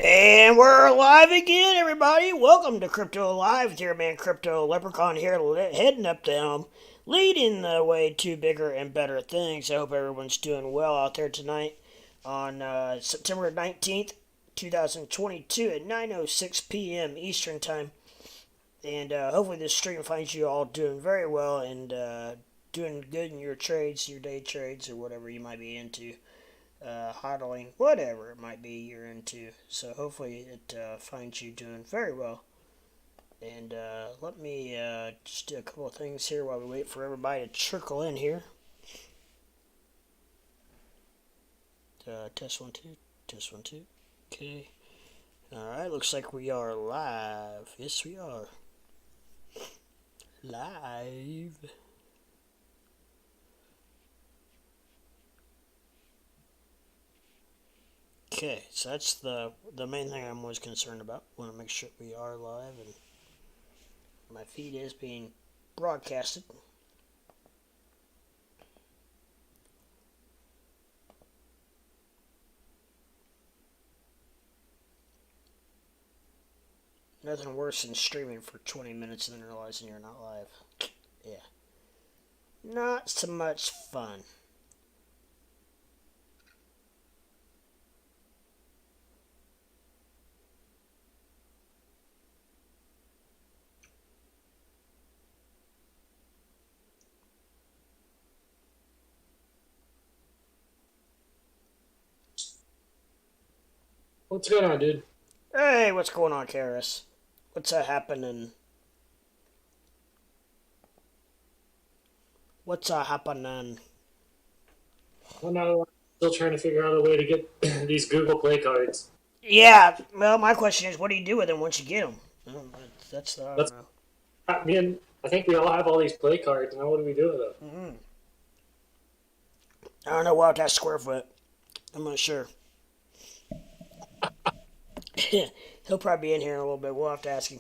And we're live again, everybody. Welcome to Crypto Live with your man Crypto Leprechaun here, heading up the helm, leading the way to bigger and better things. I hope everyone's doing well out there tonight on September 19th, 2022 at 9:06 p.m. Eastern Time. And hopefully this stream finds you all doing very well and doing good in your trades, your day trades, or whatever you might be into. Hodling, whatever it might be you're into. So hopefully it finds you doing very well. And let me just do a couple of things here while we wait for everybody to trickle in here. Test 1 2, test 1 2. Okay. Alright, looks like we are live. Yes, we are. Live. Okay, so that's the main thing I'm always concerned about. Want to make sure we are live and my feed is being broadcasted. Nothing worse than streaming for 20 minutes and then realizing you're not live. Yeah. Not so much fun. What's going on, dude? Hey, what's going on, Karis? What's happening? What's happening? I'm not still trying to figure out a way to get these Google Play cards. Yeah, well, my question is, what do you do with them once you get them? That's I don't That's know. me and I think we all have all these play cards. Now, what do we do with them? Mm-hmm. I don't know what that's square foot. I'm not sure. He'll probably be in here in a little bit. We'll have to ask him.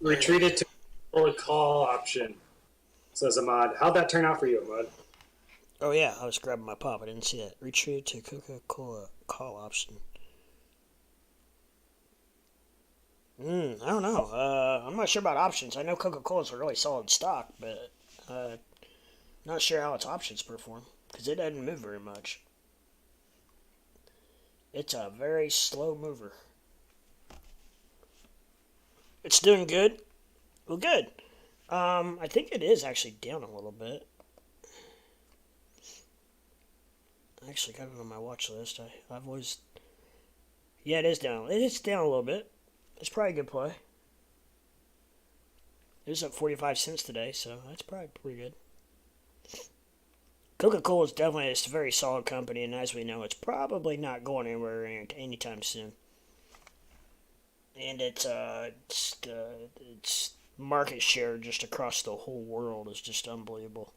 Retreated to a call option, says Ahmad. How'd that turn out for you, Ahmad? Oh yeah, I was grabbing my pop. I didn't see that. Retreat to Coca-Cola call option. I don't know. I'm not sure about options. I know Coca-Cola's a really solid stock, but not sure how its options perform because it doesn't move very much. It's a very slow mover. It's doing good. Well, good. I think it is actually down a little bit. I actually got it on my watch list. I've always, yeah, it is down. It is down a little bit. It's probably a good play. It was up 45 cents today, so that's probably pretty good. Coca-Cola is definitely a very solid company, and as we know, it's probably not going anywhere anytime soon. And its market share just across the whole world is just unbelievable.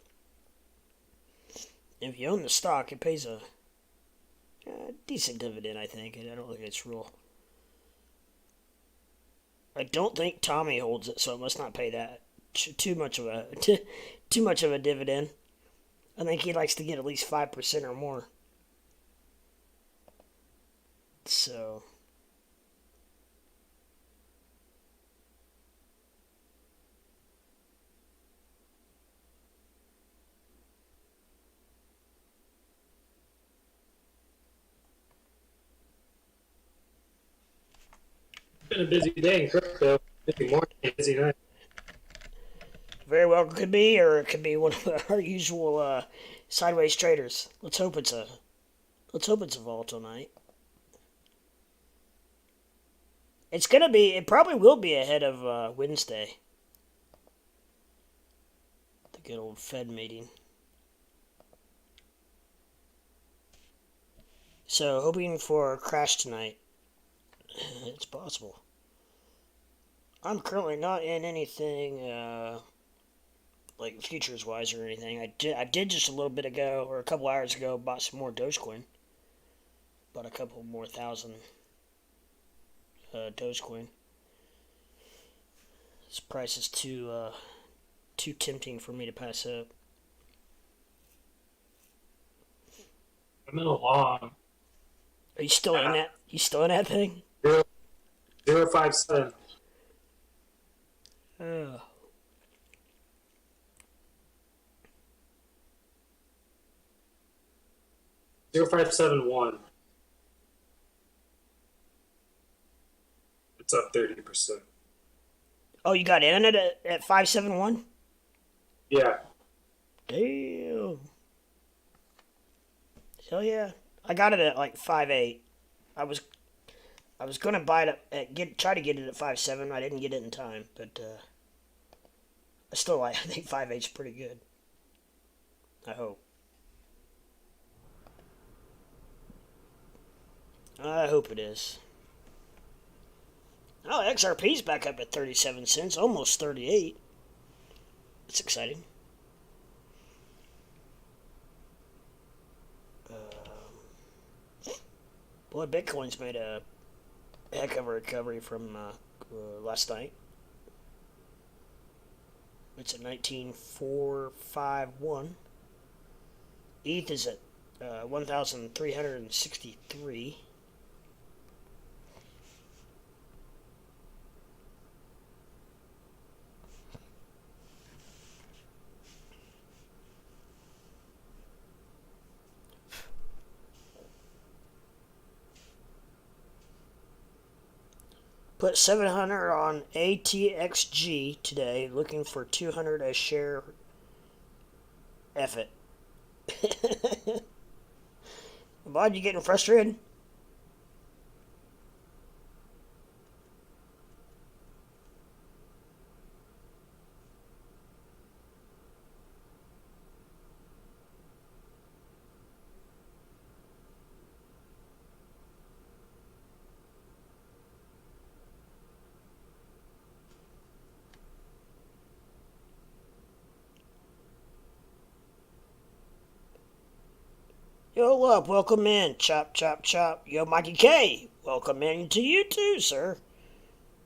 If you own the stock, it pays a decent dividend, I think, and I don't think it's real. I don't think Tommy holds it, so it must not pay that too much of a too much of a dividend. I think he likes to get at least 5% or more. So It's been a busy day in crypto. Busy morning, busy night. very well could be, or it could be one of our usual sideways traders. Let's hope it's a volatile night. It's gonna be. It probably will be ahead of Wednesday. The good old Fed meeting. So hoping for a crash tonight. It's possible. I'm currently not in anything like futures wise or anything. I did just a little bit ago or a couple hours ago bought some more Dogecoin. Bought a couple more thousand Dogecoin. This price is too tempting for me to pass up. I'm in a long. Are you still in that? You still in that thing? 0.057. Oh. 0.571. It's up 30%. Oh, you got in it at 571? Yeah. Damn. Hell yeah. I got it at like 5.8. I was gonna buy it try to get it at 5.7. I didn't get it in time, but I still like. I think 5.8's pretty good. I hope. I hope it is. Oh, XRP's back up at 37 cents, almost 38. That's exciting. Boy, Bitcoin's made a heck of a recovery from last night. It's at 19,451. ETH is at 1,363. Put 700 on ATXG today, looking for 200 a share. F it. Bud, you getting frustrated? Yo, up, welcome in. Chop, chop, chop. Yo, Mikey K, welcome in to you too, sir.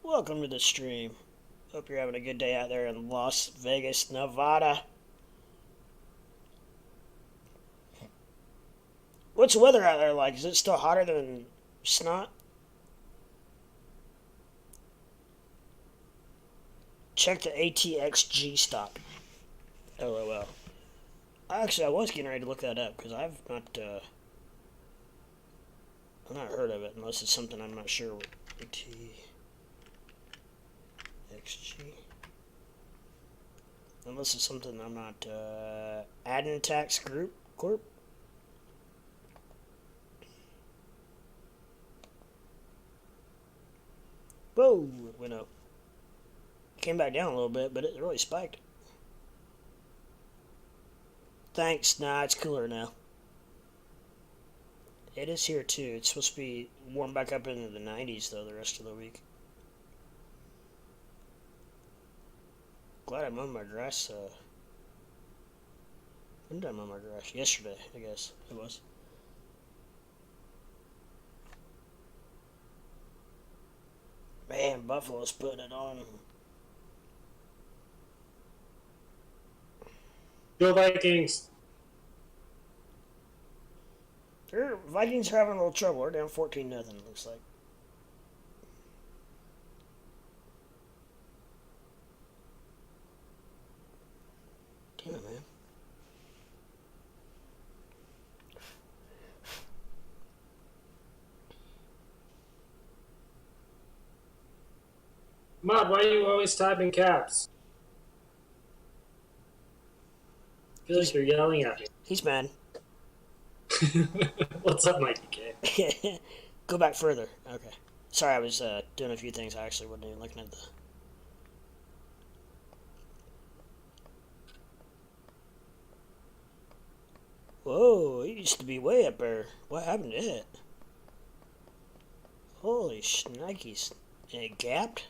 Welcome to the stream. Hope you're having a good day out there in Las Vegas, Nevada. What's the weather out there like? Is it still hotter than snot? Check the ATXG stock. LOL. Actually, I was getting ready to look that up because I've not heard of it unless it's something I'm not sure what. ATXG. Unless it's something I'm not adding tax group corp. Whoa, it went up. Came back down a little bit, but it really spiked. Thanks. Nah, it's cooler now. It is here too. It's supposed to be warm back up into the 90s though the rest of the week. Glad I mowed my grass. When did I mow my grass? Yesterday, I guess it was. Man, Buffalo's putting it on. Go Vikings. Their Vikings are having a little trouble. They're down 14-0, it looks like. Damn it, man. Mod, why are you always typing caps? I feel like you're yelling at me. He's mad. What's up, Mikey K? Go back further. Okay. Sorry, I was doing a few things. I actually wasn't even looking at the... Whoa, it used to be way up there. What happened to it? Holy shnikes. It gapped?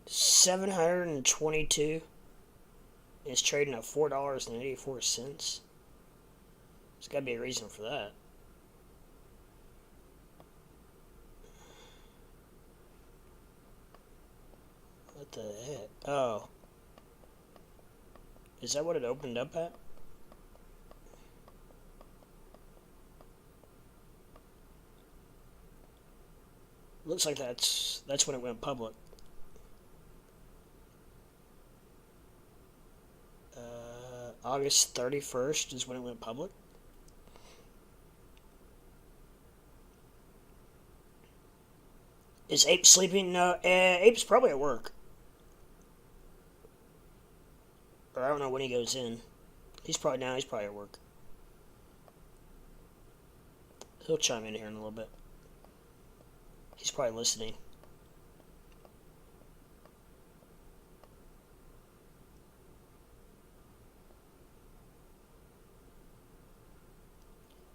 $722. It's trading at $4.84. There's got to be a reason for that. What the heck? Oh. Is that what it opened up at? Looks like that's when it went public. August 31st is when it went public. Is Ape sleeping? No, Ape's probably at work. Or I don't know when he goes in. He's probably at work. He'll chime in here in a little bit. He's probably listening.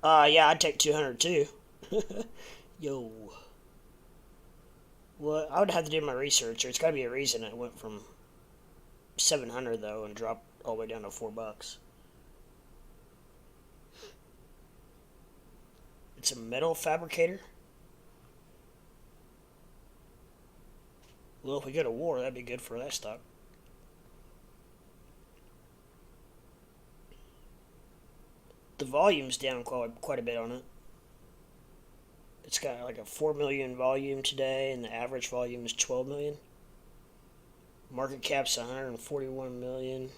Yeah, I'd take 200 too. Yo. Well, I would have to do my research. There's got to be a reason it went from 700 though and dropped all the way down to $4. It's a metal fabricator. Well, if we go to war, that'd be good for that stock. The volume's down quite a bit on it. It's got like a 4 million volume today, and the average volume is 12 million. Market cap's 141 million.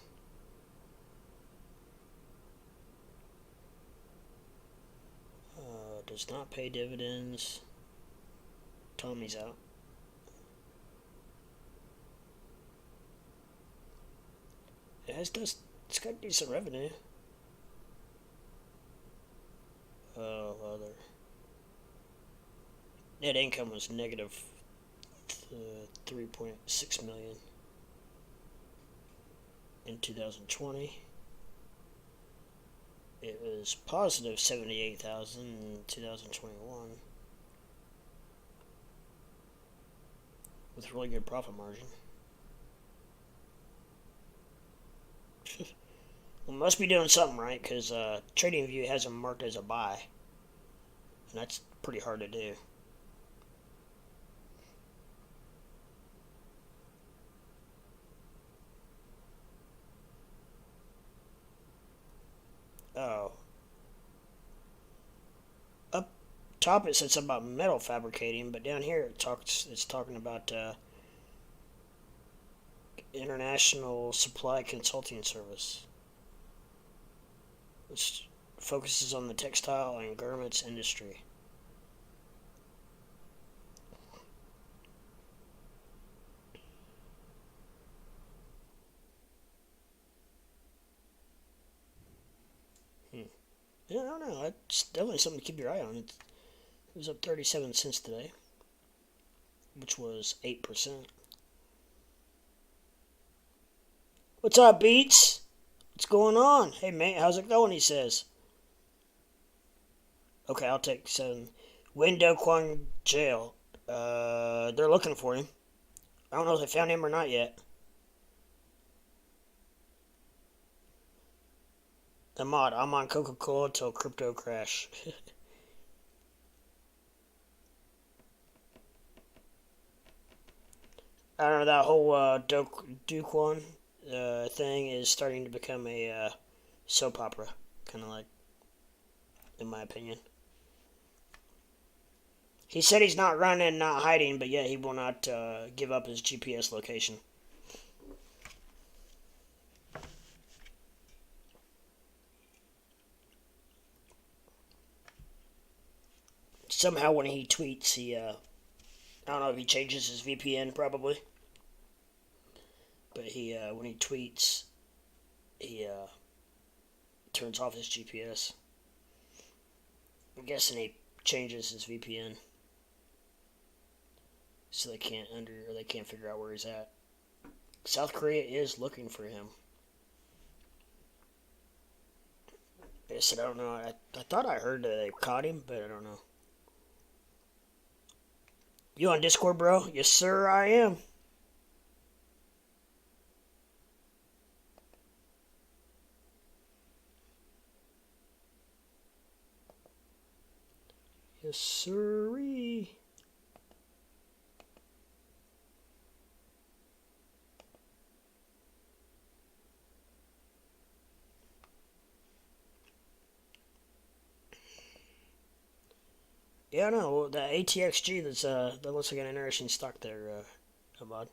Does not pay dividends. Tommy's out. It's got decent revenue. Other net income was negative 3.6 million in 2020. It was positive 78,000 in 2021 with really good profit margin. We must be doing something right, because TradingView has them marked as a buy, and that's pretty hard to do. Oh. Up top it said something about metal fabricating, but down here it's talking about international supply consulting service, which focuses on the textile and garments industry. I don't know. It's definitely something to keep your eye on. It was up 37 cents today, which was 8%. What's up, Beats? What's going on? Hey, mate, how's it going? He says. Okay, I'll take 7. MYDOGE jail. They're looking for him. I don't know if they found him or not yet. Ahmad, I'm on Coca-Cola till crypto crash. I don't know, that whole Dogecoin thing is starting to become a soap opera, kind of like, in my opinion. He said he's not running, not hiding, but yet he will not give up his GPS location. Somehow when he tweets, I don't know if he changes his VPN probably, but when he tweets, he turns off his GPS. I'm guessing he changes his VPN so they can't figure out where he's at. South Korea is looking for him. I said, I don't know. I thought I heard that they caught him, but I don't know. You on Discord, bro? Yes, sir, I am. Yes, sirree. Yeah, no, the ATXG, that looks like an interesting stock there, Ahmad.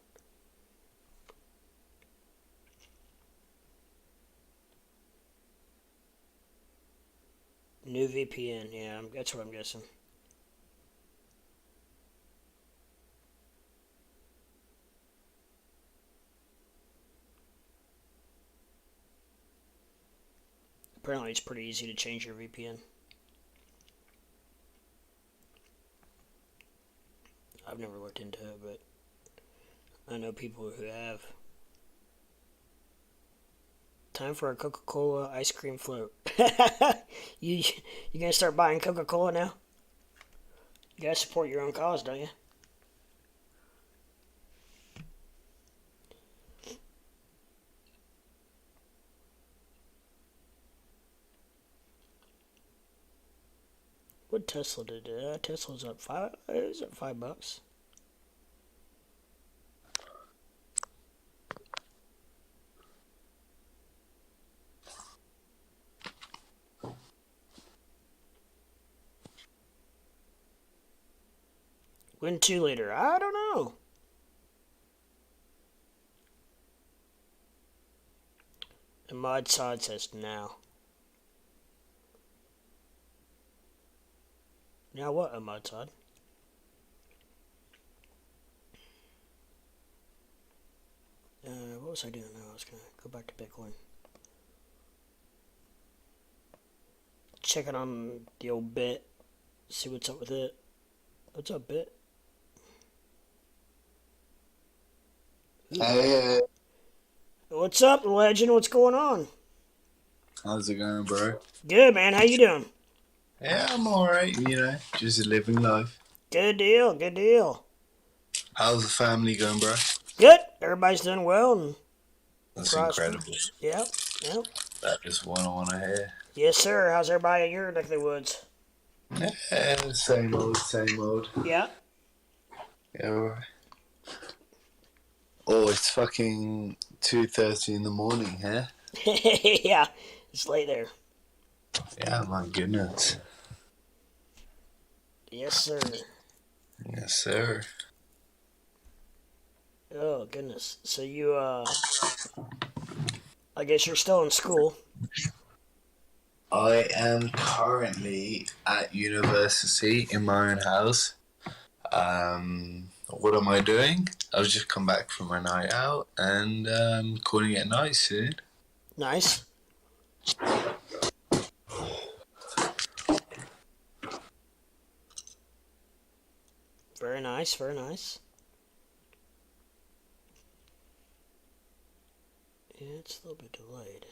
New VPN, yeah, that's what I'm guessing. Apparently it's pretty easy to change your VPN. I've never looked into it, but I know people who have. Time for a Coca-Cola ice cream float. you you gonna start buying Coca-Cola now? You gotta support your own cause, don't you? What Tesla did? Tesla's up five. It was up $5. When 2 liter? I don't know. And Mod Sod says now. Now what, Ahmad Sod? What was I doing now? I was gonna go back to Bitcoin. Checking on the old bit. See what's up with it. What's up, bit? Hey, What's up, legend? What's going on? how's it going, bro? Good, man. How you doing? Yeah, I'm alright, just living life. Good deal. Good deal. How's the family going, bro? Good. Everybody's doing well and That's prosper. incredible. Yep. Yep. That is what I want to hear. Yes, sir. How's everybody in your neck of the woods? Yeah, same old, same old. Yeah. Yeah, alright. Oh, it's fucking 2:30 in the morning, huh? Yeah. It's late there. Yeah, my goodness. Yes, sir. Yes, sir. Oh, goodness. So you, I guess you're still in school. I am currently at university in my own house. What am I doing? I've just come back from my night out and calling it night soon. Nice. Very nice, very nice. Yeah, it's a little bit delayed.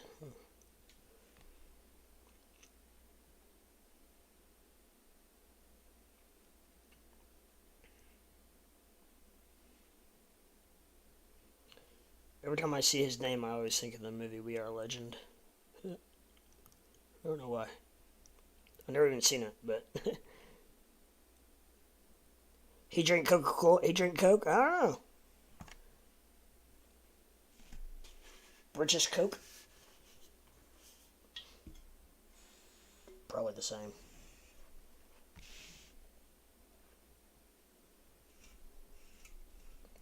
Every time I see his name, I always think of the movie We Are Legend. I don't know why. I've never even seen it, but he drink Coca-Cola. He drink Coke. I don't know. British Coke. Probably the same.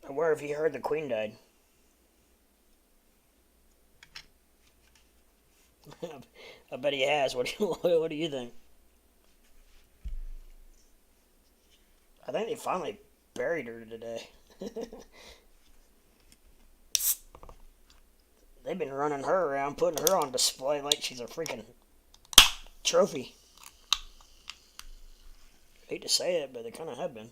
I wonder if he heard the Queen died. I bet he has. What do you think? I think they finally buried her today. They've been running her around, putting her on display like she's a freaking trophy. I hate to say it, but they kind of have been.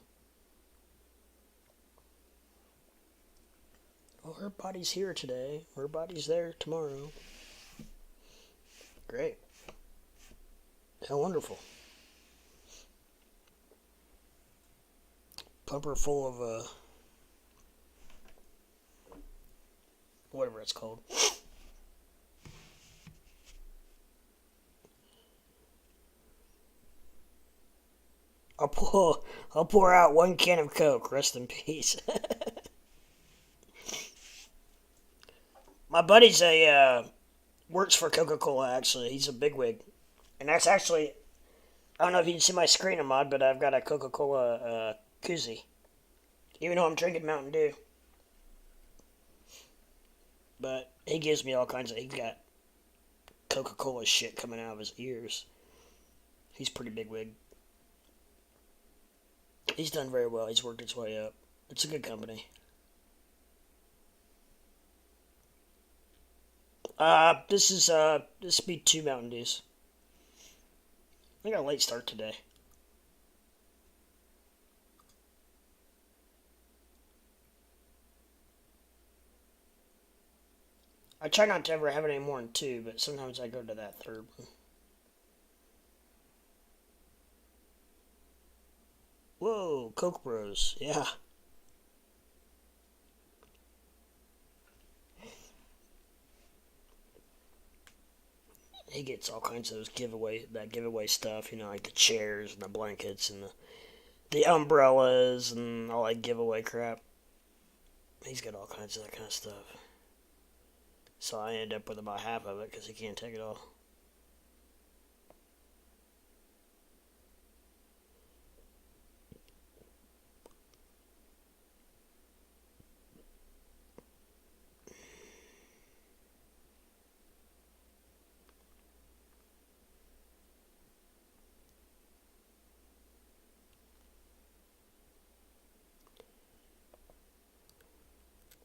Well, her body's here today. Her body's there tomorrow. Great. How wonderful. Pumper full of, whatever it's called. I'll pour out 1 can of Coke. Rest in peace. My buddy's works for Coca-Cola. Actually, he's a bigwig, and that's actually I don't know if you can see my screen, Ahmad, but I've got a Coca-Cola koozie, even though I'm drinking Mountain Dew. But he gives me all kinds of. He's got Coca-Cola shit coming out of his ears. He's pretty bigwig. He's done very well. He's worked his way up. It's a good company. This be 2 Mountain Dews. I got a late start today. I try not to ever have it any more than 2, but sometimes I go to that third one. Whoa, Coke Bros. Yeah. He gets all kinds of those giveaway stuff, like the chairs and the blankets and the umbrellas and all that giveaway crap. He's got all kinds of that kind of stuff. So I end up with about half of it because he can't take it all.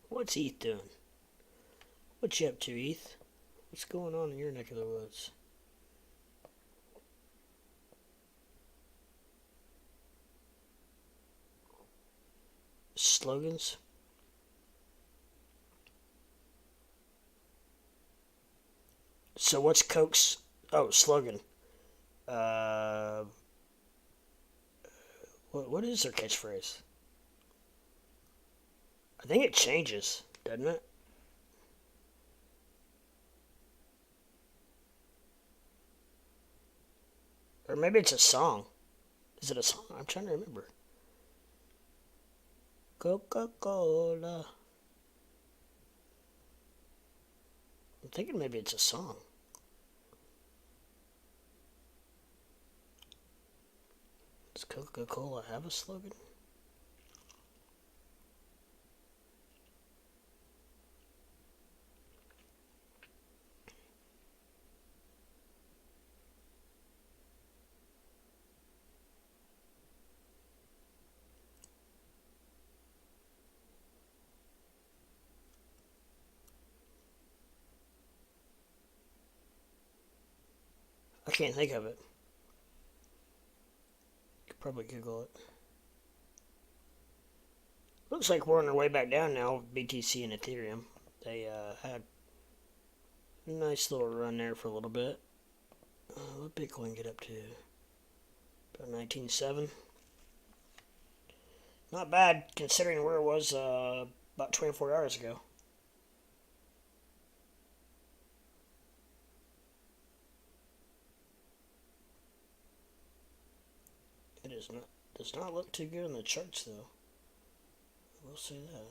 What's Heath doing? What you up to, Heath? What's going on in your neck of the woods? Slogans? So what's Coke's... Oh, slogan. What is their catchphrase? I think it changes, doesn't it? Or maybe it's a song. Is it a song? I'm trying to remember. Coca-Cola. I'm thinking maybe it's a song. Does Coca-Cola have a slogan? I can't think of it. You could probably Google it. Looks like we're on our way back down now with BTC and Ethereum. They had a nice little run there for a little bit. What Bitcoin get up to? About 19.7. Not bad considering where it was about 24 hours ago. It does not look too good in the charts though. I will say that.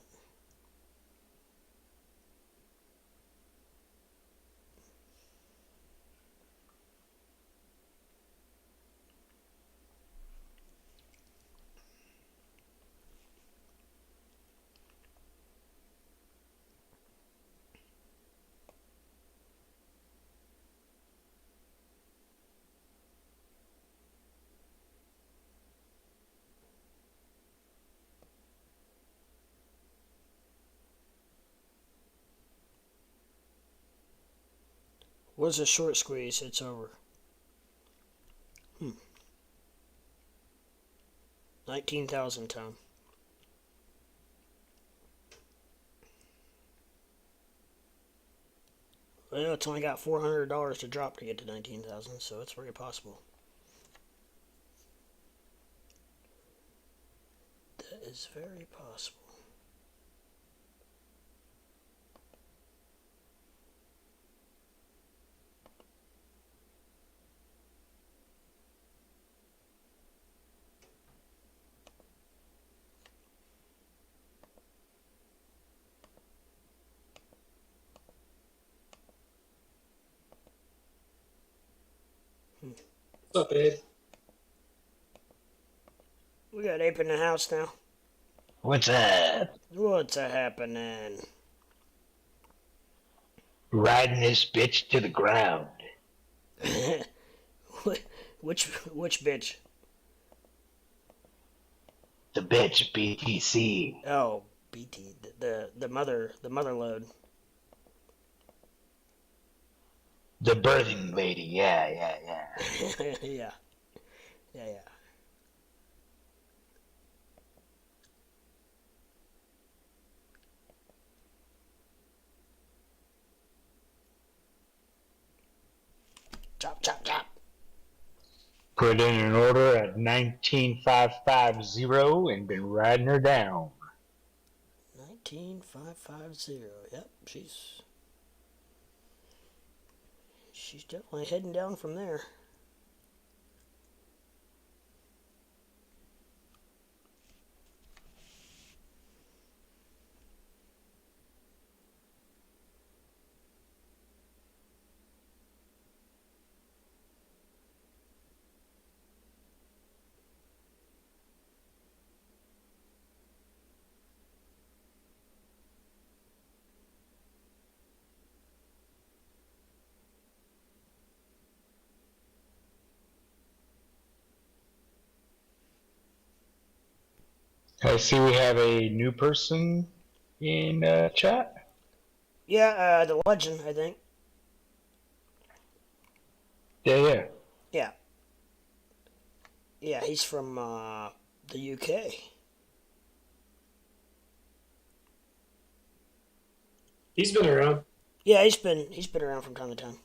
Was a short squeeze, it's over. 19,000 ton. Well, it's only got $400 to drop to get to 19,000, so it's very possible. That is very possible. What's up, Abe? We got Ape in the house now. What's up? What's a happening? Riding this bitch to the ground. which bitch? The bitch BTC. Oh, BT, the mother load. The birthing lady. Yeah. yeah. Chop. Put in an order at 19550 and been riding her down. 19550. Yep, she's definitely heading down from there. I see we have a new person in chat. Yeah, the legend, I think. Yeah. Yeah, he's from the UK. He's been around. Yeah, he's been around from time to time.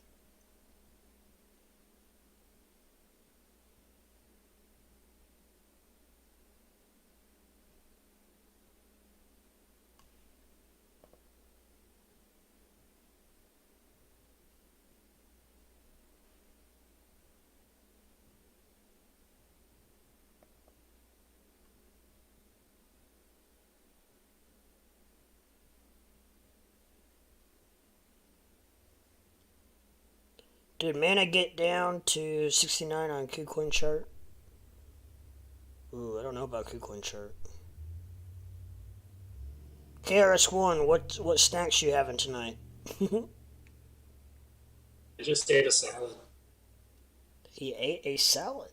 Did mana get down to 69 on Kucoin chart? Ooh, I don't know about Kucoin chart. KRS1, what snacks you having tonight? I just ate a salad. He ate a salad.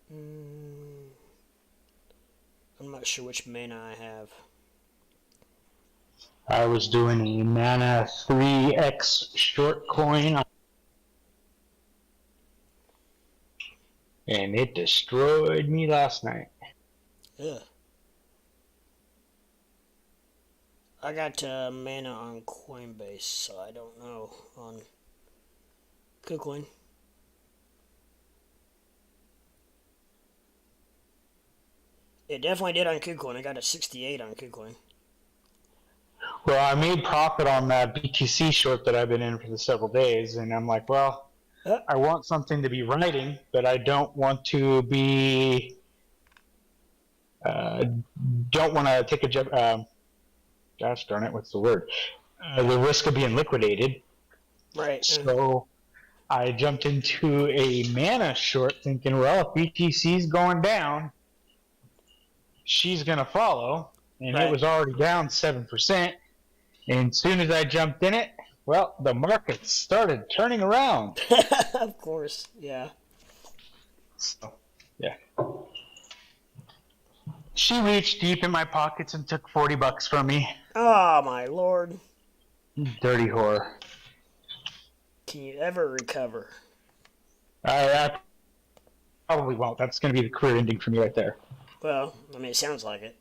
I'm not sure which mana I have. I was doing a Mana 3X short coin. And it destroyed me last night. Yeah. I got mana on Coinbase, so I don't know on Kucoin. It definitely did on Kucoin. I got a 68 on Kucoin. Well, I made profit on that BTC short that I've been in for the several days, and I'm like, well, I want something to be writing, but I don't want to be, don't want to take a, gosh darn it, what's the word? The risk of being liquidated. Right. So I jumped into a mana short thinking, well, if BTC's going down, she's going to follow. And Right. It was already down 7%. And as soon as I jumped in it, well, the market started turning around. Of course, yeah. So, yeah. She reached deep in my pockets and took $40 from me. Oh, my lord. Dirty whore. Can you ever recover? I probably won't. That's going to be the career ending for me right there. Well, I mean, it sounds like it.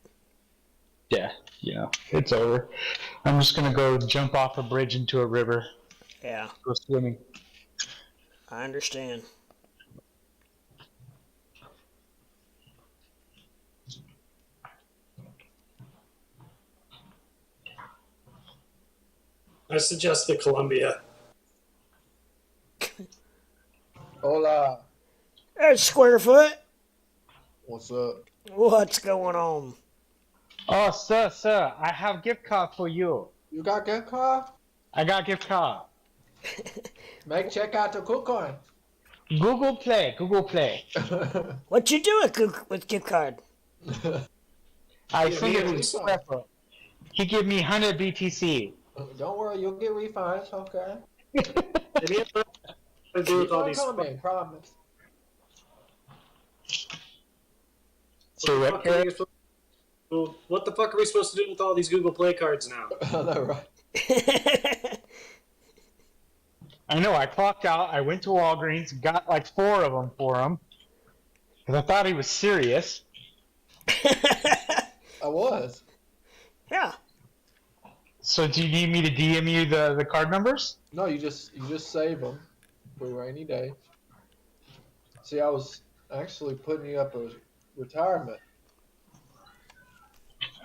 Yeah, it's over. I'm just going to go jump off a bridge into a river. Yeah. Go swimming. I understand. I suggest the Columbia. Hola. Hey, Squarefoot. What's up? What's going on? Oh, sir, I have gift card for you. You got gift card? I got gift card. Make check out the Kucoin. Google Play. Google Play. What you do with gift card? I Yeah, sent me it and to Square. He gave me 100 BTC. Don't worry, you'll get refunds, okay? Did he have nothing to do with all Refund these? coming, promise. So What the fuck are we supposed what the fuck are we supposed to do with all these Google Play cards now? I know, right? I know. I clocked out. I went to Walgreens, got like 4 of them for him, because I thought he was serious. I was. Yeah. So do you need me to DM you the card numbers? No, you just save them for a rainy day. See, I was actually putting you up a retirement.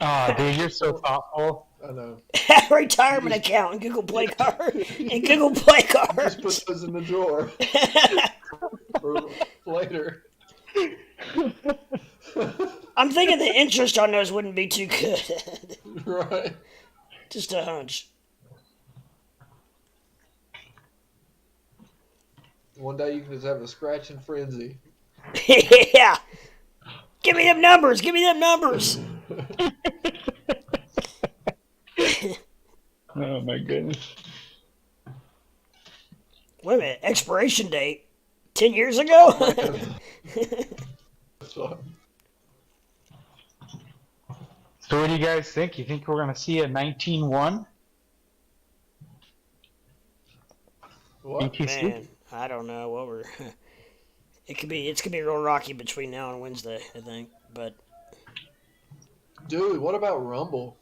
Oh, dude, you're so thoughtful. I know. Retirement account and Google Play card and Google Play Just put cards. those in the drawer for later. I'm thinking the interest on those wouldn't be too good. Right. Just a hunch. One day you can just have a scratching frenzy. Yeah. Give me them numbers. Give me them numbers. Oh my goodness. Wait a minute. Expiration date. 10 years ago? So, So what do you guys think? You think we're gonna see a 19-1? what? BTC? Man, I don't know what we're. It's gonna be real rocky between now and Wednesday, I think. But Dude, what about Rumble?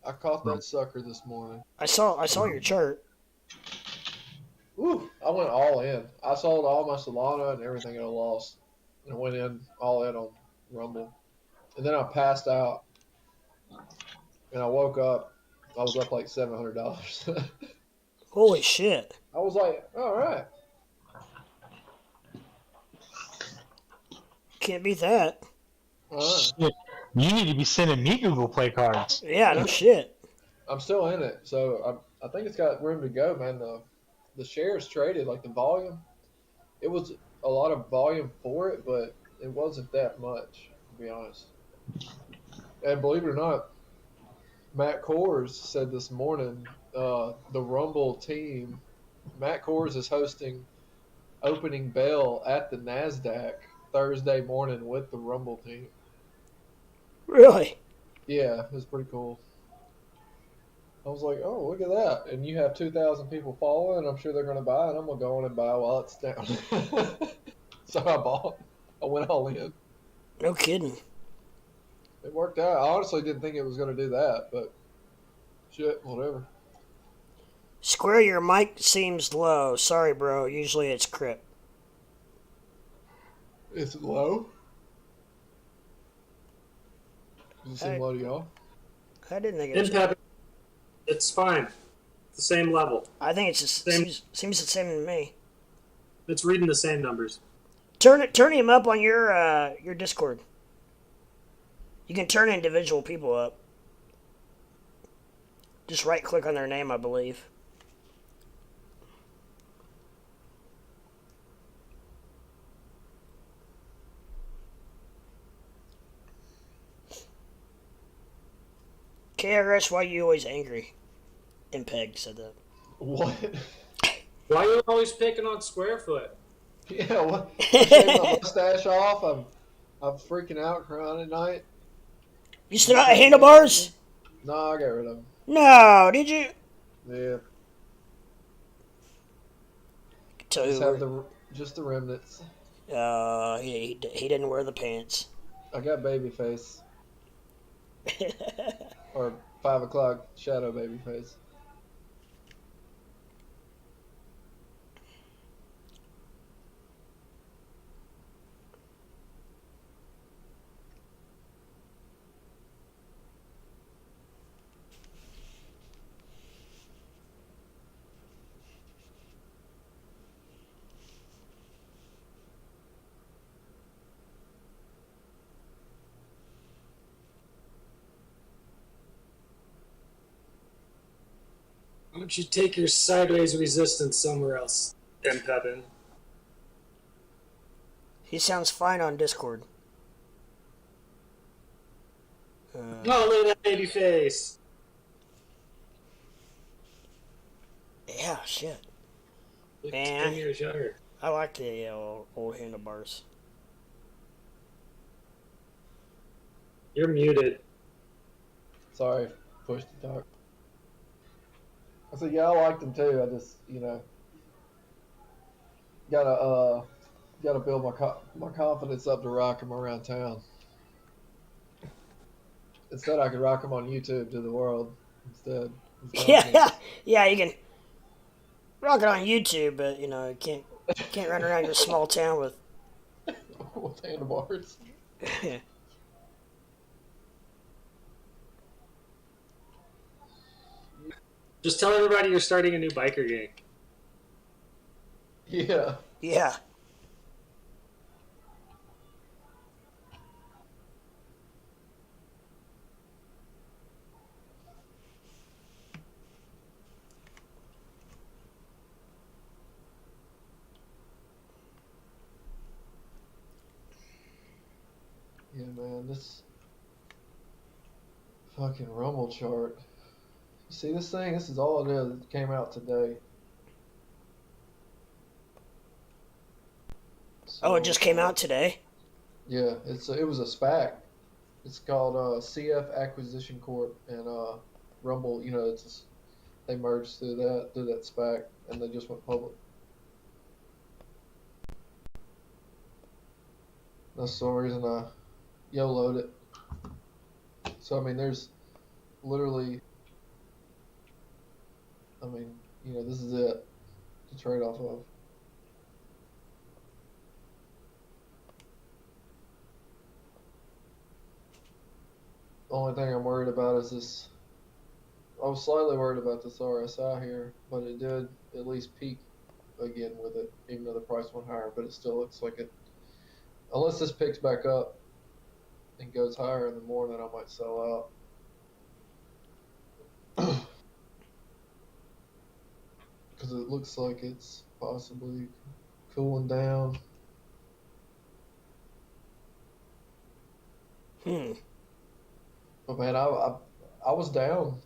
I caught that sucker this morning. I saw your chart. Ooh, I went all in. I sold all my Solana and everything I lost, and went in all in on Rumble. And then I passed out, and I woke up. I was up like $700. Holy shit! I was like, all right. Can't beat that. All right. Shit. You need to be sending me Google Play cards. Yeah, no shit. I'm still in it, so I think it's got room to go, man. The shares traded, like the volume, it was a lot of volume for it, but it wasn't that much, to be honest. And believe it or not, Matt Kors said this morning, the Rumble team, Matt Kors is hosting opening bell at the NASDAQ Thursday morning with the Rumble team. Really? Yeah, it was pretty cool. I was like, oh, look at that. And you have 2,000 people following. I'm sure they're going to buy, and I'm going to go on and buy while it's down. So I bought. I went all in. No kidding. It worked out. I honestly didn't think it was going to do that, but shit, whatever. Square, your mic seems low. Sorry, bro. Usually it's Crip. Is it low? Does it seem Hey. low to y'all? I didn't think it was. Impact. It's fine. It's the same level. I think it's just Same. seems the same to me. It's reading the same numbers. Turn him up on your Discord. You can turn individual people up. Just right click on their name, I believe. KRS, why you always angry? Impeg said that. What? Why are you always picking on Squarefoot? Yeah, what? I shaved my mustache off. I'm freaking out, crying at night. You still got handlebars? No, I got rid of them. No, did you? Yeah, Tell just you, have just the remnants. he didn't wear the pants. I got baby face. Or 5 o'clock shadow baby face. don't you take your sideways resistance somewhere else, M. Pepin? He sounds fine on Discord. Oh, look at that baby face. Yeah, shit. Look, Man. 10 years younger. I like the old handlebars. You're muted. Sorry, push to talk. I said, yeah, I liked them too. I just, gotta build my confidence up to rock them around town. Instead, I could rock them on YouTube to the world. Instead, Yeah, yeah, you can rock it on YouTube, but you can't run around your small town with. with handlebars. Just tell everybody you're starting a new biker gang. Yeah. Yeah. Yeah, man, this fucking Rumble chart. You see this thing? This is all it is. It came out today. So, Oh, it just came out today? Yeah, it was a SPAC. It's called CF Acquisition Corp. And Rumble, they merged through that SPAC, and they just went public. That's the only reason I YOLO'd it. So, I mean, there's literally, this is it to trade off of. The only thing I'm worried about is this. I was slightly worried about this RSI here, but it did at least peak again with it, even though the price went higher. But it still looks like it, unless this picks back up and goes higher in the morning, I might sell out. Because it looks like it's possibly cooling down. But man, I was down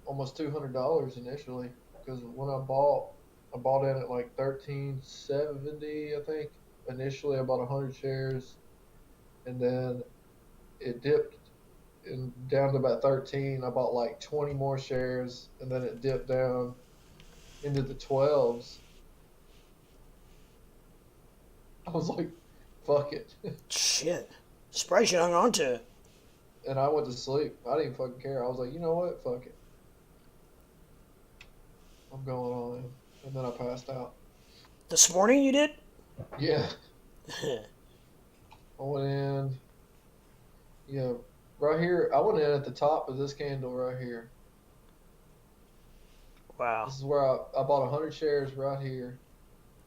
almost $200 initially because when I bought in at like 1370, I think. Initially, I bought 100 shares, and then it dipped down to about 13. I bought like 20 more shares, and then it dipped down into the 12s. I was like, fuck it. Shit. Surprised you hung on to it. And I went to sleep. I didn't even fucking care. I was like, you know what? Fuck it. I'm going all in. And then I passed out. This morning you did? Yeah. I went in. Yeah. Right here. I went in at the top of this candle right here. Wow. This is where I bought 100 shares right here.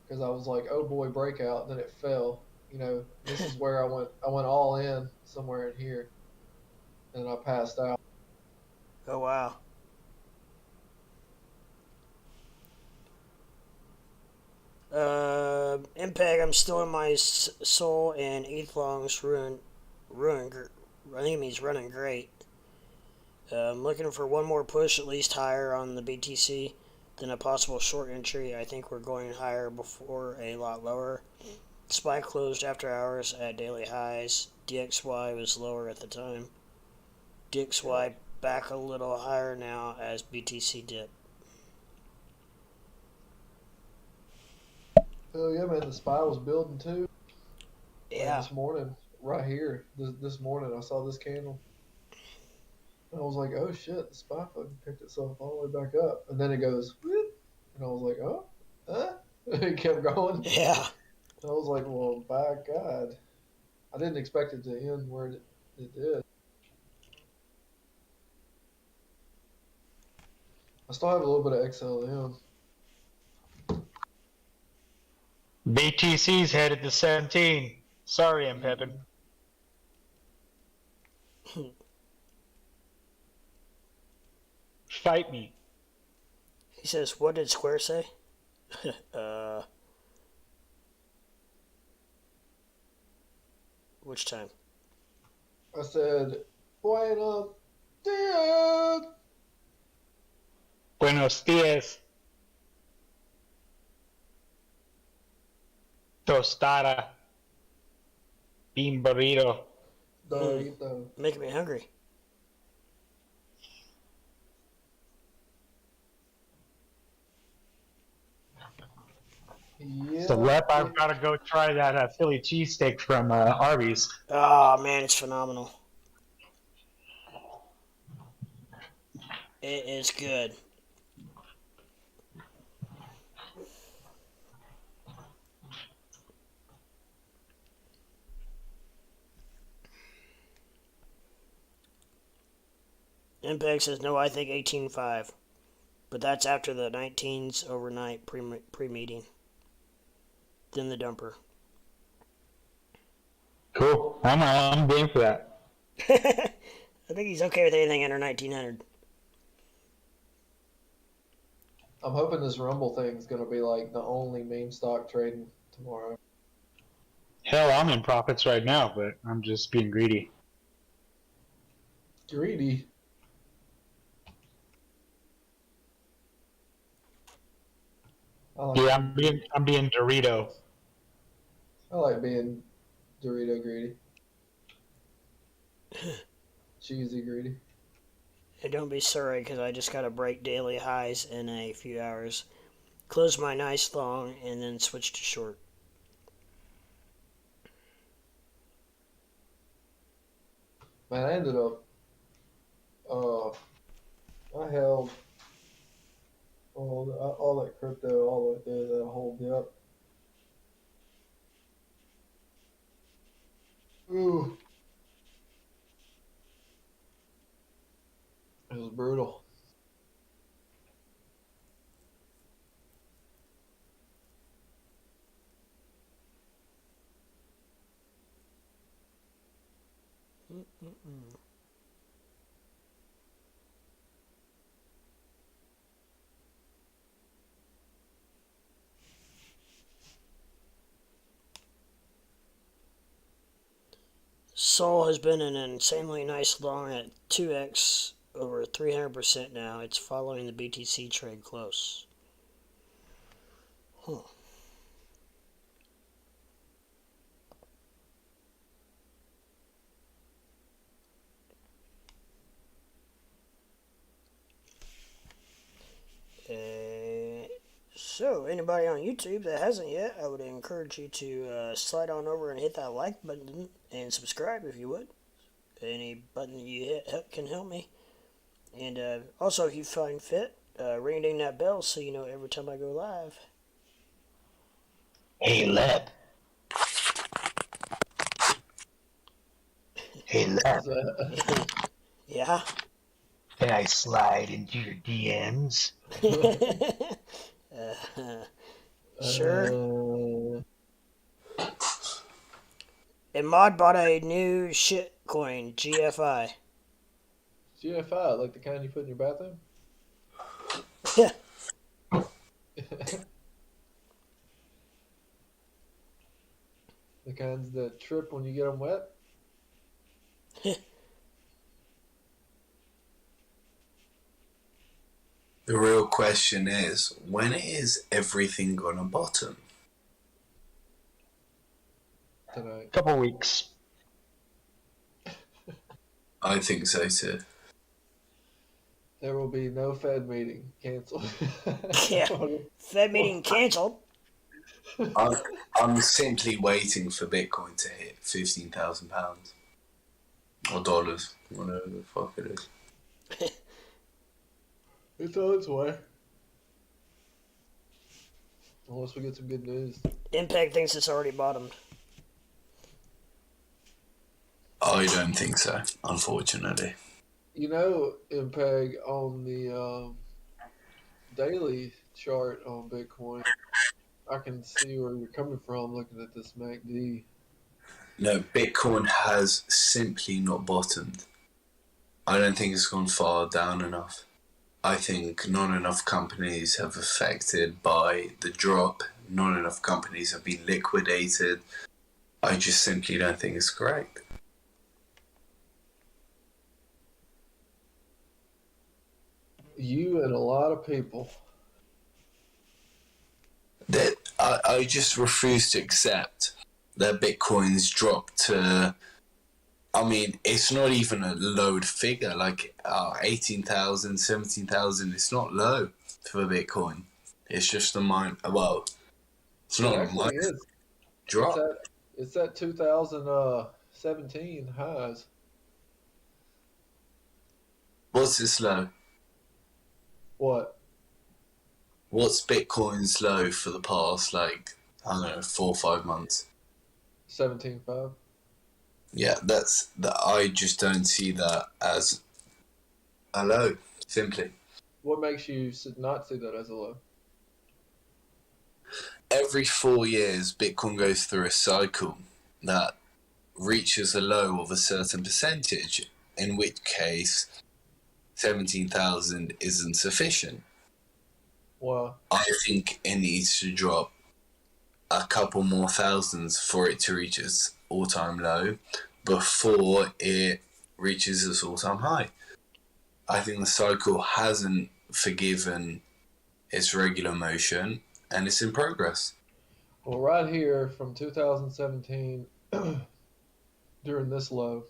Because I was like, oh boy, breakout. And then it fell. This is where I went all in somewhere in here. And I passed out. Oh, wow. MPEG, I'm still in my soul, and ETH longs I think he's running great. I'm looking for one more push, at least higher on the BTC than a possible short entry. I think we're going higher before a lot lower. SPY closed after hours at daily highs. DXY was lower at the time. DXY back a little higher now as BTC dipped. Oh yeah, man, the SPY was building too. Yeah. This morning, right here, this morning, I saw this candle. And I was like, oh shit, the SPY fucking picked itself all the way back up. And then it goes, whoop, and I was like, oh, huh? It kept going. Yeah. And I was like, well, by God. I didn't expect it to end where it did. I still have a little bit of XLM. BTC's headed to 17. Sorry, I'm Pepin. Fight me. He says, what did Square say? Which time? I said, Buenos dias. Buenos dias. Tostada. Bean burrito. Dorito. Making me hungry. Yeah. So, Lep, I've got to go try that Philly cheesesteak from Arby's. Oh, man, it's phenomenal. It is good. MPEG says, no, I think 18.5. But that's after the 19s overnight pre-meeting. Then the dumper. Cool. I'm game for that. I think he's okay with anything under 1900. I'm hoping this Rumble thing's going to be like the only meme stock trading tomorrow. Hell, I'm in profits right now, but I'm just being greedy. Greedy. Yeah, I'm being Dorito. I like being Dorito greedy. Cheesy greedy. And don't be sorry, because I just got to break daily highs in a few hours. Close my nice long, and then switch to short. Man, I ended up, I held all that crypto all the way through that whole dip. Ooh. It was brutal. Sol has been an insanely nice long at 2x over 300% now. It's following the BTC trade close. Huh. So, anybody on YouTube that hasn't yet, I would encourage you to slide on over and hit that like button and subscribe if you would. Any button you hit can help me. And also, if you find fit, ring ding that bell so you know every time I go live. Hey, Lep. Hey, Lep. Yeah? Can I slide into your DMs? Sure. And Mod bought a new shit coin, GFI. GFI, like the kind you put in your bathroom? Yeah. The kinds that trip when you get them wet? The real question is, when is everything gonna bottom? Tonight. Couple weeks. I think so too. There will be no Fed meeting. Canceled. Yeah. Fed meeting canceled. I'm simply waiting for Bitcoin to hit £15,000 or dollars, whatever the fuck it is. It's on its way. Unless we get some good news. Impact thinks it's already bottomed. I don't think so, unfortunately. You know, MPEG, on the daily chart on Bitcoin, I can see where you're coming from looking at this MACD. No, Bitcoin has simply not bottomed. I don't think it's gone far down enough. I think not enough companies have affected by the drop. Not enough companies have been liquidated. I just simply don't think it's correct. You and a lot of people. That I just refuse to accept that Bitcoin's dropped to. I mean, it's not even a low figure, like 18,000, 17,000. It's not low for Bitcoin. It's just a well, it's not a minor Is. drop. It's at 2017 highs. What's its low? What? What's Bitcoin's low for the past, like, I don't know, 4 or 5 months? 17.5. Yeah, I just don't see that as a low, simply. What makes you not see that as a low? Every 4 years, Bitcoin goes through a cycle that reaches a low of a certain percentage, in which case 17,000 isn't sufficient. Wow. I think it needs to drop a couple more thousands for it to reach its all-time low before it reaches its all-time high. I think the cycle hasn't forgiven its regular motion and it's in progress. Well, right here from 2017, during this low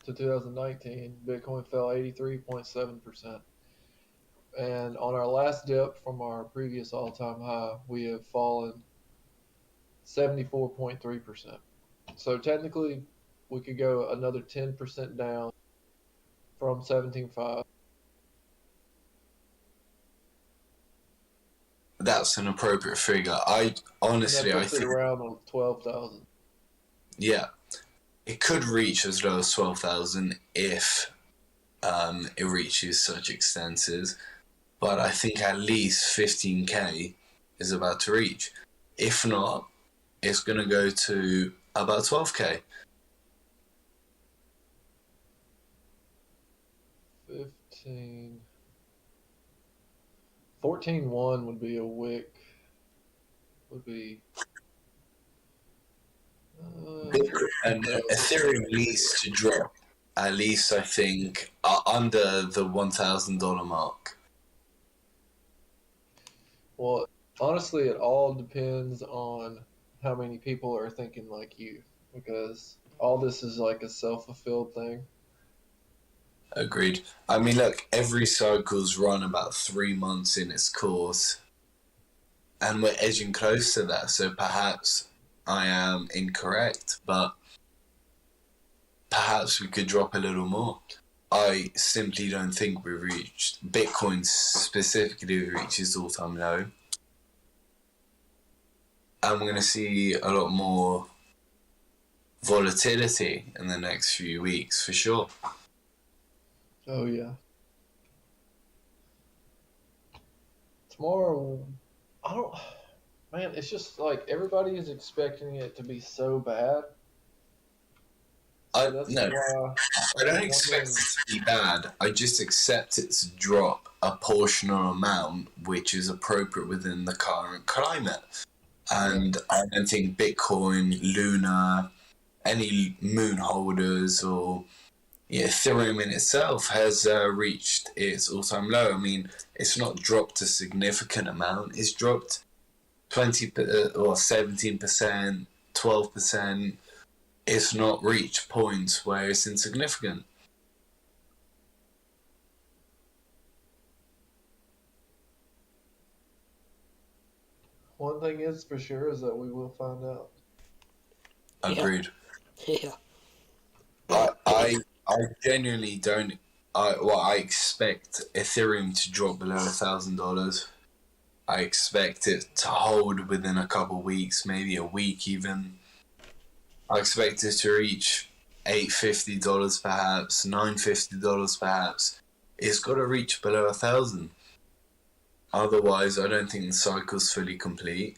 to 2019, Bitcoin fell 83.7%. And on our last dip from our previous all-time high, we have fallen 74.3%. So technically, we could go another 10% down from 17.5. That's an appropriate figure. I honestly, I think around on 12,000. Yeah, it could reach as low as 12,000 if it reaches such extenses, but I think at least 15k is about to reach. If not, it's going to go to about 12k. 14.1 would be a wick. Would be. And Ethereum needs to drop at least, I think, under the $1,000 mark. Well, honestly, it all depends on how many people are thinking like you, because all this is like a self-fulfilled thing. Agreed. I mean, look, every cycle's run about 3 months in its course, and we're edging close to that, so perhaps I am incorrect, but perhaps we could drop a little more. I simply don't think we reached, Bitcoin specifically reached its all-time low, and we're going to see a lot more volatility in the next few weeks, for sure. Oh, yeah. Tomorrow, man, it's just like everybody is expecting it to be so bad. I So that's no, why I don't expect it to be bad. I just accept it to drop a portional amount which is appropriate within the current climate. And I don't think Bitcoin, Luna, any moon holders or Ethereum in itself has reached its all-time low. I mean, it's not dropped a significant amount. It's dropped 20 or 17%, 12%. It's not reached points where it's insignificant. One thing is for sure is that we will find out. Agreed. Yeah. I genuinely don't. I expect Ethereum to drop below $1,000. I expect it to hold within a couple weeks, maybe a week even. I expect it to reach $850 perhaps, $950 perhaps. It's got to reach below 1,000. Otherwise, I don't think the cycle's fully complete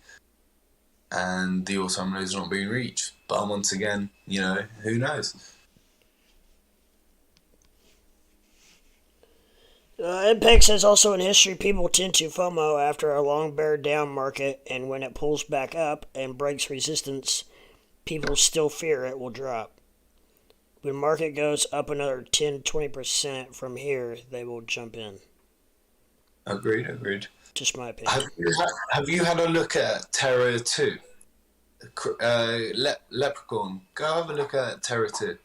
and the all-time low is not being reached. But once again, who knows? Impex says also in history, people tend to FOMO after a long bear down market, and when it pulls back up and breaks resistance, people still fear it will drop. When market goes up another 10-20% from here, they will jump in. Agreed. Just my opinion. Have you had a look at Terra 2? Leprechaun. Go have a look at Terra 2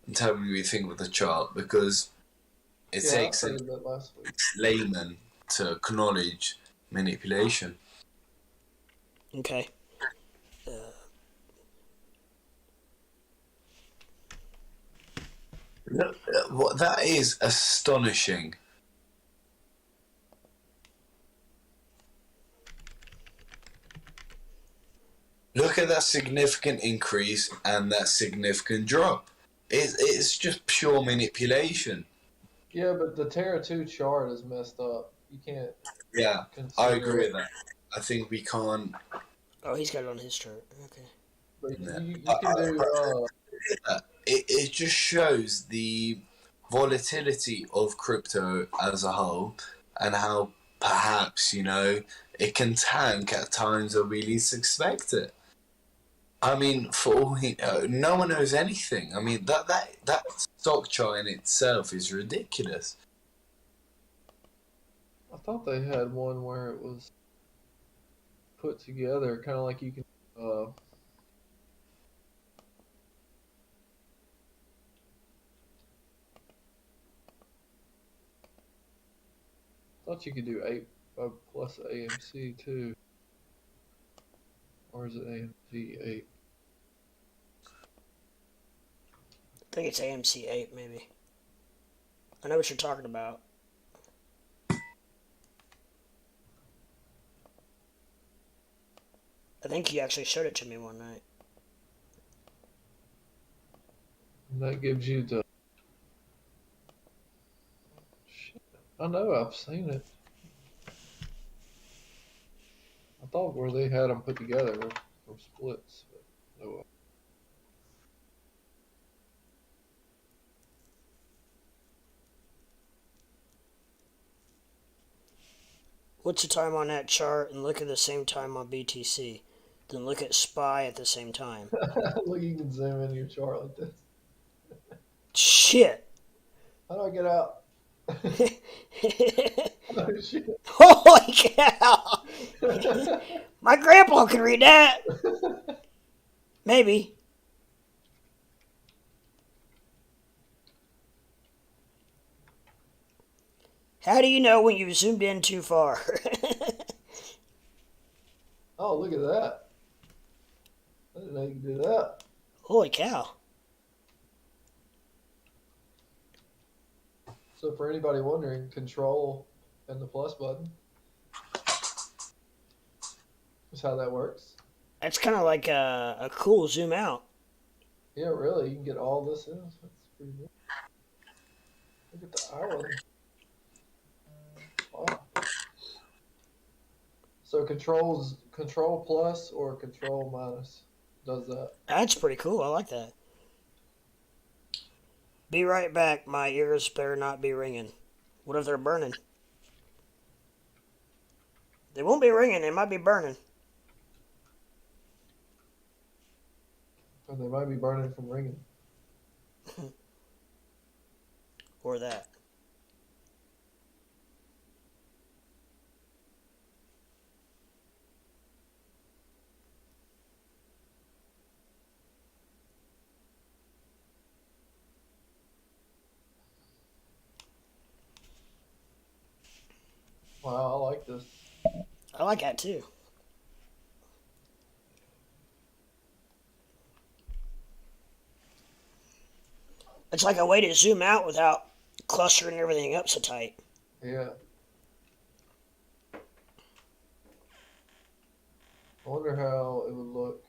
and tell me what you think of the chart, because it takes a layman to acknowledge manipulation. Okay. Look, what that is astonishing. Look at that significant increase and that significant drop. It's just pure manipulation. Yeah, but the Terra 2 chart is messed up. You can't. Yeah, I agree with that. I think we can't. Oh, he's got it on his chart. Okay. But Yeah. you can do. It just shows the volatility of crypto as a whole, and how perhaps, it can tank at times that we least expect it. I mean, for all no one knows anything. I mean, that stock chart in itself is ridiculous. I thought they had one where it was put together, kind of like you can. Thought you could do 8 plus AMC too. Or is it AMC 8? I think it's AMC 8, maybe. I know what you're talking about. I think he actually showed it to me one night. And that gives you the. Shit. I know, I've seen it. I thought where they had them put together were splits. But no. What's the time on that chart, and look at the same time on BTC? Then look at SPY at the same time. Look, you can zoom in your chart like this. Shit! How do I get out? Oh, shit. Holy cow! My grandpa can read that. Maybe. How do you know when you've zoomed in too far? Oh, look at that. I didn't know you could do that. Holy cow. So for anybody wondering, control and the plus button is how that works. That's kind of like a cool zoom out. Yeah, really, you can get all this in. That's pretty good. Look at the hourly. Wow. So control plus or control minus does that. That's pretty cool. I like that. Be right back. My ears better not be ringing. What if they're burning? They won't be ringing. They might be burning. Or they might be burning from ringing. Or that. Wow, I like this. I like that too. It's like a way to zoom out without clustering everything up so tight. Yeah. I wonder how it would look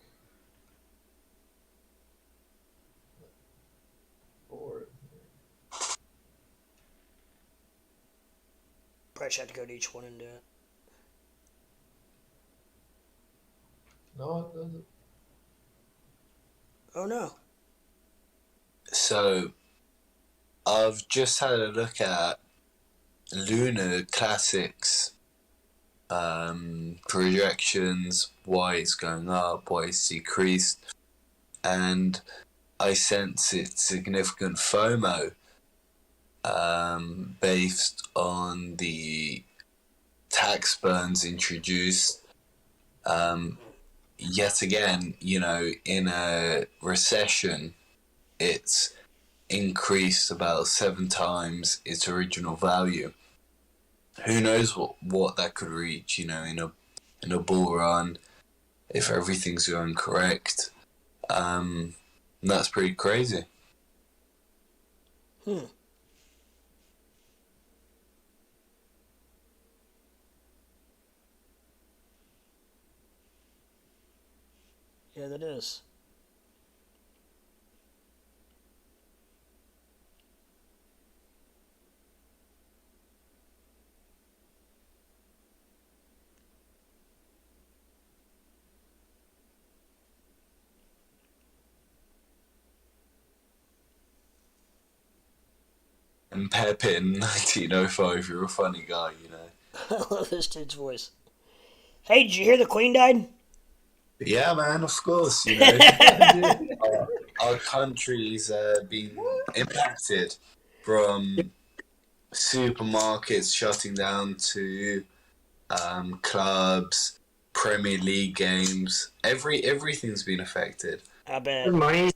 forward. Probably should have to go to each one and do it. No, it doesn't. Oh no. So, I've just had a look at Lunar Classics projections, why it's going up, why it's decreased, and I sense it's significant FOMO based on the tax burns introduced. Yet again, in a recession, it's increased about 7 times its original value. Who knows what that could reach, in a bull run, if everything's going correct. That's pretty crazy. Hmm. Yeah, that is. And Pepin, 1905, you're a funny guy, I love this dude's voice. Hey, did you hear the Queen died? Yeah, man, of course, our country's been impacted from supermarkets shutting down to clubs, Premier League games. Everything's been affected. I bet. Money.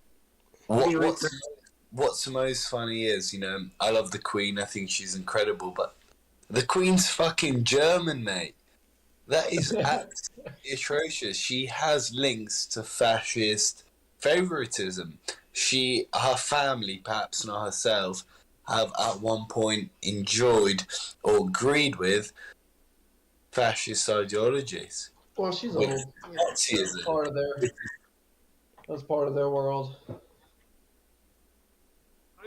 What's the most funny is, I love the Queen. I think she's incredible, but the Queen's fucking German, mate. That is absolutely atrocious. She has links to fascist favoritism. Her family, perhaps not herself, have at one point enjoyed or agreed with fascist ideologies. Well, she's old. That's part of their world.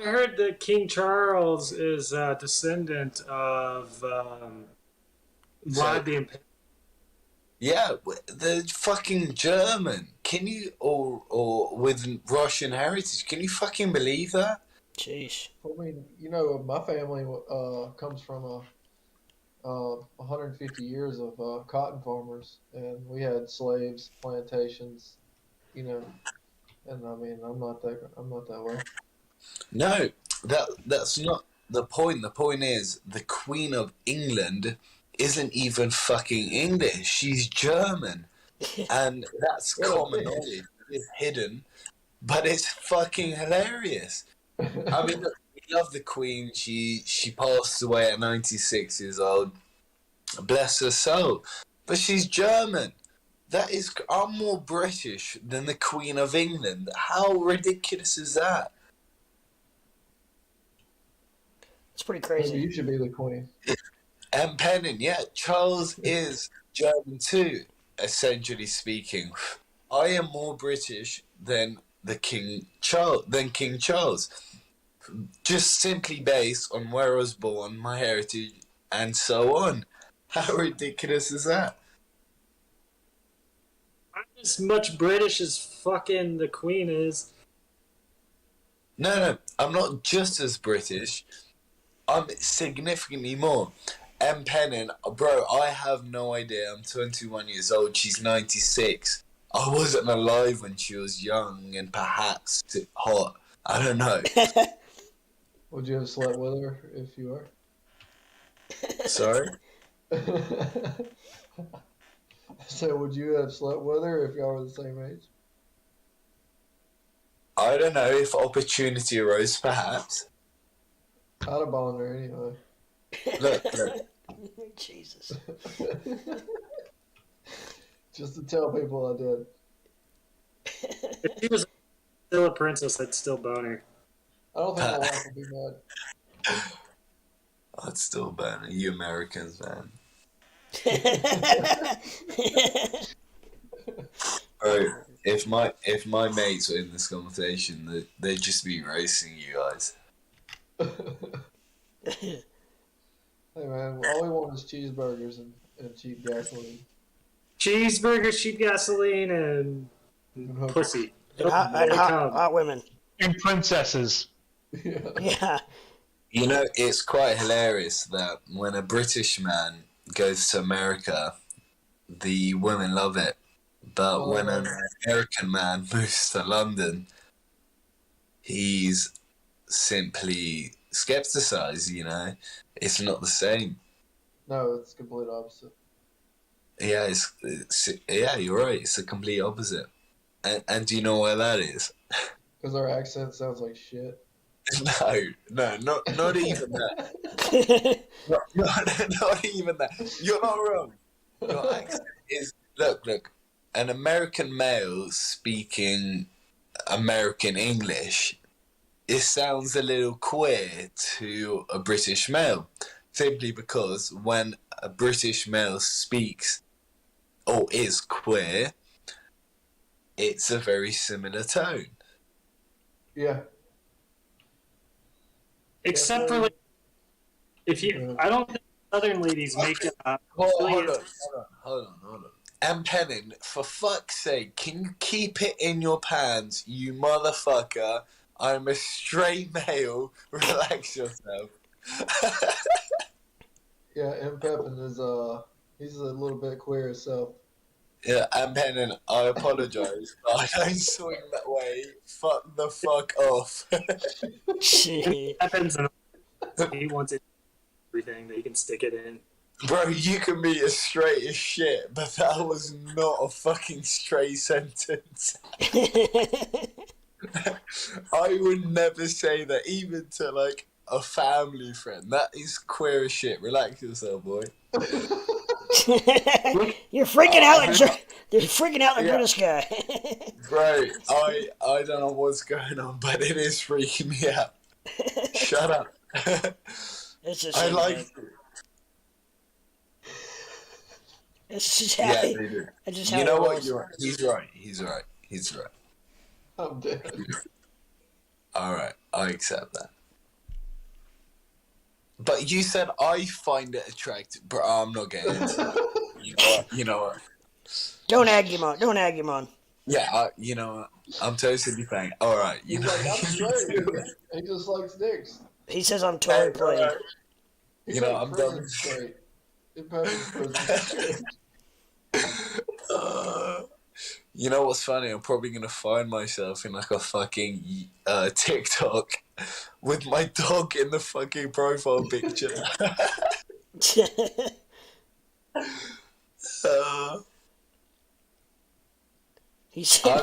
I heard that King Charles is a descendant of Vlad the Impaler. Yeah, the fucking German. Can you, or with Russian heritage, can you fucking believe that? Jeez. I mean, my family comes from 150 years of cotton farmers, and we had slaves, plantations, and I mean, I'm not that way. No, that's not the point. The point is the Queen of England isn't even fucking English. She's German, and that's common knowledge. It's hidden, but it's fucking hilarious. I mean, look, we love the Queen. She passed away at 96 years old. Bless her soul. But she's German. I'm more British than the Queen of England. How ridiculous is that? It's pretty crazy. Maybe you should be the Queen. And Pennon, yeah, Charles is German too, essentially speaking. I am more British than King Charles. Just simply based on where I was born, my heritage, and so on. How ridiculous is that? I'm as much British as fucking the Queen is. No, I'm not just as British. I'm significantly more. M. Pennon, bro, I have no idea. I'm 21 years old. She's 96. I wasn't alive when she was young and perhaps hot. I don't know. Would you have slept with her if you were? Sorry? So would you have slept with her if y'all were the same age? I don't know, if opportunity arose, perhaps. I'd have boned her anyway. Look. Jesus. Just to tell people I did. If she was still a princess, I'd still bone her. I don't think my wife would be mad. I'd still ban you Americans, man. Bro, if my mates were in this conversation, they'd just be racing you guys. Hey man, all we want is cheeseburgers and cheap gasoline. Cheeseburgers, cheap gasoline, and pussy. Hot women. And princesses. Yeah. Yeah. You know, it's quite hilarious that when a British man goes to America, the women love it. But when an American man moves to London, he's simply skepticized, you know? It's not the same. No, it's complete opposite. Yeah, yeah, you're right. It's the complete opposite. And do you know why that is? Because our accent sounds like shit. No, not even that. Not even that. You're not wrong. Your accent is look. An American male speaking American English, it sounds a little queer to a British male, simply because when a British male speaks or is queer, it's a very similar tone. Yeah. Except for like, if you, I don't think Southern ladies make Hold on. And Pennon, for fuck's sake, can you keep it in your pants, you motherfucker? I'm a straight male. Relax yourself. Yeah, M. Pepin is he's a little bit queer himself. Yeah, and Pennon, I apologise. I don't swing that way. Fuck the fuck off. Happens, he wants it everything that you can stick it in. Bro, you can be as straight as shit, but that was not a fucking straight sentence. I would never say that, even to like a family friend. That is queer as shit. Relax yourself, boy. You're freaking out. You're freaking out, the British guy. Bro, I don't know what's going on, but it is freaking me out. Shut up. It's just I like. It's just Yeah, they do. It's just You know what? You're right. He's right. I'm dead. All right, I accept that. But you said I find it attractive, bro. I'm not getting into it. You know what? Don't egg him on. Yeah, you know what? I'm totally fine. All right, you He's know. like, I'm straight. He just likes dicks. He says I'm totally playing. He's You know, like I'm prison done. straight. M. Pepin's prison straight. You know what's funny? I'm probably gonna find myself in like a fucking TikTok with my dog in the fucking profile picture. I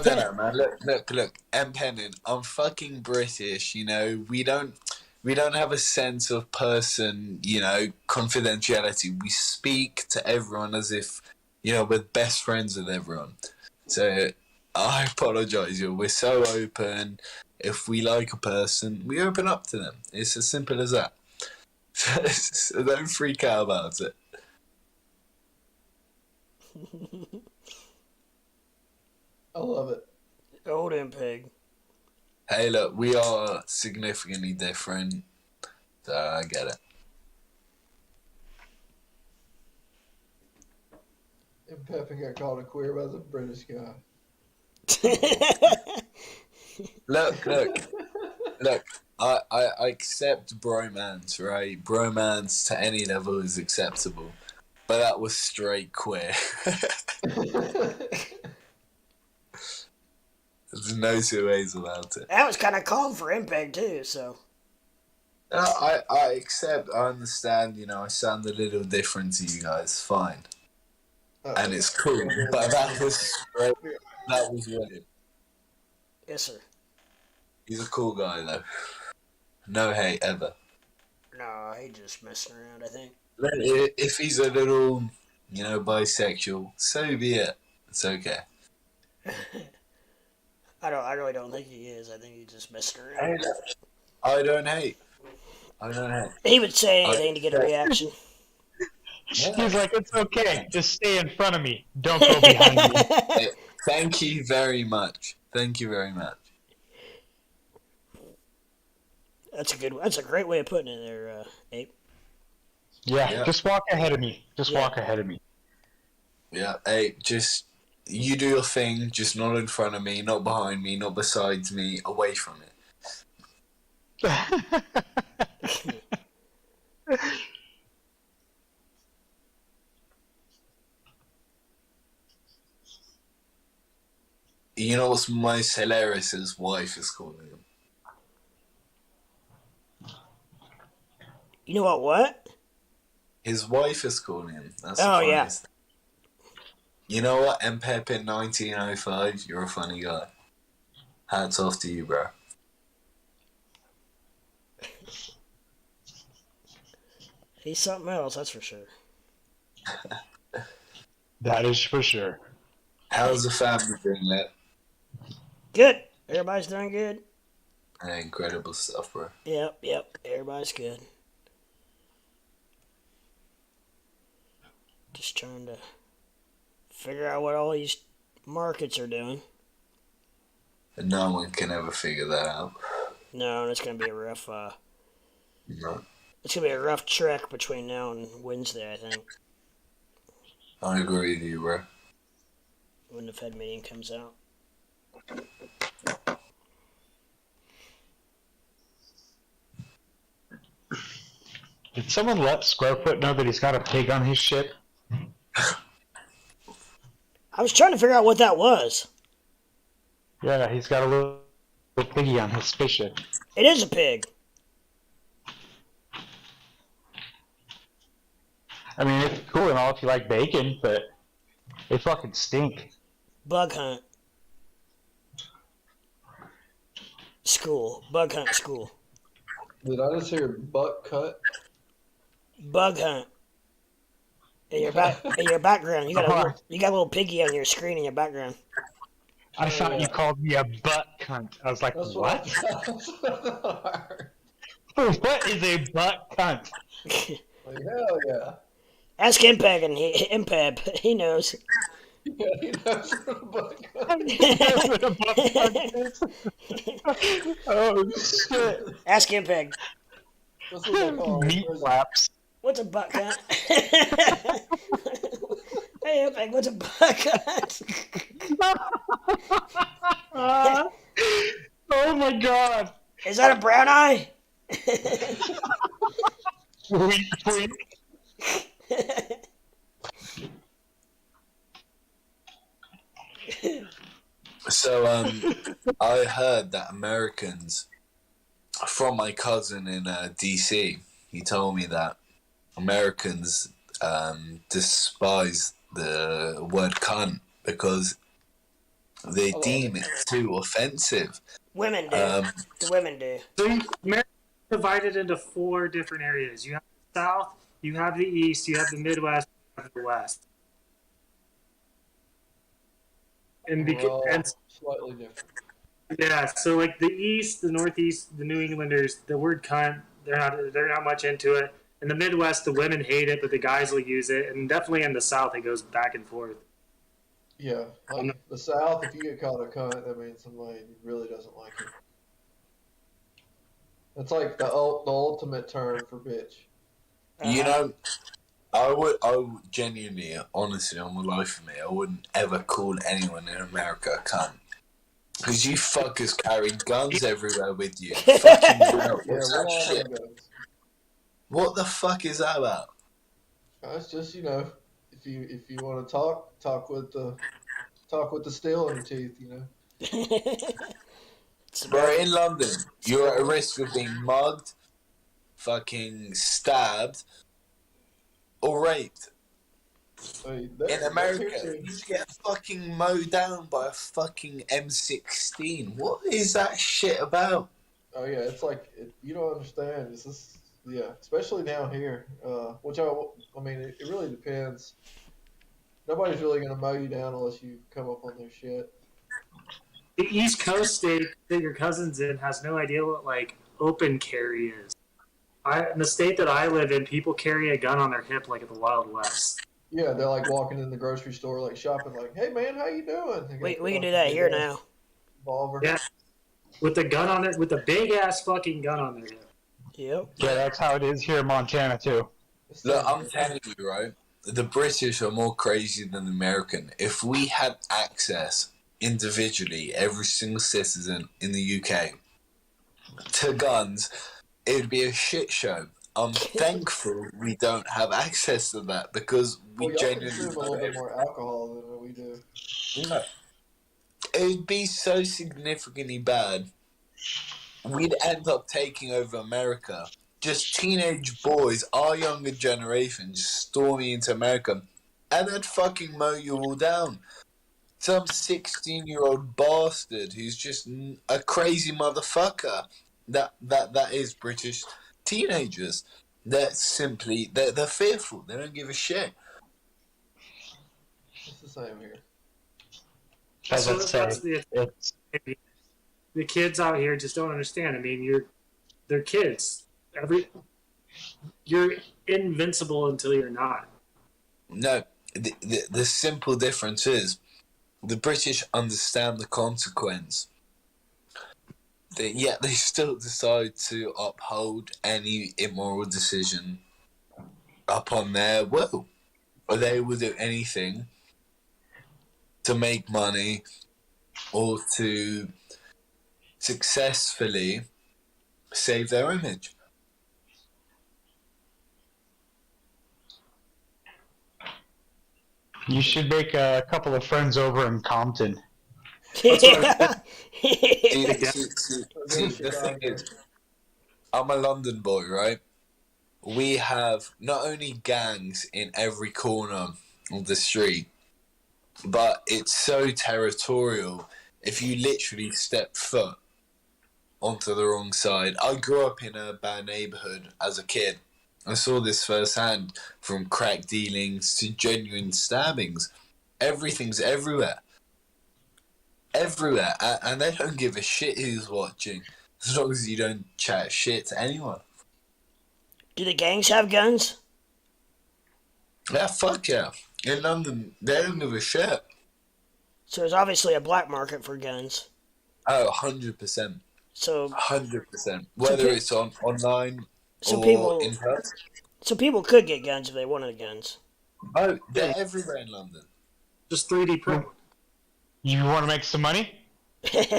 don't know, man. Look. M. Pennon, I'm fucking British. You know, we don't have a sense of person. You know, confidentiality. We speak to everyone as if, you know, we're best friends with everyone. So I apologise, we're so open. If we like a person, we open up to them. It's as simple as that. So don't freak out about it. I love it. Old MPEG. Hey, look, we are significantly different. So I get it. M. Pepin got called a queer by the British guy. Look. I accept bromance, right? Bromance to any level is acceptable. But that was straight queer. There's no two ways about it. That was kind of calm for MPEG too, so. I accept, I understand, you know, I sound a little different to you guys, fine. And it's cool, but that was weird. Yes, sir. He's a cool guy, though. No hate, ever. No, he just messing around, I think. If he's a little, you know, bisexual, so be it. It's okay. I really don't think he is. I think he's just messing around. I don't hate. He would say anything to get a reaction. He's like, it's okay. Just stay in front of me. Don't go behind me. Hey, thank you very much. That's a great way of putting it there, Abe. Yeah, just walk ahead of me. Walk ahead of me. Yeah, hey, just you do your thing, just not in front of me, not behind me, not besides me, away from it. You know what's most hilarious? His wife is calling him. You know what? His wife is calling him. That's the Oh, yeah. funniest thing. You know what? MPEP in 1905, you're a funny guy. Hats off to you, bro. He's something else, that's for sure. That is for sure. How's the family doing, Let? Good. Everybody's doing good. Incredible stuff, bro. Yep. Everybody's good. Just trying to figure out what all these markets are doing. And no one can ever figure that out. No, it's gonna be a rough. No. It's gonna be a rough trek between now and Wednesday, I think, I agree with you, bro. when the Fed meeting comes out. Did someone let Squarefoot know that he's got a pig on his ship? I was trying to figure out what that was. Yeah, he's got a little piggy on his spaceship. It is a pig. I mean, it's cool and all if you like bacon, but they fucking stink. Bug hunt. School. Bug hunt school. Did I just hear butt cut? Bug hunt. In your background, you got a little piggy on your screen in your background. I thought you called me a butt cunt. I was like, That's what? What? What is a butt cunt? Like, hell yeah. Ask Impeg and Impeb. He knows. Yeah, he knows what a butt cut What a butt cunt is. Oh, shit. Ask Impeg. That's what they call it. Meat flaps. What's a butt cut? Hey Impeg, what's a butt cut? Oh my god. Is that a brown eye? Wink, wink. So, I heard that Americans, from my cousin in DC, he told me that Americans despise the word cunt because they deem it too offensive. Women do. The women do. So America is divided into 4 different areas. You have the South, you have the East, you have the Midwest, you have the West. And Slightly different. yeah, so like the East, the Northeast, the New Englanders, the word cunt, they're not much into it. In the Midwest, the women hate it, but the guys will use it, and definitely in the South, it goes back and forth. Yeah, like the South, if you get called a cunt, that means somebody really doesn't like you. That's like the ultimate term for bitch. You know, I would genuinely, honestly, on the life of me, I wouldn't ever call anyone in America a cunt. Because you fuckers carry guns everywhere with you. Fucking hell, Yeah, what's we're that all shit? guns. What the fuck is that about? It's just, you know, if you want to talk with the steel in your teeth, you know. Bro, in London, you're at a risk of being mugged, fucking stabbed, or raped. In America, you get fucking mowed down by a fucking M16. What is that shit about? Oh yeah, it's like you don't understand. This is especially down here. Which I mean, it really depends. Nobody's really gonna mow you down unless you come up on their shit. The East Coast state that your cousin's in has no idea what like open carry is. In the state that I live in, people carry a gun on their hip like at the Wild West. Yeah, they're like walking in the grocery store, like shopping, like, "Hey man, how you doing?" We can do that here now. Revolver. Yeah, with the gun on it, with the big ass fucking gun on their hip. Yep. Yeah, that's how it is here in Montana, too. Look, I'm telling you, right? The British are more crazy than the American. If we had access individually, every single citizen in the UK, to guns, it'd be a shit show. I'm thankful we don't have access to that because we Well, y'all genuinely consume a little bit more alcohol than we do. No. It'd be so significantly bad. We'd end up taking over America. Just teenage boys, our younger generation, just storming into America, and they'd fucking mow you all down. Some 16-year-old bastard who's just a crazy motherfucker. That is British teenagers. They're fearful. They don't give a shit. It's the same here. As I say, it's The kids out here just don't understand. I mean, they're kids. You're invincible until you're not. No, the simple difference is the British understand the consequence. Yet they still decide to uphold any immoral decision upon their will. Or they will do anything to make money or to successfully save their image. you should make a couple of friends over in Compton. See, the thing is, I'm a London boy, right? We have not only gangs in every corner of the street, but it's so territorial. If you literally step foot onto the wrong side. I grew up in a bad neighborhood as a kid. I saw this firsthand, from crack dealings to genuine stabbings. Everything's everywhere. Everywhere. And they don't give a shit who's watching, as long as you don't chat shit to anyone. Do the gangs have guns? Yeah, fuck yeah. In London, they don't give a shit. So there's obviously a black market for guns. Oh, 100%. So 100%. Whether it's online or in person. So people could get guns if they wanted guns. Oh, they're everywhere in London. Just 3D print. You want to make some money? I'll tell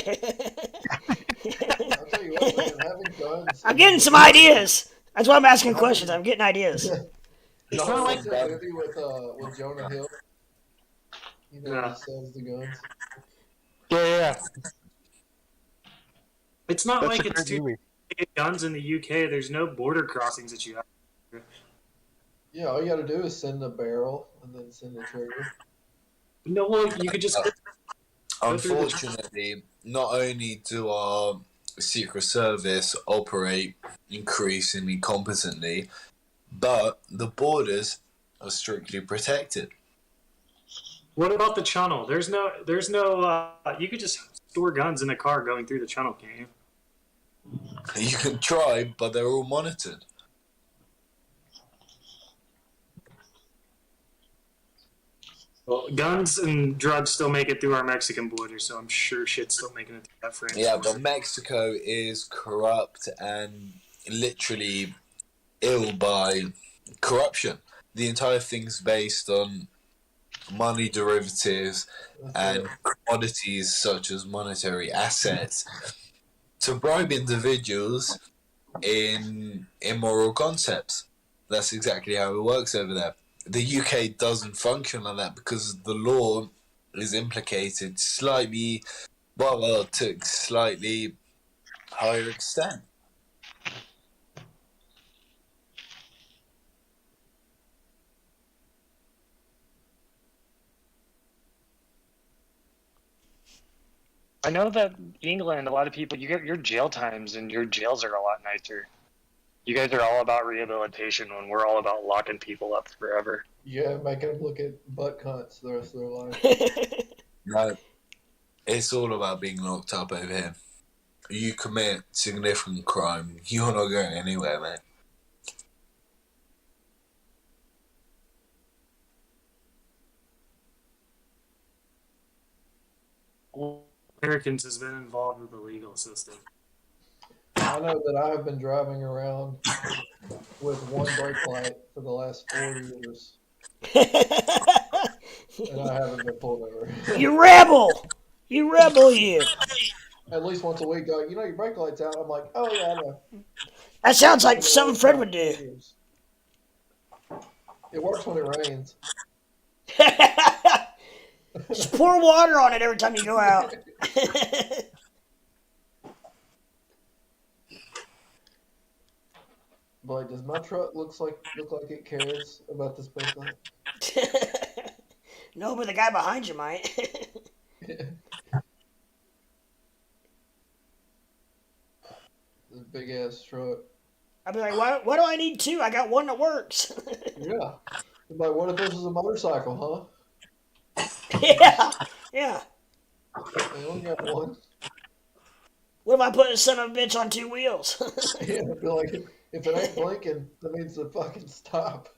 you what, man, having guns. I'm getting some ideas. That's why I'm asking questions. I'm getting ideas. It's not like that movie with Jonah Hill. You know, Yeah. he sells the guns. Yeah. It's not That's like a it's great too movie. get guns in the UK. There's no border crossings that you have. Yeah, all you got to do is send a barrel and then send the trigger. No, well, you could just. Unfortunately, not only do our Secret Service operate increasingly competently, but the borders are strictly protected. What about the channel? There's no. You could just store guns in a car going through the channel, can't you? You can try, but they're all monitored. Well, guns and drugs still make it through our Mexican border, so I'm sure shit's still making it through that frame. Yeah, but Mexico is corrupt and literally ill by corruption. The entire thing's based on money derivatives and commodities such as monetary assets to bribe individuals in immoral concepts. That's exactly how it works over there. The UK doesn't function like that because the law is implicated slightly, to a slightly higher extent. I know that England, a lot of people, you get your jail times and your jails are a lot nicer. You guys are all about rehabilitation when we're all about locking people up forever. Yeah, making them look at butt cunts the rest of their life. No, it's all about being locked up over here. You commit significant crime, you're not going anywhere, man. Americans has been involved with the legal system. I know that I have been driving around with one brake light for the last 4 years, and I haven't been pulled over. You rebel! You rebel, you! At least once a week, go, your brake light's out. I'm like, oh yeah, I know. That sounds like something Fred would do. It works when it rains. Just pour water on it every time you go out. Like, does my truck look like it cares about this basement? No, but the guy behind you might. This big ass truck. I'd be like, why do I need two? I got one that works. Yeah. Like, what if this was a motorcycle, huh? Yeah, yeah. I only got one. What if I put a son of a bitch on two wheels? Yeah, I feel like if it ain't blinking, that means to fucking stop.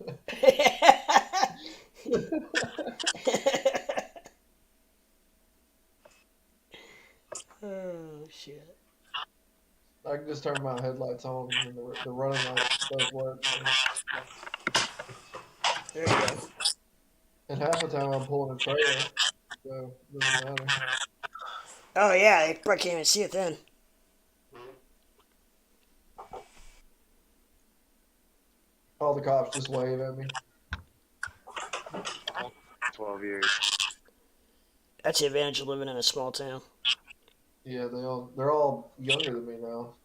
Oh, shit. I can just turn my headlights on and the running lights both work. There you go. And half the time I'm pulling a trailer, so it doesn't matter. Oh, yeah, they probably can't even see it then. All the cops just wave at me. 12 years. That's the advantage of living in a small town. Yeah, they're all younger than me now.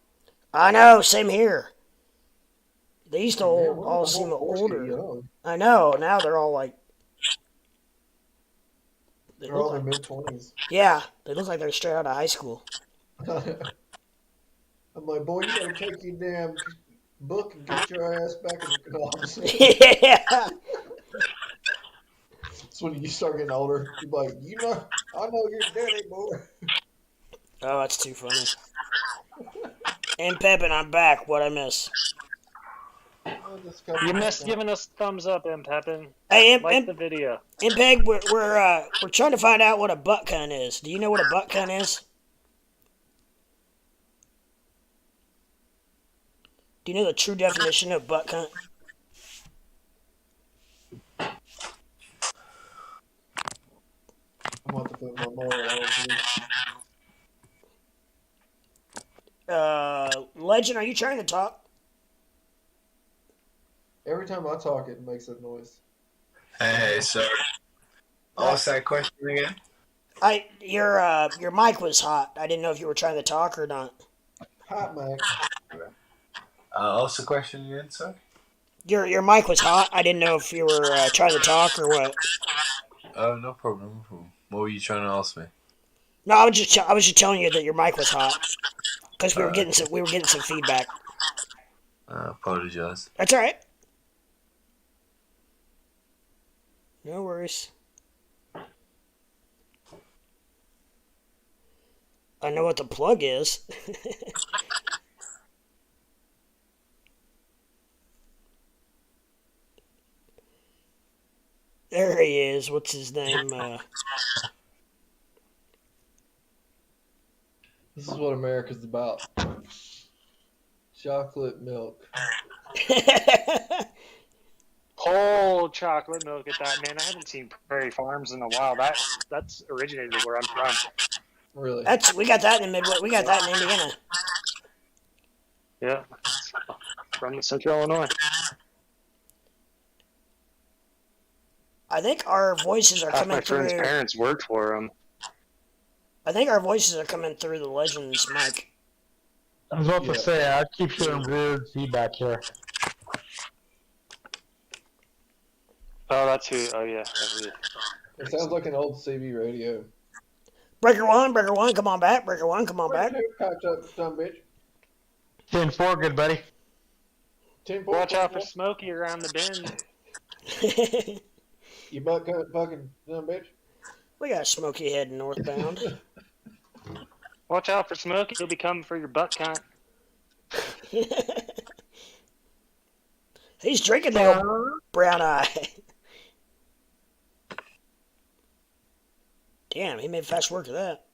I know, same here. They used to Man, when did all the seem whole force get older. young? I know, now they're all like... They're all in their mid-20s. Yeah, they look like they're straight out of high school. I'm like, boy, you better take your damn book and get your ass back in the office. Yeah. That's when you start getting older. You're like, I know your daddy, boy. Oh, that's too funny. And Pep, and I'm back. What'd I miss? You missed giving us thumbs up, M. Pepin. Hey, Like the video. Peg, we're trying to find out what a butt cunt is. Do you know what a butt cunt is? Do you know the true definition of butt cunt? I'm about to put my motor on. Legend, are you trying to talk? Every time I talk, it makes a noise. Hey, sorry. Ask that question again. Your mic was hot. I didn't know if you were trying to talk or not. Hot mic. Ask the question again, sorry. Your mic was hot. I didn't know if you were trying to talk or what. Oh, no problem. What were you trying to ask me? No, I was just telling you that your mic was hot because we were getting some feedback. I apologize. That's all right. No worries. I know what the plug is. There he is. What's his name? This is what America's about. Chocolate milk. Whole chocolate milk at that, man. I haven't seen Prairie Farms in a while. That's originated where I'm from. Really? We got that in the Midwest. We got that in Indiana. Yeah, from Central Illinois. I think our voices are Half coming my friends' through. parents worked for them. I think our voices are coming through the Legends mic. I was about to say, I keep hearing weird feedback here. Oh, that's who. Oh, yeah. It sounds like an old CB radio. Breaker one, come on back. Breaker one, come on back. Packed up, dumb bitch. 10-4, good buddy. 10-4. Watch out for Smokey around the bend. You butt cut fucking dumb bitch. We got Smokey heading northbound. Watch out for Smokey. He'll be coming for your butt cunt. He's drinking the old brown eye. Damn, he made fast work of that.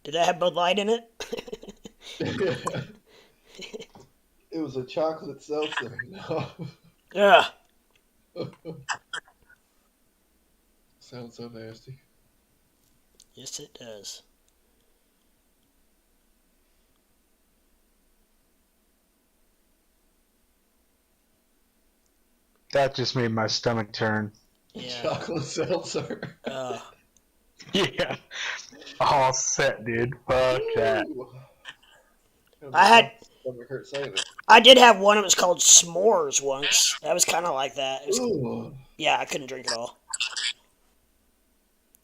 Did that have Bud Light in it? It was a chocolate seltzer. No. Yeah. Sounds so nasty. Yes, it does. That just made my stomach turn. Yeah. Chocolate seltzer. Yeah. All set, dude. Fuck that. Ooh. Stomach hurt saying it. I did have one. It was called S'mores once. That was kind of like that. Ooh. Yeah, I couldn't drink it all.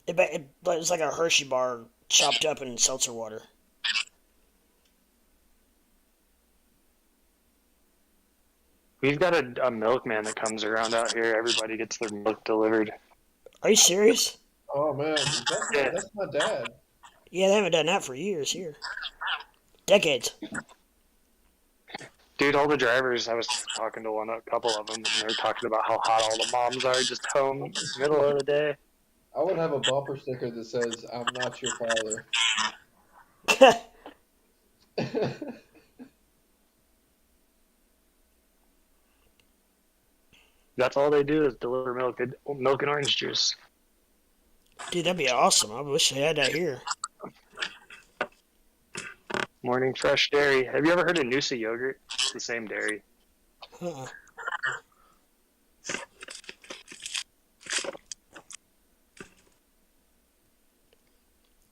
It was like a Hershey bar chopped up in seltzer water. We've got a milkman that comes around out here. Everybody gets their milk delivered. Are you serious? Oh man, that's my dad. Yeah, they haven't done that for years here. Decades. Dude, all the drivers, I was talking to a couple of them, and they were talking about how hot all the moms are just home middle of the day. I would have a bumper sticker that says, "I'm not your father." That's all they do is deliver milk and orange juice. Dude, that'd be awesome. I wish they had that here. Morning fresh dairy. Have you ever heard of Noosa yogurt? It's the same dairy. Uh-uh.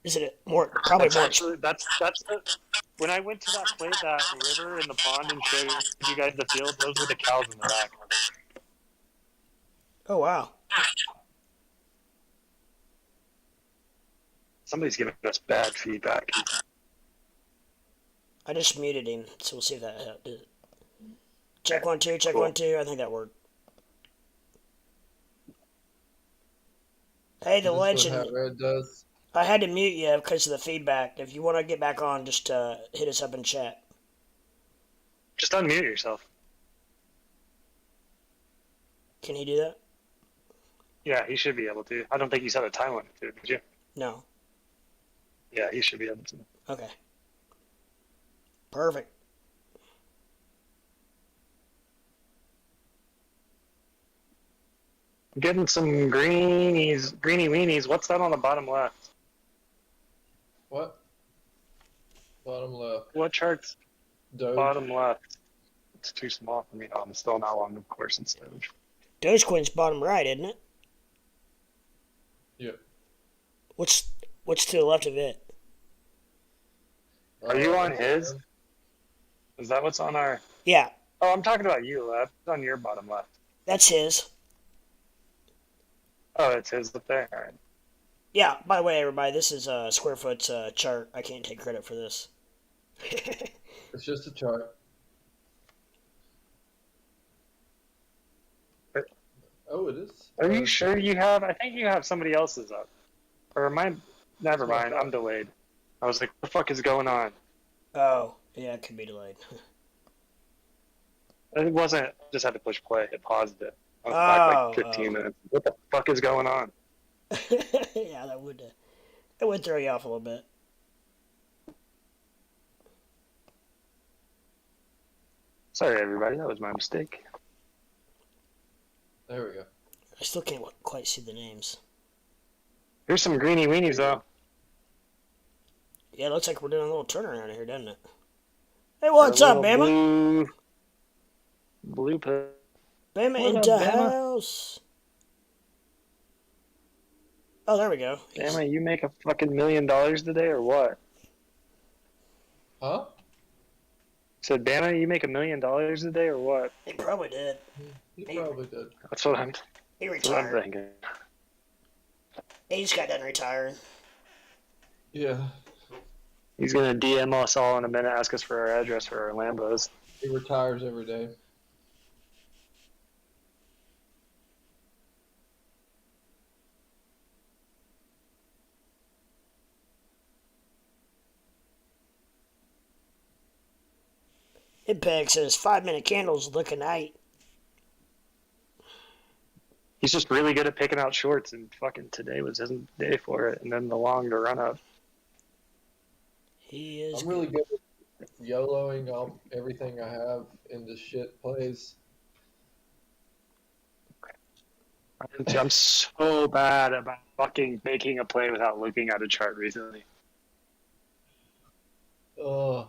Is it more? Probably That's more. actually that's the. When I went to that river in the pond and showed you guys the field, those were the cows in the back. Oh wow. Somebody's giving us bad feedback. I just muted him, so we'll see if that helped. Check 1 2. Check Cool. 1 2. I think that worked. Hey, the Is this legend. what Hat Red does? I had to mute you because of the feedback. If you want to get back on, just hit us up in chat. Just unmute yourself. Can he do that? Yeah, he should be able to. I don't think you set a time limit to it, did you? No. Yeah, he should be able to. Okay. Perfect. I'm getting some greeny weenies. What's that on the bottom left? What? Bottom left. What chart's Doge. bottom left? It's too small for me. No, I'm still not on the course in Doge. Dogecoin's bottom right, isn't it? Yep. What's to the left of it? Are you on his? Is that what's on our? Yeah, Oh, I'm talking about you, left. It's on your bottom left. that's his. Oh, it's his up there. All right. Yeah, by the way, everybody, this is Square Foot's chart. I can't take credit for this. It's just a chart. Oh, it is. Are you sure you have? I think you have somebody else's up. Or am I? Never mind. I'm delayed. I was like, what the fuck is going on? Oh, yeah, it could be delayed. It wasn't. Just had to push play. It paused it. I was back like 15 minutes. What the fuck is going on? Yeah, that would throw you off a little bit. Sorry, everybody. That was my mistake. There we go. I still can't quite see the names. Here's some greeny weenies, though. Yeah, it looks like we're doing a little turnaround here, doesn't it? Hey, what's up, Bama? Blue pill. Bama What into up, Bama? house. Oh, there we go. Bama, you make a fucking $1 million today, or what? Huh? Said, Bama, you make $1 million today, or what? He probably did. He probably did. That's what I'm Retired. thinking. He just got done retiring. Yeah. He's gonna DM us all in a minute, ask us for our address for our Lambos. He retires every day. Hitpeg says 5-minute candles look a night. He's just really good at picking out shorts, and fucking today was his day for it, and then the long to run up. He is. I'm really good at YOLOing all everything I have into shit plays. I'm so bad about fucking making a play without looking at a chart recently. I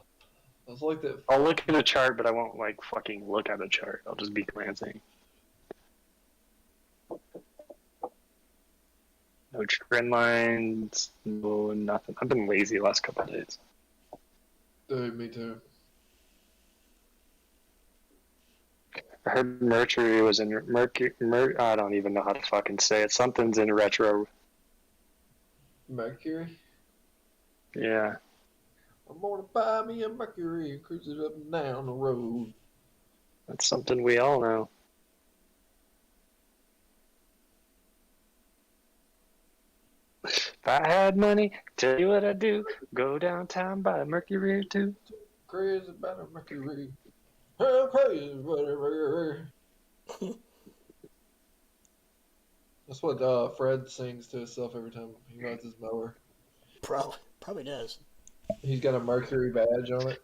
was like that. I'll look at a chart, but I won't like fucking look at a chart. I'll just be glancing. No trend lines, no nothing. I've been lazy the last couple of days. Dude, me too. I heard Mercury was in I don't even know how to fucking say it. Something's in retro. Mercury? Yeah. I'm gonna buy me a Mercury and cruise it up and down the road. That's something we all know. If I had money, tell you what I'd do. Go downtown, buy a Mercury or two. Crazy about a Mercury. I'm crazy about a Mercury. That's what Fred sings to himself every time he rides his mower. Probably does. He's got a Mercury badge on it,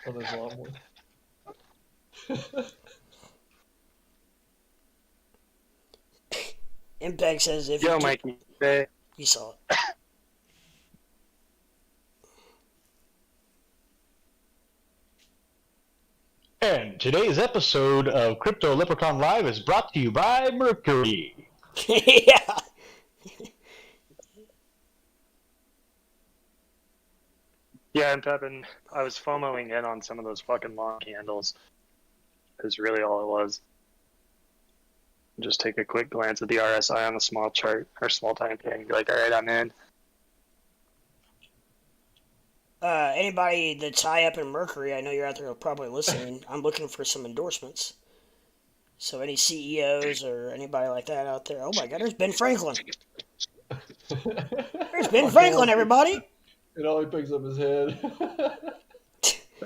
on his lawnmower. Impact says if Yo, you Mikey. Hey. you saw it. And today's episode of Crypto Leprechaun Live is brought to you by Mercury. Yeah. Yeah, and Pepin, I was FOMOing in on some of those fucking long candles. Is really all it was. Just take a quick glance at the RSI on the small chart or small time thing. Be like, all right, I'm in. Anybody that's high up in Mercury, I know you're out there probably listening. I'm looking for some endorsements. So any CEOs or anybody like that out there. Oh my God, there's Ben Franklin. There's Ben Franklin, everybody. It only picks up his head.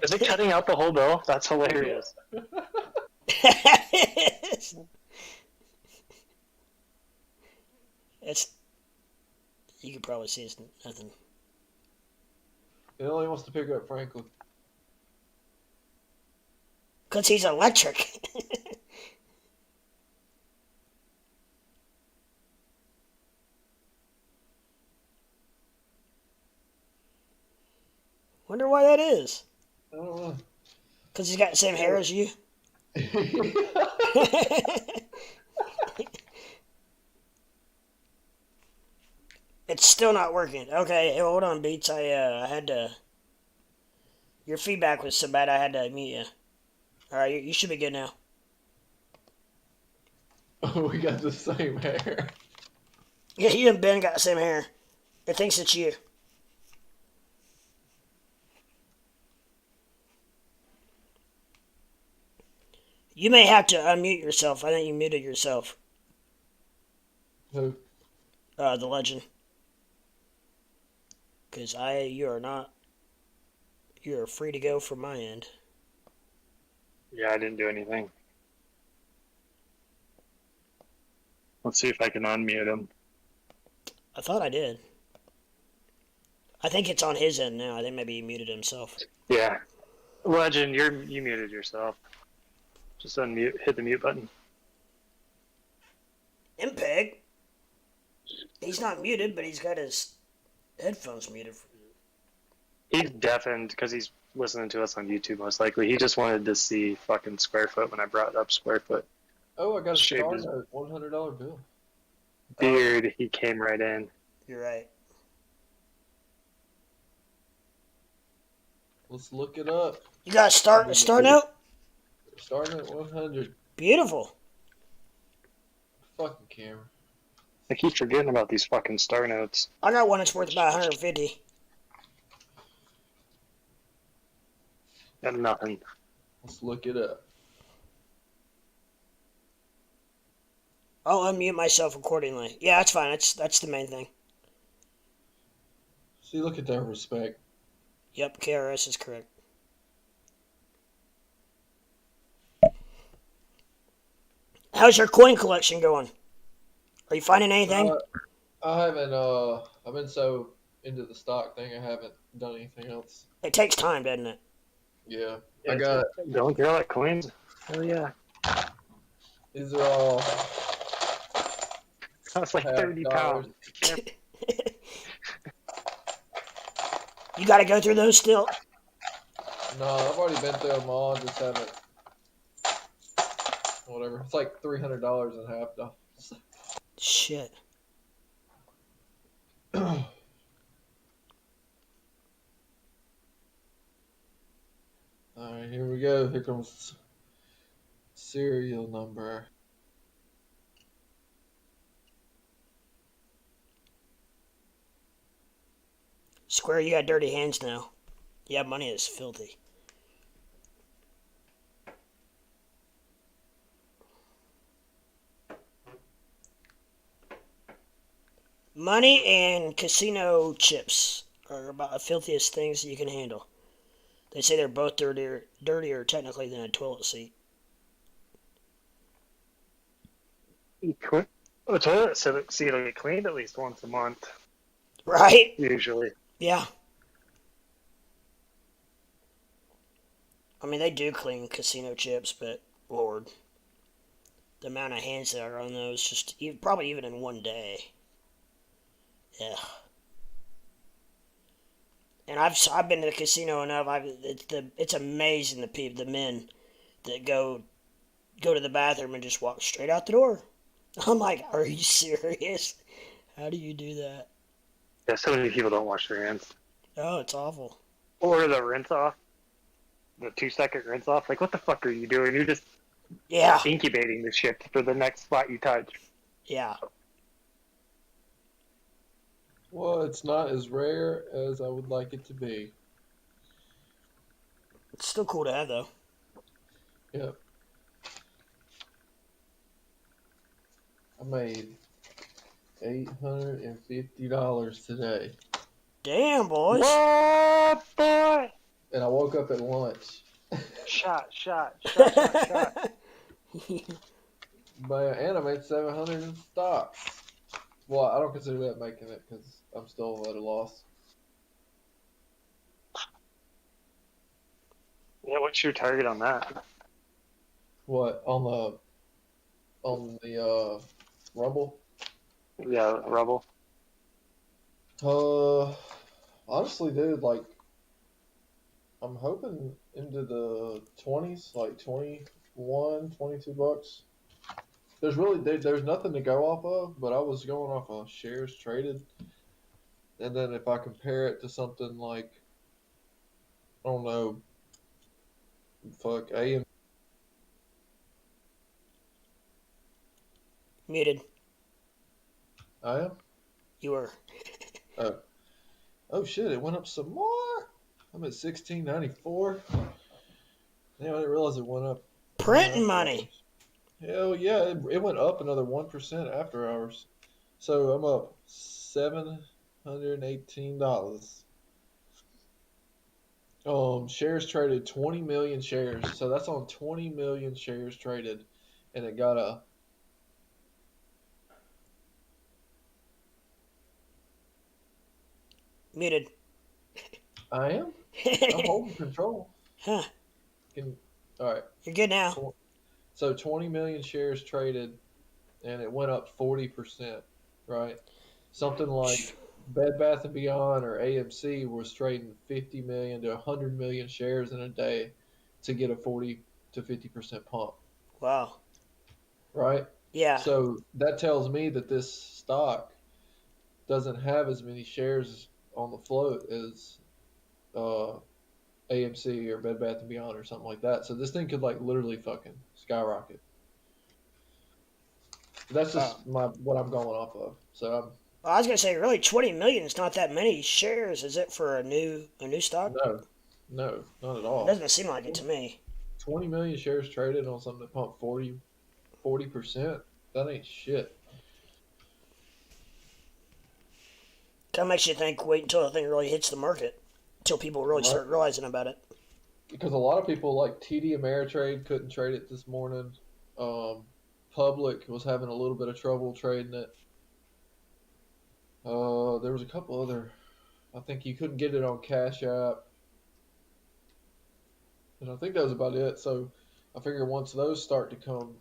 Is it cutting out the whole bill? That's hilarious. It's. You can probably see it's nothing. It only wants to pick up Franklin. Because he's electric. Wonder why that is. I don't know. Because he's got the same hair as you. It's still not working. Okay, hold on, Beats. I had to. Your feedback was so bad I had to mute you. Alright, you should be good now. Oh, we got the same hair. Yeah, you and Ben got the same hair. It thinks it's you. You may have to unmute yourself. I think you muted yourself. Who? The legend. Because you are not. You're free to go from my end. Yeah, I didn't do anything. Let's see if I can unmute him. I thought I did. I think it's on his end now. I think maybe he muted himself. Yeah. Legend, you muted yourself. Just unmute, hit the mute button. MPEG? He's not muted, but he's got his headphones muted. He's deafened because he's listening to us on YouTube, most likely. He just wanted to see fucking Squarefoot when I brought up Squarefoot. Oh, I got a Shaved star his note, $100 bill. beard. He came right in. You're right. Let's look it up. You got a star note? Star note 100. Beautiful. Fucking camera. I keep forgetting about these fucking star notes. I got one that's worth about 150. Got nothing. Let's look it up. I'll unmute myself accordingly. Yeah, that's fine. That's the main thing. See, look at that respect. Yep, KRS is correct. How's your coin collection going? Are you finding anything? I haven't, I've been so into the stock thing, I haven't done anything else. It takes time, doesn't it? Yeah. Yeah, I got, don't care like coins. Hell yeah. these are all That's like 30 pounds. You got to go through those still? No, I've already been through them all, just haven't. Whatever. It's like $300 in half dollars. Shit. All right, here we go. Here comes serial number. Square, you got dirty hands now. Yeah, money is filthy. Money and casino chips are about the filthiest things you can handle. They say they're both dirtier technically than a toilet seat. The toilet seat will get cleaned at least once a month, Right? usually. Yeah. I mean, they do clean casino chips, but Lord, the amount of hands that are on those, just probably even in one day. Yeah. And I've been to the casino enough. It's amazing the men that go to the bathroom and just walk straight out the door. I'm like, are you serious? How do you do that? Yeah, so many people don't wash their hands. Oh, it's awful. Or the rinse off, the 2-second rinse off. Like, what the fuck are you doing? You're just incubating the shit for the next spot you touch. Yeah. Well, it's not as rare as I would like it to be. It's still cool to have, though. Yep. I made $850 today. Damn, boys. What, boy? And I woke up at lunch. Shot. Man, and I made 700 in stocks. Well, I don't consider that making it because I'm still at a loss. Yeah, what's your target on that? What on the Rumble? Yeah, Rubble. Honestly, dude, like I'm hoping into the 20s, like 21, 22 bucks. There's nothing to go off of, but I was going off of shares traded, and then if I compare it to something like, I don't know, fuck AM. Muted. I am. You were. Oh shit! It went up some more. I'm at 1694. Damn, I didn't realize it went up. Printing money. Hell yeah, it went up another 1% after hours. So I'm up $718. Shares traded 20 million shares. So that's on 20 million shares traded, and it got a. Muted. I am. I'm holding control. Huh. All right. You're good now. So 20 million shares traded, and it went up 40%, right? Something like Bed Bath & Beyond or AMC was trading 50 million to 100 million shares in a day to get a 40 to 50% pump. Wow. Right? Yeah. So that tells me that this stock doesn't have as many shares on the float as AMC or Bed Bath & Beyond or something like that. So this thing could like literally fucking skyrocket. That's just what I'm going off of. So I was gonna say, really, 20 million is not that many shares, is it, for a new stock? No, not at all. It doesn't seem like it to me. 20 million shares traded on something that pumped 40%. That ain't shit. Kind of makes you think, wait until the thing really hits the market, until people really start realizing about it. Because a lot of people like TD Ameritrade couldn't trade it this morning. Public was having a little bit of trouble trading it. There was a couple other. I think you couldn't get it on Cash App. And I think that was about it. So I figure once those start to come,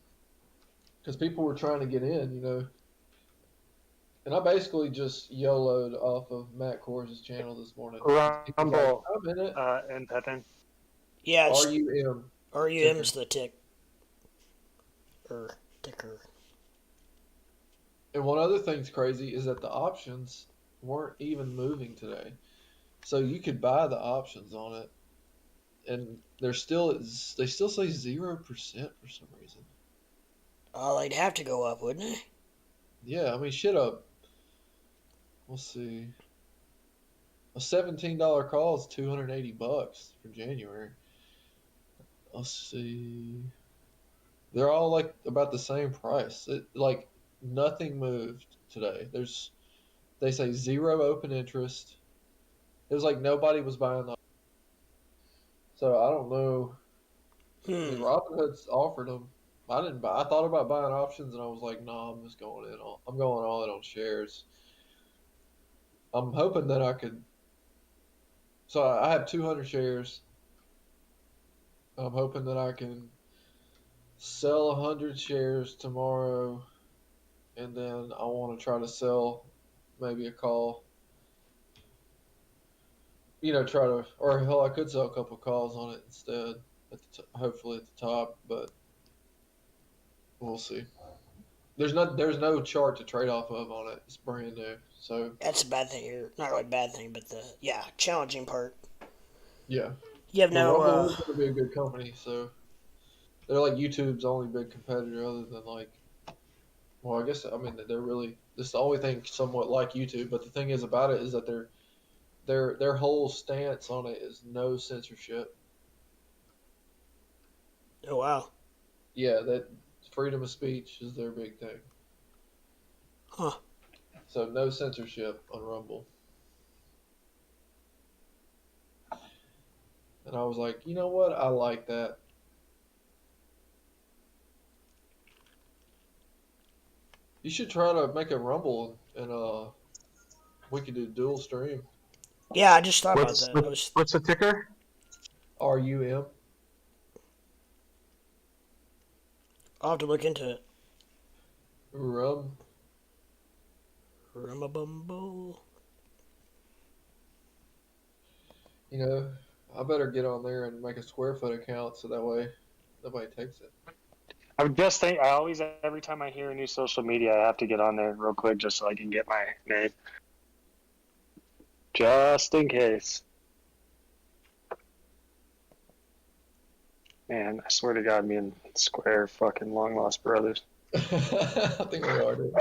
because people were trying to get in, you know. And I basically just YOLO'd off of Matt Kors' channel this morning. Rumble I'm in it. and Pepin. Yeah, it's RUM. RUM's the ticker. And one other thing's crazy is that the options weren't even moving today. So you could buy the options on it, and they still say 0% for some reason. Oh, they'd have to go up, wouldn't they? Yeah, I mean, shit up. Let's see. A $17 call is $280 for January. Let's see. They're all like about the same price. Like nothing moved today. They say 0 open interest. It was like nobody was buying them. So I don't know. I mean, Robinhood's offered them. I didn't buy. I thought about buying options, and I was like, "No, I'm just going in. I'm going all in on shares." I'm hoping that I could. So I have 200 shares. I'm hoping that I can sell 100 shares tomorrow, and then I want to try to sell maybe a call. Try to, or hell, I could sell a couple calls on it instead. Hopefully at the top, but we'll see. There's no chart to trade off of on it. It's brand new, so That's a bad thing here. Not really a bad thing, but the challenging part. yeah. You have But no. Rumble is going to be a good company, so they're like YouTube's only big competitor, other than like. Well, I guess they're really. This is the only thing somewhat like YouTube, but the thing is about it is that their whole stance on it is no censorship. Oh wow. Yeah, that freedom of speech is their big thing. Huh. So no censorship on Rumble. And I was like, you know what? I like that. You should try to make a Rumble and we could do dual stream. Yeah, I just thought about that. What's the ticker? RUM. I'll have to look into it. Rum. Rumabumbo. I better get on there and make a square foot account so that way nobody takes it. I would just think every time I hear a new social media, I have to get on there real quick just so I can get my name. Just in case. Man, I swear to God, me and Square fucking long lost brothers. I think we are, dude.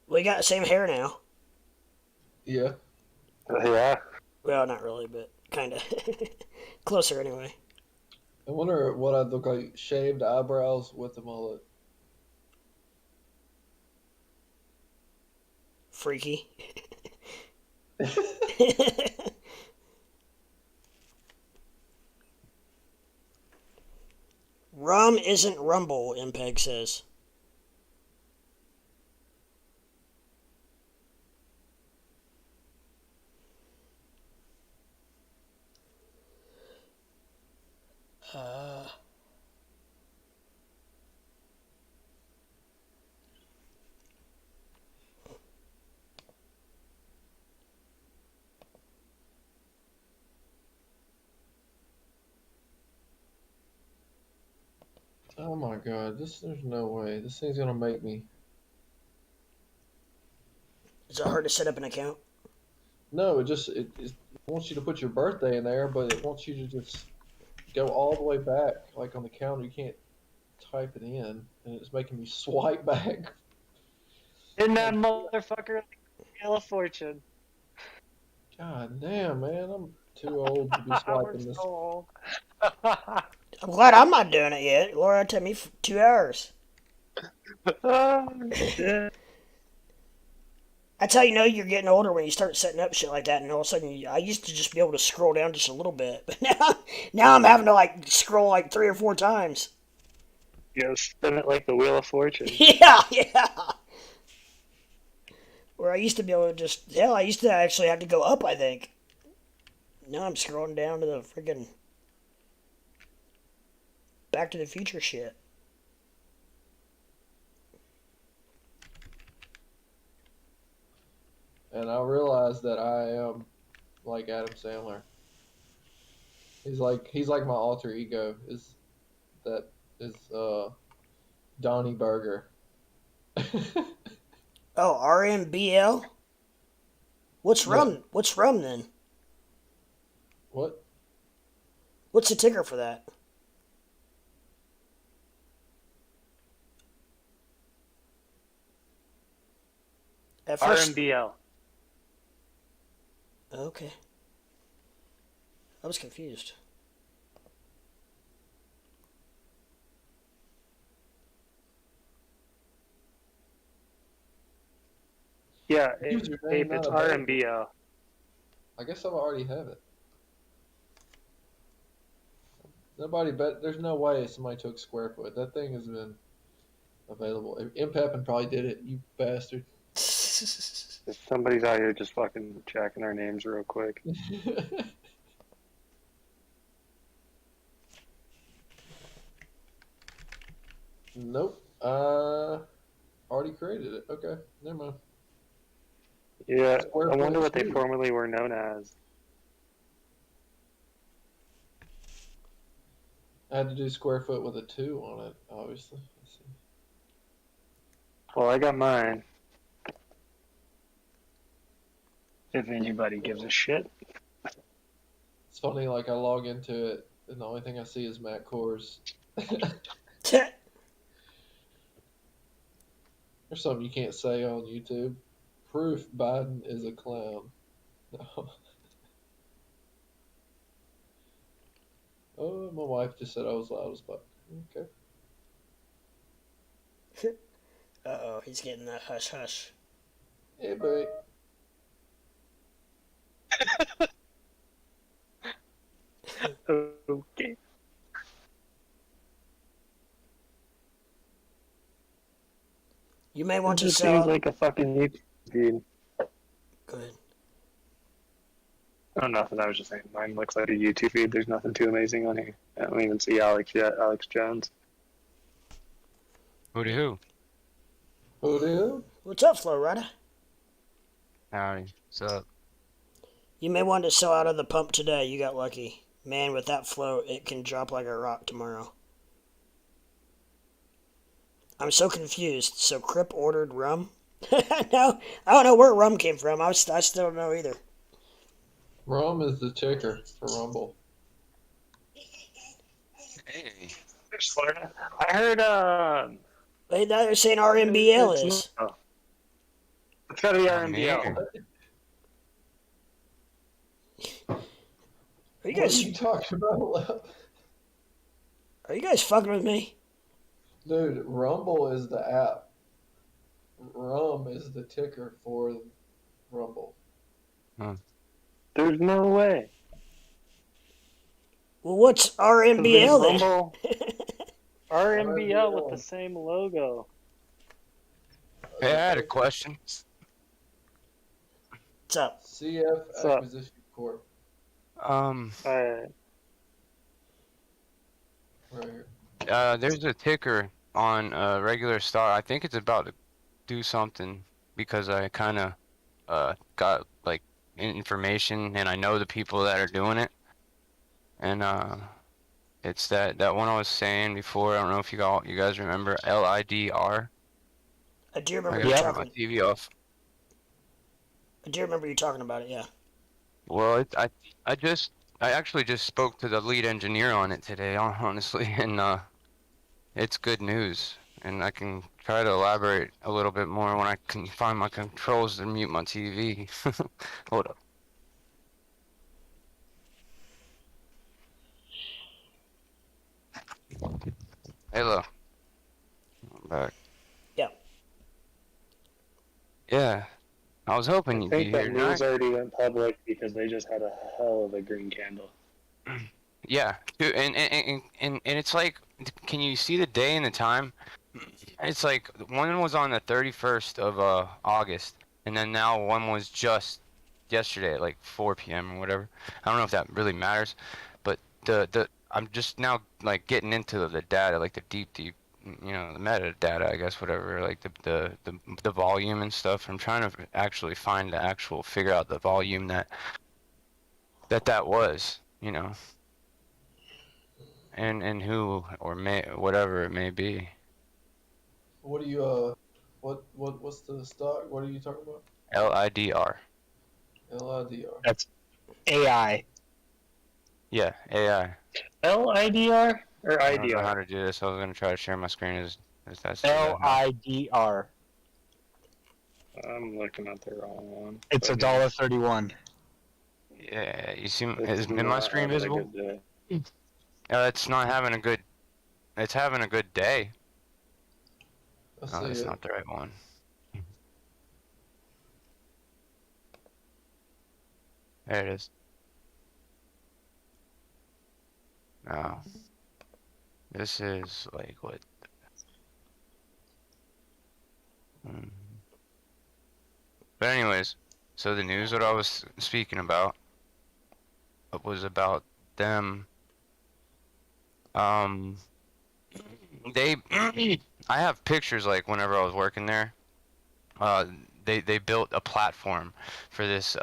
We got the same hair now. Yeah. Yeah. Well, not really, but kind of. Closer anyway. I wonder what I'd look like shaved eyebrows with a mullet. Freaky. Rum isn't rumble, MPEG says. Oh my god, there's no way. This thing's gonna make me. Is it hard to set up an account? No, it wants you to put your birthday in there, but it wants you to just go all the way back. Like on the counter, you can't type it in, and it's making me swipe back. Isn't that motherfucker like Wheel of Fortune? God damn, man, I'm too old to be swiping this. So old. I'm glad I'm not doing it yet. Laura, it took me 2 hours. Oh, shit. That's how you know you're getting older when you start setting up shit like that, and all of a sudden, I used to just be able to scroll down just a little bit, but now I'm having to scroll 3 or 4 times. You gotta spin it like the Wheel of Fortune. Yeah. Where I used to be able to I used to actually have to go up, I think. Now I'm scrolling down to the friggin' Back to the Future shit. And I realized that I am like Adam Sandler. He's like my alter ego. Is Donnie Burger. Oh, RMBL. What's Yeah. rum? What's rum then? What? What's the ticker for that? At first. RMBL. Okay. I was confused. Yeah, Username Ape, not it's available. RMBL. I guess I already have it. Nobody bet. There's no way somebody took square foot. That thing has been available. Impepin probably did it. You bastard. If somebody's out here just fucking checking our names real quick. Nope. Already created it. Okay, never mind. Yeah, Square I wonder foot what they two. formerly were known as. I had to do square foot with a 2 on it, obviously. Let's see. Well, I got mine. If anybody gives a shit. It's funny, like I log into it, and the only thing I see is Matt Kors. There's something you can't say on YouTube. Proof Biden is a clown. Oh, my wife just said I was loud as fuck. Okay. Uh-oh, he's getting that hush hush. Hey, boy. Okay. You may want It to just sell. seems like a fucking YouTube feed. Go ahead. Oh, nothing. I was just saying mine looks like a YouTube feed. There's nothing too amazing on here. I don't even see Alex yet. Alex Jones. Who to who? Who do? What's up, Florida? Howdy. What's up? You may want to sell out of the pump today. You got lucky. Man, with that flow, it can drop like a rock tomorrow. I'm so confused. So Crip ordered rum? No, I don't know where rum came from. I still don't know either. Rum is the ticker for Rumble. Hey. There's Florida. I heard, Now they're saying RMBL it's is. It's gotta be I'm RMBL. here. Are you What are guys? you talking about? Are you guys fucking with me? Dude, Rumble is the app. Rum is the ticker for Rumble. There's no way. Well, what's 'Cause there's RMBL then? Rumble, RMBL with the same logo. Hey, I had a question. What's up? CF What's up? Acquisition Corp. Alright. Right here. There's a ticker on regular star. I think it's about to do something because I kind of got like information and I know the people that are doing it, and it's that one I was saying before. I don't know if you guys remember LIDR. I do I remember gotta you turn my talking. TV off. I do remember you talking about it. Yeah. Well, I actually just spoke to the lead engineer on it today, honestly, and it's good news. And I can try to elaborate a little bit more when I can find my controls to mute my TV. Hold up. Hello. I'm back. Yeah. Yeah. I was hoping I you'd be think that here news tonight. already went public because they just had a hell of a green candle. Yeah, dude, and it's like, can you see the day and the time? It's like one was on the 31st of August, and then now one was just yesterday at like 4 p.m. or whatever. I don't know if that really matters, but the I'm just now like getting into the data, like the deep, you know, the metadata, I guess, whatever, like the volume and stuff. I'm trying to actually find the actual figure out the volume that was, you know. And who or may whatever it may be. What do you What's the stock? What are you talking about? LIDR. LIDR. That's AI. Yeah, AI. LIDR or I don't know how IDR? to do this. I was gonna try to share my screen as that's LIDR. I'm looking at the wrong one. It's But yeah, $1.31. Yeah, you see, it's is my not screen having a visible? good day. It's not having a good. It's having a good day. I Oh, see that's it. not the right one. There it is. Oh, this is like what? Hmm. But anyways, so the news that I was speaking about was about them. They. I have pictures like whenever I was working there. Uh, they built a platform for this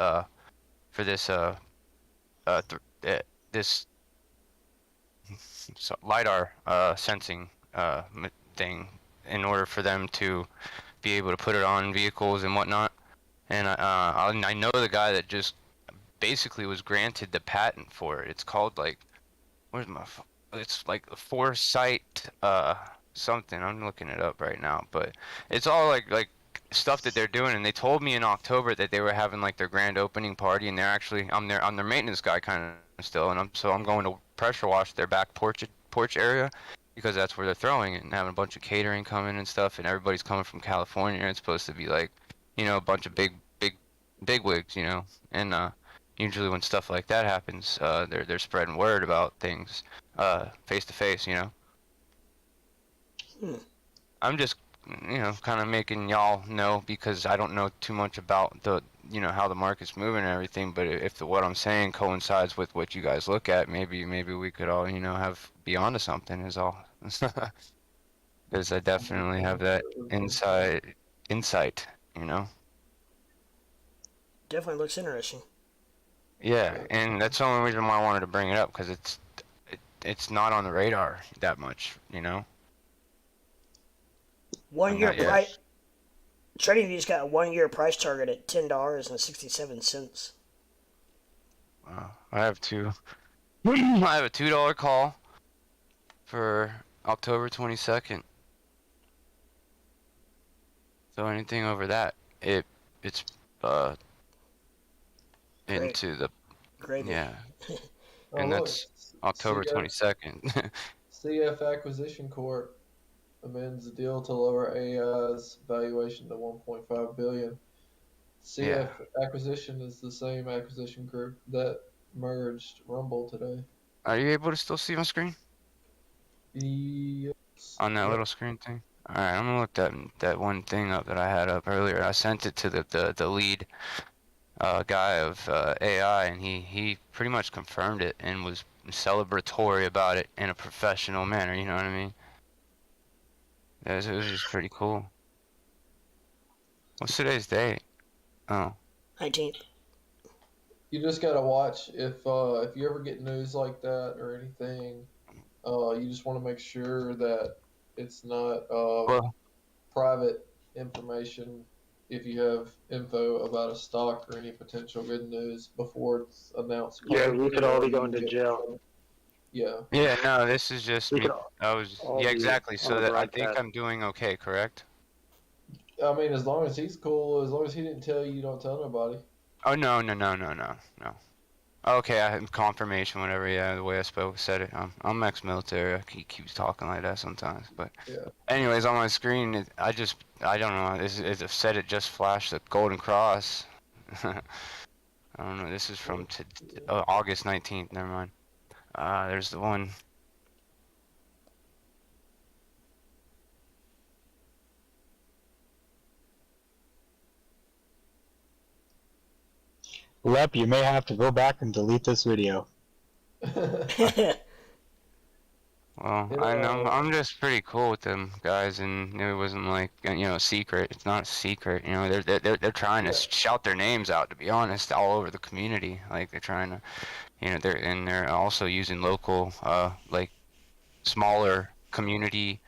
this lidar sensing thing in order for them to be able to put it on vehicles and whatnot. And I know the guy that just basically was granted the patent for it. It's called like it's like a foresight something. I'm looking it up right now, but it's all like stuff that they're doing. And they told me in October that they were having like their grand opening party, and they're actually I'm their maintenance guy kind of still, and I'm going to pressure wash their back porch area because that's where they're throwing it and having a bunch of catering coming and stuff, and everybody's coming from California. And it's supposed to be like, a bunch of big wigs, and usually when stuff like that happens, they're spreading word about things face to face. Hmm. I'm just kind of making y'all know because I don't know too much about the how the market's moving and everything. But if what I'm saying coincides with what you guys look at, maybe we could all have be onto something is all. Because I definitely have that insight. Definitely looks interesting. Yeah, and that's the only reason why I wanted to bring it up because it's not on the radar that much. 1 year Not yet. price. TradingView's got a 1 year price target at $10.67. Wow. I have I have a $2 call for October 22nd. So anything over that, it's uh Great. into the Gravy. yeah, Oh, and look. that's October CF, 22nd. CF Acquisition Corp amends the deal to lower AI's valuation to 1.5 billion. Yeah. CF Acquisition is the same acquisition group that merged Rumble today. Are you able to still see my screen Yes. on that Yep. little screen thing? All right, I'm gonna look that one thing up that I had up earlier. I sent it to the lead guy of AI, and he pretty much confirmed it and was celebratory about it in a professional manner. You know what I mean? It was just pretty cool. What's today's date? Oh, 19th. You just gotta watch if you ever get news like that or anything. You just want to make sure that it's not well, private information. If you have info about a stock or any potential good news before it's announced, Yeah, we could all be going to get in jail. trouble. Yeah. yeah, no, this is just We me. could all Yeah, be exactly. on So a that I think broadcast. I'm doing okay, correct? I mean, as long as he's cool, as long as he didn't tell you, you don't tell nobody. Oh no. Okay, I had confirmation whenever. Yeah, the way I said it. I'm ex-military. He keeps talking like that sometimes. But Yeah. anyways, on my screen, I don't know. It said it just flashed the golden cross. I don't know. This is from August 19th. Never mind. There's the one. Lep, you may have to go back and delete this video. Well, I'm just pretty cool with them guys, and it wasn't like secret. It's not a secret. They're trying to shout their names out. To be honest, all over the community, like they're trying to, they're also using local, like smaller community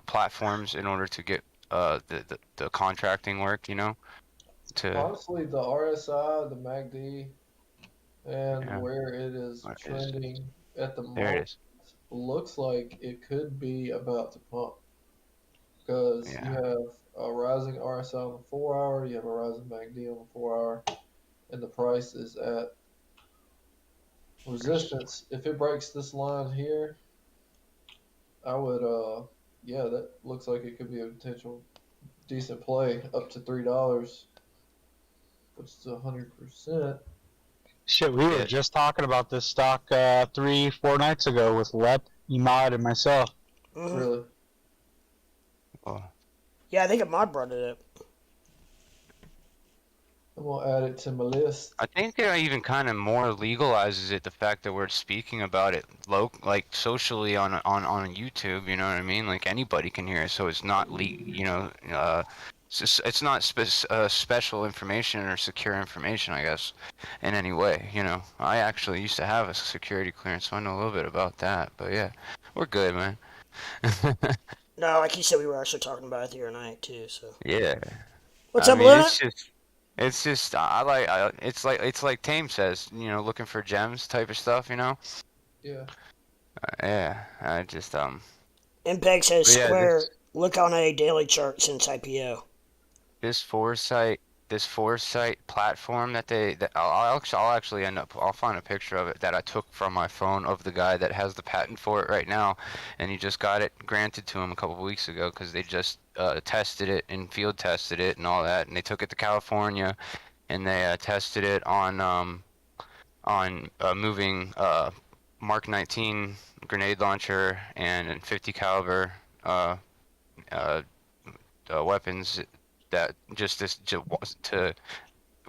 platforms in order to get the contracting work, you know, to Honestly, the RSI, the MACD, and yeah, where it is what is it? trending at the There it moment is. looks like it could be about to pump because you Yeah, have a rising RSI on the 4 hour, you have a rising MACD on the 4 hour, and the price is at there's, resistance. If it breaks this line here, I would, yeah, that looks like it could be a potential decent play up to $3, which is 100%. Shit, we were yeah. just talking about this stock 3-4 nights ago with Lep, Emad, and myself. Mm-hmm. Really. Well, Yeah, I think Ahmad brought it up. I'm gonna add it to my list. I think it even kind of more legalizes it, the fact that we're speaking about it like socially on YouTube, you know what I mean? Like anybody can hear it, so it's not you know, it's not special information or secure information, I guess, in any way, you know. I actually used to have a security clearance, so I know a little bit about that, but yeah, we're good, man. No, like you said, we were actually talking about it the other night too. So, Yeah. what's I up, mean, Luna? it's just it's like Tame says, you know, looking for gems type of stuff, you know. Yeah. Yeah, I just MPEG says but yeah, Square. Look on a daily chart since IPO. this foresight this foresight platform that I'll actually I'll find a picture of it that I took from my phone of the guy that has the patent for it right now, and he just got it granted to him a couple of weeks ago because they just tested it and field tested it and all that, and they took it to California and they tested it on moving Mark 19 grenade launcher and 50 caliber uh, uh, weapons that just to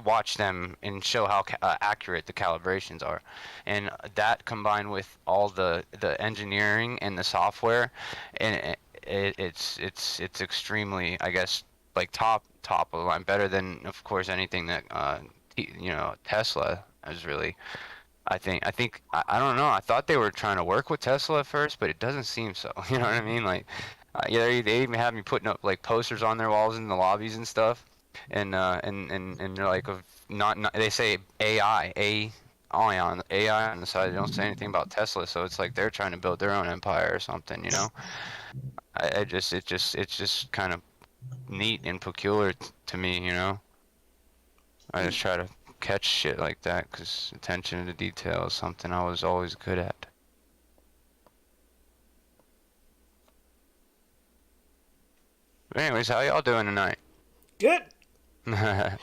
watch them and show how accurate the calibrations are, and that combined with all the engineering and the software, and it's extremely, I guess, like top of the line, better than of course anything that you know, Tesla is really. I don't know. I thought they were trying to work with Tesla at first, but it doesn't seem so. You know what I mean? Like, yeah, they even have me putting up like posters on their walls in the lobbies and stuff, and they're like of not they say AI on the side. They don't say anything about Tesla, so it's like they're trying to build their own empire or something. You know? It's just kind of neat and peculiar to me. You know? I just try to catch shit like that because attention to detail is something I was always good at. But anyways, how y'all doing tonight? Good. I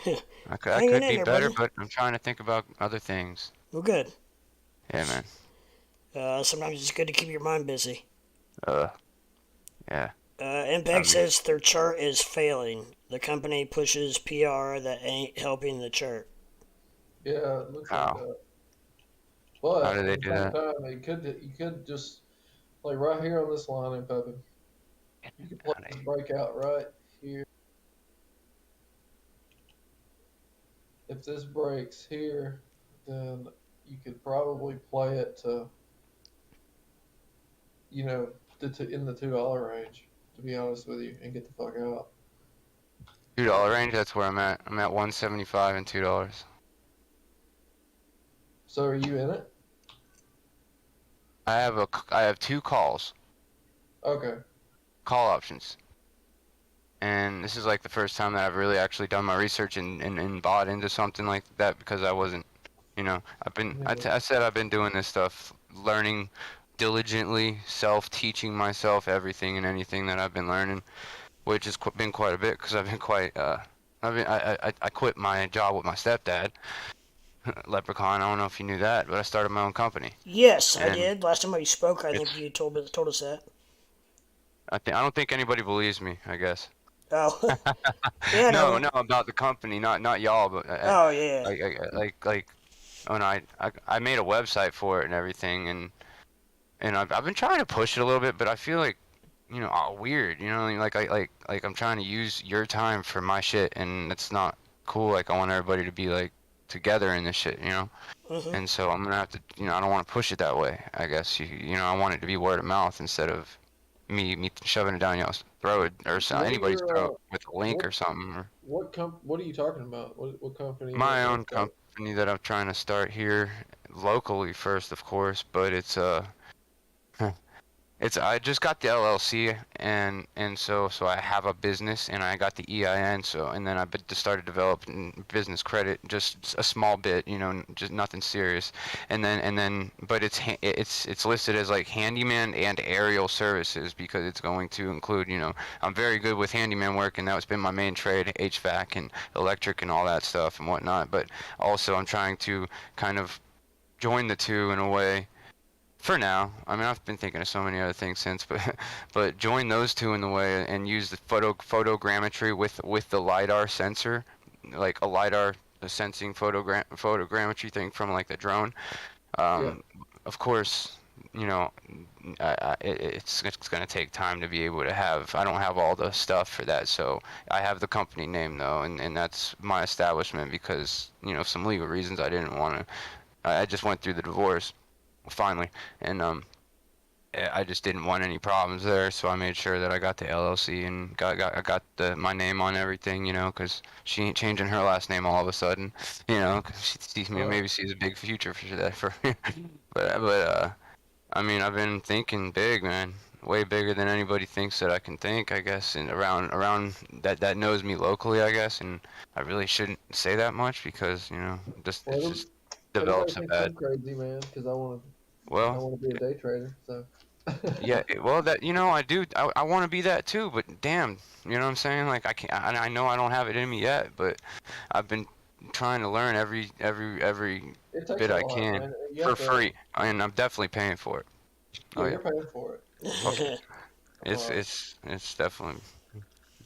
Hanging could in be there, better, brother. but I'm trying to think about other things. We're good. Yeah, man. Sometimes it's good to keep your mind busy. Uh, yeah. MPEG says their chart is failing. The company pushes PR that ain't helping the chart. Yeah, it looks like How? that. But How do at they the do same that? time, you could just like right here on this line in Pepin, you could play this breakout right here. If this breaks here, then you could probably play it to, you know, in the $2 range. To be honest with you, and get the fuck out. $2 range. That's where I'm at. I'm at 175 and $2. So are you in it? I have two Okay. call options, and this is like the first time that I've really actually done my research and bought into something like that because I wasn't, you know, I said I've been doing this stuff, learning diligently, teaching myself everything and anything that I've been learning, which has been quite a bit because I've been quite I quit my job with my stepdad, Leprechaun. I don't know if you knew that, but I started my own company, Yes, I and did. Last time we spoke, I think it's you told us that. I don't think anybody believes me, I guess. Oh, yeah, No, no. no, about the company, not y'all, but Oh, yeah. like when I made a website for it and everything, and I've been trying to push it a little bit, but I feel like, you know, weird, you know, like I'm trying to use your time for my shit, and it's not cool. Like I want everybody to be like together in this shit, you know. Mm-hmm. And so I'm gonna have to, you know, I don't want to push it that way. I guess you know, I want it to be word of mouth instead of me shoving it down y'all's throat or What are anybody's your throat with a link what or something. Or what are you talking about? What company you my want own to start? company that I'm trying to start here locally first, of course, but it's It's I just got the LLC and so I have a business and I got the EIN and then I just started developing business credit, just a small bit, just nothing serious, and then but it's listed as like handyman and aerial services because it's going to include, I'm very good with handyman work and that's been my main trade, HVAC and electric and all that stuff and whatnot, but also I'm trying to kind of join the two in a way. For now, I mean, I've been thinking of so many other things since, but join those two in the way and use the photogrammetry with the lidar sensor, like a lidar sensing photogrammetry thing from like the drone. Yeah. Of course, you know, it's gonna take time to be able to have. I don't have all the stuff for that, so I have the company name though, and that's my establishment because some legal reasons I didn't want to. I just went through the divorce finally, and I just didn't want any problems there, so I made sure that I got the LLC and I got my name on everything, because she ain't changing her last name all of a sudden, 'cause she sees me, maybe sees a big future for that. But I mean, I've been thinking big, man, way bigger than anybody thinks that I can think, I guess, and around that knows me locally, I guess, and I really shouldn't say that much because just Well, it's just everybody develops a thinks bad. I'm crazy, man, because I Well, want to be a day trader. So. yeah, well, that I do. I want to be that too, but damn, you know what I'm saying? Like I can't. I know I don't have it in me yet, but I've been trying to learn every It takes bit a I lot, can man. You for have to. free, and I'm definitely paying for it. Yeah, Oh yeah, you're paying for it. fuck yeah. It's Uh, it's it's definitely.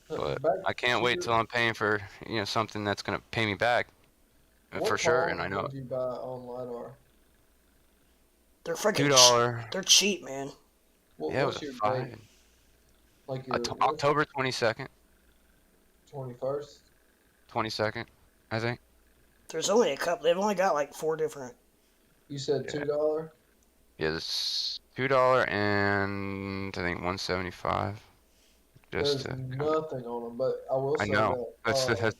But back I can't to wait till I'm paying for something that's gonna pay me back for what sure, and I calls know did you buy on lidar? They're freaking $2. they're cheap, man. What Yeah, it was what's a your date? 5. Like your what's October 22nd, 21st? 22nd, I think. There's only a couple. They've only got like 4 different. You said Yeah. $2. Yeah, it's $2 and I think 175. Just There's to, nothing on them, but I will I say know that.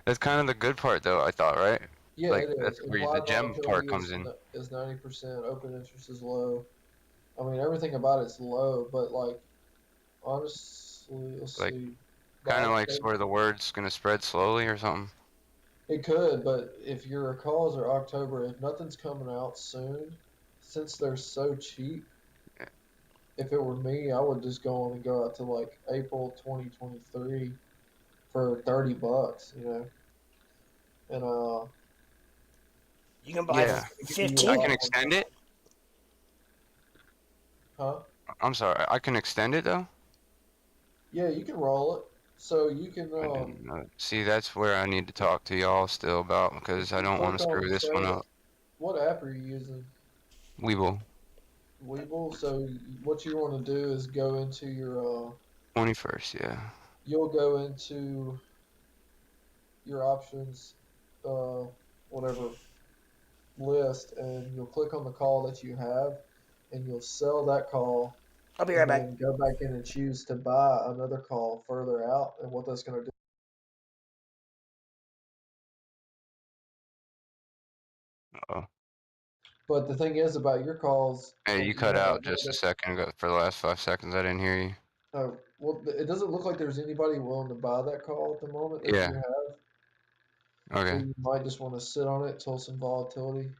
that's kind of the good part though. I thought, right? Yeah, Like it that's is. where the Implied gem part volatility comes in. is 90%. Open interest is low. I mean, everything about it's low, but like honestly, let's Like see. By kind of like October, sort of the word's gonna spread slowly or something. it could, but if your calls are October, if nothing's coming out soon, since they're so cheap, if it were me, I would just go on and go out to like April 2023 for $30, and You can buy Yeah, it could give you a I 15. can lot more extend it. time. Huh? I'm sorry, I can extend it though. Yeah, you can roll it. So you can I didn't know. See, that's where I need to talk to y'all still about if because I you don't want click to on screw this one save, up. what app are you using? Weeble Webull. So what you want to do is go into your 21st, yeah. you'll go into your options, whatever list, and you'll click on the call that you have, and you'll sell that call, I'll be right and back. then go back in and choose to buy another call further out. And what that's going to do. Oh, But the thing is about your calls, hey, like you you cut have a out just a limit. second ago for the last 5 seconds. I didn't hear you. Oh, well, it doesn't look like there's anybody willing to buy that call at the moment that Yeah. you have. So Okay. you might just want to sit on it till some volatility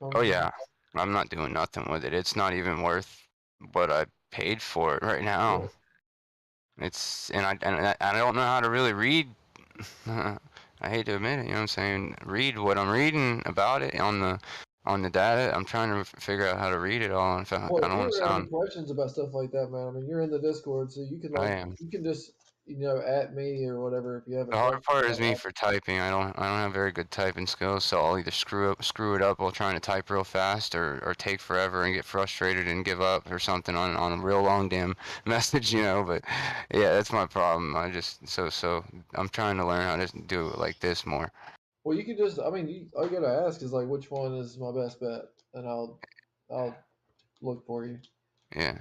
Oh comes in. yeah. I'm not doing nothing with it. It's not even worth what I paid for it right Yeah. now. It's and I don't know how to really read. I hate to admit it, you know what I'm saying? Read what I'm reading about it on the data. I'm trying to figure out how to read it all. And Well, I if don't you want to ever have any sound. questions about stuff like that, man, I mean, you're in the Discord, so you can I am. just at me or whatever if you have a The hard question. part is me for typing. I don't have very good typing skills, so I'll either screw it up while trying to type real fast, or take forever and get frustrated and give up or something on a real long damn message, But yeah, that's my problem. I just so I'm trying to learn how to do it like this more. Well, you can just, I mean, all you gotta ask is like, which one is my best bet, and I'll look for you. Yeah.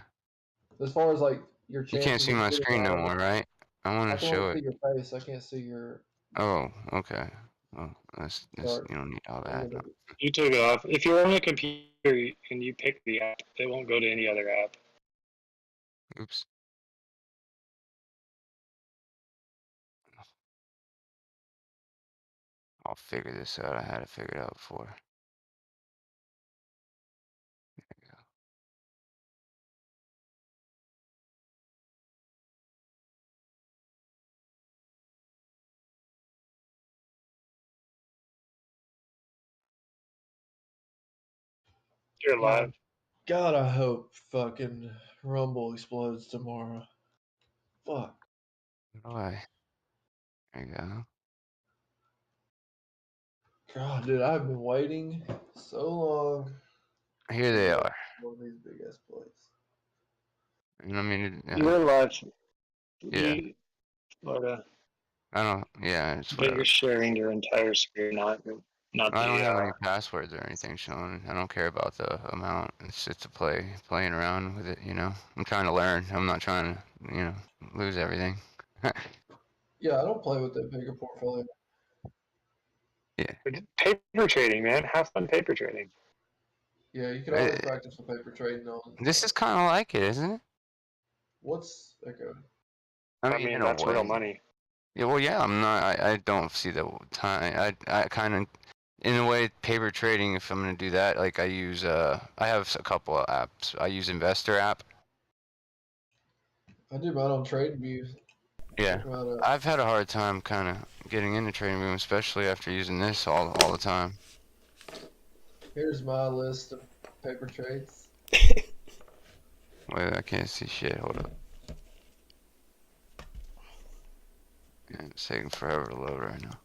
As far as like your You can't chances see of my getting screen out no of it. more, right? I want I to can show only it. see your face. I can't see your. Oh, okay. Well, that's Sorry. you don't need all I'm that. gonna- You took it off. If you're on a computer and you pick the app, it won't go to any other app. Oops. I'll figure this out. I had it figured out before. You're live. God, I hope fucking Rumble explodes tomorrow. Fuck. How do I? There you go. God, dude, I've been waiting so long. Here they are. One of these big ass plays. And I mean, You're live. yeah. But I don't. Yeah, it's but whatever. you're sharing your entire screen, not I don't have the. any passwords or anything shown. I don't care about the amount. It's just a playing around with it. You know. I'm trying to learn. I'm not trying to, lose everything. Yeah, I don't play with that bigger portfolio. Paper trading, man. Have fun paper trading. Yeah, you can always practice with paper trading on. This is kind of like it, isn't it? What's Echo? I In mean, a that's real way. money. Yeah, well, yeah, I'm not. I don't see the time. I kind of, in a way, paper trading. If I'm gonna do that, like I use I have a couple of apps. I use Investor app. I do mine on TradingView. Yeah, Check mine out. I've had a hard time kind of getting into trading room, especially after using this all the time. Here's my list of paper trades. Wait, I can't see shit. Hold up. Yeah, it's taking forever to load right now.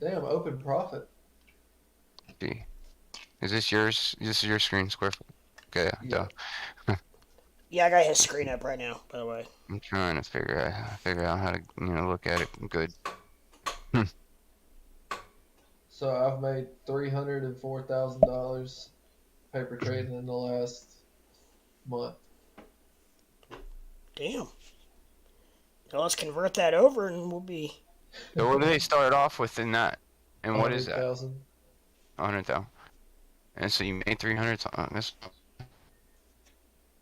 Damn, open profit. See, is this yours? This is your screen, Square? Okay, Yeah. duh. Yeah, I got his screen up right now, by the way. I'm trying to figure out how to look at it good. So I've made $304,000 paper trading in the last month. Damn. Well, let's convert that over and we'll be. So what do they start off with in that? And what is that? 100,000. 100,000. And so you made 300. That's,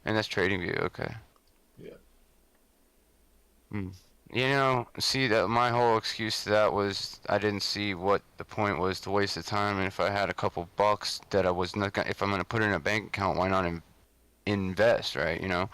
and that's TradingView. Okay. Yeah. See that my whole excuse to that was I didn't see what the point was to waste the time, and if I had a couple bucks that I was not gonna, if I'm gonna put it in a bank account, why not invest, right? And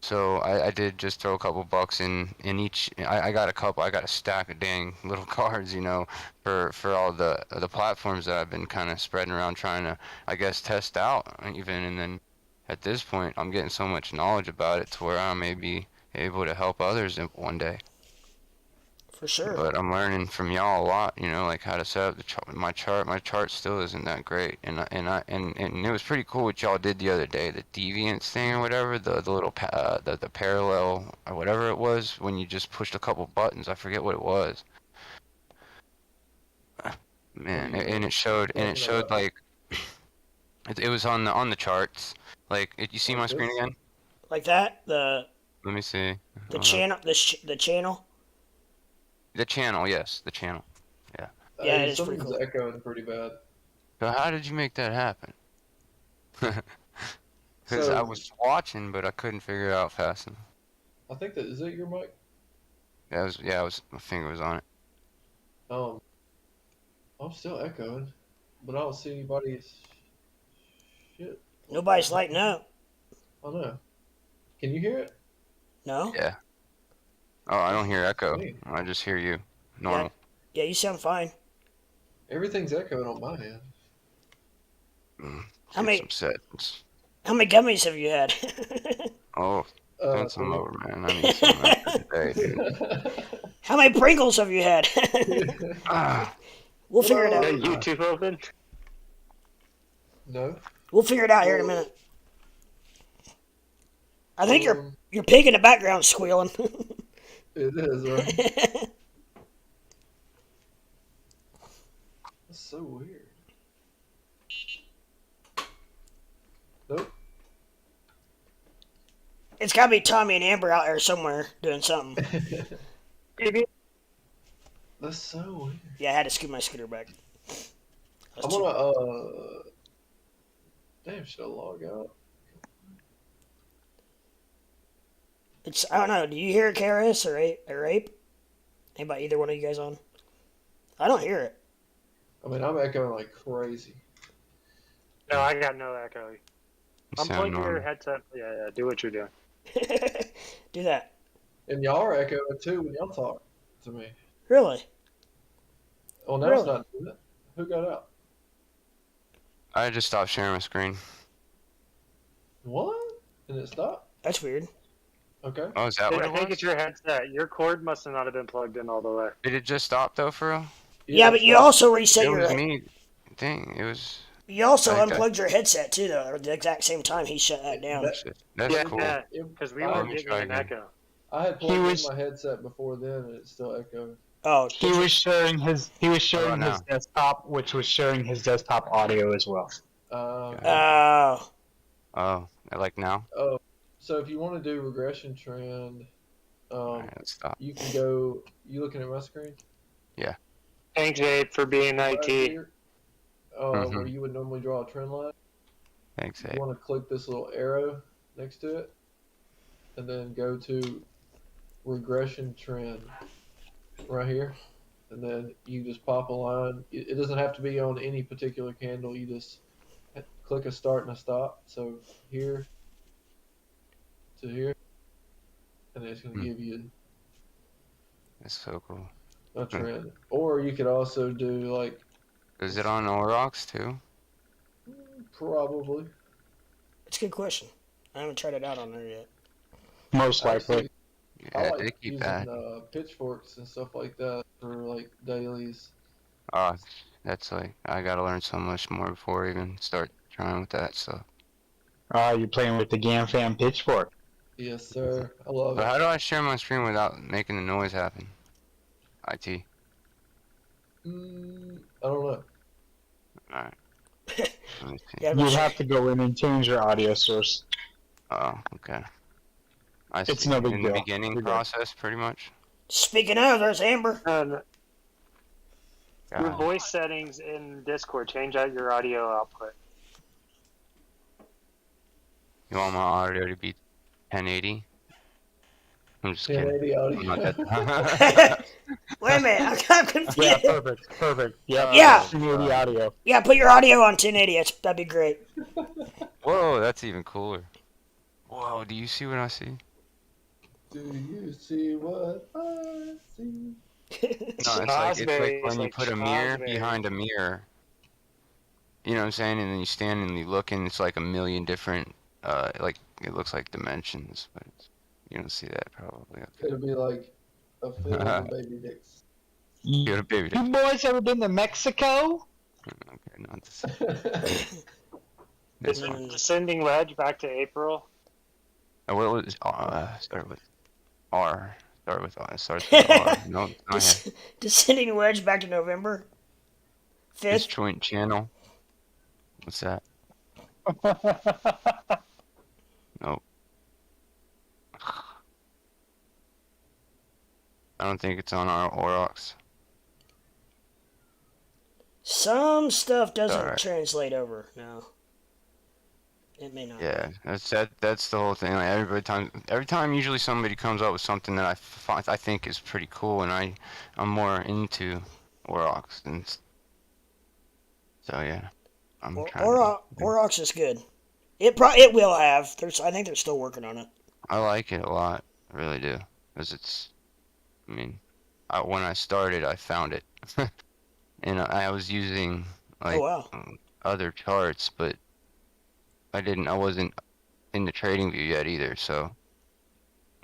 so I did just throw a couple bucks in each. I got a stack of dang little cards, for all the platforms that I've been kind of spreading around trying to, I guess, test out even. And then at this point, I'm getting so much knowledge about it to where I may be able to help others one day. For sure. But I'm learning from y'all a lot, like how to set up my chart. My chart still isn't that great, and it was pretty cool what y'all did the other day, the deviance thing or whatever, the little the parallel or whatever it was when you just pushed a couple buttons. I forget what it was. Man, and it showed like it was on the charts. Like, you see my screen again? Like that? Let me see. The Hold up. channel? The channel? The channel, yes, the channel. Yeah. Yeah, it is pretty Something's cool. echoing pretty bad. So how did you make that happen? Because I was watching, but I couldn't figure it out fast enough. I think that is it your mic? My finger was on it. I'm still echoing, but I don't see anybody's shit. Nobody's lighting up. I know. Can you hear it? No? Yeah. Oh, I don't hear echo. Me. I just hear you. Normal. Yeah, you sound fine. Everything's echoing on my end. How many- Some settings. How many gummies have you had? Oh, send some 3. over, man. I need some after today, dude. How many Pringles have you had? Ah, We'll figure it Is out. that YouTube open? No. We'll figure it out here in a minute. I think Um, your pig in the background squealing. It is, right? That's so weird. Nope. It's gotta be Tommy and Amber out there somewhere doing something. That's so weird. Yeah, I had to scoot my scooter back. I'm gonna damn, should I log out? It's, I don't know. Do you hear it, KRS or Ape? Anybody, either one of you guys on? I don't hear it. I mean, I'm echoing like crazy. No, I got no echo. Sound Unplug your normal. headset. Yeah, do what you're doing. Do that. And y'all are echoing too when y'all talk to me. Really? Oh, now it's not doing it. Who got out? I just stopped sharing my screen. What? And it stopped? That's weird. Okay. Oh, is that what I it think was? it's your headset. Your cord must have not have been plugged in all the way. Did it just stop though, for real? Yeah, but you also reset It your. was me. Dang, it was. You also Okay. unplugged your headset too, though. At the exact same time, he shut that down. That's Yeah, cool. yeah, because we I- were Let me getting try an again. echo. I had plugged in was- my headset before then, and it still echoed. Oh, He was sharing his about his now? desktop, which was sharing his desktop audio as well. oh, Oh, like now? Oh, so if you want to do regression trend, Alright, let's stop. you can go. You looking at my screen? Thanks, Abe, for being Right IT. here, Mhm. where you would normally draw a trend line. Thanks, You Abe. want to click this little arrow next to it, and then go to regression trend right here, and then you just pop a line. It doesn't have to be on any particular candle. You just click a start and a stop. So here to here, and it's going to give you That's so cool. a trend. Or you could also do like Is it on Orox too? probably. that's a good question. I haven't tried it out on there yet. Most likely. Actually, I Yeah, like they keep using that. pitchforks and stuff like that for like dailies. Oh, that's like, I gotta learn so much more before I even start trying with that stuff. You're playing with the GamFam pitchfork. Yes, sir. I love But it. how do I share my screen without making the noise happen? IT. I don't know. Alright. Let me see. Yeah, You'd have to go in and change your audio source. Oh, okay. I It's see. no big In deal. the beginning You're good. process, pretty much. Speaking of, there's Amber. Your God. voice settings in Discord, change out your audio output. You want my audio to be 1080? I'm just kidding. 1080 audio. I'm not that- Wait a minute, I'm confused. Yeah, perfect. Yeah. Yeah. 1080 audio. Yeah, put your audio on 1080. That'd be great. Whoa, that's even cooler. Whoa, do you see what I see? Do you see what I see? No, it's like Raspberry when is you like put a mirror raspberry. behind a mirror. You know what I'm saying? And then you stand and you look, and it's like a million different, like it looks like dimensions, but you don't see that probably. Okay. It'll be like a film of baby dicks. You're a baby. You boys ever been to Mexico? Okay, not this. That's fine. Descending wedge back to April. What was start with R? Start with R. Starts with R. No, it's not here. Descending wedge back to November 5th. Disjoint channel. What's that? Nope. I don't think it's on our Orox. Some stuff doesn't Alright. translate over. No, it may not. Yeah, that's the whole thing. Like every time, usually somebody comes up with something that I think is pretty cool, and I'm more into Orox, and so yeah, I'm trying. Orox is good. It will have. I think they're still working on it. I like it a lot. I really do, because I mean, when I started, I found it, and I was using like other charts, but I wasn't in the trading view yet either, so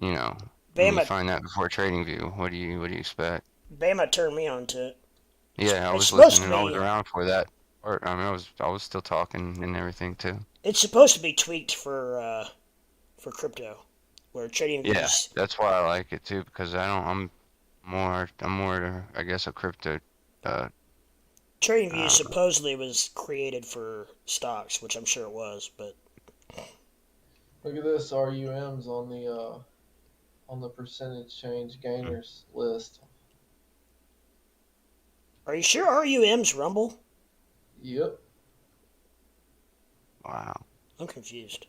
you know, when you find that before trading view, what do you expect? Bama turned me on to it. Yeah, I was supposed listening. to I was be- around for that part. I mean, I was still talking and everything too. It's supposed to be tweaked for crypto, where trading Yeah, views. that's why I like it too, because I'm more I guess a crypto. Trading view supposedly was created for stocks, which I'm sure it was, but Look at this RUMs on the percentage change gainers list. Are you sure RUM's Rumble? Yep. Wow. I'm confused.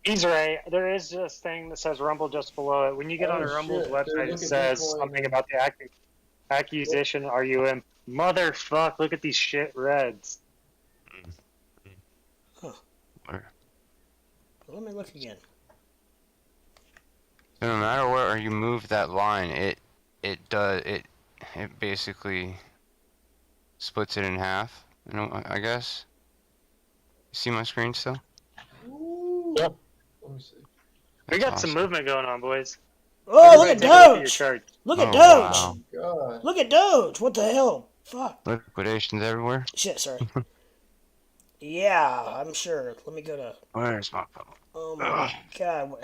He's right. There is this thing that says Rumble just below it. When you get on a Rumble's shit, website, dude, it look at says Bitcoin. something about the accusation. RUM. Motherfuck! Look at these shit reds. Where? Let me look again. No matter where you move that line, it basically splits it in half. You know, I guess. You see my screen still? Ooh. Yep. Let me see. We That's got some awesome. movement going on, boys. Oh, look Everybody at take a look at your Doge! chart. Look at Oh, Doge! wow. God. Look at Doge! What the hell? Fuck. Liquidations everywhere. Shit, sorry. Yeah, I'm sure. Let me go to. Where's my phone? Oh my god!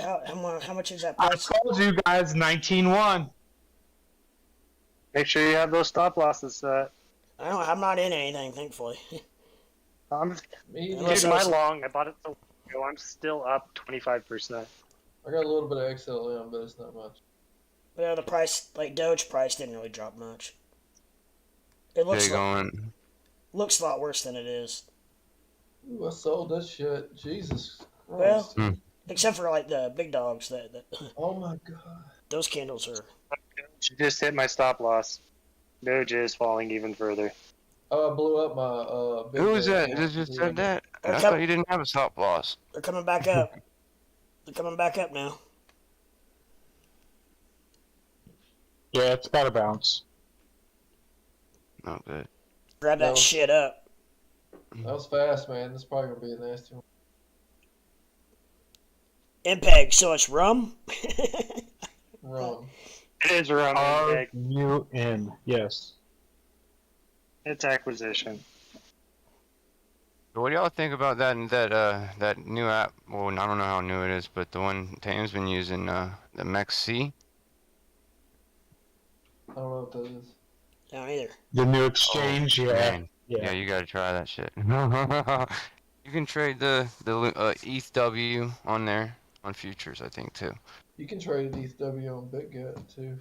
How much is that I price? told you guys 19-1. Make sure you have those stop losses set. I'm not in anything, thankfully. Me, Unless Dude, I my was- long, I bought it so long ago. I'm still up 25%. I got a little bit of XLM, but it's not much. Yeah, the price, like Doge price, didn't really drop much. It There looks you going. looks a lot worse than it is. Ooh, I sold that shit. Jesus Well- Christ. Hmm. Except for like the big dogs, that Oh my God. those candles are. Just hit my stop loss. Doge is falling even further. Oh, I blew up my big Who was bag. that? Just said that. They're I com- thought you didn't have a stop loss. They're coming back up. They're coming back up now. Yeah, it's got to bounce. No good. Grab that No. shit up. That was fast, man. This is probably gonna be a nasty one. MPEG, so it's rum? Wrong. It is rum and big. RUM. Yes. It's acquisition. What do y'all think about that new app? Well, I don't know how new it is, but the one Tame's been using, the MEXC. I don't know what that is. I don't either. The new exchange. Oh, yeah. man. Yeah. Yeah, you gotta try that shit. You can trade the ETH-W on there on futures, I think too. You can trade ETH-W on BitGet too.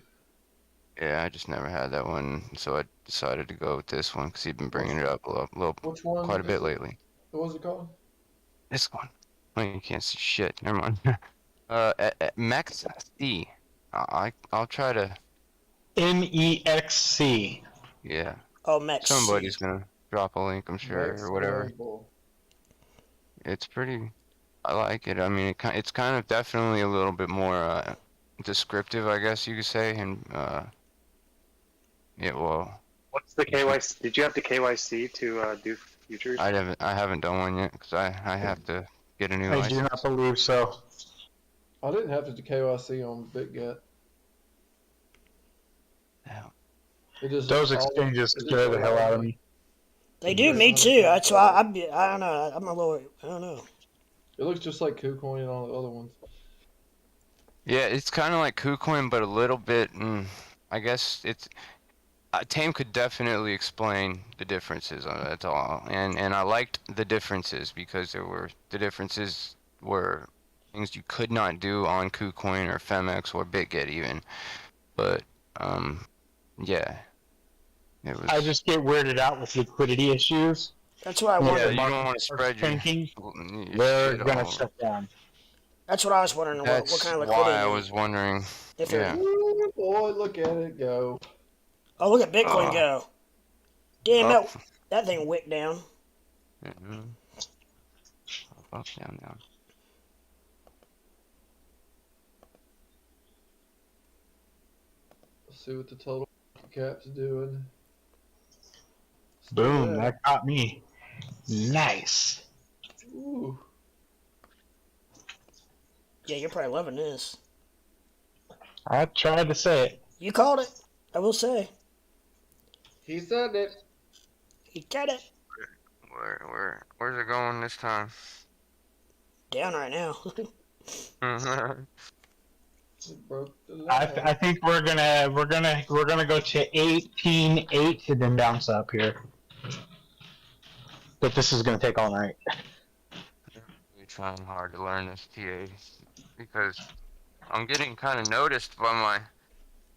Yeah, I just never had that one, so I decided to go with this one because he's been bringing it up a little Which one? quite a is bit it? lately. What was it called? This one. Oh, you can't see shit. Never mind. MEXC. I'll try to. MEXC. Yeah. Oh, Mex. Somebody's gonna drop a link, I'm sure, Next or whatever. label. It's pretty. I like it. I mean, it's kind of definitely a little bit more descriptive, I guess you could say, and yeah. Well, What's the KYC? Did you have to KYC to do futures? I haven't done one yet because I have to get a new I do license. not believe so. I didn't have to do KYC on BitGet. Yeah. It just Those all- exchanges it just scare the hell allowed out of me. They do, me too. That's why I don't know. I'm a little. I don't know. It looks just like Kucoin and all the other ones. Yeah, it's kind of like Kucoin, but a little bit. I guess it's. Tame could definitely explain the differences. That's all, and I liked the differences because the differences were things you could not do on Kucoin or Femex or BitGet even. But yeah, it was. I just get weirded out with liquidity issues. That's what I Yeah, wondered. you don't want to spread your. Tanking, your they're shit gonna all- shut down. That's what I was wondering. What That's kind of why liquidity? I was wondering. If they're- Yeah. Ooh, boy, look at it go. Oh, look at Bitcoin Oh. go. Damn, Up. that thing wicked down. Mhm. Up, down, down. Let's see what the total cap's doing. Boom, Yeah. that got me. Nice. Ooh. Yeah, you're probably loving this. I tried to say it. You called it. I will say. He said it. He got it. Where's it going this time? Down right now. It broke the I line. think we're gonna go to 18.8 and then bounce up here. But this is gonna take all night. trying hard to learn this TA because I'm getting kind of noticed by my,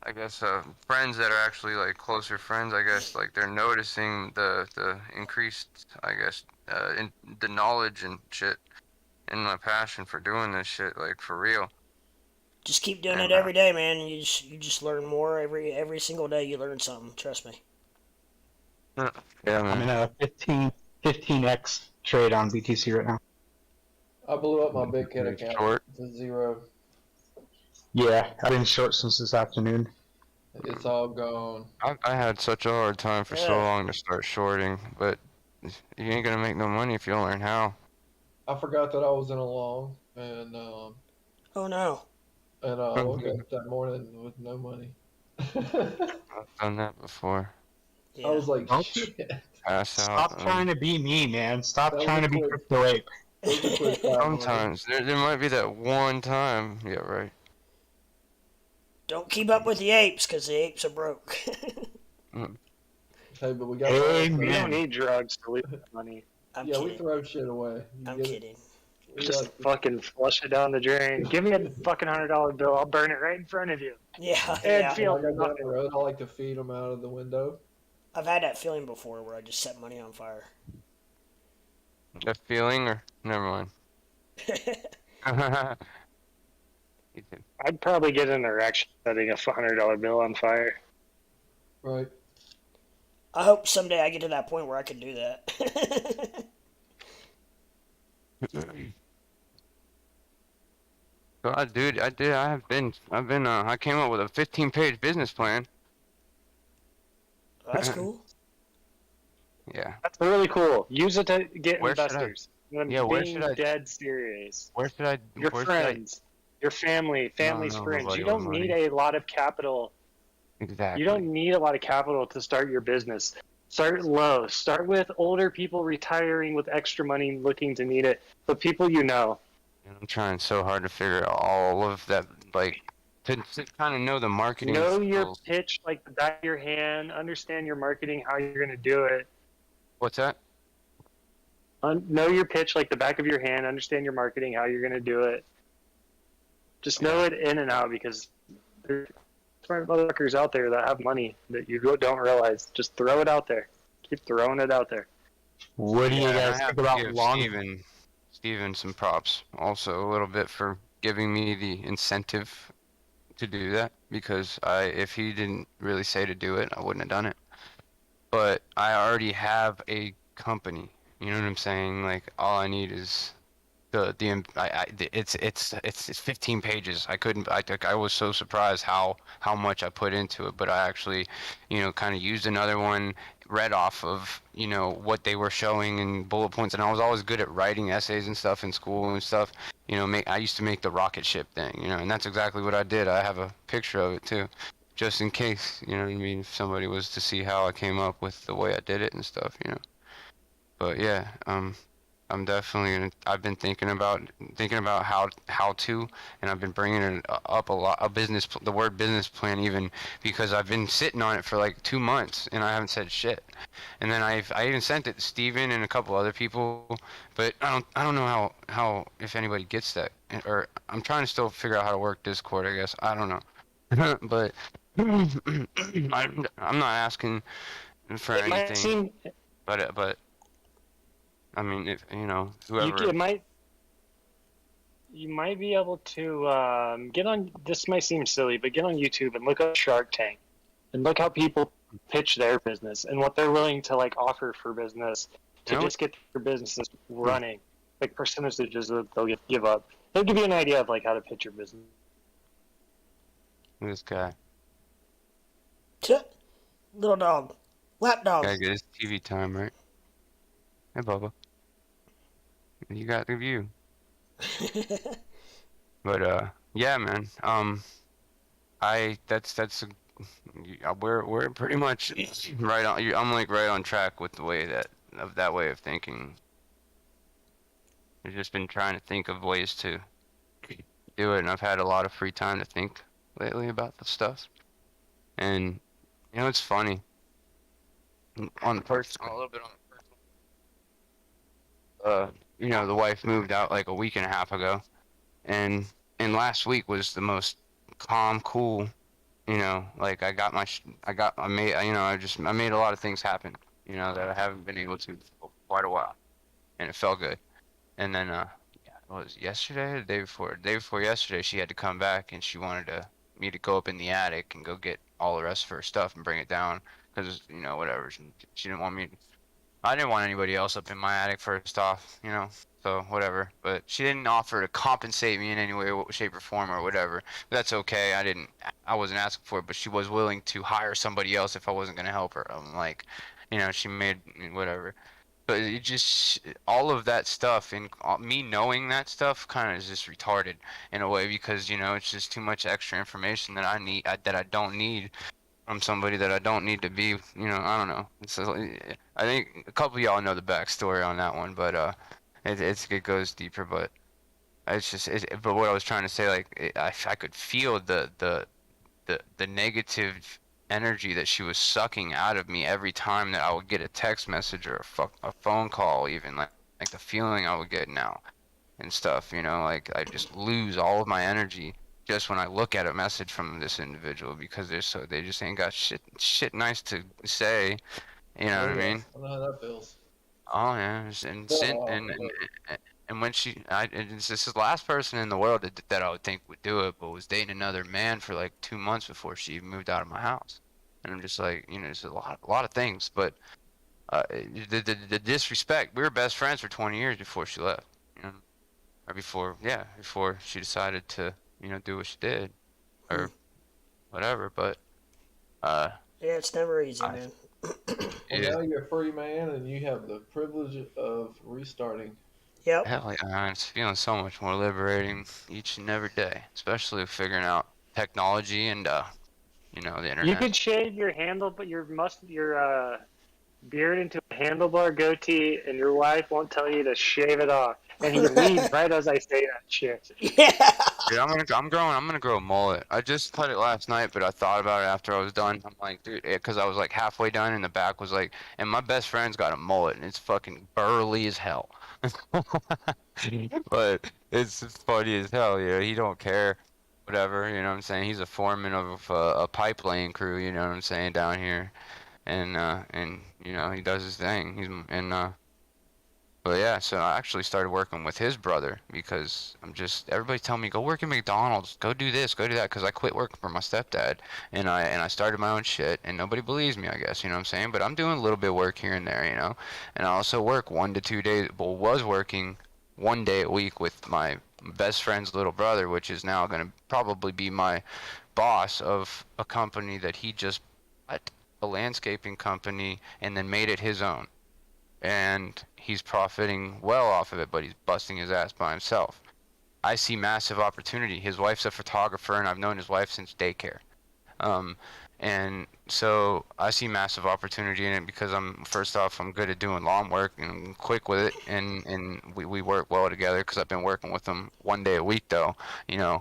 I guess, friends that are actually like closer friends. I guess like they're noticing the increased, I guess, in the knowledge and shit, and my passion for doing this shit, like for real. Just keep doing And it every day, man. You just learn more every single day. You learn something. Trust me. yeah, I'm in man. a 15x trade on BTC right now. I blew up my big kid Very account short. to zero. Yeah, I've been short since this afternoon. It's all gone. I had such a hard time for so Yeah. long to start shorting, but you ain't gonna make no money if you don't learn how. I forgot that I was in a long, and Oh no. I woke up that morning with no money. I've done that before. I Yeah. was like, Don't shit. Pass out. Stop trying to be me, man. Stop That was trying a to be quick. Crypto Ape. It was a quick 500. Sometimes there might be that one time. Yeah, right. Don't keep up with the apes, because the apes are broke. Hey, but we got Amen. money, You so- don't need drugs to lose money. I'm Yeah, we kidding. throw shit away. You I'm get it? kidding. We Just like- fucking flush it down the drain. Give me a fucking $100 bill. I'll burn it right in front of you. Yeah, And yeah. feel when I go down nothing. the road, I like to feed them out of the window. I've had that feeling before where I just set money on fire. That feeling, or never mind. You did. I'd probably get an erection setting a $100 bill on fire. Right. I hope someday I get to that point where I can do that. So I came up with a 15-page business plan. That's cool. Yeah. That's really cool. Use it to get Where should I- investors. I'm Yeah, where being should I- dead serious. Where should I? Your where should I- friends, your family's no, friends. nobody You don't with need money. a lot of capital. Exactly. You don't need a lot of capital to start your business. Start low. Start with older people retiring with extra money looking to need it. But people you know. I'm trying so hard to figure out all of that, like, to kind of know the marketing Know your skills. pitch like the back of your hand. Understand your marketing, how you're going to do it. What's that? Know your pitch like the back of your hand. Understand your marketing, how you're going to do it. Just know it in and out because there's smart motherfuckers out there that have money that you don't realize. Just throw it out there. Keep throwing it out there. What do you Yeah, guys I have think to about give long? Steven some props also a little bit for giving me the incentive to do that because if he didn't really say to do it, I wouldn't have done it. But I already have a company. You know what I'm saying? Like all I need is it's 15 pages. I was so surprised how much I put into it, but I actually, kind of used another one, read off of, what they were showing in bullet points, and I was always good at writing essays and stuff in school and stuff. I used to make the rocket ship thing, and that's exactly what I did. I have a picture of it too, just in case, you know what I mean, if somebody was to see how I came up with the way I did it and stuff, But yeah, I'm definitely gonna. I've been thinking about how to, and I've been bringing it up a lot. The word business plan, even because I've been sitting on it for like 2 months and I haven't said shit. And then I even sent it to Steven and a couple other people, but I don't know how if anybody gets that, or I'm trying to still figure out how to work Discord. I guess I don't know, but I'm not asking for It might anything. seem But I mean, if whoever. you might be able to get on. This might seem silly, but get on YouTube and look up Shark Tank, and look how people pitch their business and what they're willing to like offer for business to just get their businesses running. Like percentages that they'll give up. They'll give you an idea of like how to pitch your business. This guy. Little dog. Lap dog. Gotta get his TV time, right? Hey, Bubba. You got the view. But, yeah, man. We're pretty much right on. I'm like right on track with the way that way of thinking. I've just been trying to think of ways to do it, and I've had a lot of free time to think lately about the stuff. And it's funny. On the personal, a little bit on the personal. the wife moved out like a week and a half ago, and last week was the most calm, cool. Like I made, I made a lot of things happen, that I haven't been able to for quite a while, and it felt good. And then, yeah, what was it, yesterday or the day before? The day before yesterday, she had to come back and she wanted me to go up in the attic and go get all the rest of her stuff and bring it down because, whatever. She didn't want me. I didn't want anybody else up in my attic first off, so whatever. But she didn't offer to compensate me in any way, shape, or form or whatever. That's okay. I wasn't asking for it, but she was willing to hire somebody else if I wasn't going to help her. I'm like, she made whatever. But it just, all of that stuff and me knowing that stuff kind of is just retarded in a way because, it's just too much extra information that that I don't need from somebody that I don't need to be, I don't know. So I think a couple of y'all know the backstory on that one, but it goes deeper. But it's just, but what I was trying to say, like, I could feel the negative energy that she was sucking out of me every time that I would get a text message or a phone call, even like the feeling I would get now and stuff. Like I just lose all of my energy just when I look at a message from this individual because they just ain't got shit nice to say. You know what I mean? I know how that feels. Oh yeah, and when it's just the last person in the world that I would think would do it, but was dating another man for like 2 months before she even moved out of my house, and I'm just like, it's a lot of things, but the disrespect. We were best friends for 20 years before she left, or before she decided to do what she did, or whatever. But yeah, it's never easy, man. Well, now you're a free man, and you have the privilege of restarting. Yep. Hell yeah, it's feeling so much more liberating each and every day, especially figuring out technology and the internet. You could shave your beard into a handlebar goatee, and your wife won't tell you to shave it off. And he leaves right as I say that shit. Yeah. Dude, I'm gonna grow a mullet. I just cut it last night, but I thought about it after I was done. I'm like, dude, because I was like halfway done, and the back was like, and my best friend's got a mullet, and it's fucking burly as hell. But it's funny as hell, he don't care, whatever, you know what I'm saying? He's a foreman of a pipe laying crew, you know what I'm saying, down here, and he does his thing. But yeah, so I actually started working with his brother because everybody's telling me, go work at McDonald's, go do this, go do that, because I quit working for my stepdad, and I started my own shit, and nobody believes me, I guess, you know what I'm saying? But I'm doing a little bit of work here and there, and I also work 1 to 2 days, was working 1 day a week with my best friend's little brother, which is now going to probably be my boss of a company that he just bought, a landscaping company, and then made it his own. And he's profiting well off of it, but he's busting his ass by himself. I see massive opportunity. His wife's a photographer, and I've known his wife since daycare. And so I see massive opportunity in it because I'm good at doing lawn work and I'm quick with it, and we work well together because I've been working with him 1 day a week though. It's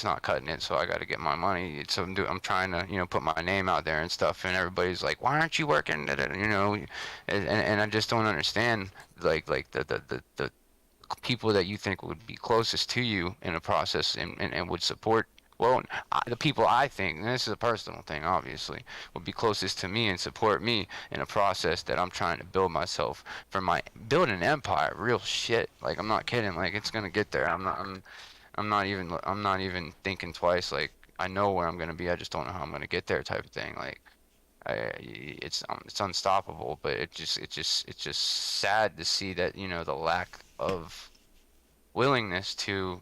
not cutting it, so I got to get my money. So I'm trying to put my name out there and stuff, and everybody's like, why aren't you working? And I just don't understand like the people that you think would be closest to you in a process and would support. Well, the people I think, and this is a personal thing, obviously, would be closest to me and support me in a process that I'm trying to build myself build an empire, real shit. Like, I'm not kidding. Like, it's gonna get there. I'm not even thinking twice. Like, I know where I'm gonna be. I just don't know how I'm gonna get there, type of thing. Like, it's unstoppable. But it's just sad to see that the lack of willingness to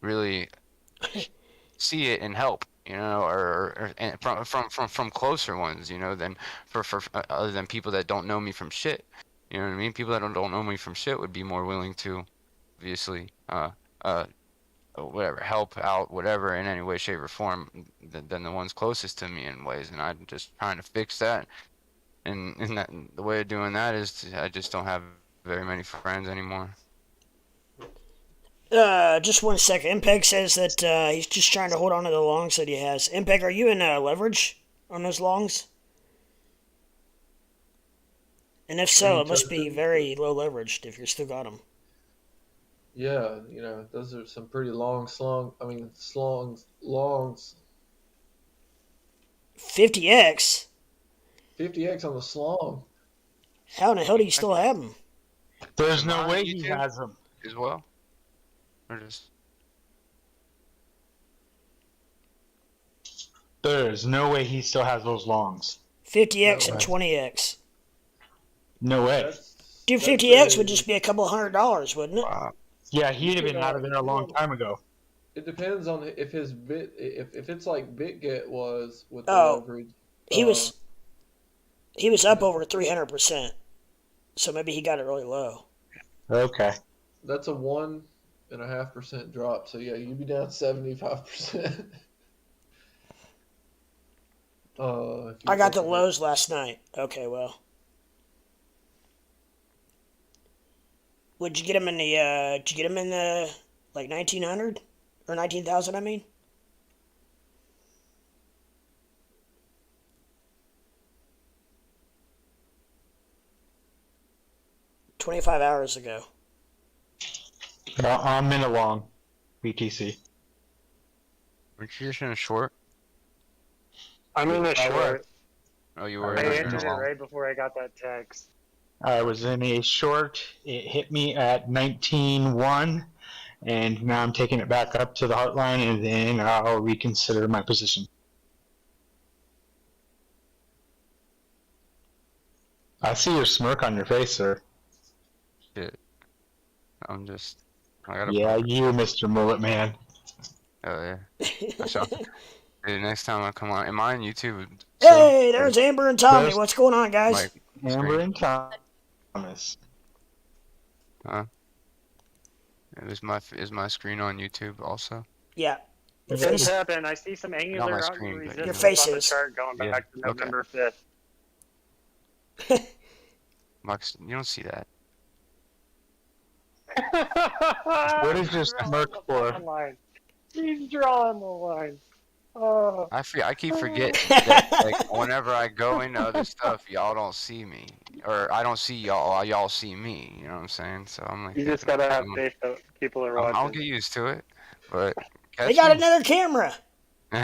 really see it and help, or from closer ones, than for other than people that don't know me from shit. You know what I mean? People that don't know me from shit would be more willing to, obviously, whatever, help out, whatever, in any way, shape, or form, than the ones closest to me in ways. And I'm just trying to fix that. And the way of doing that is I just don't have very many friends anymore. Just 1 second. MPEG says that he's just trying to hold on to the longs that he has. MPEG, are you in leverage on those longs? And if so, it must be very low leveraged if you're still got them. Yeah, those are some pretty long longs. 50x? 50x on the slong. How in the hell do you still have them? There's no Gemini way he YouTube? has them. As well? Or just... There's no way he still has those longs. 50x No and way. 20x. No way. Dude, 50x would just be a couple $100, wouldn't it? Wow. Yeah, he'd have been out of there a long time ago. It depends on if his if it's like BitGet was with the Oh, leverage. He was up over 300%. So maybe he got it really low. Okay. That's a 1.5% drop. So yeah, you'd be down 75%. I got the lows last night. Okay, well. Would you get him in the, did you get him in the, like, 1900? Or 19,000, I mean? $25 hours ago. I'm in a long BTC. Weren't you just in a short? I'm in a short. Oh, you were I in a ended it long. right before I got that text. I was in a short. It hit me at 19.1, and now I'm taking it back up to the heart line, and then I'll reconsider my position. I see your smirk on your face, sir. Shit. I'm just... I gotta... Yeah, you, Mr. Mullet Man. Oh, yeah. I shall... Dude, next time I come on... Am I on YouTube? Hey, there's Amber and Tommy. There's- What's going on, guys? Like, Amber and Thomas. huh? Is my screen on YouTube also? Yeah. Your What's face, happened? I see some angular Not my screen, but resistance your face on the is. chart going Yeah, back to okay. November 5th. Max, you don't see that. What is your smirk for? He's drawing the line. Oh. I keep forgetting that, like, whenever I go into other stuff, y'all don't see me. Or I don't see y'all, y'all see me. You know what I'm saying? So I'm like... You just gotta have faith that people are watching. I'll get used to it. But... They got catch another camera. me.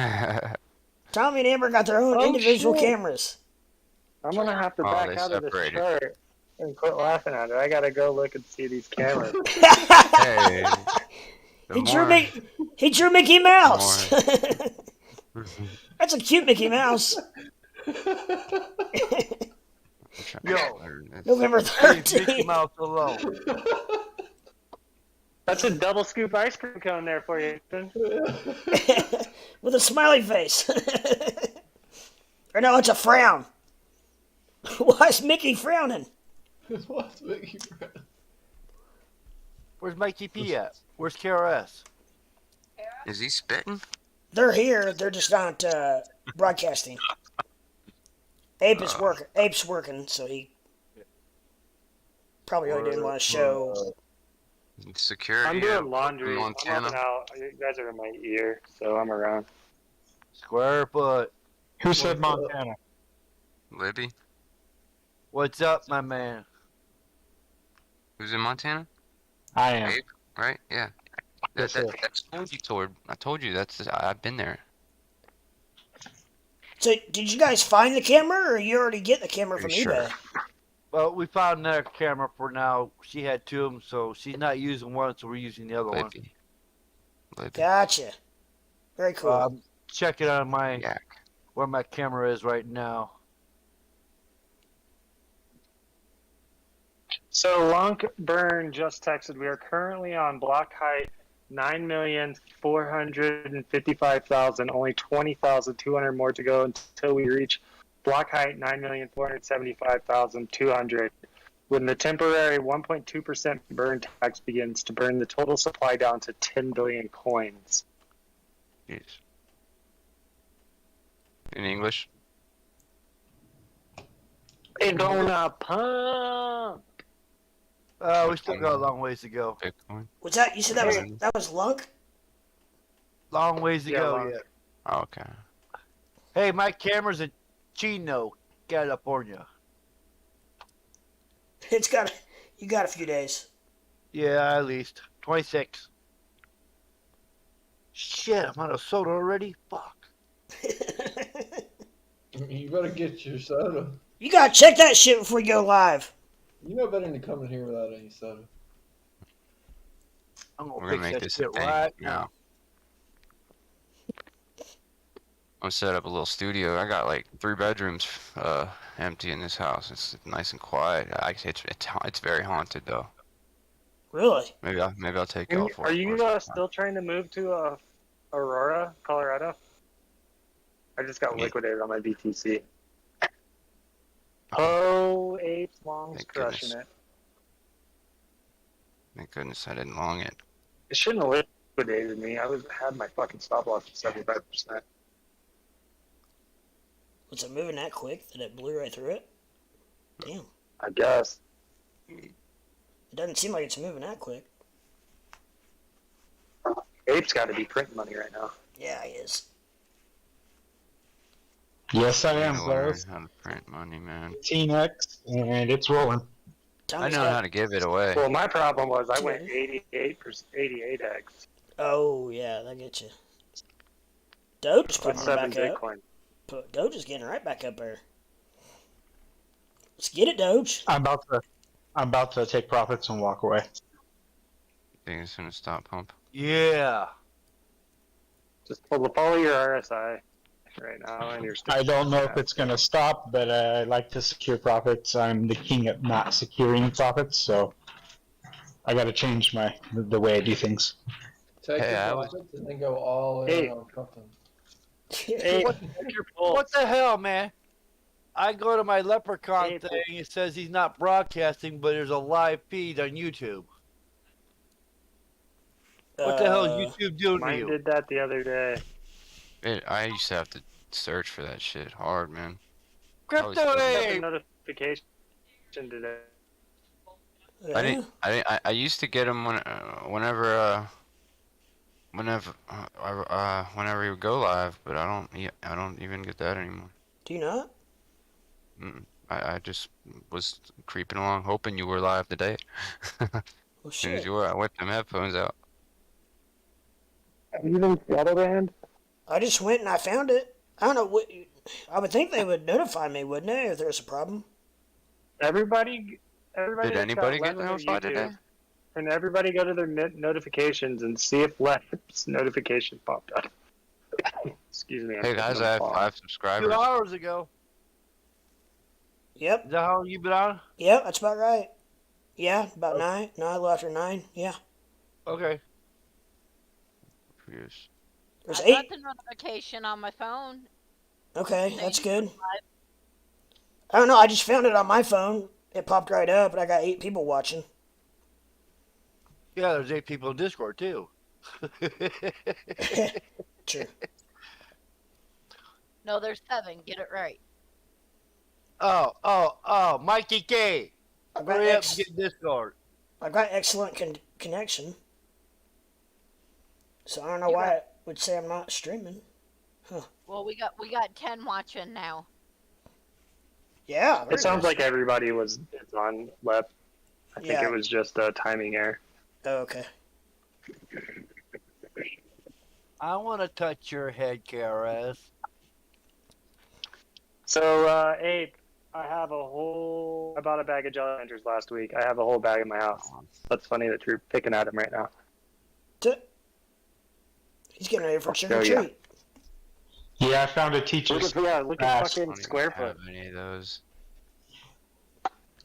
Tommy and Amber got their own Oh, individual shit. cameras. I'm gonna have to Oh, back they out of this separated. chart and quit laughing at it. I gotta go look and see these cameras. Hey. He drew Mickey Mouse. That's a cute Mickey Mouse. November Mickey 13th. Mouse alone. That's a double scoop ice cream cone there for you. With a smiley face. Or no, it's a frown. Why is Mickey frowning? What's Mickey Brown? Where's Mikey P at? Where's KRS? Is he spitting? They're here. They're just not broadcasting. Ape's working, so he probably really didn't want to show. Security. I'm doing laundry. I'm Montana. helping out. You guys are in my ear, so I'm around. Square foot. Who said Montana? Libby. What's up, my man? Who's in Montana? I am. Abe, right? Yeah. Yes, sir. I told you that's. I've been there. So, did you guys find the camera, or you already get the camera from Pretty eBay? sure. Well, we found another camera for now. She had two of them, so she's not using one, so we're using the other one. Libby. Gotcha. Very cool. I'm checking on my Yak. where my camera is right now. So Lunk Burn just texted. We are currently on block height 9,455,000. Only 20,200 more to go until we reach block height 9,475,200. When the temporary 1.2% burn tax begins to burn the total supply down to 10 billion coins. Jeez. In English? It's gonna pump. We still got a long ways to go. Bitcoin. Was that you said that was Lunk? Long ways to go Lunk. yet. Oh, okay. Hey, my camera's in Chino, California. You got a few days. Yeah, at least 26. Shit, I'm out of soda already. Fuck. You better get your soda. You gotta check that shit before you go live. You know better than to come in here without any soda. I'm We're gonna gonna fix make that this shit a thing right now. now. I'm gonna set up a little studio. I got like 3 bedrooms empty in this house. It's nice and quiet. It's very haunted though. Really? Maybe I'll take y'all for Are it. you still trying to move to Aurora, Colorado? I just got Yeah. liquidated on my BTC. Oh, Ape Long's Thank crushing goodness. it. Thank goodness I didn't long it. It shouldn't have liquidated me. Had my fucking stop loss at 75%. Was it moving that quick that it blew right through it? Damn. I guess. It doesn't seem like it's moving that quick. Ape's got to be printing money right now. Yeah, he is. Yes, I I am, know learn fellas. how to print money, man. 18x, and it's rolling. I know how to give it away. Well, my problem was I went Okay. 88x. Oh, yeah, that gets you. Doge is With putting it 7 back up. Bitcoin. Doge is getting right back up there. Let's get it, Doge. I'm about to take profits and walk away. Think it's gonna stop pump. Yeah. Just follow your RSI right now, and you're still. I don't know if it's going to stop, but I like to secure profits. I'm the king at not securing profits, so I got to change the way I do things. Take Hey, your I was- profits and then go all in Hey. on something. Hey, What the hell, man? I go to my leprechaun Hey, thing. It says he's not broadcasting, but there's a live feed on YouTube. What the hell is YouTube doing to Mine you? did that the other day. I used to have to search for that shit hard, man. Crypto I I got the Ape! notification today. I used to get them whenever you go live, but I don't even get that anymore. Do you not? I just was creeping along, hoping you were live today. Well, As soon as shit. you were, I whipped them headphones out. Have you been Shadowbanned? I just went and I found it. I don't know what. I would think they would notify me, wouldn't they, if there's a problem? Everybody. Did anybody get notified today? And everybody go to their notifications and see if Left's notification popped up. Excuse me. I'm Hey guys, taking I a have pause. 5 2 subscribers. hours ago. Yep. Is that how you been on? Yep, that's about right. Yeah, about 9. No, a little after 9. Yeah. Okay. Yes. There's I 8. got the notification on my phone. Okay, that's good. Live. I don't know, I just found it on my phone. It popped right up, and I got 8 people watching. Yeah, there's 8 people in Discord too. True. No, there's 7. Get it right. Oh, Mikey K. I've got, Hurry up and get Discord. I've got excellent connection. So I don't know You why it would say I'm not streaming. Well, we got 10 watching now. Yeah. It sounds like everybody is on Left. I think Yeah. it was just a timing error. Oh, okay. I want to touch your head, KRS. So, Abe, I bought a bag of Jolly Ranchers last week. I have a whole bag in my house. That's funny that you're picking at him right now. He's getting ready for trick or Oh, yeah. treat. Yeah, I found a teacher's. Look at Gosh. fucking I don't square even foot. have any of those.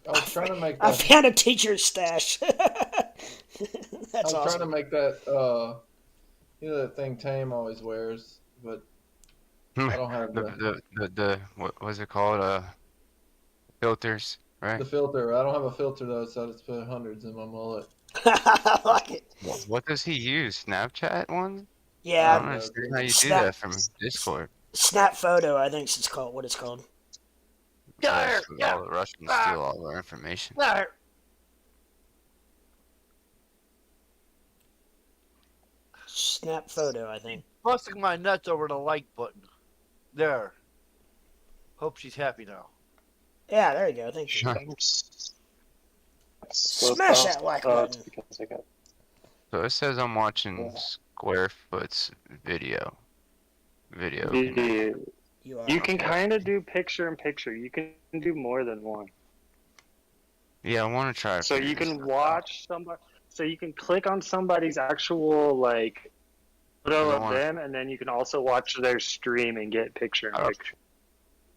I was trying to make I that. found a teacher's stash. I That's was awesome. trying to make that. That thing Tame always wears, but I don't have The what was it called? Filters, right? the filter. I don't have a filter though, so I just put hundreds in my mullet. I like it. What does he use? Snapchat ones? I Yeah, don't understand how you do Snap- that from Discord. Snap Photo, I think it's called. What it's called. Yeah, All the Russians steal all our information. There. Snap Photo, I think. Busting my nuts over the like button. There. Hope she's happy now. Yeah, there you go. Thank you. Smash that like button. Because I got So it says I'm watching Squarefoot's video. Video. video. You are. You can kind of do picture in picture. You can do more than one. Yeah, I want to try. So you can watch somebody. So you can click on somebody's actual like photo of them, and then you can also watch their stream and get picture in picture.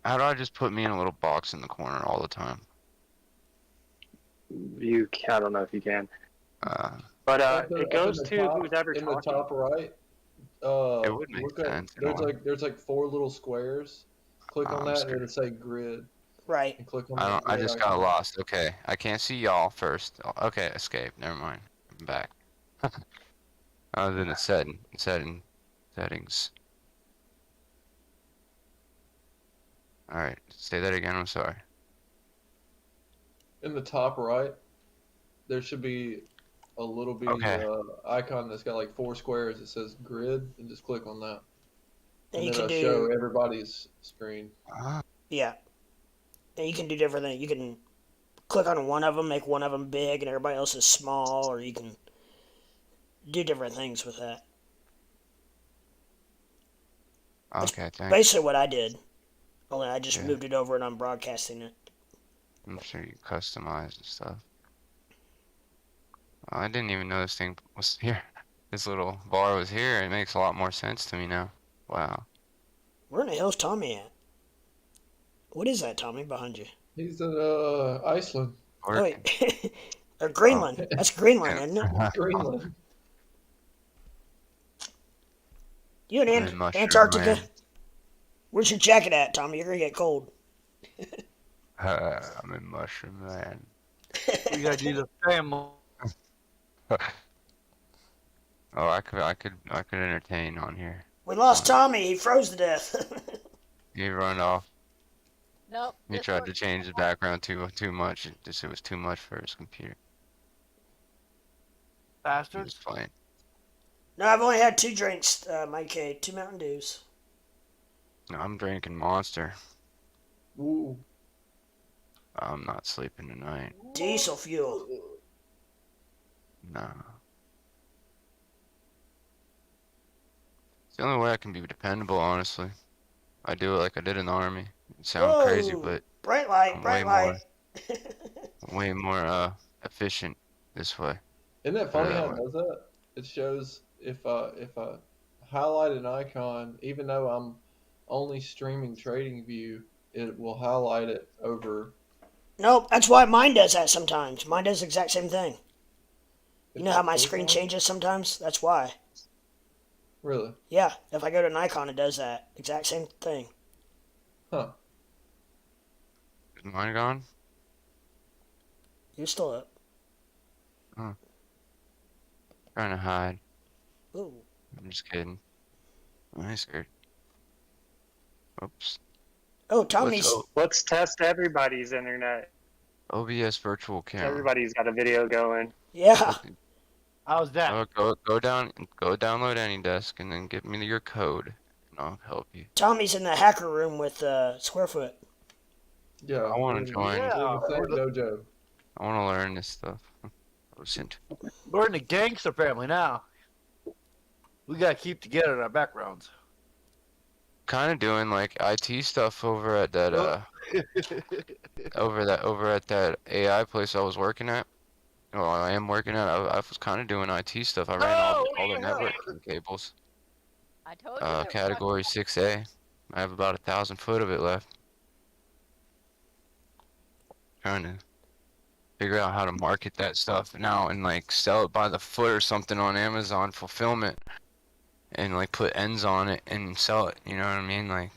How do I just put me in a little box in the corner all the time? I don't know if you can. But it goes to who's ever in talking. the top right. It would make sense. There's like 4 little squares. Click on I'm that scared. and it'll say grid. Right. And click on I that don't. I grid just got icon. lost. Okay, I can't see y'all first. Okay, escape. Never mind. I'm back. I was in the settings. All right, say that again. I'm sorry. In the top right, there should be a little bitty icon that's got like 4 squares. It says grid, and just click on that. And And you then can it'll do. show everybody's screen. Yeah. And you can do different things. You can click on one of them, make one of them big, and everybody else is small, or you can do different things with that. Okay, thanks. Basically what I did. Only I just moved it over and I'm broadcasting it. I'm sure you customize and stuff. Oh, I didn't even know this thing was here. This little bar was here. It makes a lot more sense to me now. Wow. Where in the hell's Tommy at? What is that, Tommy, behind you? He's in Iceland. Oh, wait. Or Greenland. That's Greenland, isn't it? Greenland. You in Antarctica? Where's your jacket at, Tommy? You're gonna get cold. I'm in Mushroom Land. We gotta do the family. Oh, I could entertain on here. We lost Tommy. He froze to death. He run off. Nope. He tried to change the background too much. It was too much for his computer. He Bastards. was playing. No, I've only had 2 drinks, Mike K. 2 Mountain Dews. No, I'm drinking Monster. Ooh. I'm not sleeping tonight. Diesel fuel. No. It's the only way I can be dependable, honestly. I do it like I did in the army. It sounds crazy, but bright light, I'm bright light. way more efficient this way. Isn't that funny how it does that? It shows if I highlight an icon, even though I'm only streaming TradingView, it will highlight it over. Nope, that's why mine does that sometimes. Mine does the exact same thing. You know how my screen changes sometimes? That's why. Really? Yeah, if I go to an icon, it does that. Exact same thing. Huh. Is mine gone? You're still up. Huh. Trying to hide. Ooh. I'm just kidding. I'm scared. Oops. Oh, Tommy's. Let's test everybody's internet. OBS virtual camera. Everybody's got a video going. Yeah. How's that? Go download AnyDesk and then give me your code, and I'll help you. Tommy's in the hacker room with Squarefoot. Yeah. I want to join. Yeah. Dojo. I want to learn this stuff. We're in the gangster family now. We gotta keep together in our backgrounds. Kind of doing like IT stuff over at that over at that AI place I was working at. Well, I am working at. I was kind of doing IT stuff. I ran all the networking cables. I told you. Category 6A. I have about 1,000 foot of it left. Trying to figure out how to market that stuff now and like sell it by the foot or something on Amazon fulfillment, and like put ends on it and sell it. You know what I mean? Like.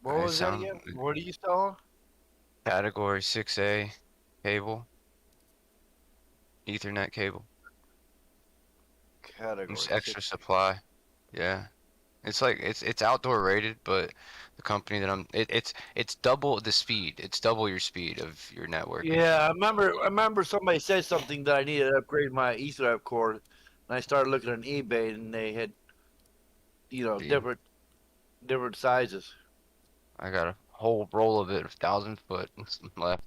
What was that again? What are you selling? Category 6A cable. Ethernet cable. Category. It's extra supply. Yeah. It's like it's outdoor rated, but the company that it's double the speed. It's double your speed of your network. Yeah, I remember somebody said something that I needed to upgrade my Ethernet cord, and I started looking on eBay, and they had, different sizes. I got a whole roll of it, 1,000 foot left.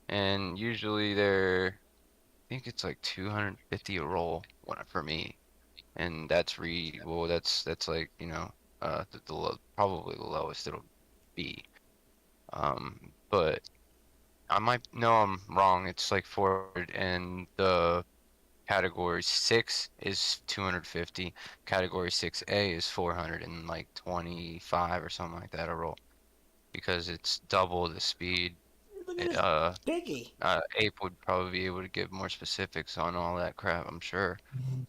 and usually they're, I think it's like 250 a roll for me, and that's that's like, you know, probably the lowest it'll be. But I might, no, I'm wrong. It's like 400, and the category 6 is 250. Category 6A is 425 or something like that a roll, because it's double the speed. Look at this piggy. Ape would probably be able to give more specifics on all that crap, I'm sure.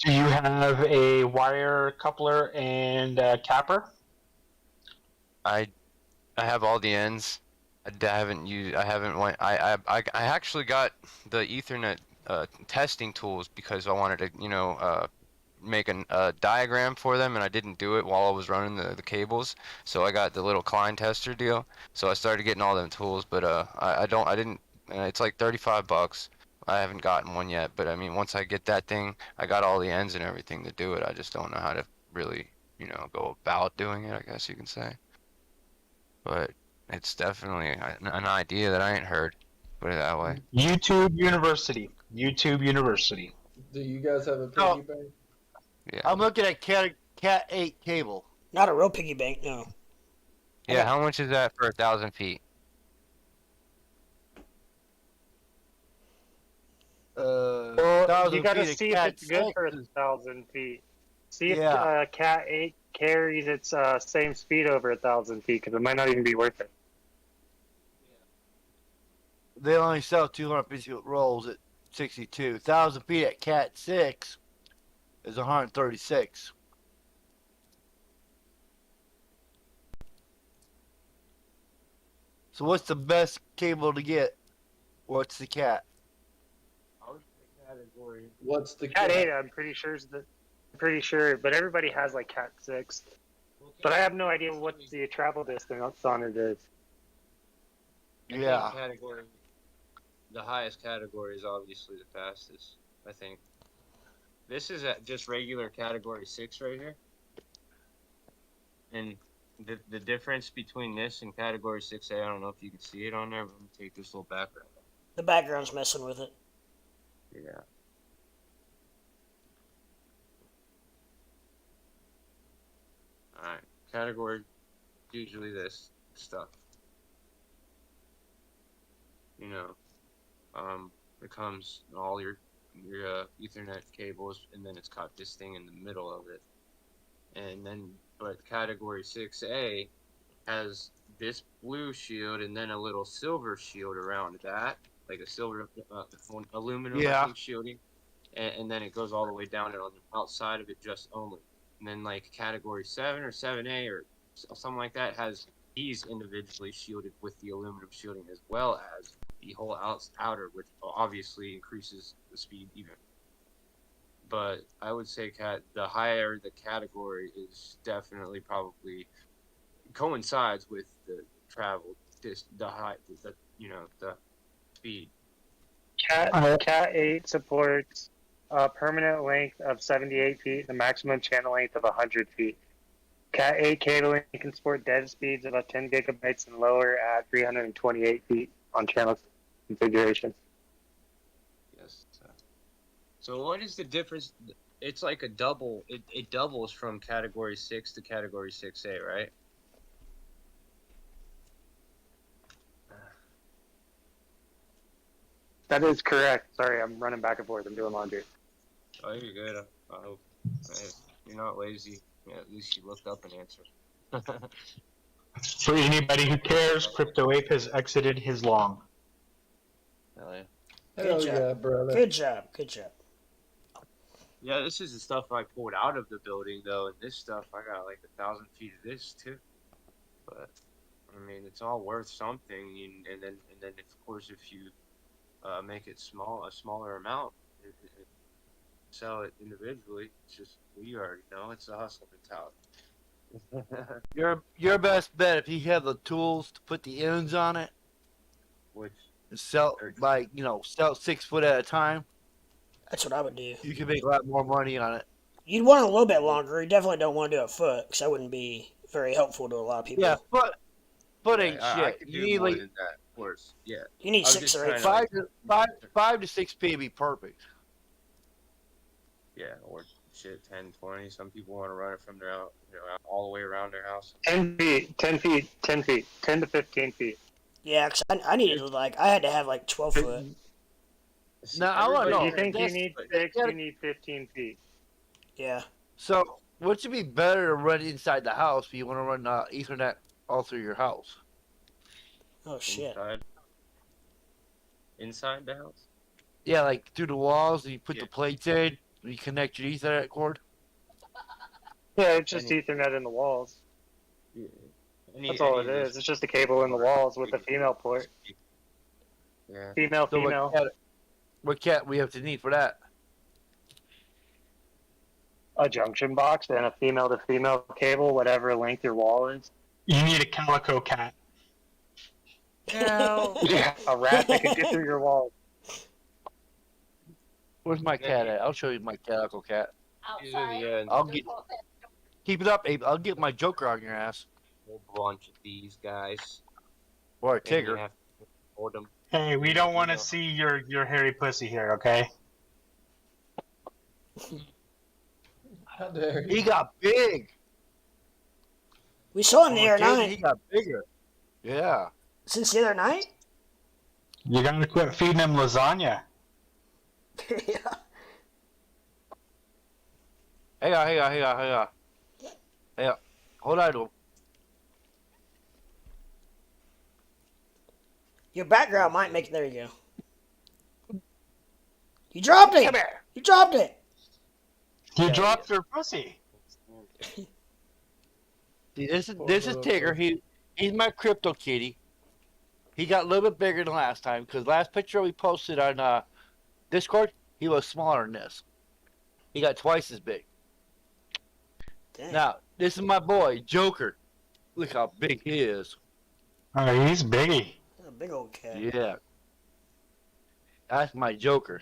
Do you have a wire coupler and a capper? I have all the ends. I actually got the Ethernet testing tools because I wanted to, you know, make a diagram for them, and I didn't do it while I was running the cables. So I got the little Klein tester deal. So I started getting all them tools, but I didn't. It's like $35. I haven't gotten one yet, but I mean, once I get that thing, I got all the ends and everything to do it. I just don't know how to really, you know, go about doing it, I guess you can say. But it's definitely an idea that I ain't heard. Put it that way. YouTube University. YouTube University. Do you guys have a piggy No. bank? Yeah. I'm looking at Cat 8 cable. Not a real piggy bank, no. Yeah. How much is that for 1,000 feet? Well, 1,000 you gotta feet of see if Cat it's good 6 for is- 1,000 feet. See if Yeah. Cat 8 carries its same speed over 1,000 feet, because it might not even be worth it. They only sell 250 rolls at 62. 1,000 feet at Cat 6 is 136. So what's the best cable to get? What's the Cat? What's the Cat 8, I'm pretty sure, but everybody has like Cat 6. But I have no idea what the travel distance on it is. Yeah. Category. The highest category is obviously the fastest, I think. This is at just regular category 6 right here. And the difference between this and category 6A, I don't know if you can see it on there, but I'm going to take this little background. The background's messing with it. Yeah. Alright, category, usually this stuff. You know, it comes all your Ethernet cables, and then it's got this thing in the middle of it. And then, but category 6A has this blue shield and then a little silver shield around that, like a silver aluminum I think, shielding. And then it goes all the way down and on the outside of it just only. And then like category 7 or 7A or something like that has these individually shielded with the aluminum shielding, as well as the whole outer, which obviously increases the speed even. But I would say the higher the category is definitely probably coincides with the travel, the speed. Cat 8 supports a permanent length of 78 feet and a maximum channel length of 100 feet. Cat 8 cabling can support data speeds of 10 gigabytes and lower at 328 feet on channel configuration. Yes. So what is the difference? It's like a double. It doubles from category 6 to category 6A, right? That is correct. Sorry, I'm running back and forth. I'm doing laundry. Oh, you're good. I hope you're not lazy. Yeah, at least you looked up an answer. For anybody who cares, Crypto Ape has exited his long. Hell yeah. Hell Good job. yeah, brother. Good job. Good job. Yeah, this is the stuff I pulled out of the building, though, and this stuff, I got like 1,000 feet of this, too. But, I mean, it's all worth something, and then of course, if you make it a smaller amount, sell it individually, it's just, you already know, it's a hustle mentality. Your best bet, if you have the tools to put the ends on it, Which, and sell sell 6 foot at a time, That's what I would do. you can make a lot more money on it. You'd want it a little bit longer. You definitely don't want to do a foot, because that wouldn't be very helpful to a lot of people. Yeah, foot ain't I shit. could You do need more like than that. course. Yeah. You need I was 6 just or 8 trying feet. to, Five to 6 feet would be perfect. Yeah, or shit, 10, 20. Some people want to run it from their out, all the way around their house. 10 feet, 10 feet, 10 feet, 10 to 15 feet. Yeah, because I needed I had to have like 12 foot. See, Now, I want to everybody know. You think you thinks- need but- 6, you need 15 feet. Yeah. So, what would be better to run inside the house if you want to run Ethernet all through your house? Oh, shit. Inside the house? Yeah, like through the walls, and you put Yeah. the plates in, and you connect your Ethernet cord. Yeah, it's just Ethernet in the walls. Yeah. That's all it is. It's just a cable in the walls with a female port. Yeah. Female, So female. what cat we have to need for that? A junction box and a female to female cable, whatever length your wall is. You need a calico cat. No. A rat that can get through your wall. Where's my cat at? I'll show you my calico cat. These are the I'll get. Keep it up, Abe. I'll get my Joker on your ass. whole bunch of these guys. Or a And you Tigger. have to hold them. Hey, we don't want to see your hairy pussy here, okay? How dare you? He got big. We saw him the Oh, other Tigger, night. He got bigger. Yeah. Since the other night? You gotta quit feeding him lasagna. Yeah. Hang on. Hold on to him. Your background might make it. There you go. You dropped it! Come here. You dropped it! You dropped your pussy. See, this is Tigger. He's my crypto kitty. He got a little bit bigger than last time because last picture we posted on Discord, he was smaller than this. He got twice as big. Dang. Now, this is my boy, Joker. Look how big he is. Oh, he's biggie. A big old cat. Yeah. That's my Joker.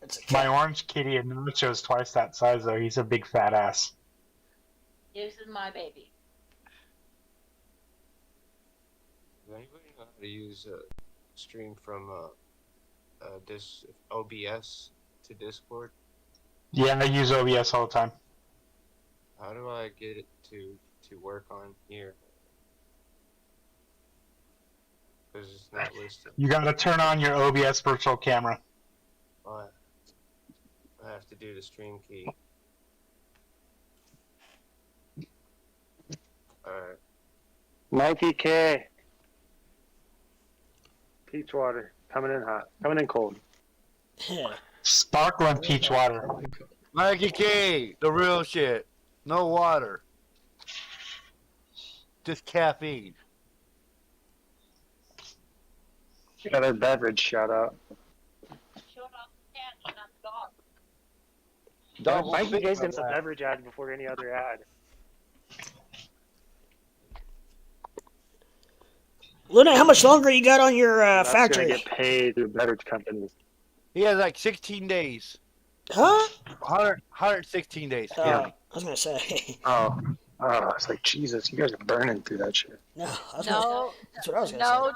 It's a My cat. orange kitty and Nacho's twice that size, though. He's a big fat ass. This is my baby. Does anybody know how to use a stream from this OBS to Discord? Yeah, I use OBS all the time. How do I get it to work on here? Because it's not listed. You gotta turn on your OBS virtual camera. But I have to do the stream key. Alright. Mikey K. Peach water. Coming in hot. Coming in cold. Yeah. Sparkling peach water. Mikey K, the real shit. No water. Just caffeine. Got a beverage shout out. Showed off the cat, not the dog. Dog won't Mikey fit K's on in the that. beverage ad before any other ad. Luna, how much longer you got on your That's factory? gonna get paid through beverage companies. He has like 16 days. Huh? 116 days. Oh, Yeah. I was gonna say. Oh, it's like Jesus. You guys are burning through that shit. No, I was gonna, No, that's what I was gonna no,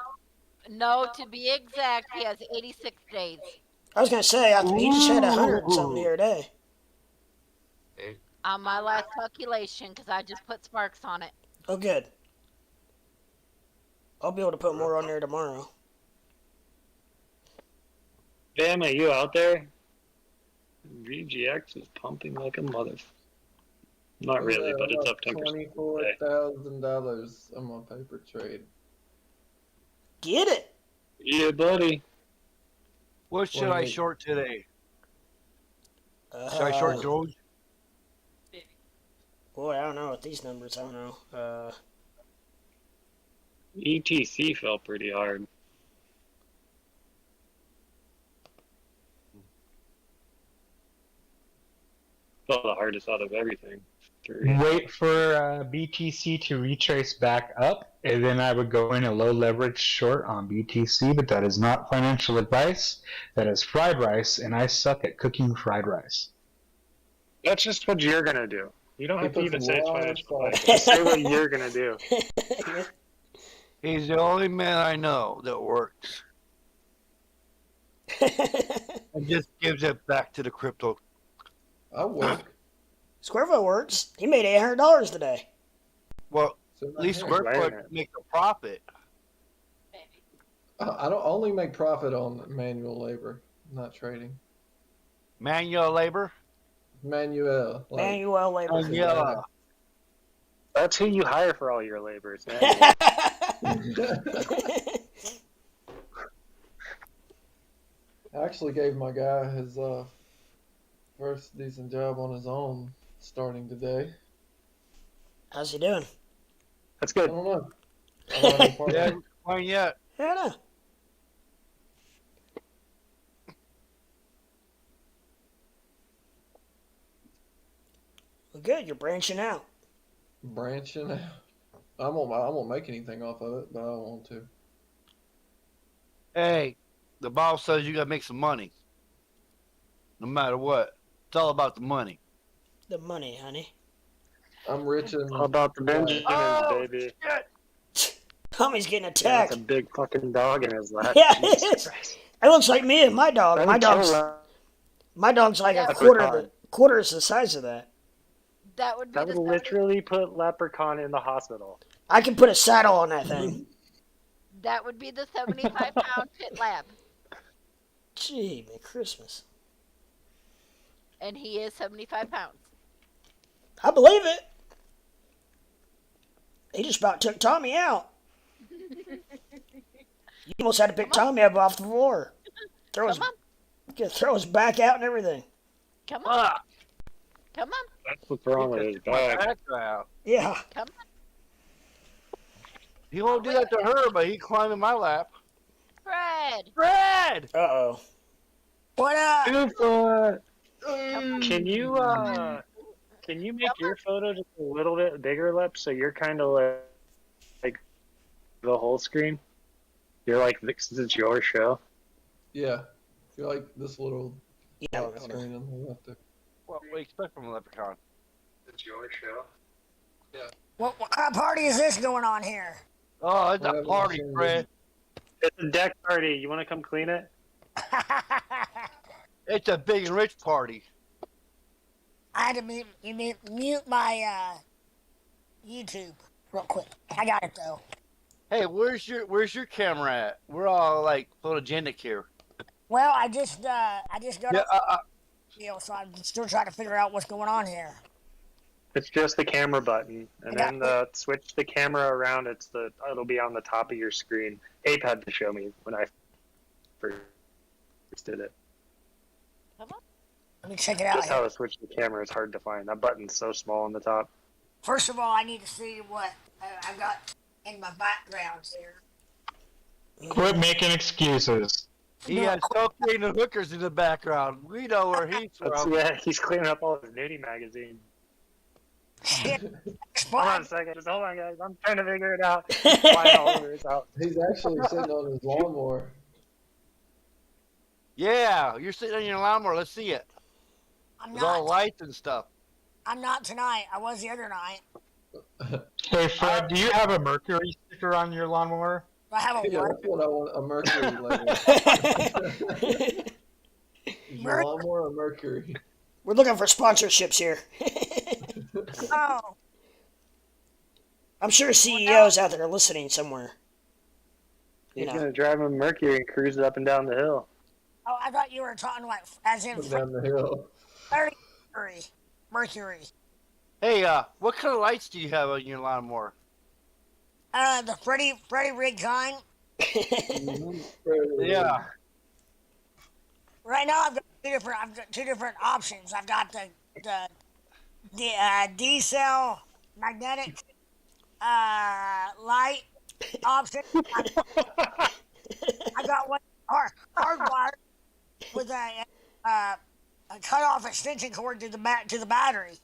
say. no. To be exact, he has 86 days. I was gonna say he just had 100 and something the other day. On my last calculation, because I just put sparks on it. Oh, good. I'll be able to put more on there tomorrow. Bam, are you out there? VGX is pumping like a mother. Not really, but it's up 10%. $24,000 on my paper trade. Get it. Yeah, buddy. What should Well, I you- short today? Should I short Doge? Boy, I don't know with these numbers. I don't know. ETC fell pretty hard. Fell the hardest out of everything. Wait for BTC to retrace back up, and then I would go in a low leverage short on BTC, but that is not financial advice. That is fried rice, and I suck at cooking fried rice. That's just what you're gonna do. You don't have to He even puts say it's a lot of financial thought. advice. Just say what you're gonna do. He's the only man I know that works and just gives it back to the crypto. I work. Squarefoot works. He made $800 today. Well, So at least right here. Squarefoot makes a profit. I don't only make profit on manual labor, not trading. Manual labor. Manuel. Like, Manuel labor. Yeah. That's who you hire for all your labors, man. I actually gave my guy his first decent job on his own starting today. How's he doing? That's I good. don't know. I don't have any part of Yeah, it. why yet? I don't know. Well, good. You're branching out. Branching out. I won't make anything off of it, but I don't want to. Hey, the boss says you gotta make some money. No matter what. It's all about the money. The money, honey. I'm rich and All about the Benjamins, baby. Shit. Tommy's getting Yeah, attacked. that's a big fucking dog in his lap. Yeah, Jesus it is. Christ. It looks like me and my dog. Let My me kill dog's that. like a That quarter is the size of that. That would be That the would literally put Leprechaun in the hospital. I can put a saddle on that thing. That would be the 75-pound pit lab, Gee, man, Christmas. and he is 75 pounds. I believe it. He just about took Tommy out. You almost had to pick Tommy up off the floor. Throw his back out and everything. Come on, Fuck. come on, That's what's wrong with his My back. back out. Yeah. come on. He won't do that to her, but he climbed in my lap. Fred, Fred! Uh-oh. What up? Bigfoot! come on. Can you make your photo just a little bit bigger, Lep, so you're kind of like the whole screen? You're like, this is your show. yeah. You're like this little Yeah, black screen on the left there. What do you expect from a leprechaun? It's your show. what kind of party is this going on here? Oh, it's a Whatever, party, sure. Fred. It's a deck party. You want to come clean it? It's a big and rich party. I had to mute my YouTube real quick. I got it though. Hey, where's your camera at? We're all like photogenic here. Well, I just got Yeah, off the video, so I'm still trying to figure out what's going on here. It's just the camera button, and then switch the camera around. It'll be on the top of your screen. Ape had to show me when I first did it. Let me check it out Just how here. to switch the camera is hard to find. That button's so small on the top. First of all, I need to see what I've got in my backgrounds here. Quit making excuses. he has cocaine and hookers in the background. We know where he's from. Yeah, he's cleaning up all his nudie magazines. Shit. Hold on a second. Just hold on, guys. I'm trying to figure it out. Flying all over his house. He's actually sitting on his lawnmower. Yeah, you're sitting on your lawnmower. Let's see it. I'm With all not. lights and stuff. I'm not tonight. I was the other night. Hey, Fred, do you have a Mercury sticker on your lawnmower? I have a Yeah, what? that's what I want. A Mercury label. Is your lawnmower a Mercury? We're looking for sponsorships here. Oh. I'm sure CEOs out there are listening somewhere. He's You know. going to drive a Mercury and cruise it up and down the hill. Oh, I thought you were talking like as in Down the hill. Mercury. Hey, what kind of lights do you have on your lawnmower? The Freddie rig kind. Yeah. Right now, I've got two different options. I've got the D cell magnetic light option. I got one hardwired with a cut off extension cord to the battery.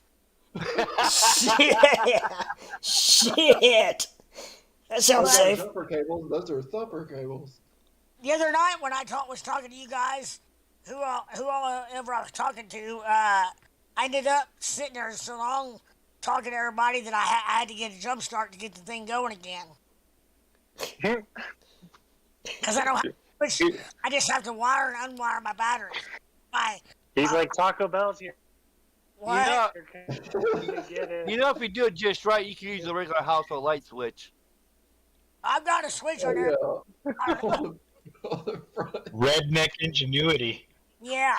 Shit. That sounds Those are safe. thumper cables. Those are thumper cables. The other night when I was talking to you guys, who ever I was talking to, I ended up sitting there so long talking to everybody that I had to get a jump start to get the thing going again. Because I don't have which I just have to wire and unwire my batteries. He's like Taco Bell's here. What? You know, if you do it just right, you can use the regular household light switch. I've got a switch on there. Redneck ingenuity. Yeah.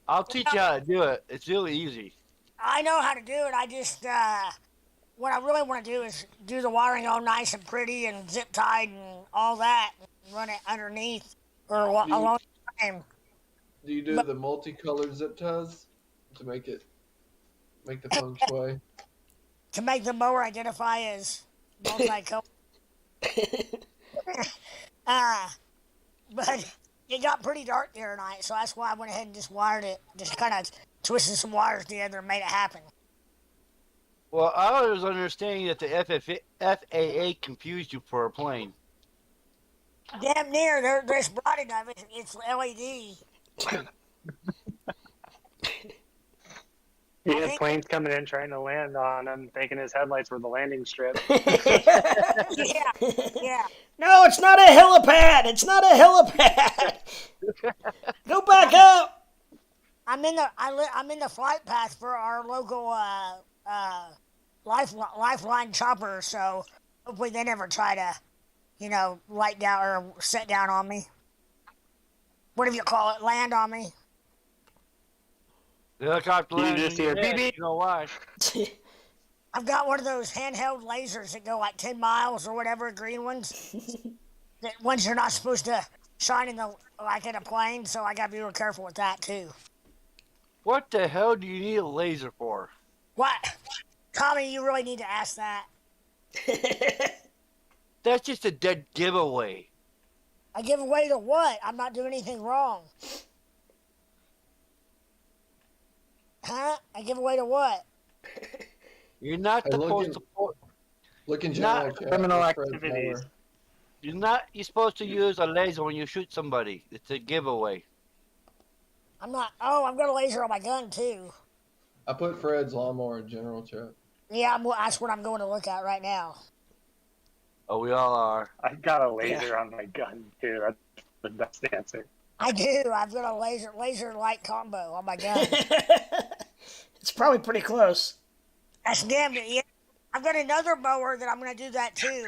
I'll teach you how to do it. It's really easy. I know how to do it. I just, what I really want to do is do the wiring all nice and pretty and zip tied and all that, and run it underneath for a long time. Do you do the multicolored zip ties to make the feng shui? To make the mower identify as multicolored. But it got pretty dark the other night, so that's why I went ahead and just wired it. Just kind of twisted some wires together and made it happen. Well, I was understanding that the FAA confused you for a plane. Damn near, there's bright enough. It's LED. He had planes coming in trying to land on him, thinking his headlights were the landing strip. Yeah. No, it's not a helipad. It's not a helipad. Go back up. I'm in the flight path for our local lifeline chopper, so hopefully they never try to, light down or set down on me. Whatever you call it, land on me. The helicopter landed. You just hear beep beep. You know why? I've got one of those handheld lasers that go like 10 miles or whatever, green ones. That ones you're not supposed to shine in in a plane, so I gotta be real careful with that too. What the hell do you need a laser for? What? Tommy, you really need to ask that. That's just a dead giveaway. I give away to what? I'm not doing anything wrong. Huh? I give away to what? You're not supposed to. Look in general. Criminal activities. You're supposed to use a laser when you shoot somebody. It's a giveaway. I'm not. Oh, I've got a laser on my gun too. I put Fred's lawnmower in general chat. Yeah, that's what I'm going to look at right now. Oh, we all are. I got a laser on my gun too. That's the best answer. I do. I've got a laser light combo on my gun. It's probably pretty close. That's damn it. Yeah. I've got another mower that I'm going to do that too.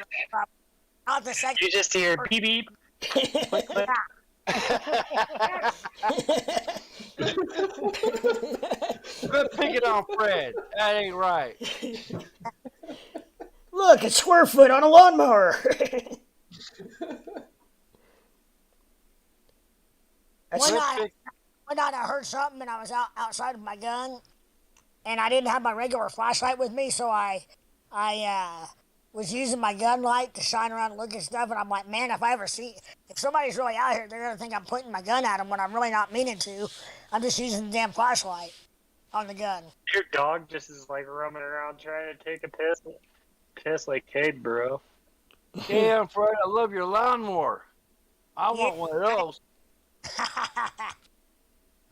Not the second. You just hear beep beep. Click, click. Quit picking on Fred. That ain't right. Look, it's square foot on a lawnmower. One night I heard something and I was outside of my gun and I didn't have my regular flashlight with me, so I was using my gun light to shine around and look at stuff, and I'm like, man, if somebody's really out here, they're gonna think I'm pointing my gun at them when I'm really not meaning to. I'm just using the damn flashlight on the gun. Your dog just is like roaming around trying to take a piss like Cade, bro. Damn, Fred, I love your lawnmower. I want one of those.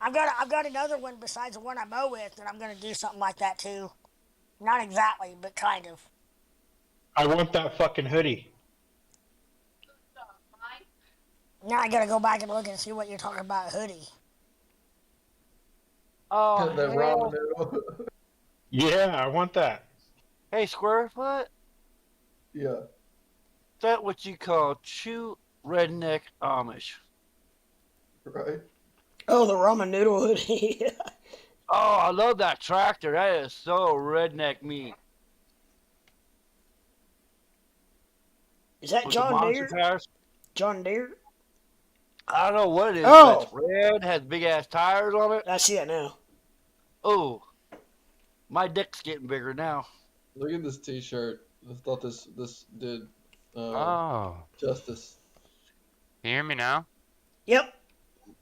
I've got another one besides the one I mow with that I'm gonna do something like that too. Not exactly, but kind of. I want that fucking hoodie. Now I gotta go back and look and see what you're talking about, hoodie. Oh, The ramen noodle. Yeah, I want that. Hey, Squarefoot, Yeah. is that what you call true redneck Amish? Right. Oh, the ramen noodle hoodie. Oh, I love that tractor. That is so redneck me. Is that With the John monster Deere? tires. John Deere? I don't know what it is. Oh. But it's red, has big ass tires on it. I see it now. Oh, my dick's getting bigger now. Look at this T-shirt. I thought this did Oh. justice. Can you hear me now? Yep.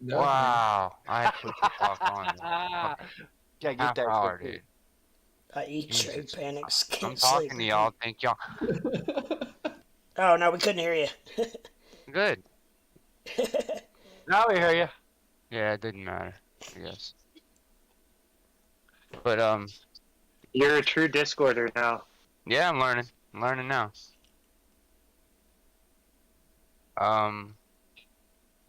No, Wow. I had to put the fuck on. Gotta get Half that hour, quick. dude. I eat Jesus. straight panics. I'm Can't talking sleep. to y'all. Thank y'all. Oh, no, we couldn't hear you. Good. Now we hear you. Yeah, it didn't matter. I guess. But You're a true Discorder now. yeah, I'm learning. I'm learning now. Um,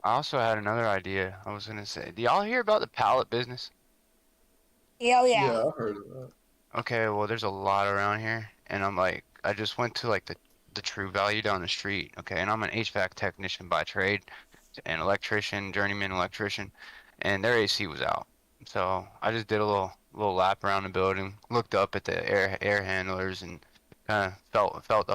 I also had another idea. I was gonna say, do y'all hear about the pallet business? Yeah, oh, yeah. Yeah, I heard of that. Okay, well, there's a lot around here, and I'm like, I just went to like the True Value down the street. Okay, and I'm an HVAC technician by trade, an electrician, journeyman electrician, and their AC was out. So I just did a little lap around the building, looked up at the air handlers, and kind of felt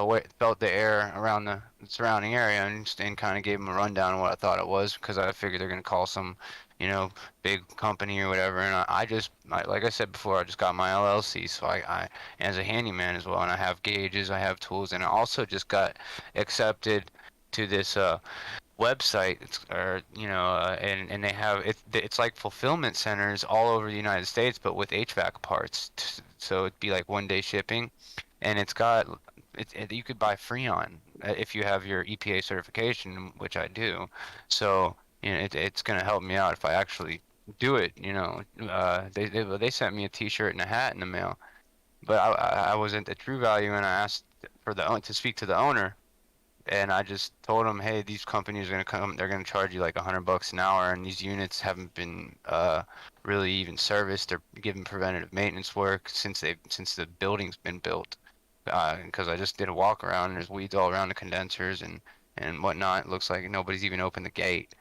the air around the surrounding area, and kind of gave them a rundown of what I thought it was, because I figured they're gonna call some, big company or whatever. And like I said before, I just got my LLC, so I as a handyman as well, and I have gauges, I have tools, and I also just got accepted to this website. And they have it's like fulfillment centers all over the United States, but with HVAC parts. So it'd be like 1 day shipping, and you could buy Freon if you have your EPA certification, which I do. So it's gonna help me out if I actually do it. They sent me a T-shirt and a hat in the mail, but I was at the True Value, and I asked to speak to the owner. And I just told them, hey, these companies are gonna come. They're gonna charge you like $100 an hour, and these units haven't been really even serviced. They're giving preventative maintenance work since the building's been built. Because I just did a walk around, and there's weeds all around the condensers and whatnot. It looks like nobody's even opened the gate.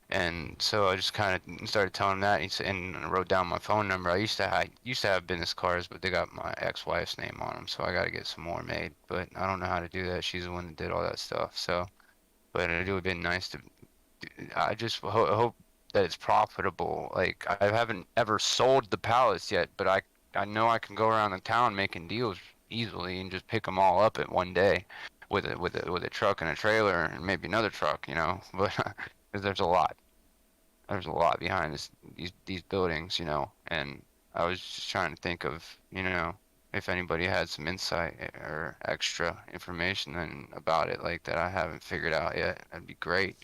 And so I just kind of started telling him that, and wrote down my phone number. I used to have business cards, but they got my ex-wife's name on them, so I got to get some more made. But I don't know how to do that. She's the one that did all that stuff. So, but it would have been nice to. I just hope that it's profitable. Like, I haven't ever sold the pallets yet, but I know I can go around the town making deals easily and just pick them all up at 1 day with a truck and a trailer and maybe another truck, But 'cause there's a lot. There's a lot behind these buildings, and I was just trying to think of, if anybody had some insight or extra information about it, like that I haven't figured out yet. That'd be great,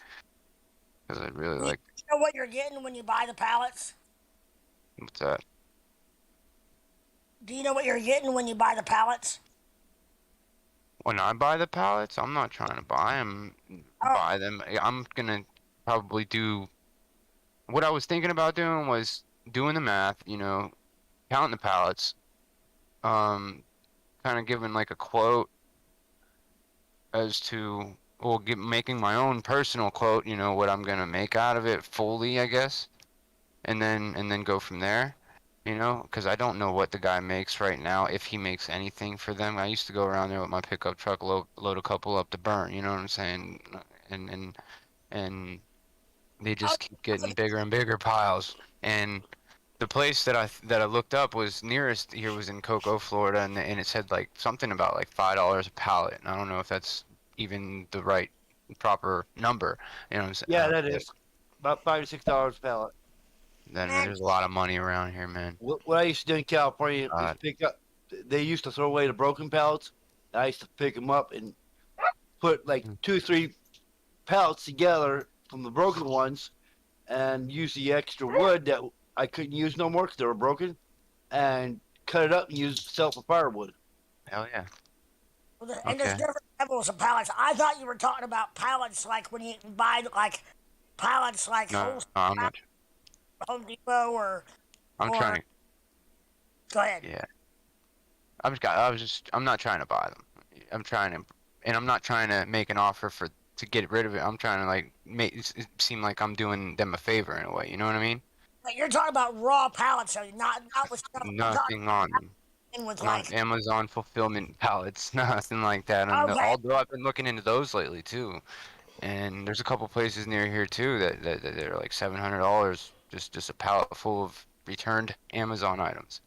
because I'd really like. You know what you're getting when you buy the pallets? What's that? Do you know what you're getting when you buy the pallets? When I buy the pallets, I'm not trying to buy them. Buy them. I'm gonna probably do. What I was thinking about doing was doing the math, counting the pallets, kind of giving like a quote as to, well, making my own personal quote, what I'm gonna make out of it fully, I guess, and then go from there, because I don't know what the guy makes right now, if he makes anything for them. I used to go around there with my pickup truck, load a couple up to burn, you know what I'm saying, and they just keep getting bigger and bigger piles. And the place that I looked up was nearest here was in Cocoa, Florida, and it said like something about like $5 a pallet. And I don't know if that's even the right proper number. You know what I'm saying? Yeah, that is about $5 to $6 a pallet. Then there's a lot of money around here, man. What I used to do in California is pick up. They used to throw away the broken pallets. I used to pick them up and put like 2 or 3 pallets together from the broken ones, and use the extra wood that I couldn't use no more because they were broken, and cut it up and sell for firewood. Hell yeah. Well, and there's different levels of pallets. I thought you were talking about pallets like when you buy like pallets like I'm not. Home Depot or. Trying to. Go ahead. Yeah. I'm not trying to buy them. I'm not trying to make an offer to get rid of it. I'm trying to like make it seem like I'm doing them a favor in a way. You know what I mean? Like you're talking about raw pallets, so not with stuff. Nothing on them. With like Amazon fulfillment pallets, nothing like that. And although I've been looking into those lately too, and there's a couple places near here too that are like $700 just a pallet full of returned Amazon items.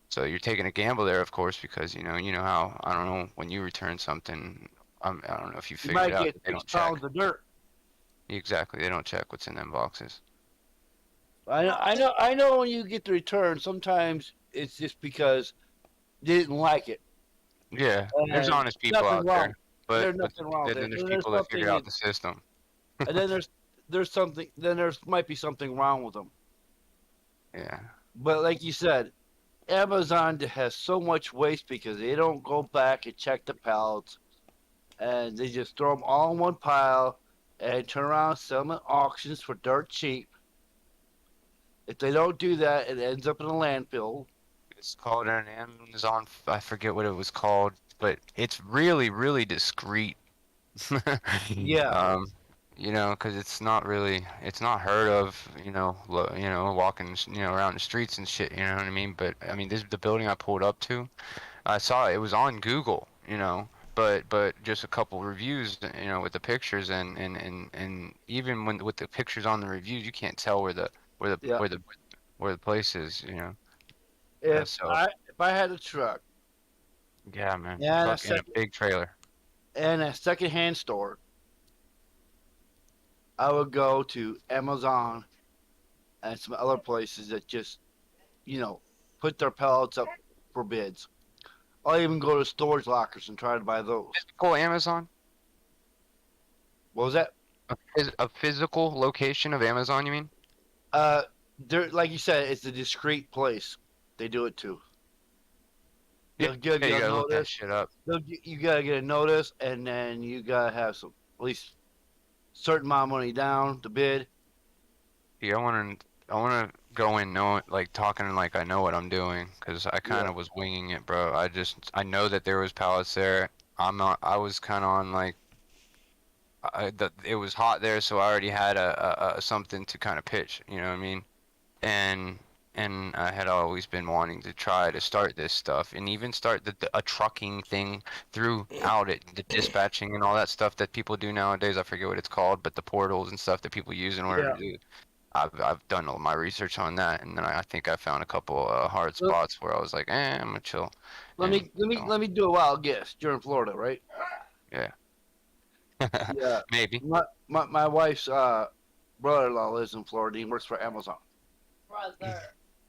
So you're taking a gamble there, of course, because you know how, I don't know, when you return something. I don't know if you figured it out. They don't check. Pounds of dirt. Exactly, they don't check what's in them boxes. I know when you get the return, sometimes it's just because they didn't like it. Yeah, there's honest people out there, but there's nothing wrong with it. Then there's people that figure out the system. And then there's something. Then might be something wrong with them. Yeah. But like you said, Amazon has so much waste because they don't go back and check the pallets. and they just throw them all in one pile and turn around and sell them at auctions for dirt cheap. If they don't do that, it ends up in a landfill. It's called an Amazon. I forget what it was called, but it's really, really discreet. Yeah. You know, because it's not heard of. Walking, around the streets and shit. You know what I mean? But I mean, the building I pulled up to, I saw it was on Google. But just a couple reviews. With the pictures and even with the pictures on the reviews, you can't tell where the place is. If I had a truck Yeah, man. and Fucking a big trailer. and a secondhand store, I would go to Amazon and some other places that just, put their pallets up for bids. I'll even go to storage lockers and try to buy those. Physical Amazon? What was that? A physical location of Amazon, you mean? Like you said, it's a discreet place. They do it too. Yeah, you gotta look that shit up. You gotta get a notice, and then you gotta have at least certain amount of money down to bid. Yeah, I wanna go in talking like I know what I'm doing, because I kind of was winging it, bro. I know that there was pallets there. I was kind of on it was hot there, so I already had a something to kind of pitch. You know what I mean? And I had always been wanting to try to start this stuff, and even start a trucking thing throughout it, the dispatching and all that stuff that people do nowadays. I forget what it's called, but the portals and stuff that people use in order to do. I've done all my research on that, and then I think I found a couple hard spots where I was like, I'm gonna chill. Let me do a wild guess. You're in Florida, right? Yeah. Yeah. Maybe. My wife's brother-in-law lives in Florida. He works for Amazon.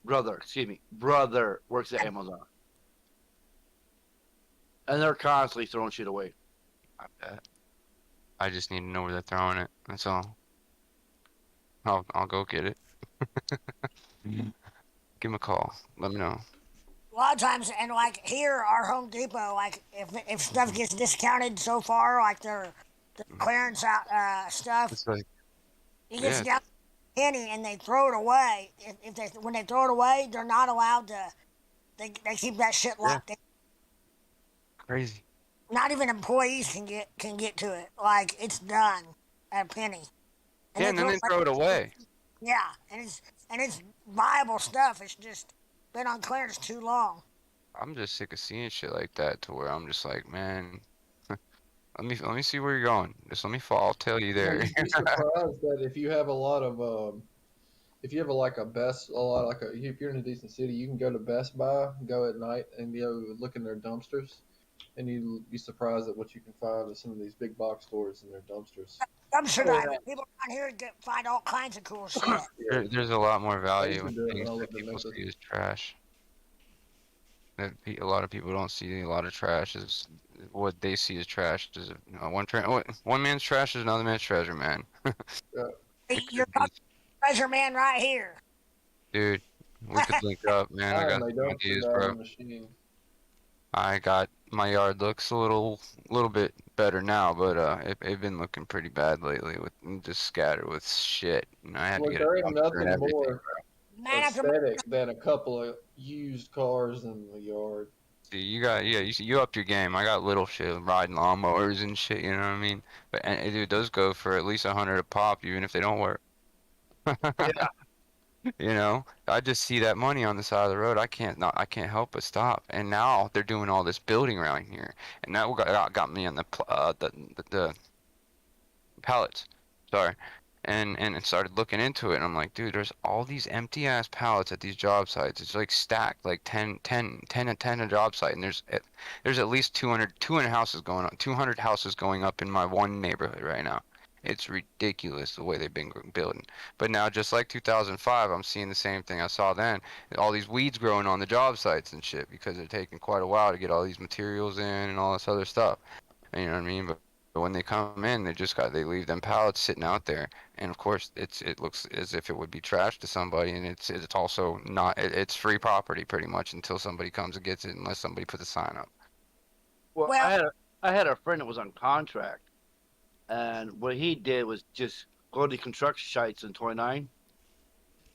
Brother works at Amazon. And they're constantly throwing shit away. I bet. I just need to know where they're throwing it. That's all. I'll go get it. Give him a call. Let me know. A lot of times, and like here, our Home Depot, like if stuff gets discounted so far, like the clearance out stuff, It's like, it gets down to a penny, and they throw it away. When they throw it away, they're not allowed to. They keep that shit locked in. Crazy. Not even employees can get to it. Like it's done at a penny. And then they throw it away. Yeah, and it's viable stuff. It's just been on clearance too long. I'm just sick of seeing shit like that, to where I'm just like, man, let me see where you're going. Just let me fall. I'll tell you there. You'd be surprised that if you have a lot of if you have if you're in a decent city, you can go to Best Buy, go at night, and go look in their dumpsters, and you'd be surprised at what you can find at some of these big box stores in their dumpsters. Dumpster diving. People around here find all kinds of cool shit. There's a lot more value in things that people see as trash. That a lot of people don't see a lot of trash as what they see as trash. Is one man's trash is another man's treasure, man. You're talking treasure man right here. Dude, we could link up, man. I got some ideas, bro. My yard looks a little bit better now, but it's been looking pretty bad lately, with just scattered with shit. And I had to get there ain't nothing more more aesthetic than a couple of used cars in the yard. See, you upped your game. I got little shit, riding lawnmowers and shit. You know what I mean? But dude, those go for at least 100 a pop, even if they don't work. Yeah. I just see that money on the side of the road. I can't help but stop. And now they're doing all this building around here, and that got me on the pallets. Sorry, and started looking into it. And I'm like, dude, there's all these empty ass pallets at these job sites. It's like stacked, like 10 a job site, and there's at least 200 houses going on, 200 houses going up in my one neighborhood right now. It's ridiculous the way they've been building. But now, just like 2005, I'm seeing the same thing I saw then. All these weeds growing on the job sites and shit, because they're taking quite a while to get all these materials in and all this other stuff. You know what I mean? But when they come in, they leave them pallets sitting out there. And of course, it looks as if it would be trash to somebody, and it's also not. It's free property pretty much until somebody comes and gets it, unless somebody puts a sign up. Well, I had a friend that was on contract, and what he did was just go to construction sites in 29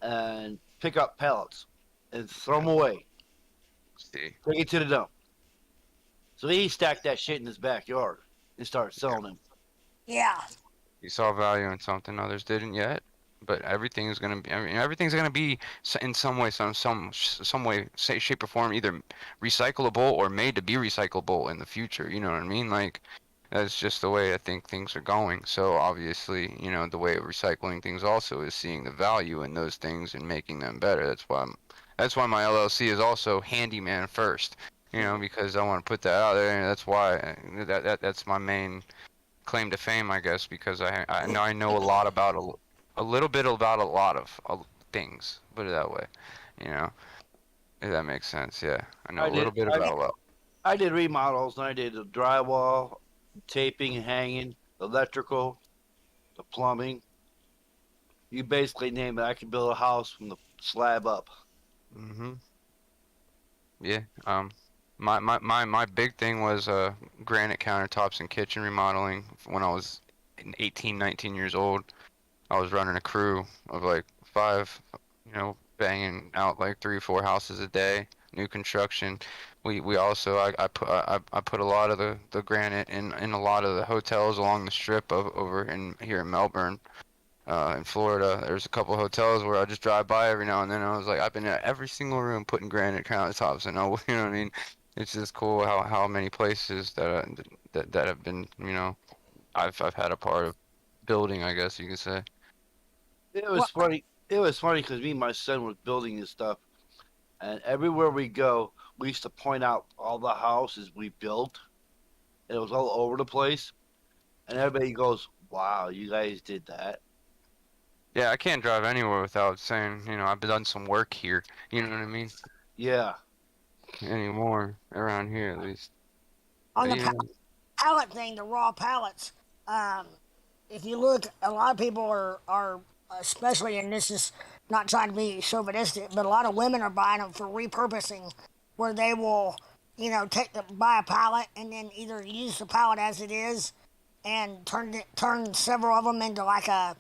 and pick up pallets and throw them away. See, Take it to the dump. So he stacked that shit in his backyard and started selling them. Yeah. you saw value in something others didn't yet. But everything's gonna be. I mean, everything's gonna be in some way, some way, shape, or form, either recyclable or made to be recyclable in the future. You know what I mean? Like, that's just the way I think things are going. So obviously, the way of recycling things also is seeing the value in those things and making them better. That's why my LLC is also handyman first. Because I want to put that out there, and that's why that's my main claim to fame, I guess, because I know a lot about a little bit about a lot of things. Put it that way, if that makes sense. Yeah, I know a little bit about a lot. I did remodels, and I did the drywall, taping, hanging, electrical, the plumbing. You basically name it. I could build a house from the slab up. Yeah. My big thing was granite countertops and kitchen remodeling. When I was 18, 19 years old, I was running a crew of like 5, banging out like 3 or 4 houses a day, new construction. We also I put a lot of the granite in a lot of the hotels along the strip over here in Melbourne. In Florida, there's a couple of hotels where I just drive by every now and then. I was like, I've been at every single room putting granite countertops, and you know what I mean. It's just cool how many places that have been, I've had a part of building, I guess you could say. It was funny. It was funny because me and my son was building this stuff, and everywhere we go, we used to point out all the houses we built. And it was all over the place, and everybody goes, "Wow, you guys did that." Yeah, I can't drive anywhere without saying, I've done some work here. You know what I mean? Yeah. Anymore around here, at least. On the pallet thing, the raw pallets. If you look, a lot of people are especially, and this is not trying to be chauvinistic, but a lot of women are buying them for repurposing, where they will, buy a pallet and then either use the pallet as it is and turn several of them into like a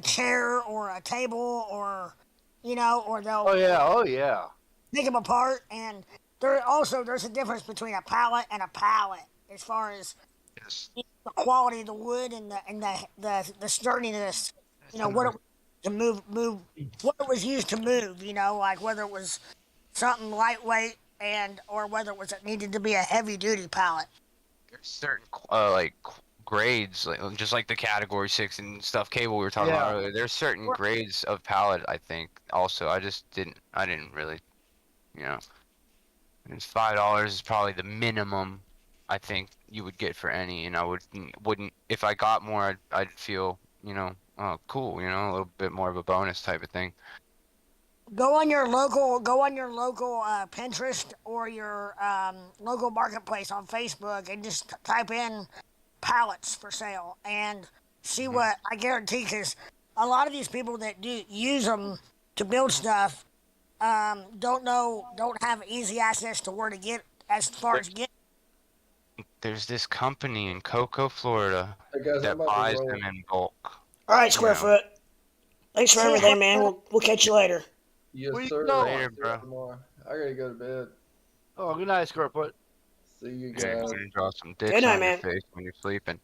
chair or a table, or or they'll Oh yeah pick them apart. And there's a difference between a pallet and a pallet as far as the quality of the wood and the sturdiness. What it to move what it was used to move. Like whether it was something lightweight or whether it needed to be a heavy duty pallet. There's certain grades, just like the category 6 and stuff cable we were talking about earlier. There's certain grades of pallet, I think. Also, I didn't really, it's $5 is probably the minimum I think you would get for any, and I wouldn't if I got more, I'd feel, oh cool, a little bit more of a bonus type of thing. Go on your local Pinterest or your local marketplace on Facebook and just type in pallets for sale and see what I guarantee, because a lot of these people that do use them to build stuff don't have easy access to where to get as far as get. There's this company in Cocoa, Florida that buys them in bulk. All right, Squarefoot. Thanks for everything, man. We'll catch you later. Yes, Where you sir. going? Later, bro. I gotta go to bed. Oh, good night, Squarefoot. See you Yeah, guys. you're gonna draw some dicks Good night, on man. your face when you're sleeping.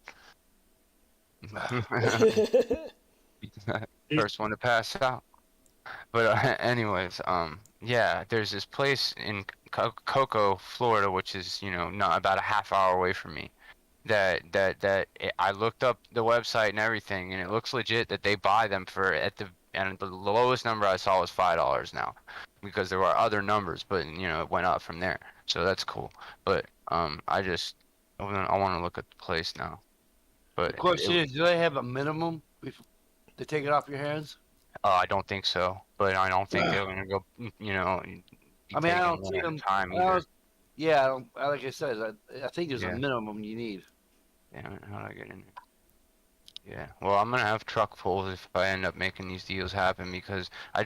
First one to pass out. But anyways, yeah, there's this place in Cocoa, Florida, which is not about a half hour away from me. I looked up the website and everything, and it looks legit that they buy them and the lowest number I saw was $5 now, because there were other numbers, but it went up from there, so that's cool. But I want to look at the place now. But the question is, do they have a minimum to take it off your hands? I don't think so, but I don't think they're gonna go. I mean, I don't see them. Time either. Yeah, like I said, I think there's a minimum you need. Yeah, how do I get in Yeah, well, I'm gonna have truck pulls if I end up making these deals happen because I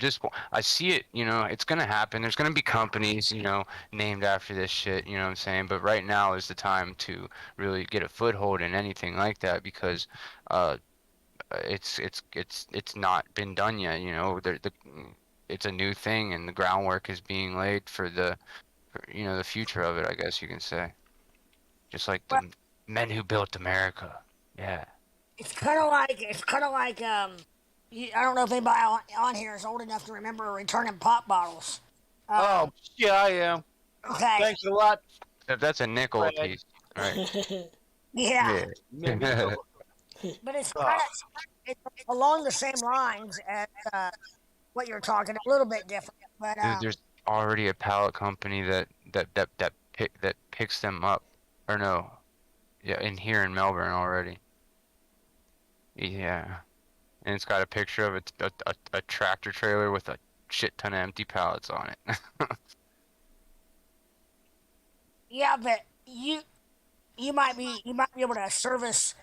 see it, it's gonna happen. There's gonna be companies, named after this shit, you know what I'm saying? But right now is the time to really get a foothold in anything like that because uh it's not been done yet, it's a new thing and the groundwork is being laid for the future of it, I guess you can say. Just like Well, the men who built America. Yeah. I don't know if anybody on here is old enough to remember returning pop bottles. Oh, yeah, I am. Okay. Thanks a lot. That's a nickel a Fred. piece, right? Yeah. Maybe Yeah. But it's it's along the same lines as what you're talking, a little bit different. But There's already a pallet company that picks them up, or no, yeah, in here in Melbourne already. Yeah, and it's got a picture of a tractor trailer with a shit ton of empty pallets on it. yeah, but you might be able to service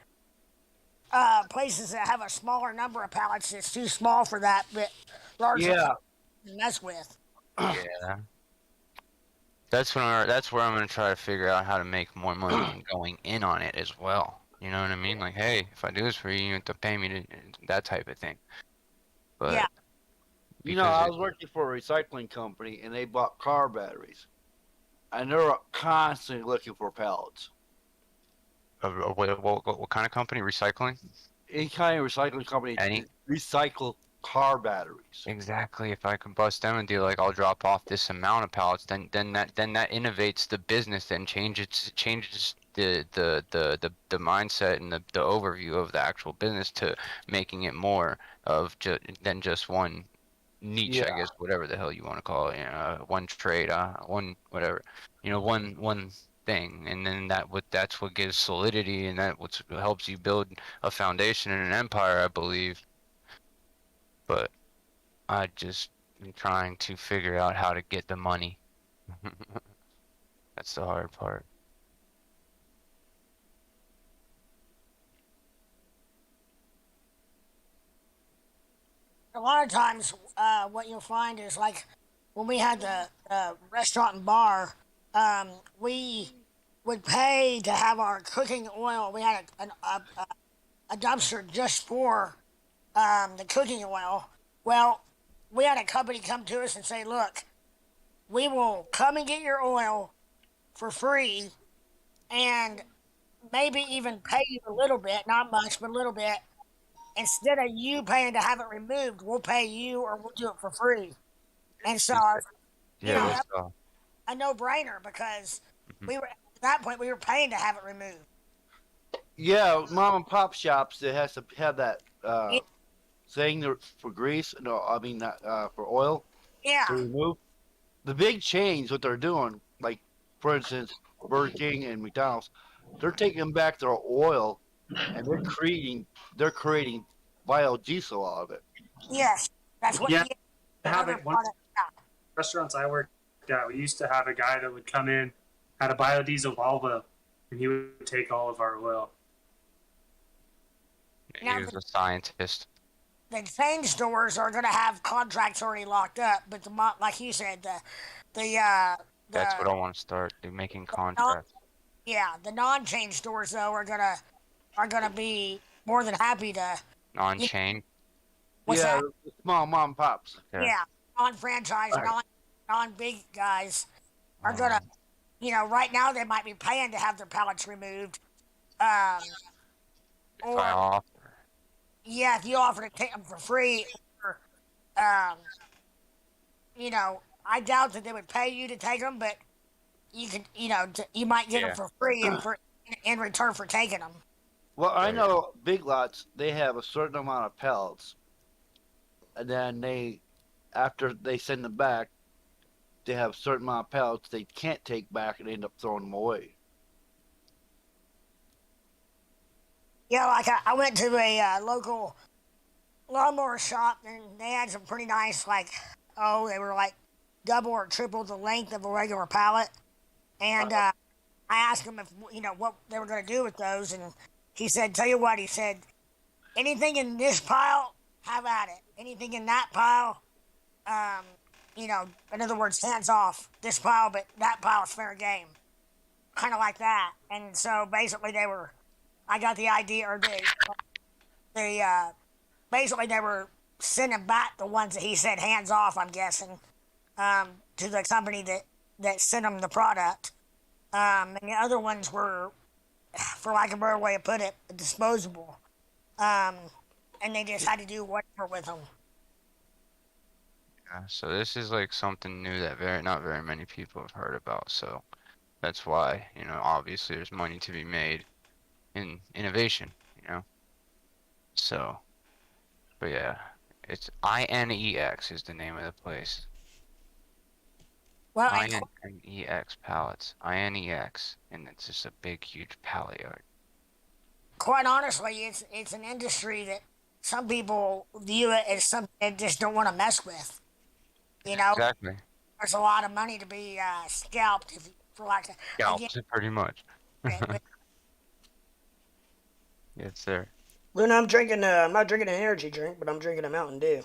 places that have a smaller number of pallets. It's too small for that, but larger Yeah. to mess with. Yeah, that's where I'm gonna try to figure out how to make more money and going in on it as well. You know what I mean? Like, hey, if I do this for you, you have to pay me to that type of thing. But Yeah. I was working for a recycling company, and they bought car batteries, and they're constantly looking for pallets. what kind of company? Recycling? Any kind of recycling company Any? recycle car batteries. Exactly. If I can bust them and do like I'll drop off this amount of pallets, then that innovates the business and changes the mindset and the overview of the actual business to making it more of than just one niche, I Yeah. guess, whatever the hell you want to call it, one trade, one whatever, one thing, and then that's what gives solidity and that what helps you build a foundation and an empire, I believe. But I just am trying to figure out how to get the money. That's the hard part. A lot of times, what you'll find is like when we had the restaurant and bar, we would pay to have our cooking oil. We had a dumpster just for the cooking oil. Well, we had a company come to us and say, look, we will come and get your oil for free and maybe even pay you a little bit, not much, but a little bit. Instead of you paying to have it removed, we'll pay you or we'll do it for free. And so, Yeah, that's so, a no-brainer because we were at that point we were paying to have it removed. Yeah, mom and pop shops that has to have that Yeah. thing for grease. No, I mean not for oil Yeah. to remove. The big chains, what they're doing, like for instance, Burger King and McDonald's, they're taking back their oil and they're creating biodiesel out of it. Yes, that's what. Yeah, The have other it one product. restaurants I worked at. We used to have a guy that would come in, had a biodiesel Volvo, and he would take all of our oil. he Now, was a scientist. the chain stores are going to have contracts already locked up, but like you said, That's what I want to start making contracts. the non-chain stores though are gonna be more than happy to. On-chain. What's yeah, that? the small mom and pops. Yeah, non-franchise, non-big guys are gonna. Right now they might be paying to have their pallets removed. If I offer. Yeah, if you offer to take them for free, or, I doubt that they would pay you to take them, but you can, you might get them for free in return for taking them. Well, I know Big Lots, they have a certain amount of pellets, and then after they send them back, they have a certain amount of pellets they can't take back and end up throwing them away. Yeah, like I went to a local lawnmower shop and they had some pretty nice, they were like double or triple the length of a regular pallet. And I asked him if, what they were going to do with those. And he said, tell you what, he said, anything in this pile, have at it. Anything in that pile, you know, in other words, hands off this pile, but that pile is fair game. Kind of like that. And so basically I got the idea, or basically they were sending back the ones that he said hands off, I'm guessing, to the company that sent them the product. And the other ones were, for lack of a better way to put it, disposable. And they just had to do whatever with them. Yeah, so this is like something new that not very many people have heard about. So that's why, you know, obviously there's money to be made in innovation, you know. So, but yeah, it's INEX is the name of the place. Well, INEX pallets. INEX, and it's just a big, huge pallet yard. quite honestly, it's an industry that some people view it as something they just don't want to mess with. You know, Exactly. there's a lot of money to be scalped, for like Scalps it pretty much. but Yes, sir. Luna, I'm not drinking an energy drink, but I'm drinking a Mountain Dew.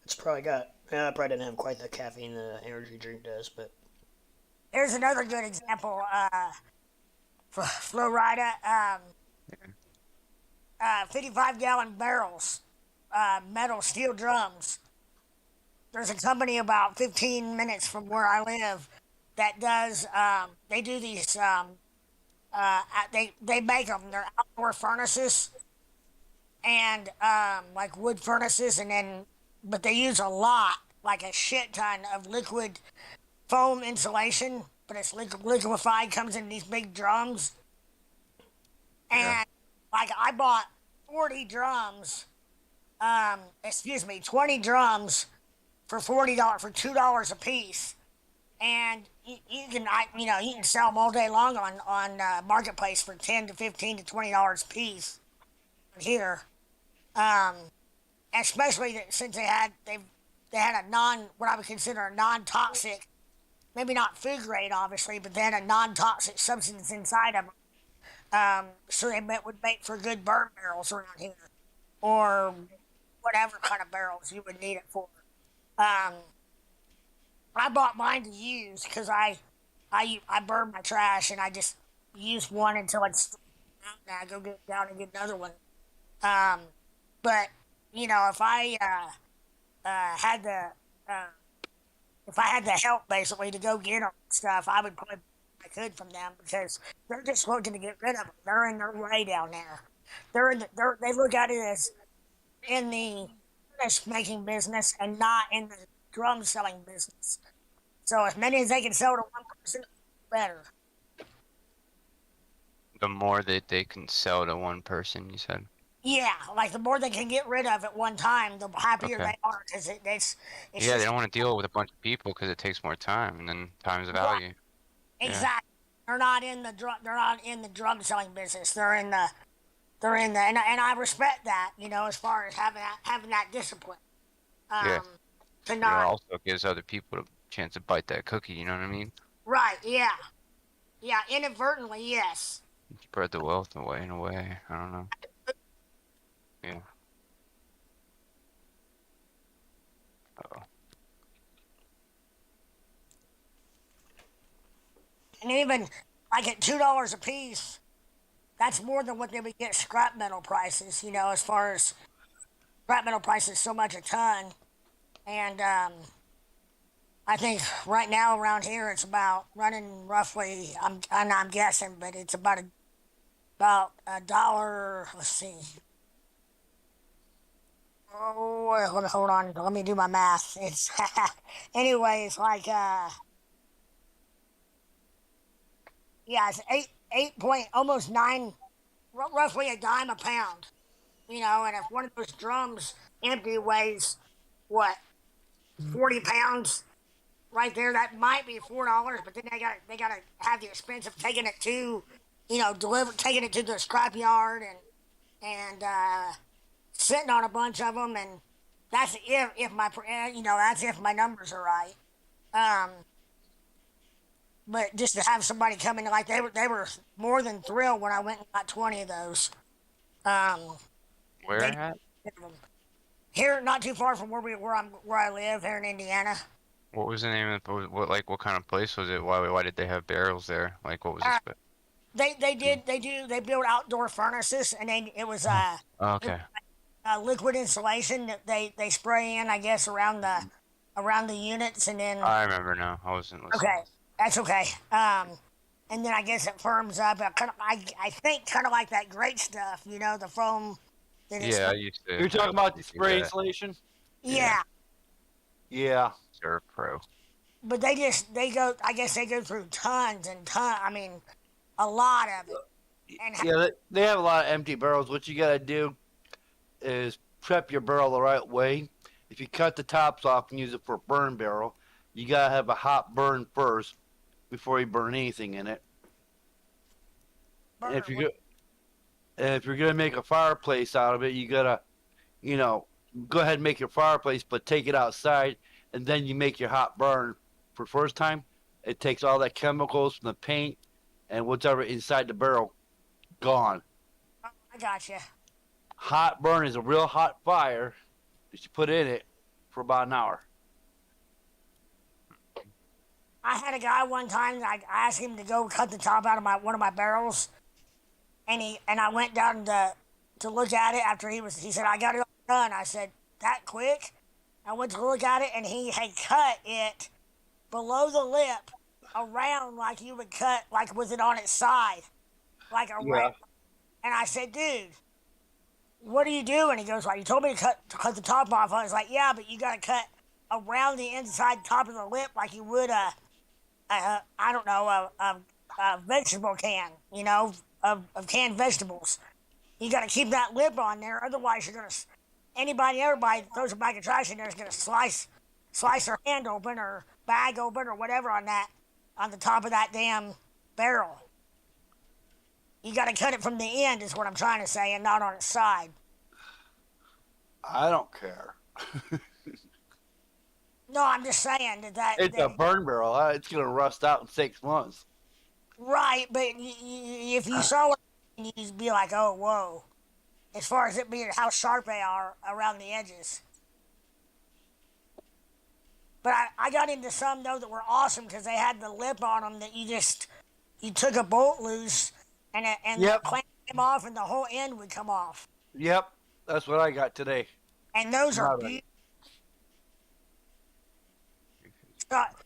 It's probably probably didn't have quite the caffeine the energy drink does, but. here's another good example. Florida, 55-gallon barrels, metal steel drums. There's a company about 15 minutes from where I live that does, they do these, they make them. They're outdoor furnaces and like wood furnaces, but they use a lot, like a shit ton of liquid foam insulation, but it's liquefied, comes in these big drums. And like I bought 20 drums for $40 for $2 a piece, and you can sell them all day long on marketplace for $10 to $15 to $20 a piece here, especially since they had a what I would consider a non-toxic, maybe not food grade obviously, but they had a non-toxic substance inside of them, so they would make for good burn barrels around here, or whatever kind of barrels you would need it for. I bought mine to use because I burn my trash and I just use one until it's out and I go get down and get another one. But you know, if I had the help basically to go get them stuff, I would probably I could from them because they're just looking to get rid of them. They're in their way down there. They look at it as in the fish making business and not in the drum selling business. So as many as they can sell to one person, better. The more that they can sell to one person, you said? Yeah, like the more they can get rid of at one time, the happier they are because it's yeah, they don't want to deal with a bunch of people because it takes more time, and then time's a value. Exactly. Yeah. They're not in the drum selling business. And I respect that, you know, as far as having that discipline. To not, it also gives other people a chance to bite that cookie, you know what I mean? Right, yeah. Yeah, inadvertently, yes. Spread the wealth away in a way. I don't know. Yeah. Uh-oh. And even like at $2 a piece, that's more than what they would get scrap metal prices, you know, as far as scrap metal prices so much a ton. And I think right now around here it's about running roughly, I'm guessing, but it's about a dollar, let's see. Oh, hold on, let me do my math. It's anyways, like it's almost 9, roughly a dime a pound, you know. And if one of those drums empty weighs what, 40 pounds, right there, that might be $4. But then they gotta have the expense of taking it to, you know, taking it to the scrap yard and sitting on a bunch of them, and that's if my numbers are right. But just to have somebody come in, like they were more than thrilled when I went and got 20 of those Where They at? here, not too far from where I live here in Indiana. What was the name of what kind of place was it? Why did they have barrels there? Like what was Uh, this? they build outdoor furnaces, and it was Okay. liquid insulation that they spray in, I guess, around the units, and then I remember now. I wasn't listening. okay, that's okay. And then I guess it firms up. I think kind of like that great stuff, the foam. That Yeah, I used to. You're talking about the do spray that. insulation? yeah. Yeah. Surf Pro. But they go. I guess they go through tons and tons. I mean, a lot of it. And Yeah, they have a lot of empty barrels. What you gotta do is prep your barrel the right way. If you cut the tops off and use it for a burn barrel, you gotta have a hot burn first before you burn anything in it. And if you're gonna make a fireplace out of it, you gotta, go ahead and make your fireplace, but take it outside, and then you make your hot burn. For first time, it takes all that chemicals from the paint and whatever inside the barrel gone. I gotcha. Hot burn is a real hot fire that you put in it for about an hour. I had a guy one time. I asked him to go cut the top out of one of my barrels, and I went down to look at it after he said I got it all done. I said that quick. I went to look at it, and he had cut it below the lip, around like you would cut, like with it on its side, like a ramp. And I said, dude, what are you doing? He goes, well, you told me to cut the top off. I was like, yeah, but you got to cut around the inside top of the lip like you would I don't know, a vegetable can, of canned vegetables. You got to keep that lip on there, otherwise you're gonna. Everybody that throws a bag of trash in there is gonna slice their hand open or bag open or whatever on the top of that damn barrel. You got to cut it from the end, is what I'm trying to say, and not on its side. I don't care. No, I'm just saying that It's a burn barrel. It's gonna rust out in 6 months. Right, but if you saw it, you'd be like, oh, whoa. As far as it being how sharp they are around the edges. But I got into some, though, that were awesome because they had the lip on them that you took a bolt loose and the clamp came off and the whole end would come off. Yep, that's what I got today. And those are beautiful.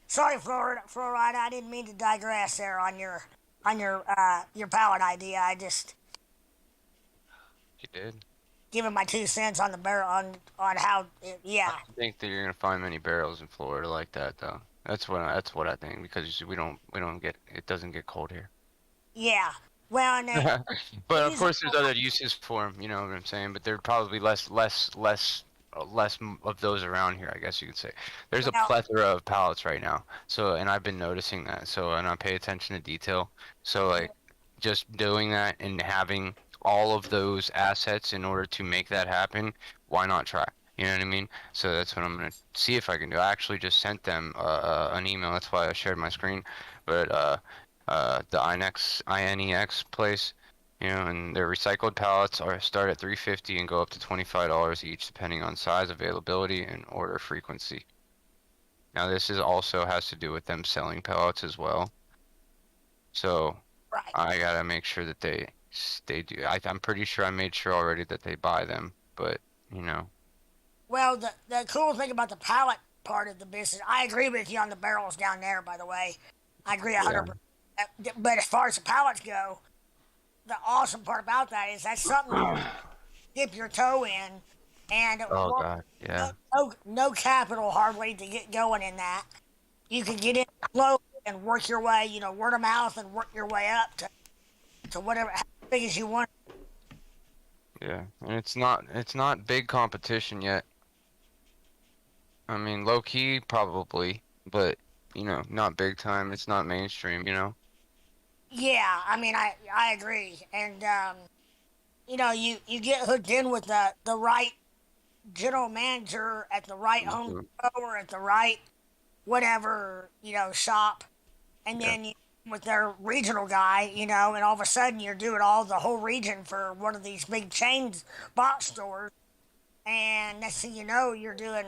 Sorry, Florida, I didn't mean to digress there on your pallet idea. I just You did. giving my 2 cents on the barrel on how yeah. I don't think that you're gonna find many barrels in Florida like that though. That's what I think because we don't get it doesn't get cold here. Yeah. Well, and but of course there's other uses for them. You know what I'm saying? But there are probably less of those around here, I guess you could say. There's a plethora of pallets right now. So, and I've been noticing that. So, and I pay attention to detail. So, like, just doing that and having all of those assets in order to make that happen, why not try? You know what I mean? So that's what I'm gonna see if I can do. I actually just sent them an email. That's why I shared my screen. But the INEX place. You know, and their recycled pallets start at $3.50 and go up to $25 each, depending on size, availability, and order frequency. Now, this also has to do with them selling pallets as well. So, I gotta make sure that they do. I'm pretty sure I made sure already that they buy them, but you know. Well, the cool thing about the pallet part of the business, I agree with you on the barrels down there. By the way, I agree 100%. But as far as the pallets go. The awesome part about that is that's something you dip your toe in, and no capital hardly to get going in that. You can get in slow and work your way, word of mouth, and work your way up to whatever how big as you want. Yeah, and it's not big competition yet. I mean, low key probably, but not big time. It's not mainstream, Yeah, I mean, I agree, and you get hooked in with the right general manager at the right Home Depot or at the right whatever shop, and then with their regional guy, you know, and all of a sudden you're doing all the whole region for one of these big chains box stores, and next thing you know, you're doing,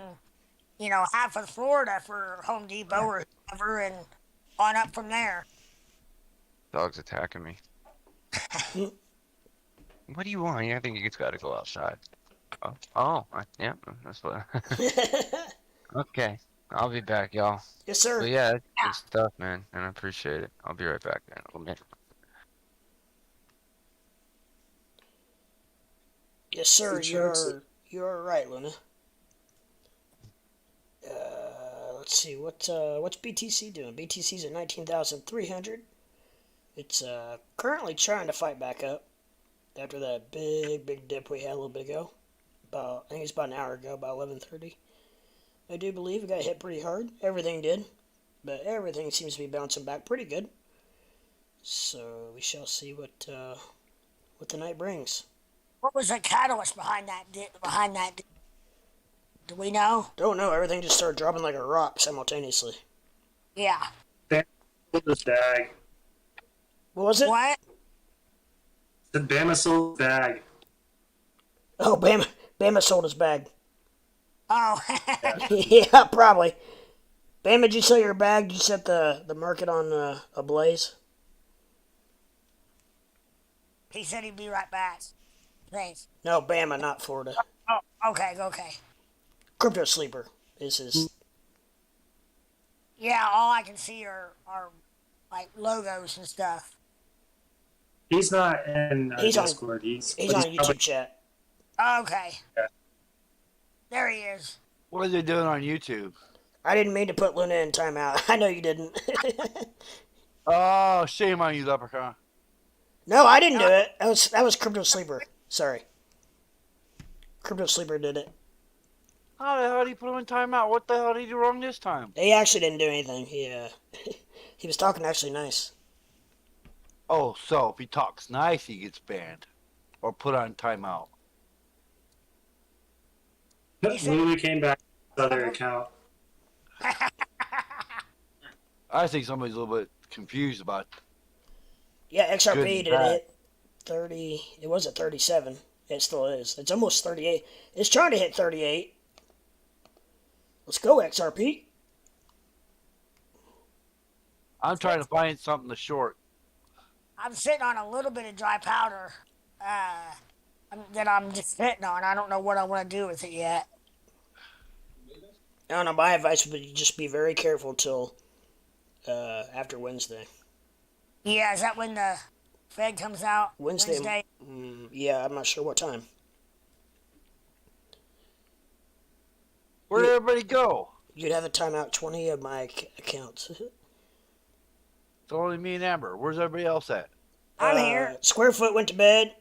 you know, half of Florida for Home Depot or whoever, and on up from there. Dog's attacking me. What do you want? I think you just got to go outside. Yeah, that's what. Okay, I'll be back, y'all. Yes, sir. But yeah, it's good stuff, man, and I appreciate it. I'll be right back in a little minute. Yes, sir. You're right, Luna. Let's see what's BTC doing. BTC's at 19,300. It's currently trying to fight back up after that big dip we had a little bit ago. I think it's about an hour ago, about 11:30. I do believe it got hit pretty hard. Everything did, but everything seems to be bouncing back pretty good. So we shall see what the night brings. What was the catalyst behind that? Do we know? Don't know. Everything just started dropping like a rock simultaneously. Yeah. This bag. What was it? What? The Bama sold bag. Oh, Bama sold his bag. Oh. Yeah, probably. Bama, did you sell your bag? Did you set the market on ablaze? He said he'd be right back. Thanks. No, Bama, not Florida. Oh, okay. Crypto Sleeper is his. Yeah, all I can see are like logos and stuff. He's not in Discord. He's on YouTube chat. Okay. Yeah. There he is. What are they doing on YouTube? I didn't mean to put Luna in timeout. I know you didn't. Oh, shame on you, Leprechaun. No, I didn't do it. That was Crypto Sleeper. Sorry. Crypto Sleeper did it. How the hell did he put him in timeout? What the hell did he do wrong this time? He actually didn't do anything. He was talking actually nice. Oh, so if he talks nice, he gets banned or put on timeout. Lulu came back to his other account. I think somebody's a little bit confused about. Yeah, XRP did bad. hit 30. It was at 37. It still is. It's almost 38. It's trying to hit 38. Let's go, XRP. I'm trying to find something to short. I'm sitting on a little bit of dry powder that I'm just sitting on. I don't know what I want to do with it yet. I don't know. My advice would be just be very careful till after Wednesday. Yeah, is that when the Fed comes out? Wednesday? Yeah, I'm not sure what time. Where'd everybody go? You'd have a timeout 20 of my accounts. It's only me and Amber. Where's everybody else at? I'm here. Squarefoot went to bed.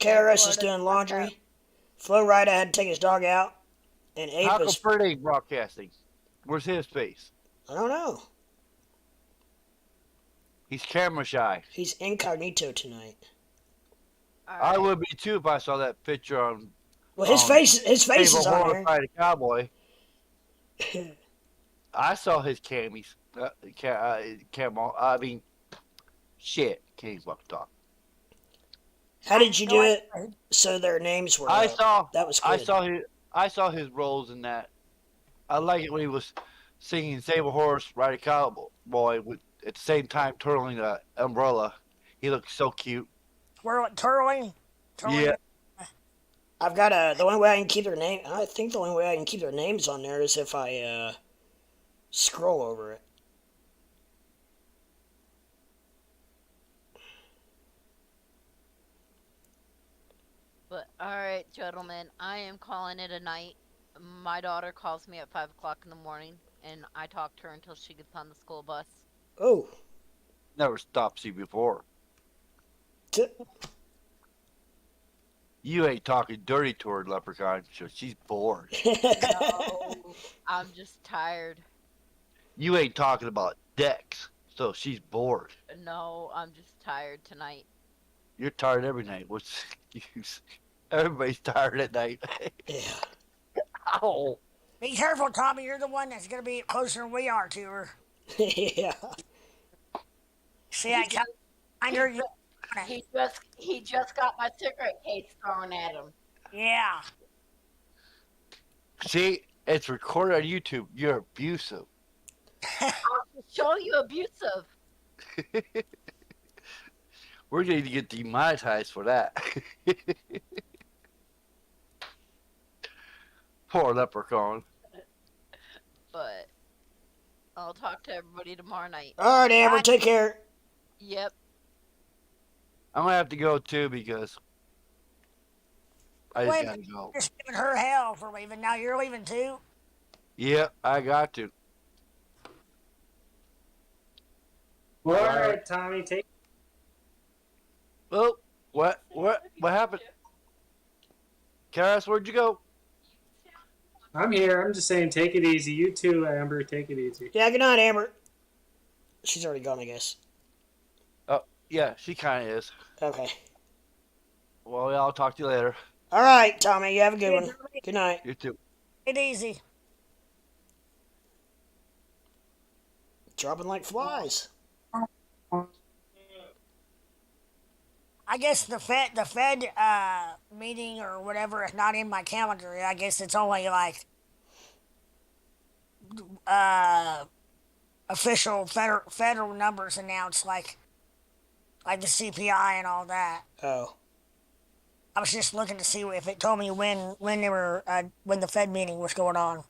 KRS is doing laundry. Flo Rida had to take his dog out. And Ape How come is... Fred ain't broadcasting? Where's his face? I don't know. He's camera shy. He's incognito tonight. I would be too if I saw that picture on. Well, his face is on there. A cowboy. I saw his camis. Camo. I mean, shit. Can't even fucking talk. How did you do it? So their names were. I saw. That was good. I saw his roles in that. I like it when he was singing "Save a Horse, Ride a Cowboy" with at the same time twirling the umbrella. He looked so cute. Twirling? Yeah. I've got the only way I can keep their name. I think the only way I can keep their names on there is if I scroll over it. But alright, gentlemen, I am calling it a night. My daughter calls me at 5 o'clock in the morning, and I talk to her until she gets on the school bus. Oh. Never stopped you before. You ain't talking dirty to her, Leprechaun, so she's bored. No, I'm just tired. You ain't talking about decks, so she's bored. No, I'm just tired tonight. You're tired every night. What's the excuse? Everybody's tired at night. Yeah. Ow. Be careful, Tommy. You're the one that's going to be closer than we are to her. Yeah. See, I can't find her. He just got my cigarette case thrown at him. Yeah. See, it's recorded on YouTube. You're abusive. I'll show you abusive. We're going to get demonetized for that. Poor leprechaun. But I'll talk to everybody tomorrow night. All right, Amber, take care. Yep. I'm going to have to go too because I just got to go. Just giving her hell for leaving. Now you're leaving too? Yep, I got to. All right, Tommy, take. Oh, what happened? Karis, where'd you go? I'm here. I'm just saying, take it easy. You too, Amber. Take it easy. Yeah, good night, Amber. She's already gone, I guess. Oh, yeah, she kind of is. Okay. Well, yeah, I'll talk to you later. All right, Tommy, you have a good one. Good night. You too. Take it easy. Dropping like flies. I guess the Fed meeting or whatever is not in my calendar. I guess it's only like official federal numbers announced, like the CPI and all that. Oh. I was just looking to see if it told me when they were when the Fed meeting was going on.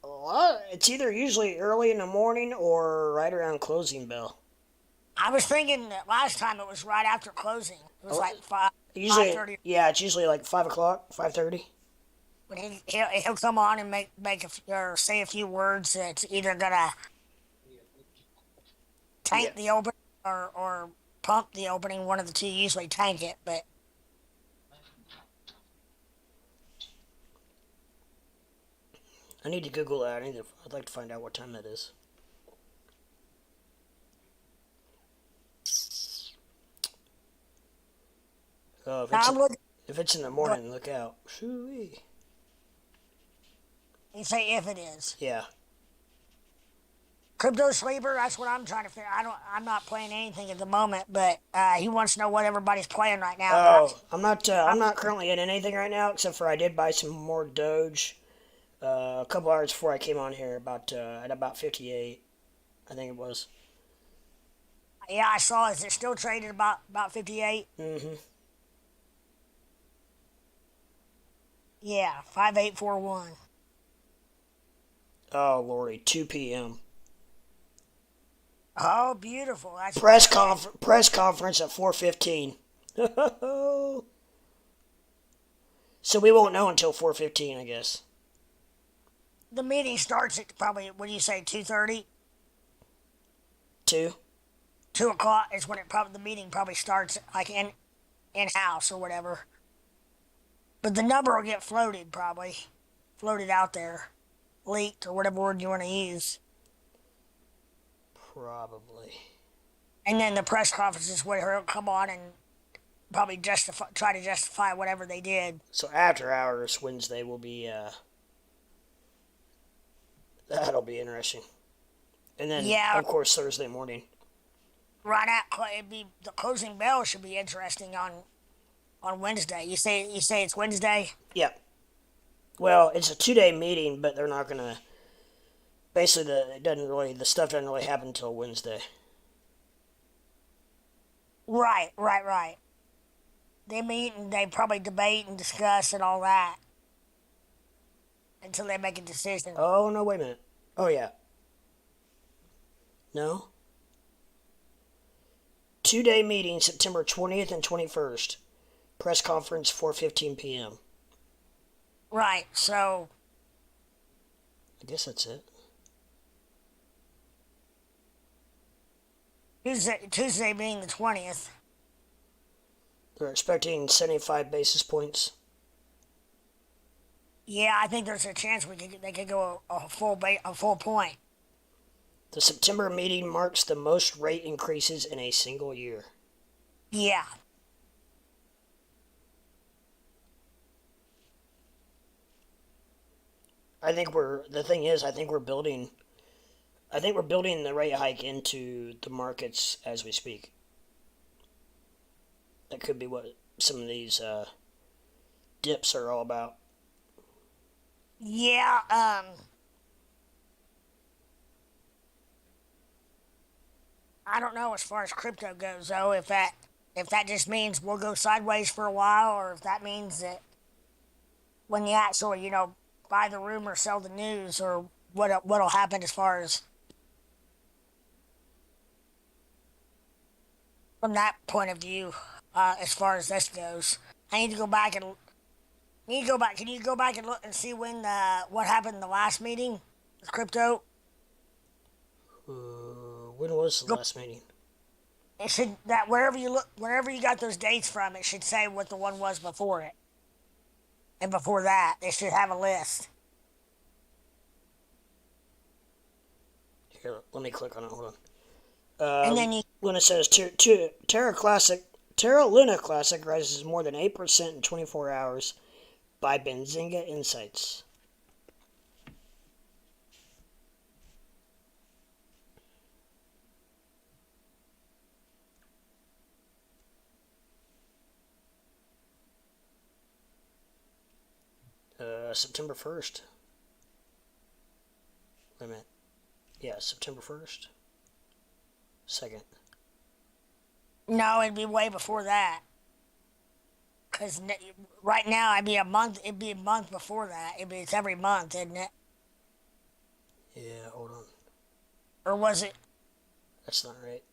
Well, it's either usually early in the morning or right around closing bell. I was thinking that last time it was right after closing. It was like 5:30. Yeah, it's usually like 5 o'clock, 5:30. But he'll come on and or say a few words that's either gonna tank the opening or pump the opening. One of the two, usually tank it, but. I need to Google that. I'd like to find out what time that is. Oh, if it's in the morning, look out. Shoo-wee. You say if it is. Yeah. Crypto Sleeper, that's what I'm trying to figure. I'm not playing anything at the moment, but he wants to know what everybody's playing right now. Oh, I'm not currently in anything right now, except for I did buy some more Doge a couple hours before I came on here, at about 58, I think it was. Yeah, I saw. Is it still traded about 58? Mm-hmm. Yeah, 5841. Oh, Lordy, 2 p.m. Oh, beautiful. That's press conference at 4:15. So we won't know until 4:15, I guess. The meeting starts at probably, what do you say, 2:30? 2? 2 o'clock is when the meeting probably starts, like in-house or whatever. But the number will get floated, probably. Floated out there. Leaked, or whatever word you want to use. Probably. And then the press conference is where he'll come on and probably try to justify whatever they did. So after hours Wednesday will be, that'll be interesting. And then, of course, Thursday morning. Right at the closing bell should be interesting on Wednesday. You say it's Wednesday? Yeah. Well, it's a 2-day meeting, but they're not gonna. Basically, the stuff doesn't really happen until Wednesday. Right. They meet and they probably debate and discuss and all that until they make a decision. Oh no! Wait a minute. Oh yeah. No. 2-day meeting, September 20th and 21st. Press conference, 4:15 p.m. Right, so... I guess that's it. Tuesday being the 20th. They're expecting 75 basis points. Yeah, I think there's a chance they could go a full point. The September meeting marks the most rate increases in a single year. Yeah. I think we're building I think we're building the rate hike into the markets as we speak. That could be what some of these dips are all about. Yeah, I don't know as far as crypto goes though, if that just means we'll go sideways for a while, or if that means that when you actually, buy the rumor, sell the news, or what'll happen as far as from that point of view, as far as this goes. I need to go back and Can you go back and look and see when what happened in the last meeting with crypto? When was the last meeting? It should that wherever you got those dates from, it should say what the one was before it, and before that, it should have a list. Here, let me click on it. Hold on. And then when it says Terra Luna Classic rises more than 8% in 24 hours by Benzinga Insights. September 1st. Wait a minute. Yeah, September 1st. 2nd. No, it'd be way before that. Because right now, it'd be a month before that. It's every month, isn't it? Yeah, hold on. Or was it? That's not right.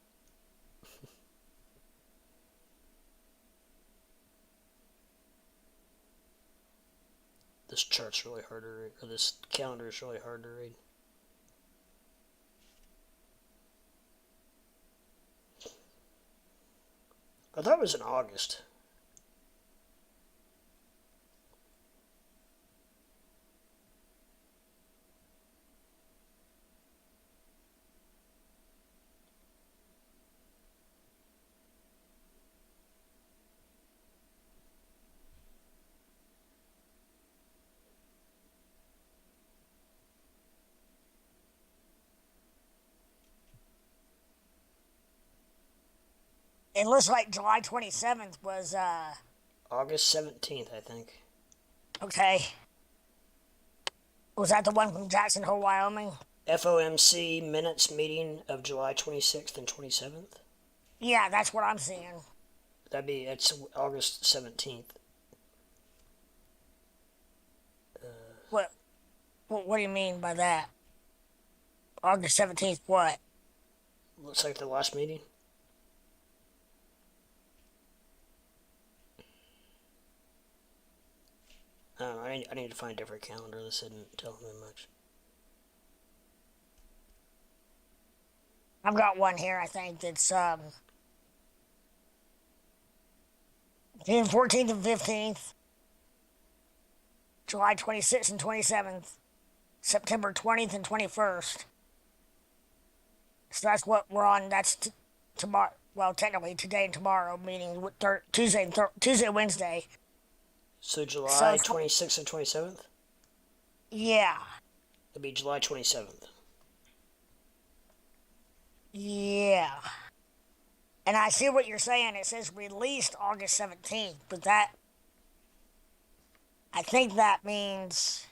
This chart's really hard to read, or this calendar is really hard to read. I thought it was in August. It looks like July 27th was, August 17th, I think. Okay. Was that the one from Jackson Hole, Wyoming? FOMC minutes meeting of July 26th and 27th? Yeah, that's what I'm seeing. It's August 17th. What do you mean by that? August 17th, what? Looks like the last meeting. I don't know, I need to find a different calendar. This isn't telling me much. I've got one here, I think, that's, June 14th and 15th, July 26th and 27th, September 20th and 21st. So that's what we're on. That's tomorrow. Well, technically today and tomorrow, meaning Tuesday, Wednesday. So July 26th and 27th? Yeah. It'd be July 27th. Yeah. And I see what you're saying. It says released August 17th, but I think that means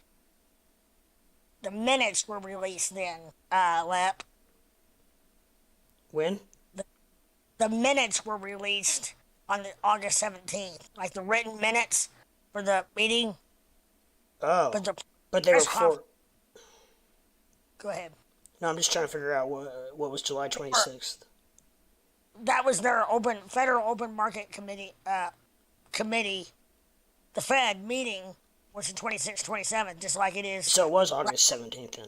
the minutes were released then, Lep. When? The minutes were released on the August 17th, like the written minutes for the meeting. Oh, but they were for... Go ahead. No, I'm just trying to figure out what was July 26th. That was their Federal Open Market Committee, the Fed meeting was the 26th, 27th, just like it is. So it was August 17th then.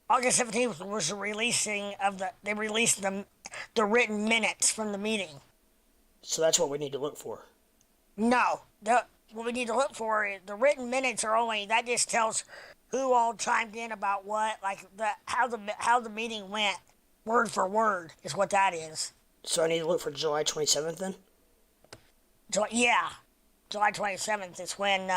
August 17th was the releasing of they released the written minutes from the meeting. So that's what we need to look for. No, what we need to look for is the written minutes that just tells who all chimed in about what, like how the meeting went, word for word, is what that is. So I need to look for July 27th then? Yeah, July 27th is when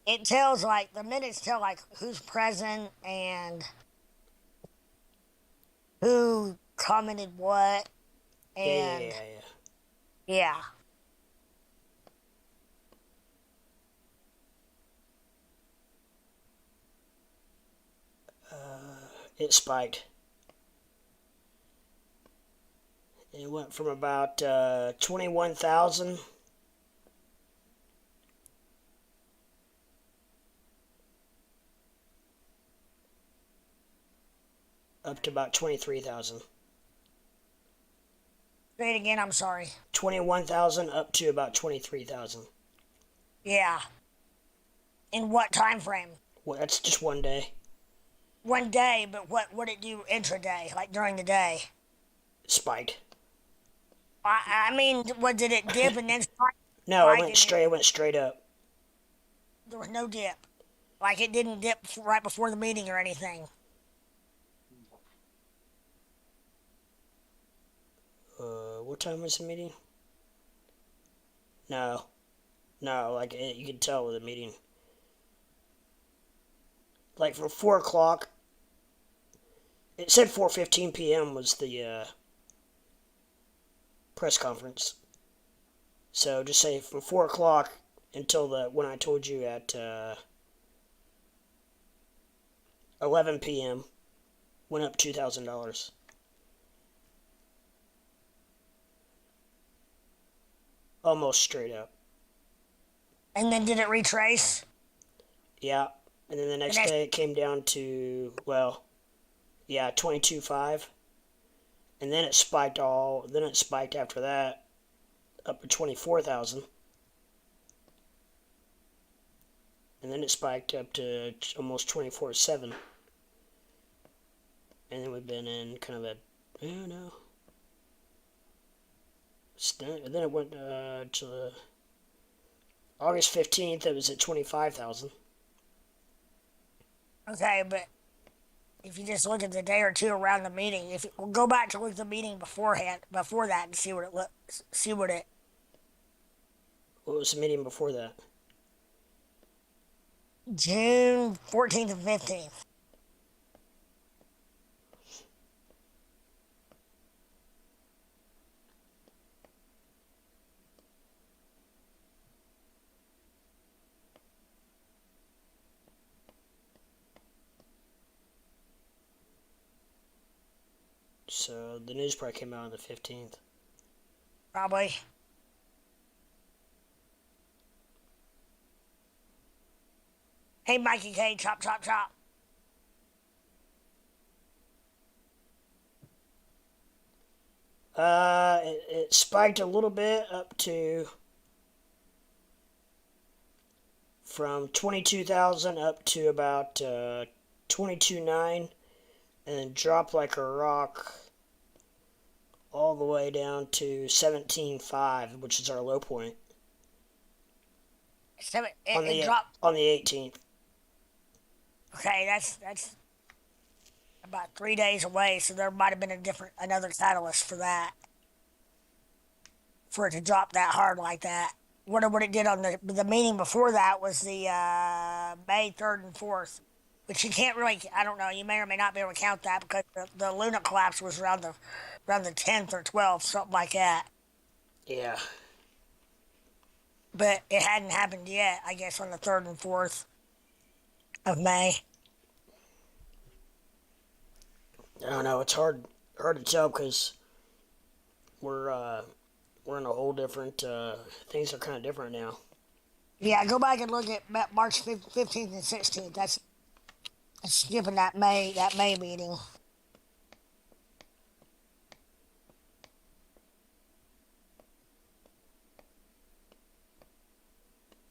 it tells like the minutes tell like who's present and who commented what, and yeah. It spiked. It went from about 21,000 up to about 23,000. Say it again, I'm sorry. 21,000 up to about 23,000. Yeah. In what time frame? Well, that's just one day. One day, but what would it do intraday, like during the day? Spiked. I mean, did it dip and then spike? No, it went straight up. There was no dip. Like it didn't dip right before the meeting or anything. What time was the meeting? No, like you could tell with the meeting. Like from 4 o'clock. It said 4:15 p.m. was the press conference. So just say from 4 o'clock until when I told you at 11 p.m. went up $2,000. Almost straight up. And then did it retrace? Yeah. And then the next day it came down to, 22.5. And then it spiked after that up to 24,000. And then it spiked up to almost 24.7. And then we've been in kind of a, I don't know. And then it went to August 15th, it was at 25,000. Okay, but if you just look at the day or two around the meeting, we'll go back to look at the meeting before that and see what it looks. What was the meeting before that? June 14th and 15th. So the news probably came out on the 15th. Probably. Hey, Mikey K, chop, chop, chop. It spiked a little bit up to from 22,000 up to about 22.9, and then dropped like a rock all the way down to 17.5, which is our low point. It dropped on the 18th. Okay, that's about 3 days away, so there might have been another catalyst for that, for it to drop that hard like that. Wonder what it did on the meeting before that was the May 3rd and 4th, which you can't really, I don't know, you may or may not be able to count that because the Luna collapse was around the 10th or 12th, something like that. Yeah. But it hadn't happened yet, I guess, on the 3rd and 4th of May. I don't know. It's hard to tell because we're in a whole different. Things are kind of different now. Yeah, go back and look at March 15th and 16th. That's skipping that May meeting.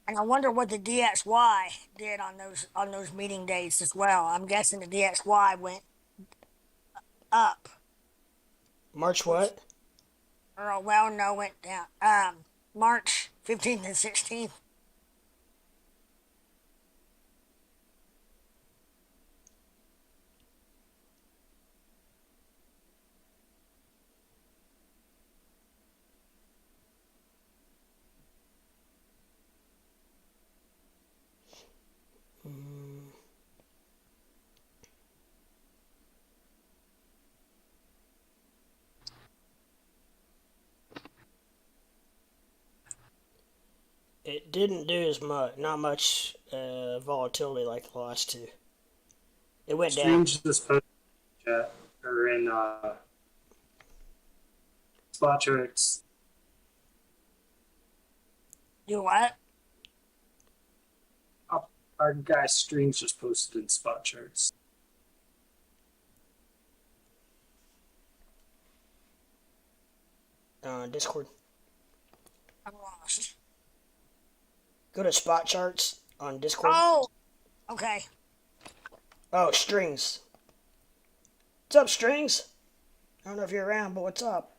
And I wonder what the DXY did on those meeting dates as well. I'm guessing the DXY went up. March what? No, went down. March 15th and 16th. It didn't do as much, not much volatility like the last two. It went down. Strange this post chat or in spot charts. You what? Our guy Streams just posted in spot charts. Discord. I'm lost. Go to spot charts on Discord. Oh, okay. Oh, Strings. What's up, Strings? I don't know if you're around, but what's up?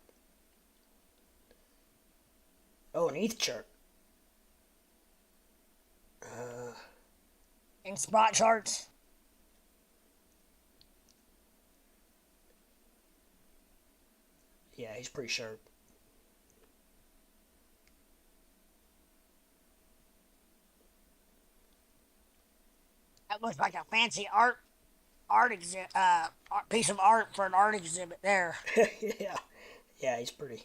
Oh, an ETH chart. In spot charts. Yeah, he's pretty sharp. That looks like a fancy piece of art for an art exhibit there. Yeah, he's pretty.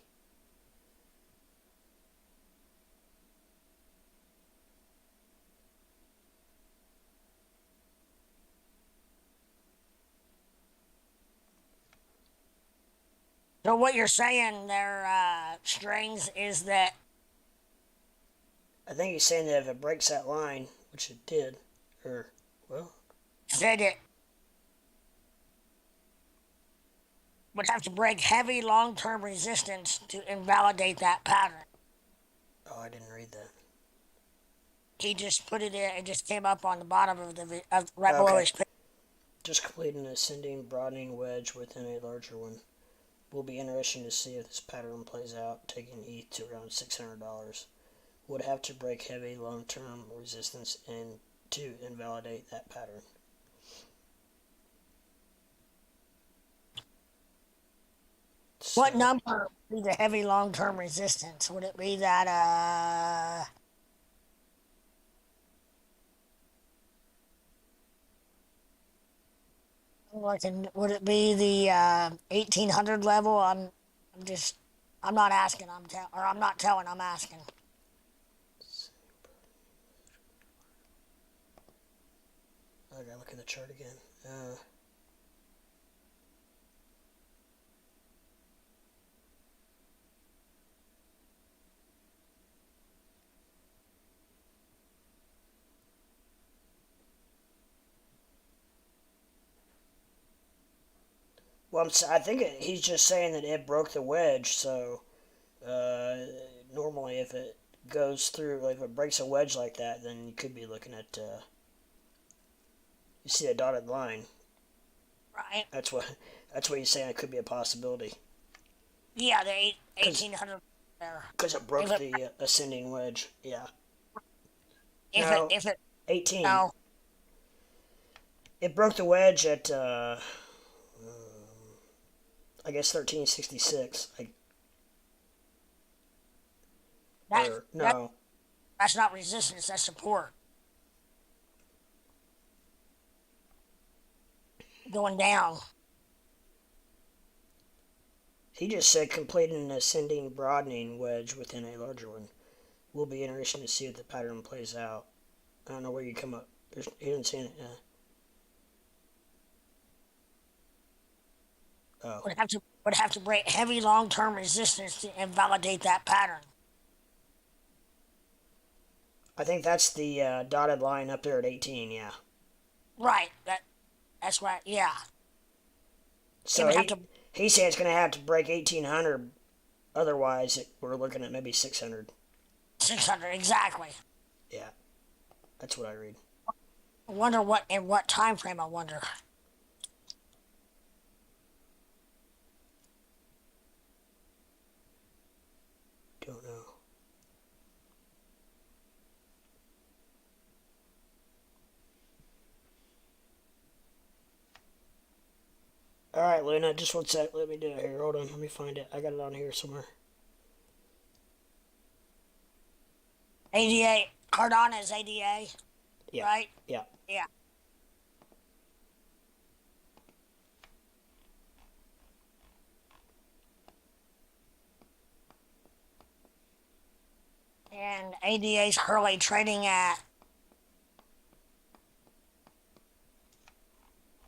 So what you're saying there, Strings, is that I think he's saying that if it breaks that line, which it did, said it would have to break heavy long-term resistance to invalidate that pattern. Oh, I didn't read that. He just put it in. It just came up on the bottom of right below his page. Just complete an ascending broadening wedge within a larger one. Will be interesting to see if this pattern plays out, taking ETH to around $600. Would have to break heavy long-term resistance and to invalidate that pattern. What number would be the heavy long-term resistance? Would it be that would it be the 1800 level? I'm not asking. I'm not telling. I'm asking. I gotta look at the chart again. Well, I think he's just saying that it broke the wedge. So normally, if it goes through, like if it breaks a wedge like that, then you could be looking at. You see a dotted line. Right. That's what he's saying. It could be a possibility. Yeah, the 1800 there. Because it broke the ascending wedge. Yeah. If it 18. No. It broke the wedge at I guess 1366. That's not resistance. That's support. Going down. He just said completing an ascending broadening wedge within a larger one. Will be interesting to see if the pattern plays out. I don't know where you come up. He didn't say it. Oh. Would have to break heavy long-term resistance to invalidate that pattern. I think that's the dotted line up there at 18. Yeah. Right. That's right. Yeah. So he said it's going to have to break 1800. Otherwise, we're looking at maybe 600. 600, exactly. Yeah. That's what I read. I wonder in what time frame, I wonder. Don't know. Alright, Luna, just one sec. Let me do it here. Hold on. Let me find it. I got it on here somewhere. ADA. Cardano is ADA. Yeah. Right? Yeah. Yeah. And and ADA's currently trading at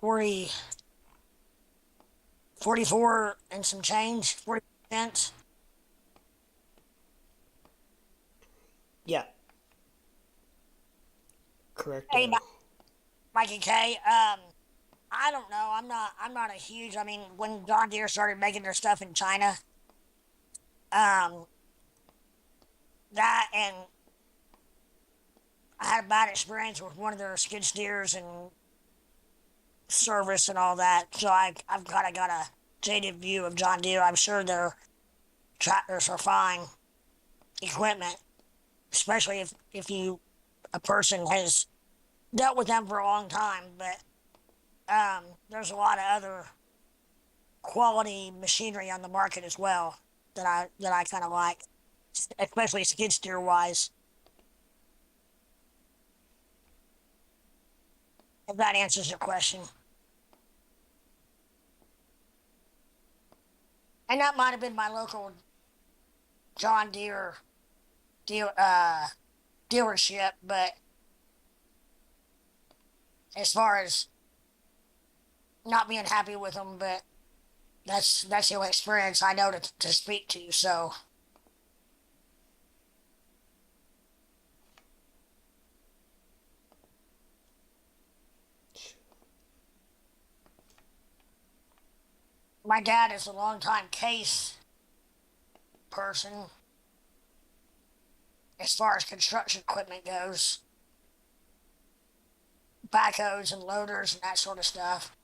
44 and some change, 40 cents. Yeah. Correct. Hey, Mikey K. I don't know. I'm not a huge. I mean, when John Deere started making their stuff in China, that and I had a bad experience with one of their skid steers and service and all that. So I've kind of got a jaded view of John Deere. I'm sure their tractors are fine equipment, especially if a person has dealt with them for a long time. But there's a lot of other quality machinery on the market as well that I kind of like, especially skid steer wise. If that answers your question. And that might have been my local John Deere dealership, but as far as not being happy with them, but that's the only experience I know to speak to, so. My dad is a longtime case person as far as construction equipment goes. Backhoes and loaders and that sort of stuff.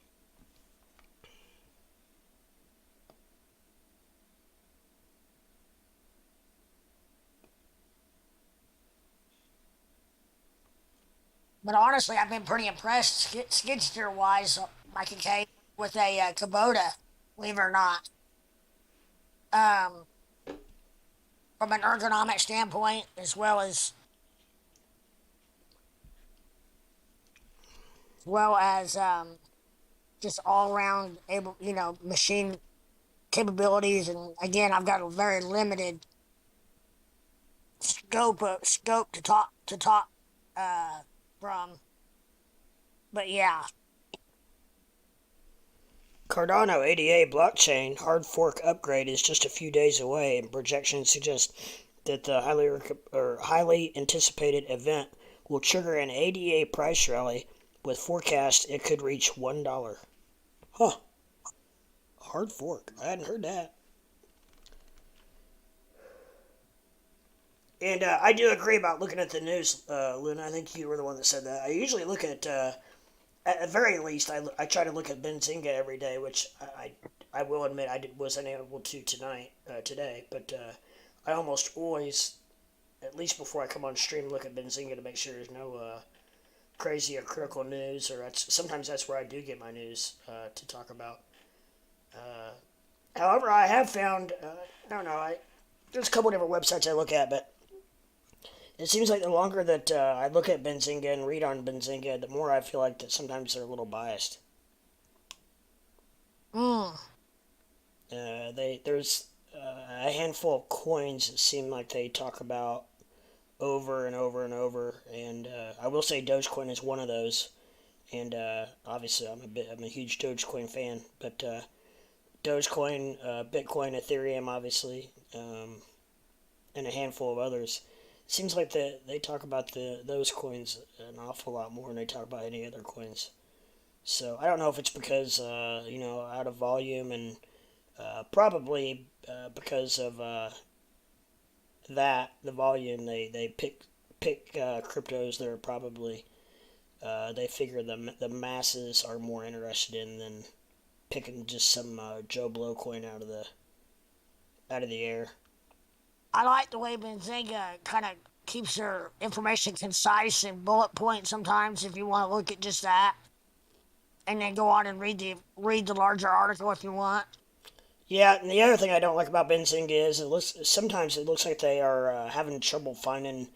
But honestly, I've been pretty impressed skid steer wise, Mikey K, with a Kubota, believe it or not. From an ergonomic standpoint, as well as just all around able, machine capabilities. And again, I've got a very limited scope to talk from. But yeah. Cardano ADA blockchain hard fork upgrade is just a few days away, and projections suggest that the highly anticipated event will trigger an ADA price rally, with forecast it could reach $1. Huh. Hard fork. I hadn't heard that. And I do agree about looking at the news, Luna. I think you were the one that said that. I usually look at the very least, I try to look at Benzinga every day, which I will admit wasn't able to today. But I almost always, at least before I come on stream, look at Benzinga to make sure there's no crazy or critical news. Or sometimes that's where I do get my news to talk about. However, I have found, I don't know, there's a couple different websites I look at, but it seems like the longer that I look at Benzinga and read on Benzinga, the more I feel like that sometimes they're a little biased. There's a handful of coins that seem like they talk about over and over and over, and I will say Dogecoin is one of those. And obviously, I'm a huge Dogecoin fan, but Dogecoin, Bitcoin, Ethereum, obviously, and a handful of others. Seems like they talk about those coins an awful lot more than they talk about any other coins. So I don't know if it's because out of volume, and probably because of the volume, they pick cryptos that are probably they figure the masses are more interested in than picking just some Joe Blow coin out of the air. I like the way Benzinga kind of keeps their information concise and bullet point sometimes if you want to look at just that. And then go on and read the larger article if you want. Yeah, and the other thing I don't like about Benzinga is sometimes it looks like they are having trouble finding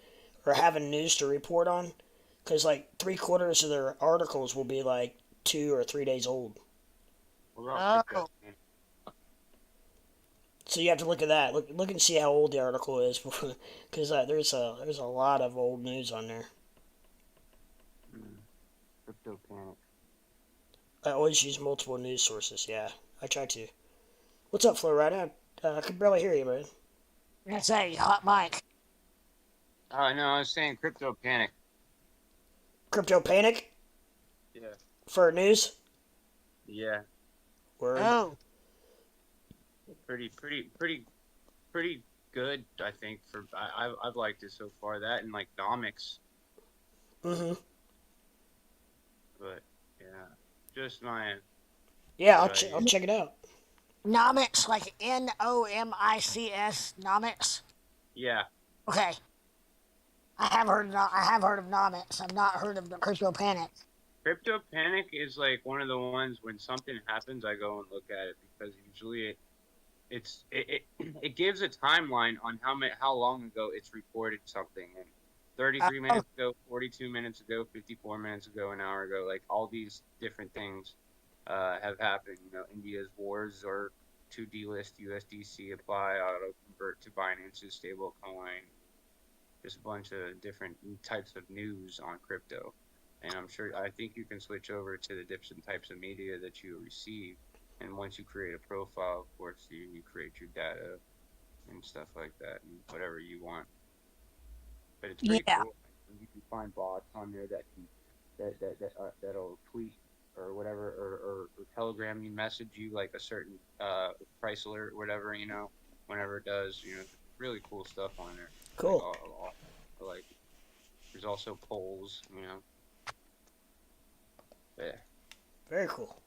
or having news to report on. Because like 3/4 of their articles will be like 2 or 3 days old. Oh. So you have to look at that. Look and see how old the article is, because there's a lot of old news on there. Crypto panic. I always use multiple news sources. Yeah, I try to. What's up, Florida? I could barely hear you, man. That's a hot mic. Oh no, I was saying crypto panic. Crypto panic Yeah. for news. Yeah. Word. Oh. Pretty good. I think I've liked it so far. That and like Nomics. Mm-hmm. But yeah, just my. Yeah, I'll check it out. Nomics, like Nomics, Nomics. Yeah. Okay. I have heard of Nomics. I've not heard of the crypto panic. Crypto panic is like one of the ones when something happens, I go and look at it because usually it gives a timeline on how long ago it's reported something. And 33 minutes ago, 42 minutes ago, 54 minutes ago, an hour ago, like all these different things have happened. You know, India's wars or to delist USDC, apply, auto convert to Binance's stable coin. Just a bunch of different types of news on crypto. And I think you can switch over to the different types of media that you receive. And once you create a profile, of course, you create your data and stuff like that, and whatever you want. But it's pretty cool. You can find bots on there that'll tweet or whatever, or Telegram you message you like a certain price alert or whatever, you know, whenever it does, you know, really cool stuff on there. Cool. Like there's also polls, you know. Yeah. Very cool.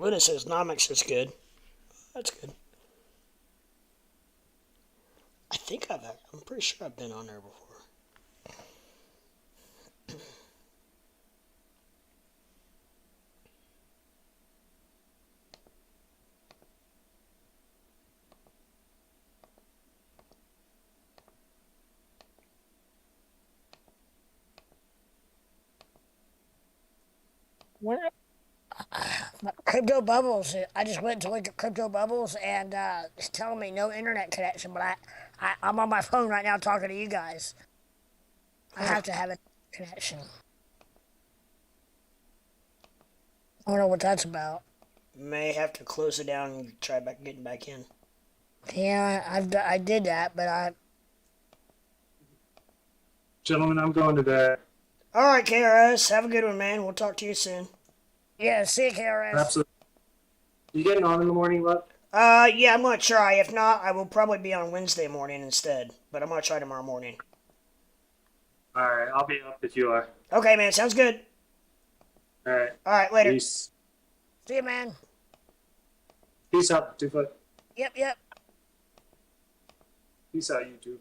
Luna says Nomics is good. That's good. I'm pretty sure I've been on there before. Where? Crypto bubbles. I just went to look at crypto bubbles, and it's telling me no internet connection. But I'm on my phone right now talking to you guys. I have to have a connection. I don't know what that's about. May have to close it down and try getting back in. Yeah, I did that, but Gentlemen, I'm going to bed. All right, KRS. Have a good one, man. We'll talk to you soon. Yeah, see you, KRS. Absolutely. You getting on in the morning, Luck? Yeah, I'm gonna try. If not, I will probably be on Wednesday morning instead. But I'm gonna try tomorrow morning. All right, I'll be up if you are. Okay, man. Sounds good. All right. All right, later. Peace. See you, man. Peace out, 2 foot. Yep. Peace out, YouTube.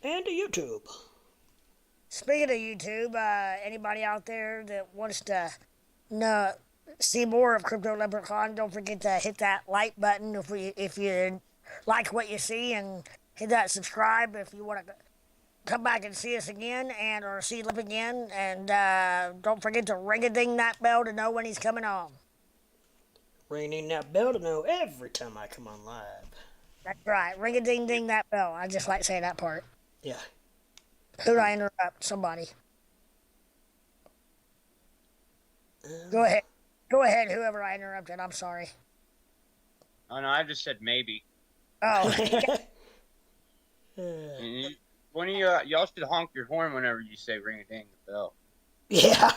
And to YouTube. Speaking of YouTube, anybody out there that wants to see more of Crypto Leprechaun, don't forget to hit that like button if you like what you see, and hit that subscribe if you want to come back and see us again or see Lip again, and don't forget to ring-a-ding that bell to know when he's coming on. Ringing that bell to know every time I come on live. That's right. Ring-a-ding-ding that bell. I just like saying that part. Yeah. Who did I interrupt? Somebody. Go ahead. Go ahead, whoever I interrupted. I'm sorry. Oh no, I just said maybe. Oh. One of y'all should honk your horn whenever you say ring a ding the bell. Yeah.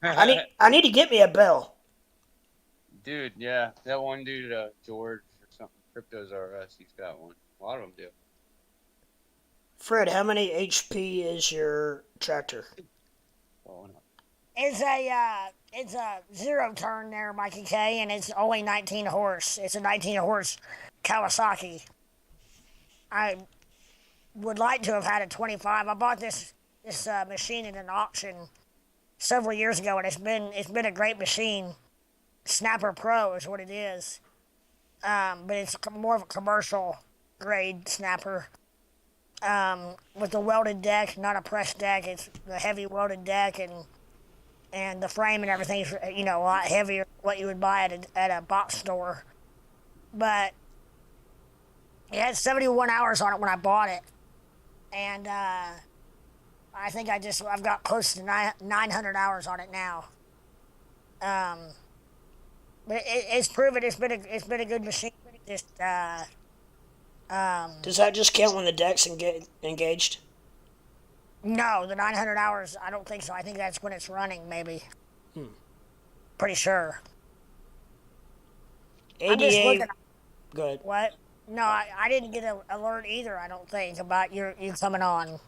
I need to get me a bell. Dude, yeah, that one dude, George or something, Cryptos RS, he's got one. A lot of them do. Fred, how many HP is your tractor? Oh, no. It's a zero turn there, Mikey K, and it's only 19 horse. It's a 19 horse Kawasaki. I would like to have had a 25. I bought this machine in an auction several years ago, and it's been a great machine. Snapper Pro is what it is, but it's more of a commercial grade snapper. With the welded deck, not a pressed deck. It's the heavy welded deck, and the frame and everything is, a lot heavier than what you would buy at a box store. But it had 71 hours on it when I bought it, and I think I've got close to 900 hours on it now. But it's proven it's been a good machine. Just Does that just count when the deck's engaged? No, the 900 hours, I don't think so. I think that's when it's running, maybe. Pretty sure. ADA. I'm just looking. Go ahead. What? No, I didn't get an alert either, I don't think, about you coming on.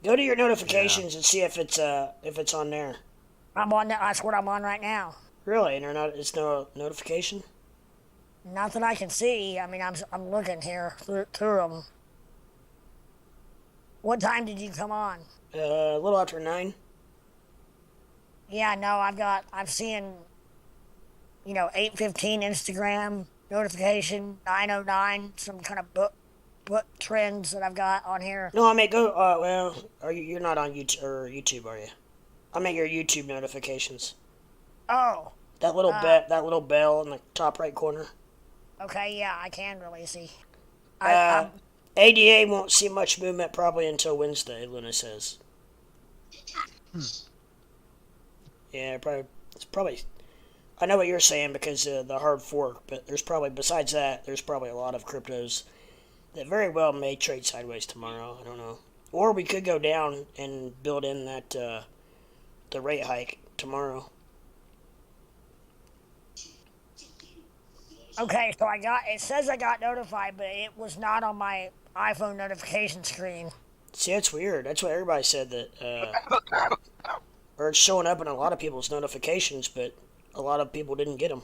Go to your notifications and see if it's on there. I'm on that. That's what I'm on right now. Really? And it's no notification? Not that I can see. I mean, I'm looking here through them. What time did you come on? A little after 9. Yeah, no, I'm seeing, 8:15 Instagram notification, 9:09, some kind of book trends that I've got on here. No, I may go. Well, you're not on YouTube, are you? I mean your YouTube notifications. Oh. That little bell in the top right corner. Okay, yeah, I can really see. ADA won't see much movement probably until Wednesday, Luna says. Yeah, it's probably. I know what you're saying because of the hard fork, but besides that, there's probably a lot of cryptos that very well may trade sideways tomorrow. I don't know. Or we could go down and build in that the rate hike tomorrow. Okay, so it says I got notified, but it was not on my iPhone notification screen. See, that's weird. That's what everybody said that, or it's showing up in a lot of people's notifications, but a lot of people didn't get them.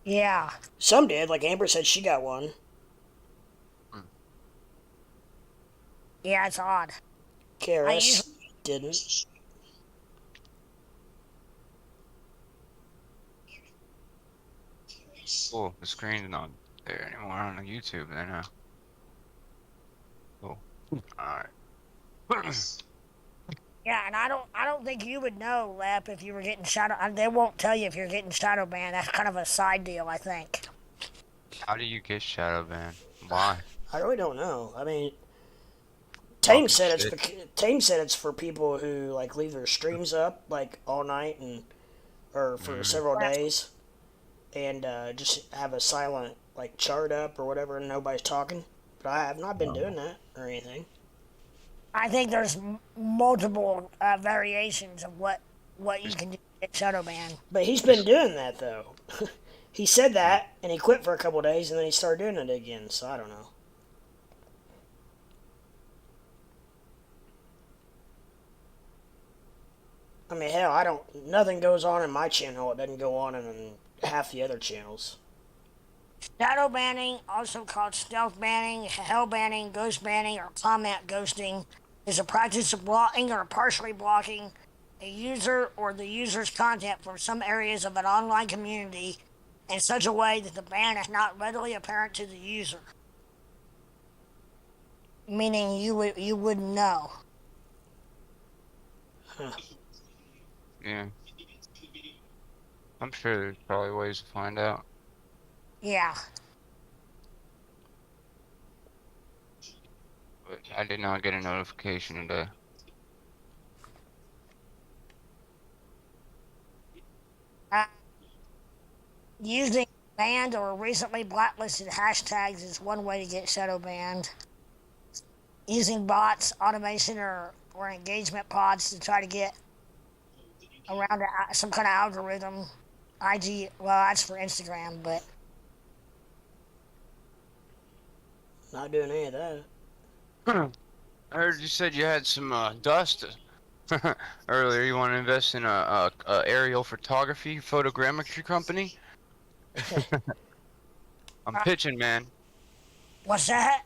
Yeah. Some did, like Amber said she got one. Yeah, it's odd. KRS didn't. Oh, the screen's not there anymore on the YouTube there now. Cool. Alright. Yeah, and I don't think you would know, Lep, if you were getting shadow. They won't tell you if you're getting shadow banned. That's kind of a side deal, I think. How do you get shadow banned? Why? I really don't know. I mean, Tame said it's for people who like leave their streams up like all night or for several days, and just have a silent like chart up or whatever, and nobody's talking. But I have not been doing that or anything. I think there's multiple variations of what you can do to get shadow banned. But he's been doing that though. He said that, and he quit for a couple days, and then he started doing it again. So I don't know. I mean, hell, nothing goes on in my channel. It doesn't go on in half the other channels. Shadow banning, also called stealth banning, hell banning, ghost banning, or comment ghosting, is a practice of blocking or partially blocking a user or the user's content from some areas of an online community in such a way that the ban is not readily apparent to the user. Meaning you wouldn't know. Huh. Yeah. I'm sure there's probably ways to find out. Yeah. But I did not get a notification today. Using banned or recently blacklisted hashtags is one way to get shadow banned. using bots, automation, or engagement pods to try to get around some kind of algorithm. IG, well, that's for Instagram, but not doing any of that. I heard you said you had some dust earlier. You want to invest in a aerial photography photogrammetry company? I'm pitching, man. What's that?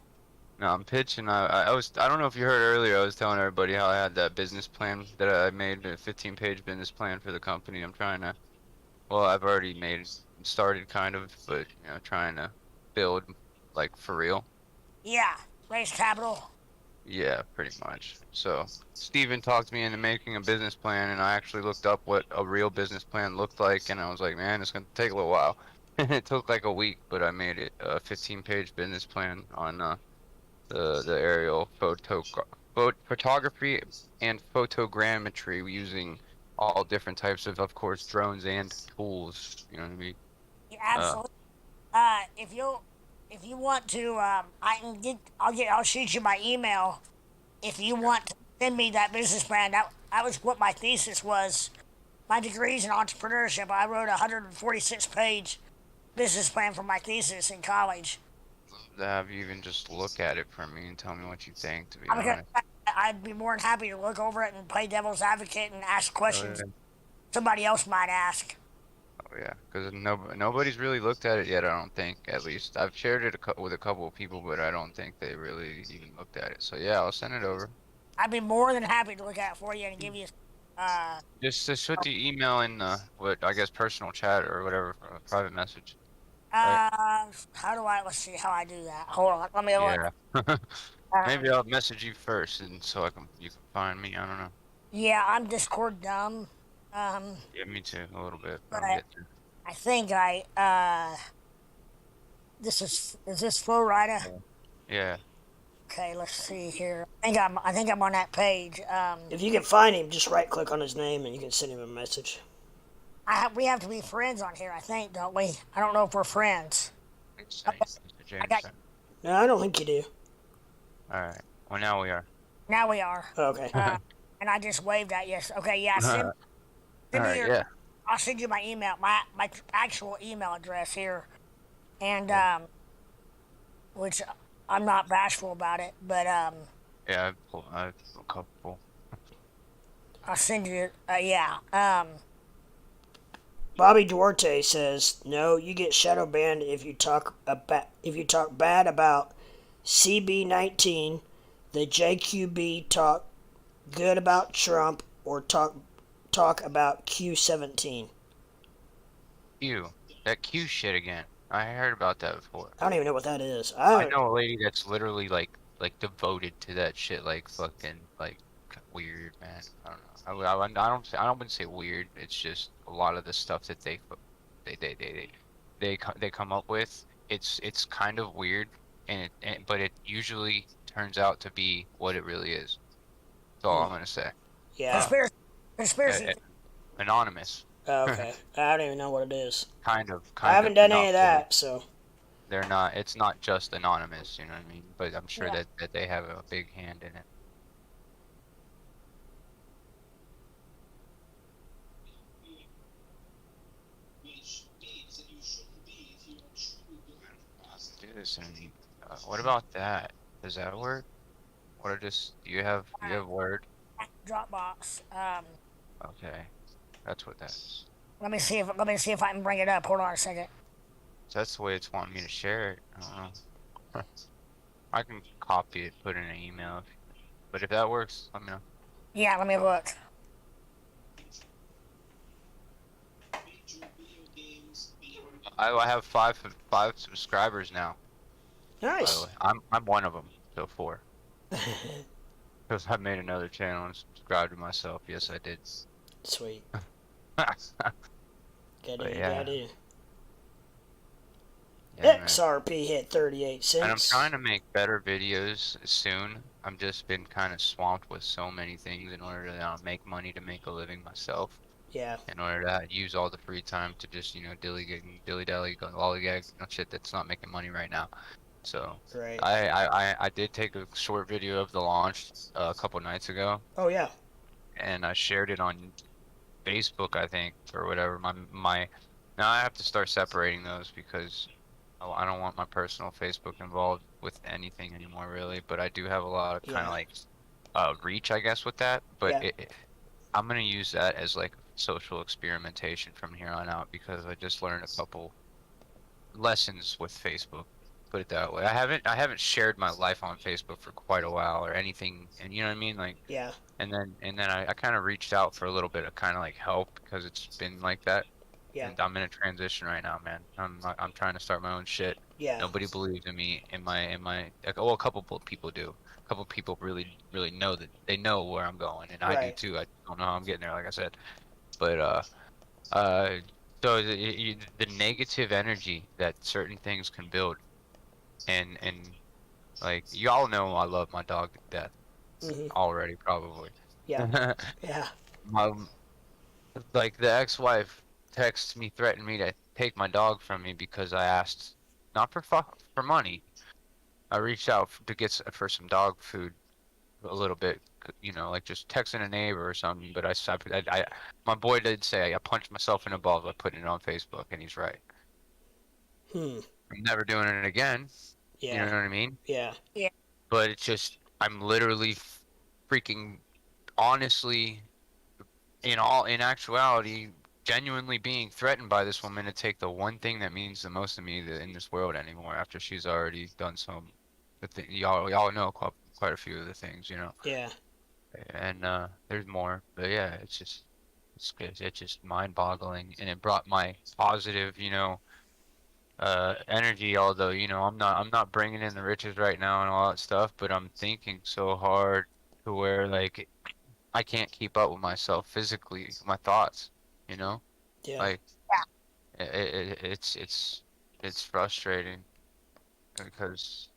No, I'm pitching. I don't know if you heard earlier. I was telling everybody how I had that business plan that I made, a 15-page business plan for the company. I'm trying to. Well, I've already started kind of, but trying to build like for real. Yeah, raise capital. Yeah, pretty much. So Steven talked me into making a business plan, and I actually looked up what a real business plan looked like, and I was like, man, it's gonna take a little while. It took like a week, but I made it a 15-page business plan on the aerial photography and photogrammetry using all different types of course, drones and tools. You know what I mean? Yeah, absolutely. If you want to, I'll shoot you my email. If you want to send me that business plan, that was what my thesis was. My degree's in entrepreneurship. I wrote a 146-page business plan for my thesis in college. To have you even just look at it for me and tell me what you think, to be honest. I'd be more than happy to look over it and play devil's advocate and ask questions somebody else might ask. Oh yeah, because nobody's really looked at it yet. I don't think. At least I've shared it with a couple of people, but I don't think they really even looked at it. So yeah, I'll send it over. I'd be more than happy to look at it for you and give you. Just put the email in what I guess personal chat or whatever, private message. How do I? Let's see how I do that. Hold on, let me look. Yeah. Maybe I'll message you first, and so you can find me. I don't know. Yeah, I'm Discord dumb. Yeah, me too, a little bit. But I think is this Flow Rider? Yeah. Okay, let's see here. I think I'm on that page. If you can find him, just right click on his name and you can send him a message. We have to be friends on here, I think, don't we? I don't know if we're friends. No, I don't think you do. Alright. Well, now we are. Now we are. Okay. And I just waved at you. Okay, yeah. Send me your, yeah. I'll send you my email, my actual email address here. And, which I'm not bashful about it, but, yeah, I've a couple. I'll send you, yeah. Bobby Duarte says, "No, you get shadow banned if you talk bad about CB19, the JQB talk good about Trump, or talk about Q17." That Q shit again. I heard about that before. I don't even know what that is. I know a lady that's literally like devoted to that shit, like fucking like weird, man. I don't know. I wouldn't say weird. It's just a lot of the stuff that they come up with. It's kind of weird, but it usually turns out to be what it really is. That's all I'm gonna say. Yeah. Conspiracy. Anonymous. Okay. I don't even know what it is. Kind of. I haven't done any of that, so. They're not. It's not just anonymous. You know what I mean? But I'm sure that they have a big hand in it. This and what about that? Does that work? Or do you have Word? Dropbox. Okay, that's what that is. Let me see if I can bring it up. Hold on a second. So that's the way it's wanting me to share it. I don't know. I can copy it, put it in an email, but if that works, let me know. Yeah, let me look. I have five subscribers now. Nice. By the way. I'm one of them, so 4. Because I made another channel and subscribed to myself. Yes, I did. Sweet. Gotta do. XRP hit 38 cents. And I'm trying to make better videos soon. I've just been kind of swamped with so many things in order to make money to make a living myself. Yeah. In order to use all the free time to just, dilly-dally, lollygag, shit that's not making money right now. So Right. I did take a short video of the launch a couple nights ago, Oh yeah. and I shared it on Facebook, I think, or whatever. My now I have to start separating those because I don't want my personal Facebook involved with anything anymore, really. But I do have a lot of kind Yeah. of like reach, I guess, with that. But Yeah. I'm gonna use that as like social experimentation from here on out because I just learned a couple lessons with Facebook. Put it that way. I haven't shared my life on Facebook for quite a while or anything, and you know what I mean, like. Yeah. And then I kind of reached out for a little bit of kind of like help because it's been like that. Yeah. And I'm in a transition right now, man. I'm trying to start my own shit. Yeah. Nobody believes in me like, well, a couple people do. A couple people really know that they know where I'm going, and I do Right. too. I don't know how I'm getting there, like I said. But uh so the negative energy that certain things can build, and like y'all know I love my dog to death Mhm. already, probably. Yeah. Yeah. Um, like the ex-wife texted me, threatened me to take my dog from me because I asked, not for money. I reached out to get for some dog food a little bit, like just texting a neighbor or something. But my boy did say I punched myself in the balls by putting it on Facebook, and he's right. Hmm. I'm never doing it again. You know Yeah. what I mean? Yeah. Yeah. But it's just I'm literally freaking honestly in actuality, genuinely being threatened by this woman to take the one thing that means the most to me in this world anymore. After she's already done some, y'all know quite a few of the things, Yeah. and there's more. But yeah, it's just mind-boggling, and it brought my positive, energy. Although I'm not bringing in the riches right now and all that stuff, but I'm thinking so hard to where like I can't keep up with myself physically, my thoughts, you know? Yeah. Like it's frustrating because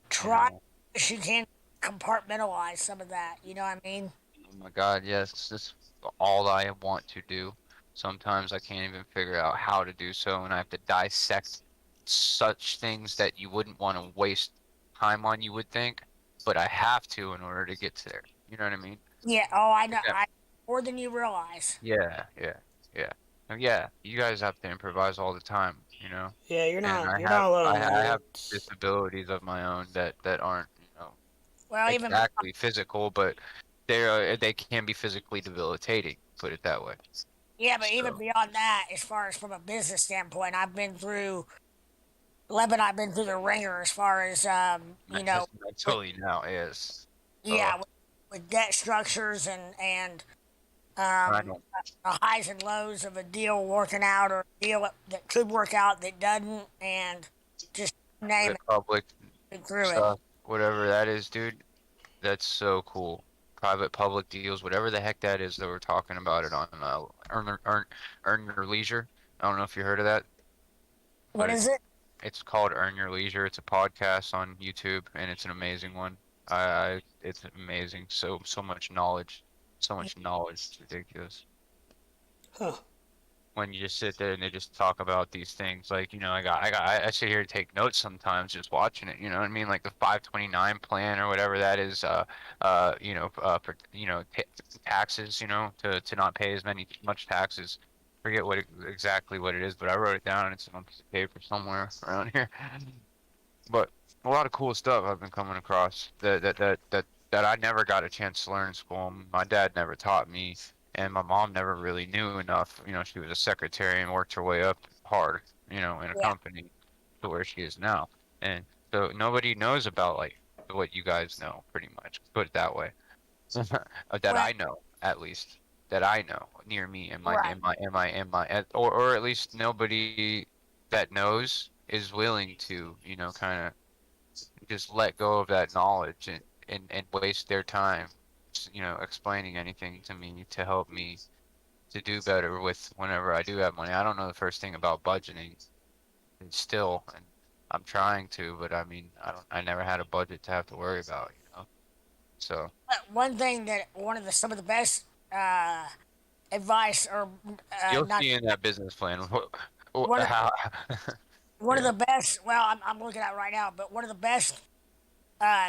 you Try know, if you can compartmentalize some of that. You know what I mean? oh my God, yes, this is all I want to do. Sometimes I can't even figure out how to do so, and I have to dissect such things that you wouldn't want to waste time on, you would think, but I have to in order to get to there. You know what I mean? Yeah. Oh, I know. Yeah. I more than you realize. Yeah, yeah, yeah. Yeah, you guys have to improvise all the time, Yeah. You're And not. I You're have not alone, I, man. I have disabilities of my own that aren't, Well, even exactly physical, but they can be physically debilitating, put it that way. yeah, but even So, beyond that, as far as from a business standpoint, I've been through the ringer as far as with, mentally now is. yeah, with debt structures and I um, don't highs and lows of a deal working out or a deal that could work out that doesn't, and just name the public it through it. stuff, whatever that is, dude. That's so cool. Private public deals, whatever the heck that is that we're talking about it on Earn Your Leisure. I don't know if you heard of that, What but is it? it's called Earn Your Leisure. It's a podcast on YouTube, and it's an amazing one. It's amazing. So much knowledge, so much knowledge. It's ridiculous. Huh. When you just sit there and they just talk about these things, like I sit here and take notes sometimes just watching it. You know what I mean? Like the 529 plan or whatever that is. Taxes. To not pay much taxes. Forget exactly what it is, but I wrote it down and it's on a piece of paper somewhere around here. But a lot of cool stuff I've been coming across that I never got a chance to learn in school. My dad never taught me, and my mom never really knew enough. She was a secretary and worked her way up hard, in a Yeah. company to where she is now. And so nobody knows about like what you guys know, pretty much. Put it that way. That Well, I know, at least. That I know near me right. or at least nobody that knows is willing to, kind of just let go of that knowledge and waste their time, explaining anything to me to help me to do better with whenever I do have money. I don't know the first thing about budgeting, and I'm trying to, but I mean, I never had a budget to have to worry about. So But one of some of the best advice or you'll not see in that business plan one of how. one of the best. Well, I'm looking at it right now, but one of the best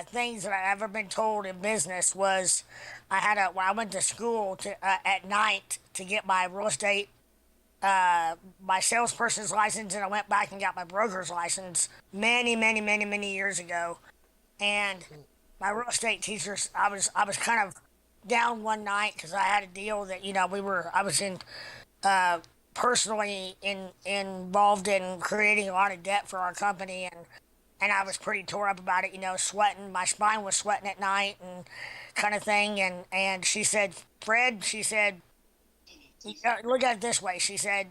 things that I've ever been told in business was when I went to school at night to get my real estate, my salesperson's license, and I went back and got my broker's license many years ago. And my real estate teachers, I was kind of down one night because I had a deal that I was in personally involved in creating a lot of debt for our company, and I was pretty tore up about it, sweating. My spine was sweating at night and kind of thing. And she said, Fred, she said, look at it this way. She said,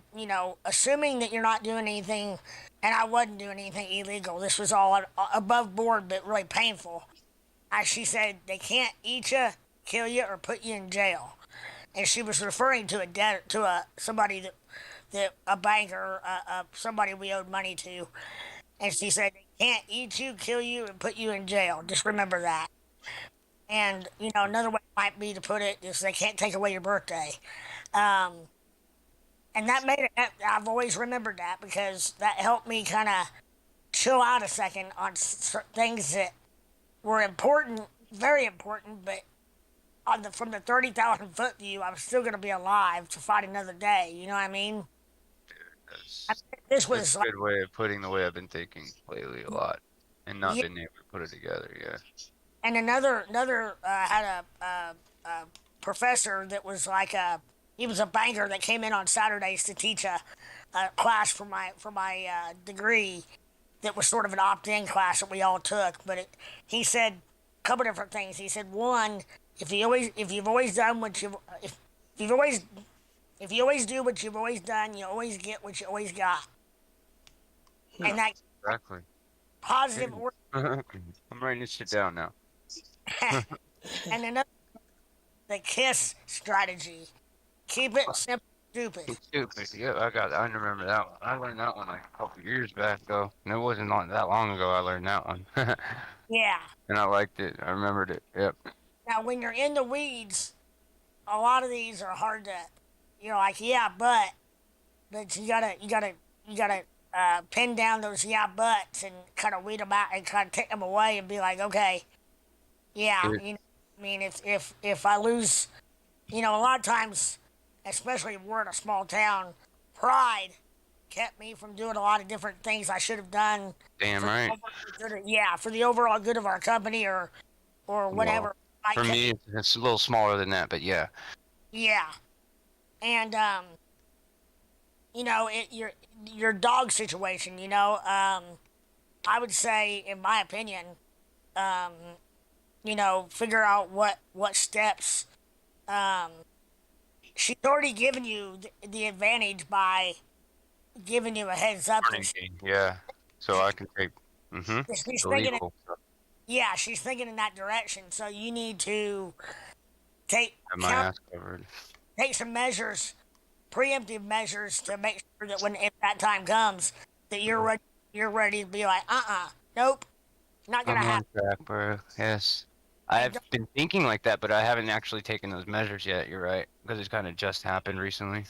assuming that you're not doing anything, and I wasn't doing anything illegal, this was all above board but really painful. She said, they can't eat you, kill you, or put you in jail. And she was referring to somebody that a banker, somebody we owed money to. And she said, they can't eat you, kill you, and put you in jail. Just remember that. And, another way might be to put it is they can't take away your birthday. And that made it, I've always remembered that because that helped me kind of chill out a second on things that were important, very important, but from the 30,000 foot view, I was still going to be alive to fight another day. You know what I mean? This was a good way of putting the way I've been thinking lately a lot, and not being able to put it together. Yeah. And another had a professor that was like he was a banker that came in on Saturdays to teach a class for my degree that was sort of an opt-in class that we all took. But he said a couple different things. He said, one, if you always do what you've always done, you always get what you always got. And that exactly positive. I'm writing this shit down now. And another, the KISS strategy. Keep it simple, stupid. Stupid. Yeah, I remember that one. I learned that one like a couple years back though. And it wasn't that long ago I learned that one. Yeah. And I liked it. I remembered it. Yep. Now, when you're in the weeds, a lot of these are hard to, but you gotta pin down those buts and kind of weed them out and kind of take them away and be like, okay, if I lose, a lot of times, especially if we're in a small town, pride kept me from doing a lot of different things I should have done. Damn right. For the overall good of our company or whatever. Well, for me, it's a little smaller than that, but yeah. Yeah. And, your dog situation, I would say, in my opinion, figure out what steps, she's already given you the advantage by giving you a heads up. Yeah. So I can take, she's thinking in that direction. So you need to take some measures, preemptive measures to make sure that if that time comes, that you're ready to be like, nope, not gonna happen. On track, bro. Yes. I've been thinking like that, but I haven't actually taken those measures yet. You're right, because it's kind of just happened recently.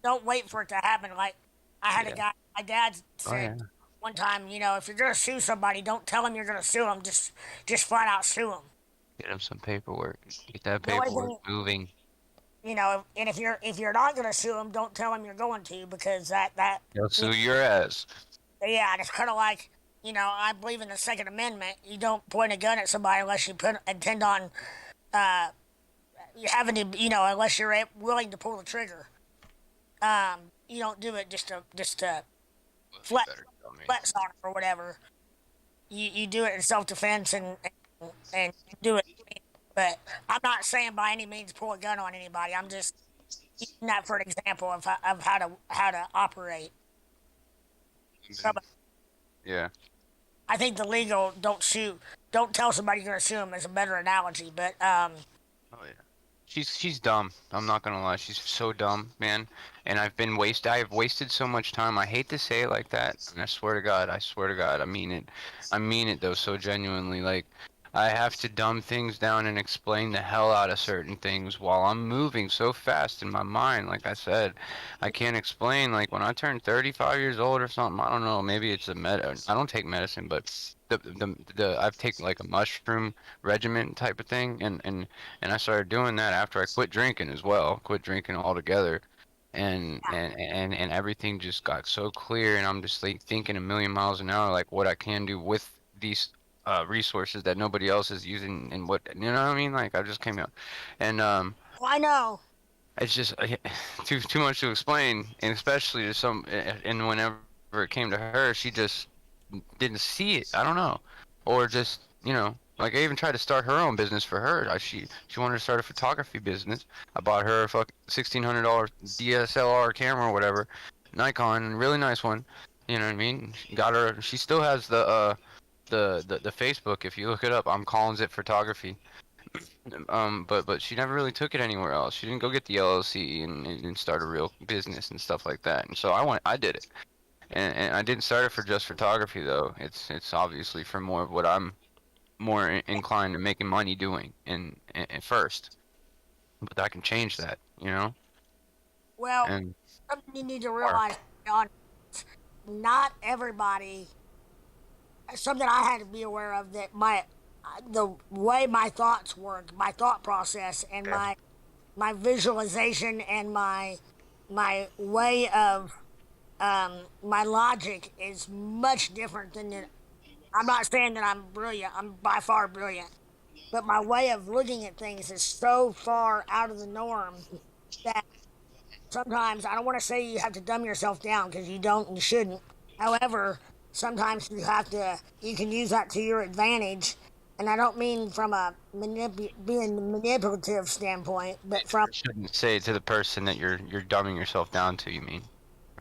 Don't wait for it to happen. Like I had a guy, my dad said one time, if you're gonna sue somebody, don't tell them you're gonna sue them. Just flat out sue them. Get him some paperwork. Get that paperwork moving. And if you're not gonna sue them, don't tell them you're going to, because that they'll sue your ass. Yeah, it's kind of like, I believe in the Second Amendment. You don't point a gun at somebody unless you intend on having to, unless you're willing to pull the trigger. You don't do it just to flex on it or whatever. You do it in self-defense and do it. But I'm not saying by any means pull a gun on anybody. I'm just using that for an example of how to operate. So, yeah. I think the legal don't tell somebody you're gonna sue them is a better analogy. But Oh yeah. She's dumb. I'm not gonna lie. She's so dumb, man. And I've wasted so much time. I hate to say it like that, and I swear to God, I mean it. I mean it though, so genuinely. Like, I have to dumb things down and explain the hell out of certain things while I'm moving so fast in my mind. Like I said, I can't explain. Like when I turn 35 years old or something, I don't know. Maybe it's I don't take medicine, but I've taken like a mushroom regimen type of thing, and I started doing that after I quit drinking as well. Quit drinking altogether. And everything just got so clear, and I'm just like thinking a million miles an hour, like what I can do with these resources that nobody else is using, and what, you know what I mean? Like I just came out, and I know. it's just too much to explain, and especially to some. And whenever it came to her, she just didn't see it. I don't know, or just like I even tried to start her own business for her. She wanted to start a photography business. I bought her a fucking $1,600 DSLR camera or whatever, Nikon, really nice one. You know what I mean? Got her. She still has the Facebook. If you look it up, I'm Collins It Photography. But she never really took it anywhere else. She didn't go get the LLC and start a real business and stuff like that. And so I did it. And I didn't start it for just photography though. It's obviously for more of what I'm more inclined to making money doing and first. But I can change that, Well, And something you need to realize, John, not everybody. Something I had to be aware of, that the way my thoughts work, my thought process, and my visualization and my way of my logic is much different than I'm not saying that I'm brilliant. I'm by far brilliant, but my way of looking at things is so far out of the norm that sometimes I don't want to say you have to dumb yourself down, because you don't and you shouldn't. However, sometimes you can use that to your advantage. And I don't mean from a being manipulative standpoint, but from, shouldn't say it to the person that you're dumbing yourself down to, you mean?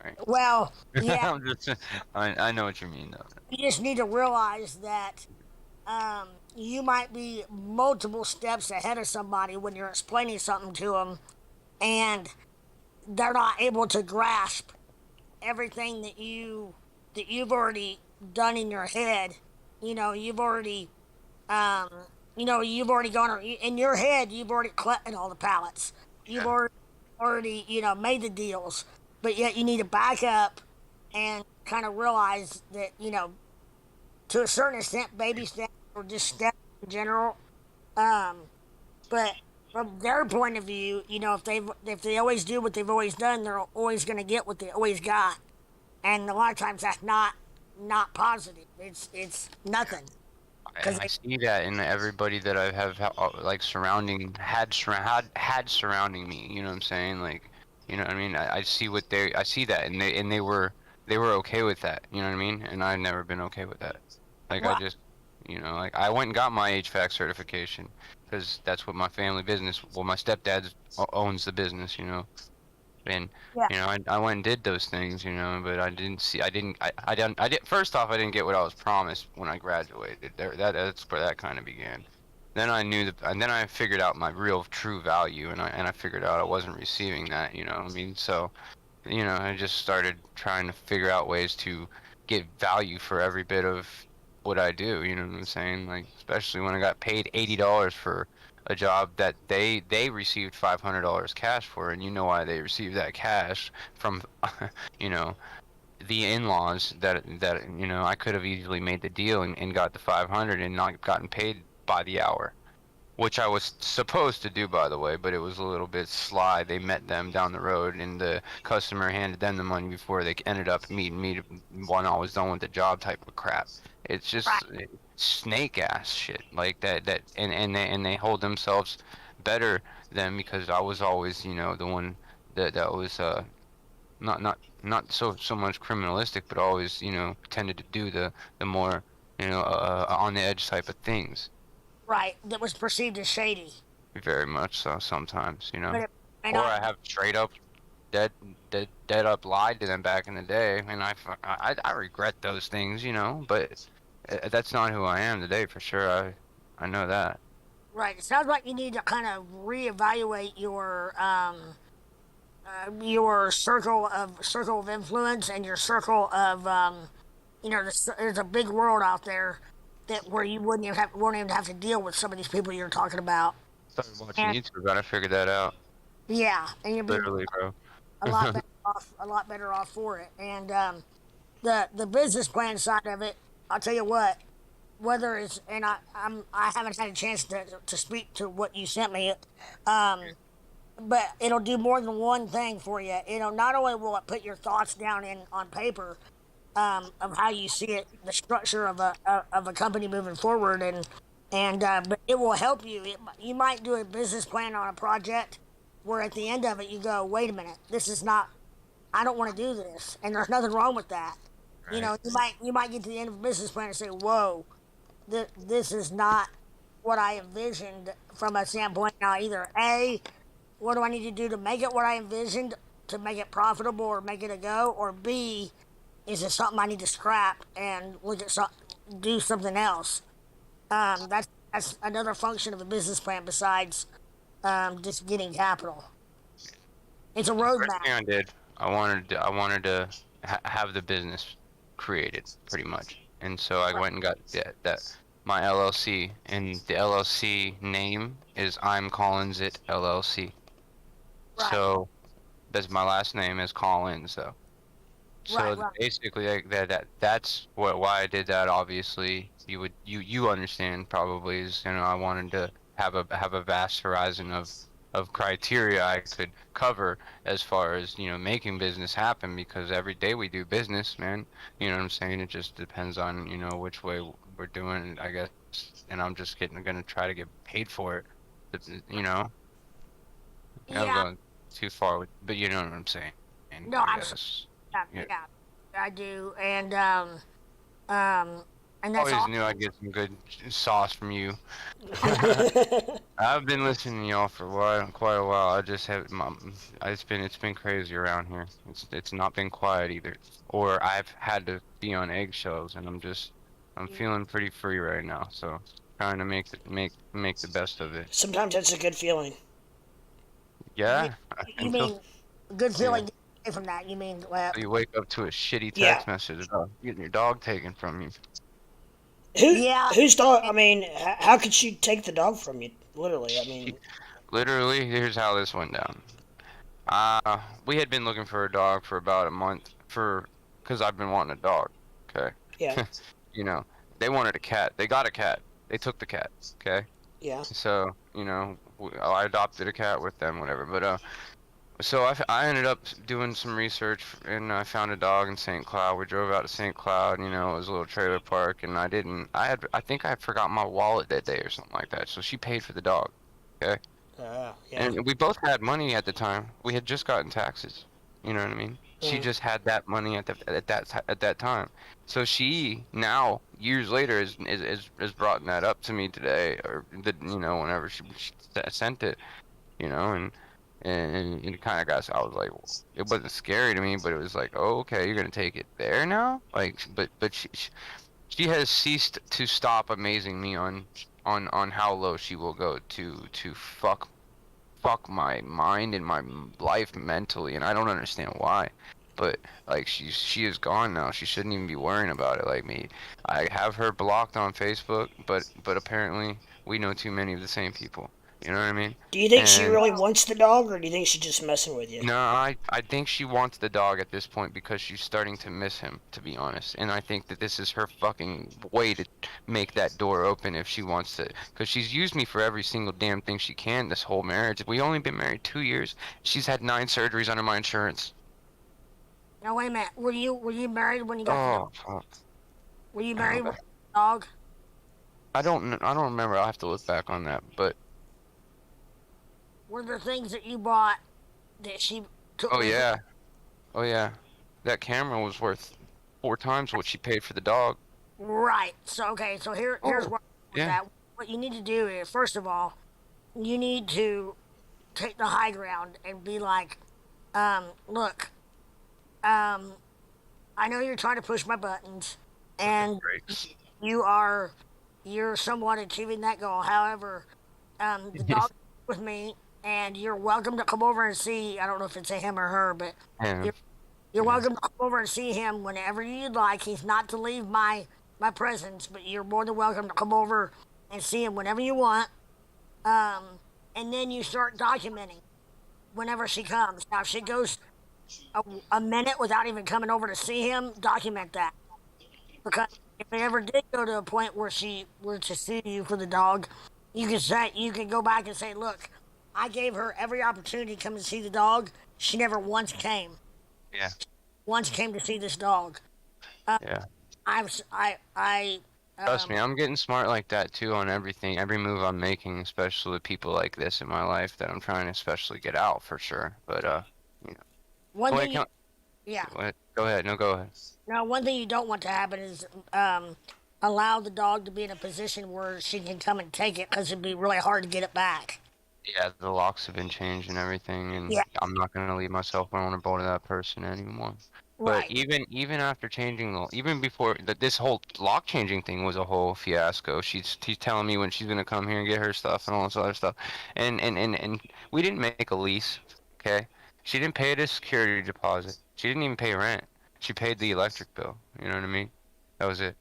Right. well, yeah, I'm just, I know what you mean though. you just need to realize that you might be multiple steps ahead of somebody when you're explaining something to them, and they're not able to grasp everything that you've already done in your head. You've already you've already gone in your head. You've already collected all the pallets. You've already made the deals, but yet you need to back up and kind of realize that to a certain extent, baby steps or just steps in general. But from their point of view, if they always do what they've always done, they're always going to get what they always got, and a lot of times that's not positive. It's nothing. I see that in everybody that I have like had surrounding me. You know what I'm saying? Like, you know what I mean? I see I see that, and they were okay with that. You know what I mean? And I've never been okay with that. Like Well, I just, like I went and got my HVAC certification because that's what my family business. Well, my stepdad owns the business. And yeah. I went and did those things, but I didn't. First off, I didn't get what I was promised when I graduated. That's where that kind of began. Then I knew and then I figured out my real true value, and I figured out I wasn't receiving that. I mean, so, I just started trying to figure out ways to get value for every bit of what I do. You know what I'm saying? Like, especially when I got paid $80 for a job that they received $500 cash for, and why they received that cash from the in-laws that I could have easily made the deal and got the 500 and not gotten paid by the hour, which I was supposed to do, by the way, but it was a little bit sly. They met them down the road, and the customer handed them the money before they ended up meeting me when I was done with the job, type of crap. It's just snake ass shit like that, and they hold themselves better than, because I was always the one that was not so much criminalistic, but always tended to do the more on the edge type of things. Right, that was perceived as shady. Very much so sometimes, But or I have straight up dead up lied to them back in the day, and I regret those things, but that's not who I am today for sure. I know that. Right, it sounds like you need to kind of reevaluate your circle of influence and your circle of there's a big world out there, that where you won't even have to deal with some of these people you're talking about. Started watching And YouTube, gotta figure that out. yeah, and you'll be Literally, bro. a lot better off for it. And the business plan side of it, I'll tell you what, whether it's and I haven't had a chance to speak to what you sent me, but it'll do more than one thing for you. Not only will it put your thoughts down on paper, of how you see it, the structure of a company moving forward, but it will help you. You might do a business plan on a project where at the end of it you go, wait a minute, this is not. I don't want to do this, and there's nothing wrong with that. Right. You might get to the end of a business plan and say, whoa, this is not what I envisioned from a standpoint. Now, either A, what do I need to do to make it what I envisioned, to make it profitable or make it a go, or B, is it something I need to scrap and do something else? That's another function of a business plan besides just getting capital. It's a First roadmap. thing I did, I wanted to have the business created, pretty much, and so I went and got my LLC, and the LLC name is I'm Collins It LLC. Right. So that's my last name is Collins, though. So Right. basically, that's why I did that. Obviously, you understand probably is I wanted to have a vast horizon of criteria I could cover as far as making business happen, because every day we do business, man. You know what I'm saying? It just depends on which way we're doing it, I guess. And I'm just gonna try to get paid for it. I'm Yeah. going too far with, but you know what I'm saying. No, I I'm guess. yeah, I do, and that's Always all. knew I'd get some good sauce from you. I've been listening to y'all for quite a while. I just have it's been crazy around here. It's not been quiet either. Or I've had to be on eggshells, and I'm feeling pretty free right now. So trying to make the best of it. Sometimes that's a good feeling. Yeah. You mean good feeling away from that? You mean you wake up to a shitty Yeah. text message about getting your dog taken from you. Whose dog? I mean, how could she take the dog from you? Literally, I mean. Literally, here's how this went down. We had been looking for a dog for about a month because I've been wanting a dog. Okay. Yeah. They wanted a cat. They got a cat. They took the cat. Okay. Yeah. So I adopted a cat with them, whatever. But so I ended up doing some research, and I found a dog in St. Cloud. We drove out to St. Cloud. It was a little trailer park, and I think I forgot my wallet that day or something like that. So she paid for the dog. Okay. Yeah. And we both had money at the time. We had just gotten taxes. You know what I mean? She Mhm. just had that money at that time. So she now years later is brought that up to me today, or whenever she sent it, and it kind of got. I was like, it wasn't scary to me, but it was like, oh, okay, you're gonna take it there now, like, but she has ceased to stop amazing me on how low she will go to fuck my mind and my life mentally, and I don't understand why. But like she is gone now. She shouldn't even be worrying about it like me. I have her blocked on Facebook, but apparently we know too many of the same people. You know what I mean? Do you think she really wants the dog, or do you think she's just messing with you? No, I think she wants the dog at this point because she's starting to miss him, to be honest. And I think that this is her fucking way to make that door open if she wants to. Because she's used me for every single damn thing she can this whole marriage. We only been married 2 years. She's had 9 surgeries under my insurance. Now wait a minute. Were you married when you got the dog? Fuck. Were you married with the dog? I don't remember. I'll have to look back on that. But were there things that you bought that she took? Oh yeah, that camera was worth 4 times what she paid for the dog. Right. So here's what you need to do is, first of all, you need to take the high ground and be like, look, I know you're trying to push my buttons, and you're somewhat achieving that goal. However, the dog with me, and you're welcome to come over and see. I don't know if it's a him or her, but you're welcome to come over and see him whenever you'd like. He's not to leave my my presence, but you're more than welcome to come over and see him whenever you want. And then you start documenting whenever she comes. Now, if she goes a minute without even coming over to see him, document that. Because if it ever did go to a point where she were to sue you for the dog, you can go back and say, look, I gave her every opportunity to come and see the dog. She never once came. Yeah. Once came to see this dog. Yeah. Trust me, I'm getting smart like that too on everything, every move I'm making, especially with people like this in my life that I'm trying to especially get out for sure. But you know. One thing yeah. Go ahead. No, go ahead. Now, one thing you don't want to happen is allow the dog to be in a position where she can come and take it, because it'd be really hard to get it back. Yeah, the locks have been changed and everything, and yeah. I'm not going to leave myself vulnerable to that person anymore. Right. But even after changing, even before this whole lock changing thing was a whole fiasco. She's telling me when she's gonna come here and get her stuff and all this other stuff, and we didn't make a lease, okay? She didn't pay a security deposit. She didn't even pay rent. She paid the electric bill. You know what I mean? That was it,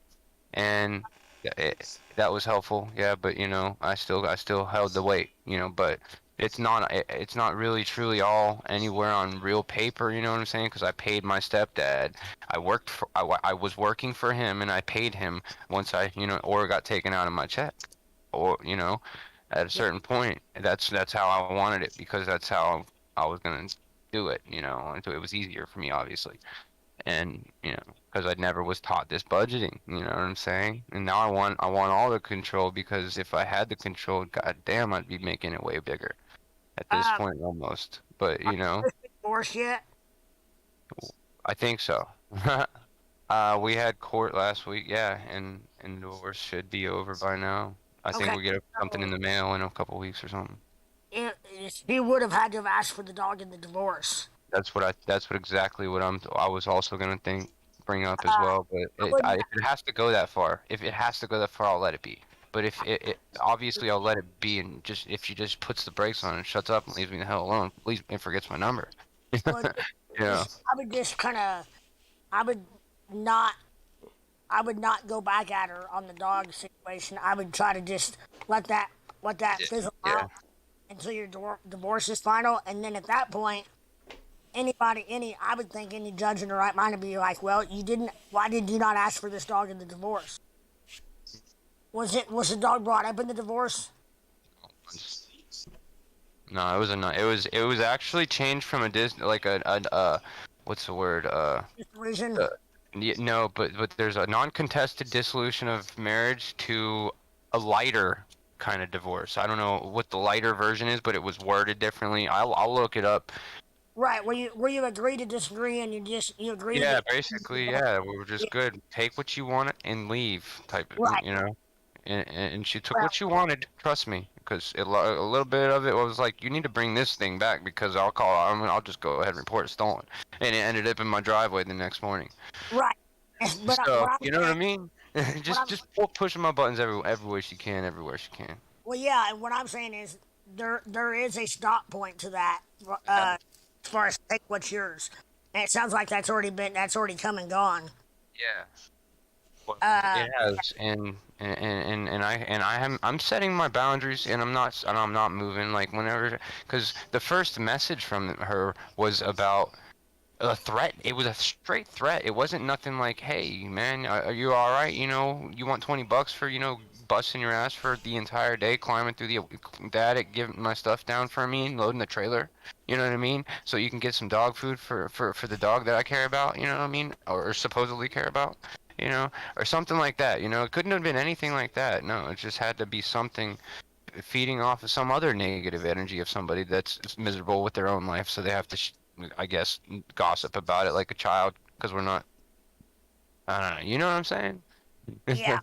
and that was helpful. Yeah, but you know, I still held the weight. You know, but. It's not really truly all anywhere on real paper, you know what I'm saying? Because I paid my stepdad. I was working for him, and I paid him once or got taken out of my check, or you know, at a certain point. That's how I wanted it, because that's how I was gonna do it, you know. And so it was easier for me, obviously, and you know, because I never was taught this budgeting, you know what I'm saying? And now I want all the control, because if I had the control, goddamn, I'd be making it way bigger. At this point, almost. But, you know. Divorced yet? I think so. We had court last week, yeah, and divorce should be over by now. I think we'll get something in the mail in a couple weeks or something. He would have had to have asked for the dog in the divorce. That's exactly what I was also going to bring up as well. But if it has to go that far, I'll let it be. But if obviously I'll let it be, and if she just puts the brakes on and shuts up and leaves me the hell alone, please, and forgets my number. Yeah. I would not go back at her on the dog situation. I would try to just let that fizzle out until your divorce is final, and then at that point, I would think any judge in the right mind would be like, well, why did you not ask for this dog in the divorce? Was the dog brought up in the divorce? No, it was actually changed from what's the word? Dissolution? No, but there's a non-contested dissolution of marriage to a lighter kind of divorce. I don't know what the lighter version is, but it was worded differently. I'll look it up. Right, where you agree to disagree, and you agree. Yeah, basically, yeah, we were just good. Take what you want and leave, type of, you know. And she took what she wanted. Trust me, because a little bit of it was like, you need to bring this thing back, because I'll just go ahead and report it stolen, and it ended up in my driveway the next morning. Right. But so you know what I mean? just pushing my buttons every way she can, everywhere she can. Well, yeah, and what I'm saying is there is a stop point to that, as far as take what's yours, and it sounds like that's already come and gone. Yeah. Well, it has, and I'm setting my boundaries, and I'm not moving, like, whenever, because the first message from her was about a threat. It was a straight threat. It wasn't nothing like, hey man, are you all right? You know, you want $20 for, you know, busting your ass for the entire day, climbing through the attic, giving my stuff down for me, and loading the trailer. You know what I mean? So you can get some dog food for the dog that I care about. You know what I mean? Or supposedly care about. You know, or something like that. You know, it couldn't have been anything like that. No, it just had to be something feeding off of some other negative energy of somebody that's miserable with their own life, so they have to, I guess, gossip about it like a child, because we're not. I don't know. You know what I'm saying? Yeah.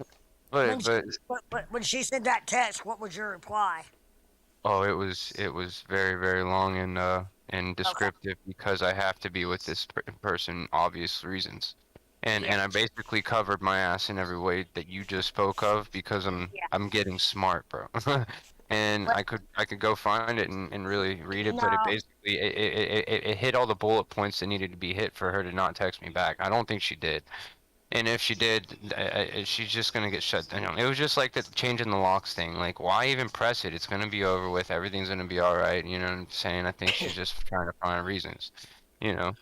but when she said that text, what was your reply? Oh, it was very, very long and descriptive, because I have to be with this person, obvious reasons. And I basically covered my ass in every way that you just spoke of, because I'm getting smart, bro. And I could go find it and really read it, but it basically it hit all the bullet points that needed to be hit for her to not text me back. I don't think she did. And if she did, she's just gonna get shut down. It was just like the changing the locks thing. Like, why even press it? It's gonna be over with. Everything's gonna be all right. You know what I'm saying? I think she's just trying to find reasons. You know?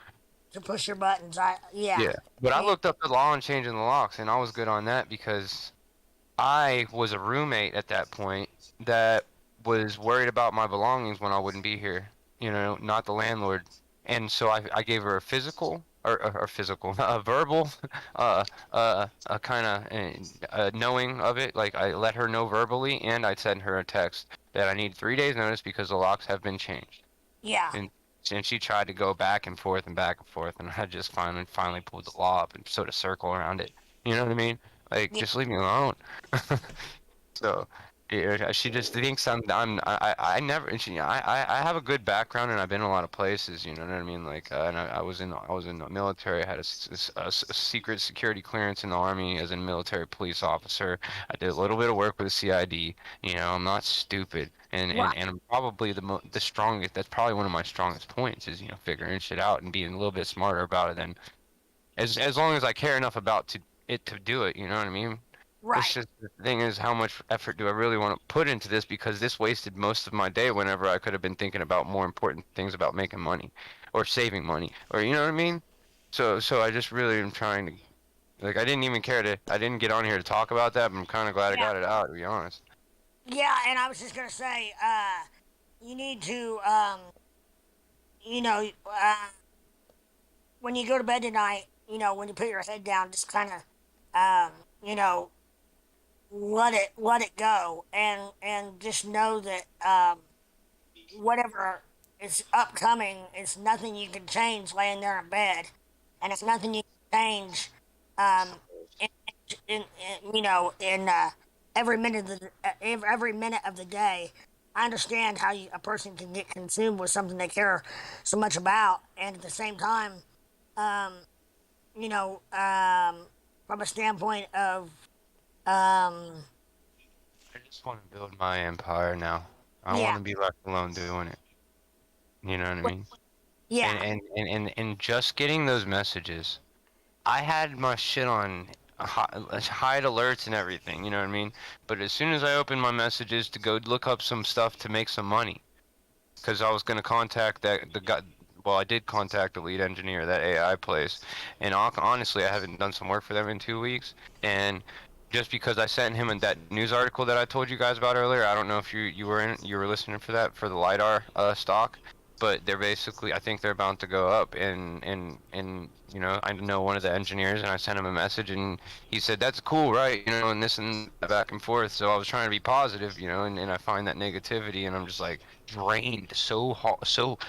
To push your buttons. Yeah. Yeah. But I And- looked up the law on changing the locks, and I was good on that because I was a roommate at that point that was worried about my belongings when I wouldn't be here. You know, not the landlord. And so I gave her a physical or physical, a verbal, a kind of knowing of it. Like I let her know verbally, and I sent her a text that I need 3 days notice because the locks have been changed. Yeah. And she tried to go back and forth and back and forth, and I just finally pulled the law up and sort of circle around it. You know what I mean? Like, just leave me alone. So, yeah, she just thinks I never. And I have a good background, and I've been in a lot of places. You know what I mean? Like, and I was in the military. I had a secret security clearance in the army as a military police officer. I did a little bit of work with the CID. You know, I'm not stupid, and I'm probably the strongest. That's probably one of my strongest points is figuring shit out and being a little bit smarter about it. And as long as I care enough about it to do it. You know what I mean? Right. It's just the thing is, how much effort do I really want to put into this? Because this wasted most of my day whenever I could have been thinking about more important things about making money, or saving money, or you know what I mean. So I just really am trying to, like, I didn't even care I didn't get on here to talk about that, but I'm kind of glad I got it out, to be honest. Yeah, and I was just gonna say, you need to, when you go to bed tonight, when you put your head down, just kind of, let it go, and just know that whatever is upcoming is nothing you can change laying there in bed, and it's nothing you can change in every minute of the day. I understand how a person can get consumed with something they care so much about, and at the same time, from a standpoint of I just want to build my empire now. I want to be left alone doing it. You know what I mean? Yeah. And just getting those messages, I had my shit on hide alerts and everything, you know what I mean? But as soon as I opened my messages to go look up some stuff to make some money, because I was going to contact the guy. Well, I did contact the lead engineer, that AI place, and honestly, I haven't done some work for them in 2 weeks, and just because I sent him that news article that I told you guys about earlier, I don't know if you were listening for that, for the LiDAR stock, but they're basically, I think they're about to go up, and I know one of the engineers, and I sent him a message, and he said, that's cool, right, and this and that, back and forth. So I was trying to be positive, and I find that negativity, and I'm just like drained so hard, so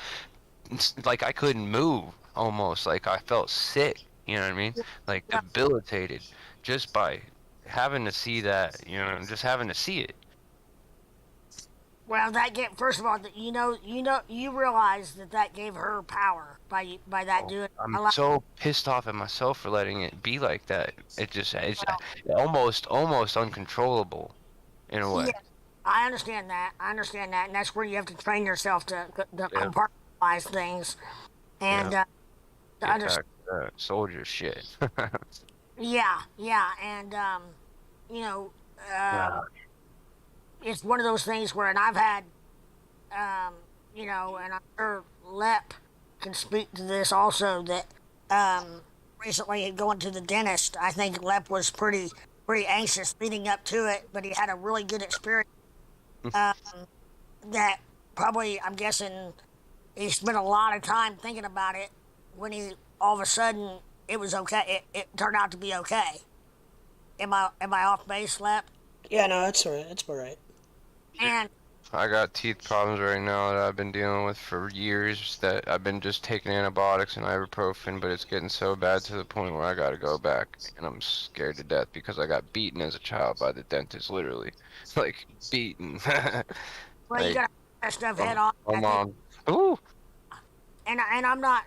like I couldn't move, almost like I felt sick, you know what I mean, like debilitated, just by having to see that, just having to see it. Well, first of all, you realize that gave her power by that doing. I'm so pissed off at myself for letting it be like that. It's almost uncontrollable, in a way. Yeah, I understand that, and that's where you have to train yourself to compartmentalize things, and to understand. Soldier shit. Yeah, and it's one of those things where, and I've had, and I'm sure Lep can speak to this also, that recently going to the dentist, I think Lep was pretty anxious leading up to it, but he had a really good experience. That probably, I'm guessing, he spent a lot of time thinking about it when he all of a sudden it was okay. It turned out to be okay. Am I off base, Lep? Yeah, no, that's all right. That's all right. And I got teeth problems right now that I've been dealing with for years, that I've been just taking antibiotics and ibuprofen, but it's getting so bad to the point where I gotta go back, and I'm scared to death because I got beaten as a child by the dentist, literally. Like, beaten. well, you gotta put that stuff head on. My mom. Ooh! And I'm not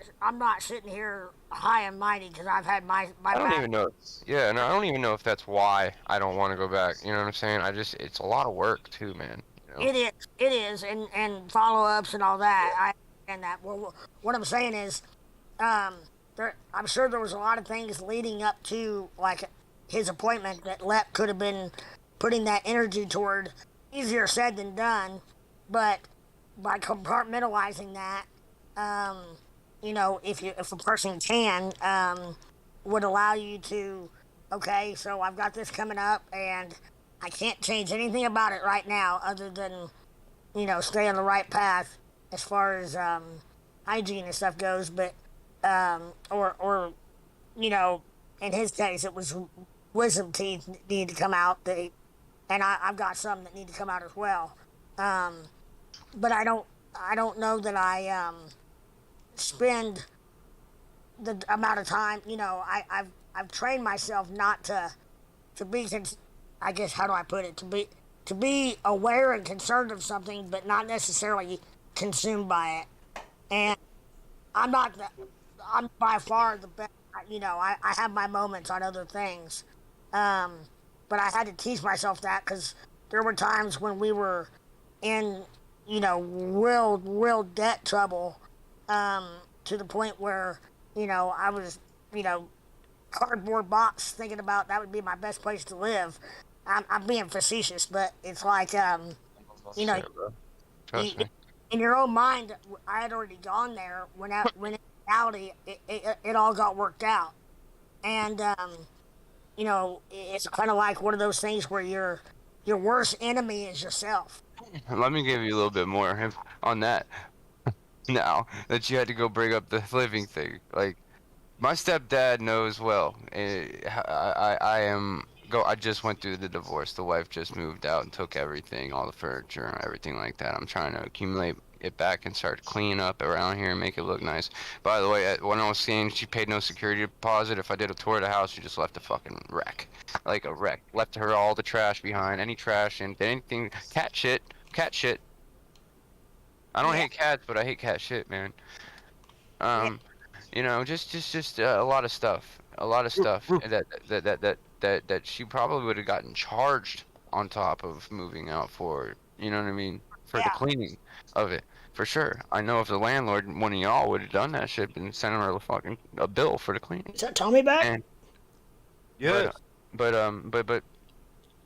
sitting here high and mighty because I've had my I don't back. even know. Yeah, no, I don't even know if that's why I don't want to go back. You know what I'm saying? It's a lot of work too, man. It is, and follow-ups and all that. I understand that. Well, what I'm saying is, I'm sure there was a lot of things leading up to like his appointment that Lep could have been putting that energy toward. Easier said than done, but by compartmentalizing that, if a person can, would allow you to, okay, so I've got this coming up, and I can't change anything about it right now, other than, stay on the right path as far as hygiene and stuff goes. But or in his case, it was wisdom teeth need to come out. And I've got some that need to come out as well. But I don't know that I spend the amount of time. I've trained myself not to be. I guess, how do I put it? To be aware and concerned of something, but not necessarily consumed by it. And I'm by far the best. I have my moments on other things. But I had to teach myself that, because there were times when we were in, real debt trouble, to the point where, I was, cardboard box thinking about that would be my best place to live. I'm being facetious, but it's like, in your own mind, I had already gone there when in reality it all got worked out. And, it's kind of like one of those things where your worst enemy is yourself. Let me give you a little bit more on that. Now that you had to go bring up the living thing, like, my stepdad knows well. I just went through the divorce. The wife just moved out and took everything, all the furniture and everything like that. I'm trying to accumulate it back and start cleaning up around here and make it look nice. By the way, when I was saying she paid no security deposit, if I did a tour of the house, she just left a fucking wreck. Like a wreck. Left her all the trash behind, any trash and anything. Cat shit. I don't hate cats, but I hate cat shit, man. Just a lot of stuff. That she probably would have gotten charged on top of moving out for, you know what I mean? For the cleaning of it. For sure. I know if the landlord, one of y'all, would have done that shit and sent her a bill for the cleaning. Is that Tommy back? And, Yes. but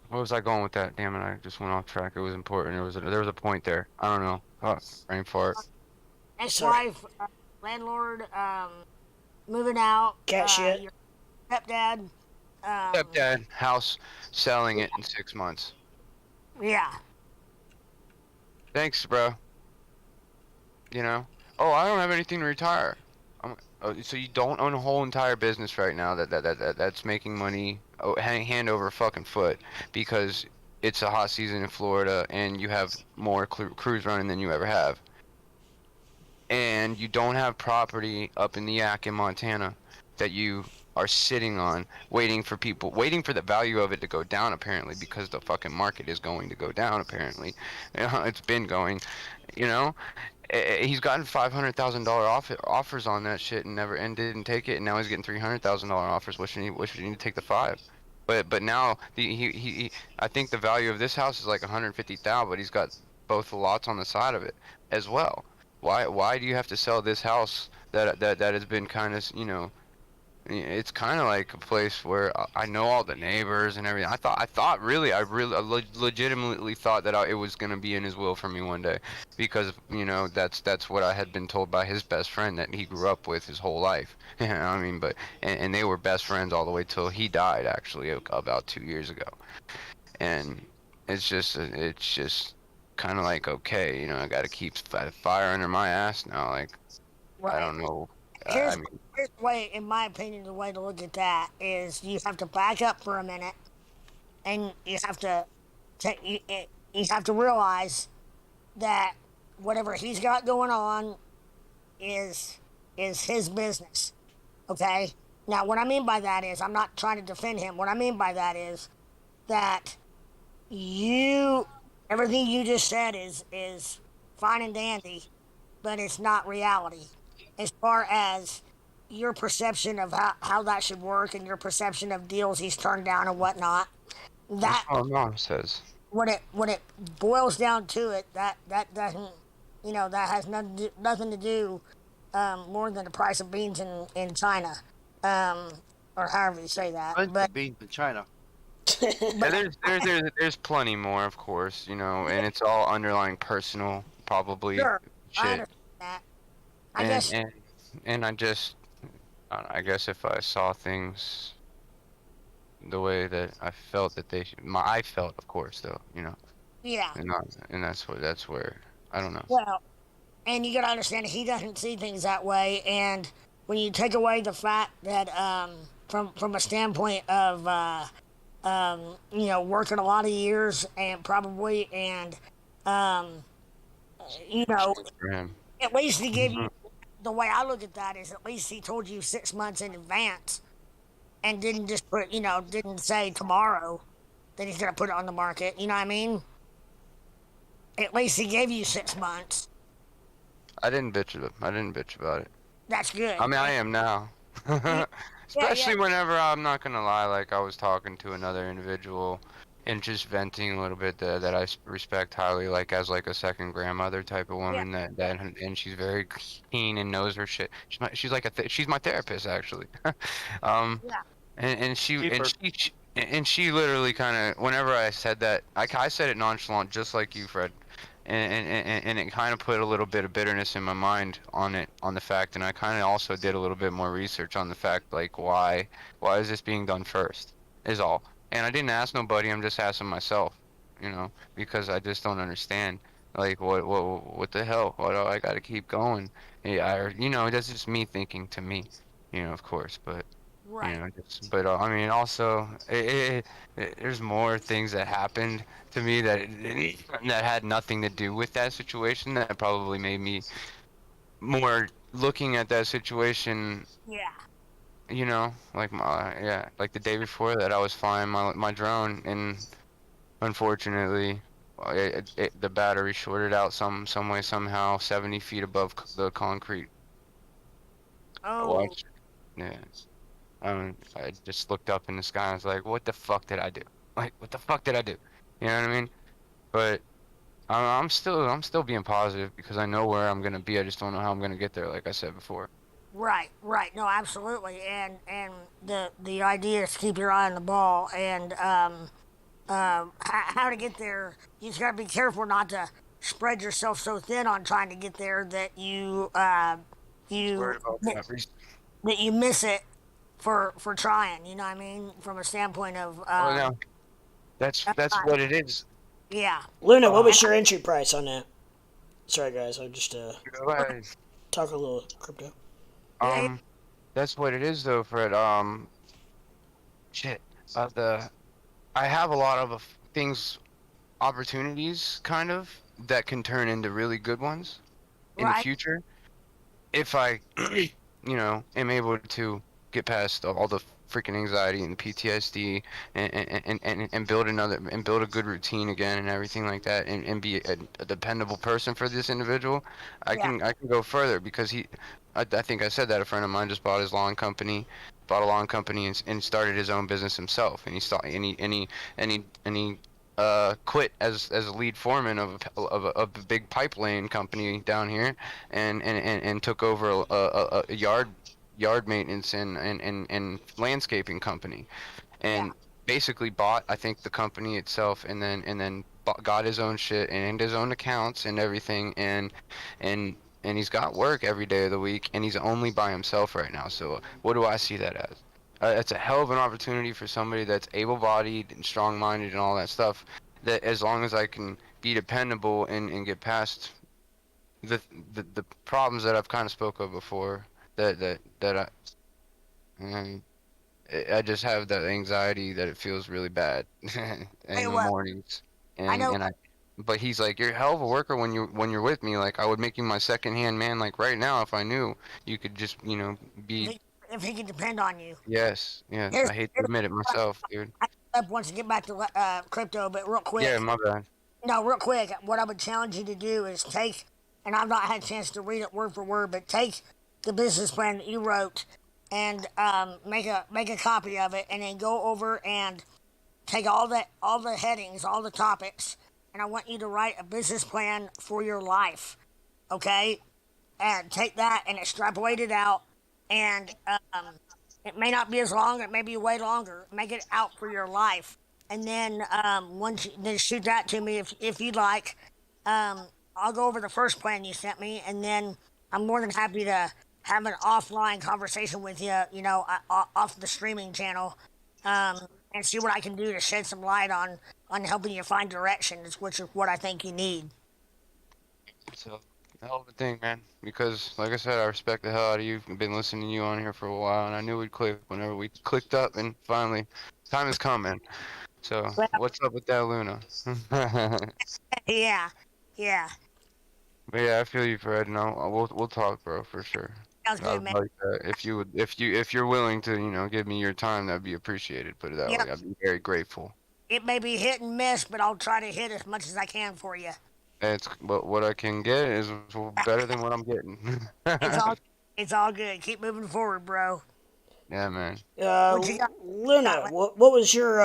where was I going with that? Damn it, I just went off track. It was important. There was a point there. I don't know. Oh, brain fart. Ex-wife, landlord, moving out. Cat shit. Your stepdad. Stepdad, house, selling it in 6 months. Yeah. Thanks, bro. Oh, I don't have anything to retire. So you don't own a whole entire business right now that's making money hand over fucking foot because it's a hot season in Florida and you have more crews running than you ever have. And you don't have property up in the Yak in Montana that you are sitting on, waiting for the value of it to go down, apparently, because the fucking market is going to go down, apparently. It's been going, He's gotten $500,000 offers on that shit and didn't take it, and now he's getting $300,000 offers. What should he need to take the $5? But now I think the value of this house is like $150,000, but he's got both the lots on the side of it as well. Why do you have to sell this house that has been kind of, it's kind of like a place where I know all the neighbors and everything. I legitimately thought that it was going to be in his will for me one day, because that's what I had been told by his best friend that he grew up with his whole life. And they were best friends all the way till he died, actually, about 2 years ago. And it's just kind of like, okay, I got to keep fire under my ass now. Like, right. I don't know. Here's the way, in my opinion, the way to look at that is you have to back up for a minute, and you have to realize that whatever he's got going on is his business. Okay? Now, what I mean by that is, I'm not trying to defend him. What I mean by that is that everything you just said is fine and dandy, but it's not reality. As far as your perception of how that should work and your perception of deals he's turned down and whatnot, that's what Mom says. When it boils down to it, that doesn't, that has nothing to do more than the price of beans in China, or however you say that. Bunch But of beans in China. Yeah, there's plenty more, of course, you know, and it's all underlying personal, probably sure, I shit. understand that. I And guess and and I guess if I saw things the way that I felt that they should, I felt, of course, though, you know, yeah. and that's where I don't know. Well, and you gotta understand he doesn't see things that way. And when you take away the fact that from a standpoint of working a lot of years and probably and um, you know, For him. at least he gave you the way I look at that is at least he told you 6 months in advance and didn't just didn't say tomorrow that he's gonna put it on the market. You know what I mean? At least he gave you 6 months. I didn't bitch about it. That's good. I mean, I am now. Yeah, Especially whenever I'm not gonna lie, like I was talking to another individual and just venting a little bit that I respect highly, like as like a second grandmother type of yeah, woman and she's very keen and knows her shit. She's like she's my therapist actually. um, yeah. and she Keep and her. she literally kind of whenever I said that, I said it nonchalant, just like you, Fred. And it kind of put a little bit of bitterness in my mind on the fact, and I kind of also did a little bit more research on the fact, like why is this being done first is all. And I didn't ask nobody, I'm just asking myself, you know, because I just don't understand, like what the hell, what do I got to keep going? Yeah, you know, that's just me thinking to me, you know, of course, but you Right. know, but I mean, also, there's more things that happened to me that had nothing to do with that situation that probably made me more looking at that situation. Yeah. You know, like like the day before that, I was flying my drone, and unfortunately, the battery shorted out some way somehow 70 feet above the concrete. I Oh. watched, yeah. I just looked up in the sky and was like, "What the fuck did I do? Like, what the fuck did I do?" You know what I mean? But I'm still being positive because I know where I'm gonna be. I just don't know how I'm gonna get there. Like I said before. Right. Right. No, absolutely. And the idea is to keep your eye on the ball and how to get there. You just gotta be careful not to spread yourself so thin on trying to get there that you Worried about that. that you miss it for trying. You know what I mean? From a standpoint of Oh no, that's uh, what it is. yeah. Luna, what And was your entry price on that? Sorry, guys, I just Go ahead. talk a little crypto. yeah. That's what it is though, Fred. Shit. The I have a lot of things, opportunities, kind of that can turn into really good ones in the Right. future if I, you know, am able to get past all the freaking anxiety and PTSD and build a good routine again and everything like that and be a dependable person for this individual, Yeah. I can go further because I think I said that a friend of mine just bought bought a lawn company and started his own business himself and he quit as a lead foreman of a big pipeline company down here and took over a yard maintenance and landscaping company Yeah. and basically bought I think the company itself and then got his own shit and his own accounts and everything and and he's got work every day of the week and he's only by himself right now. So what do I see that as? It's a hell of an opportunity for somebody that's able-bodied and strong-minded and all that stuff, that as long as I can be dependable and get past the, the problems that I've kind of spoke of before, that um, I just have that anxiety that it feels really bad Hey, in the well, mornings, I know. and I. But he's like, you're a hell of a worker when you're with me. Like I would make you my second hand man. Like right now, if I knew you could just If be. he, if he can depend on you. Yes, yes. I hate to admit it myself, dude. I want to get back to crypto, but real Yeah, quick. my bad. No, real quick. What I would challenge you to do is take, and I've not had a chance to read it word for word, but take the business plan that you wrote and make a copy of it, and then go over and take all the headings, all the topics, and I want you to write a business plan for your life. Okay, and take that and extrapolate it out, and it may not be as long, it may be way longer. Make it out for your life, and then once you, then shoot that to me if you'd like. I'll go over the first plan you sent me, and then I'm more than happy to have an offline conversation with you. You know, off the streaming channel, and see what I can do to shed some light on helping you find directions, which is what I think you need. It's a hell of a thing, man. Because, like I said, I respect the hell out of you. I've been listening to you on here for a while, and I knew we'd click whenever we clicked up, and finally, time has come, man. So, Well, what's up with that, Luna? yeah, yeah. But yeah, I feel you, Fred, and we'll talk, bro, for sure. Sounds I good, would man. like that. If you're willing to, give me your time, that'd be appreciated. Put it that Yep. way. I'd be very grateful. It may be hit and miss, but I'll try to hit as much as I can for you. But what I can get is better than what I'm getting. It's all good. Keep moving forward, bro. Yeah, man. What you got? Luna, what was your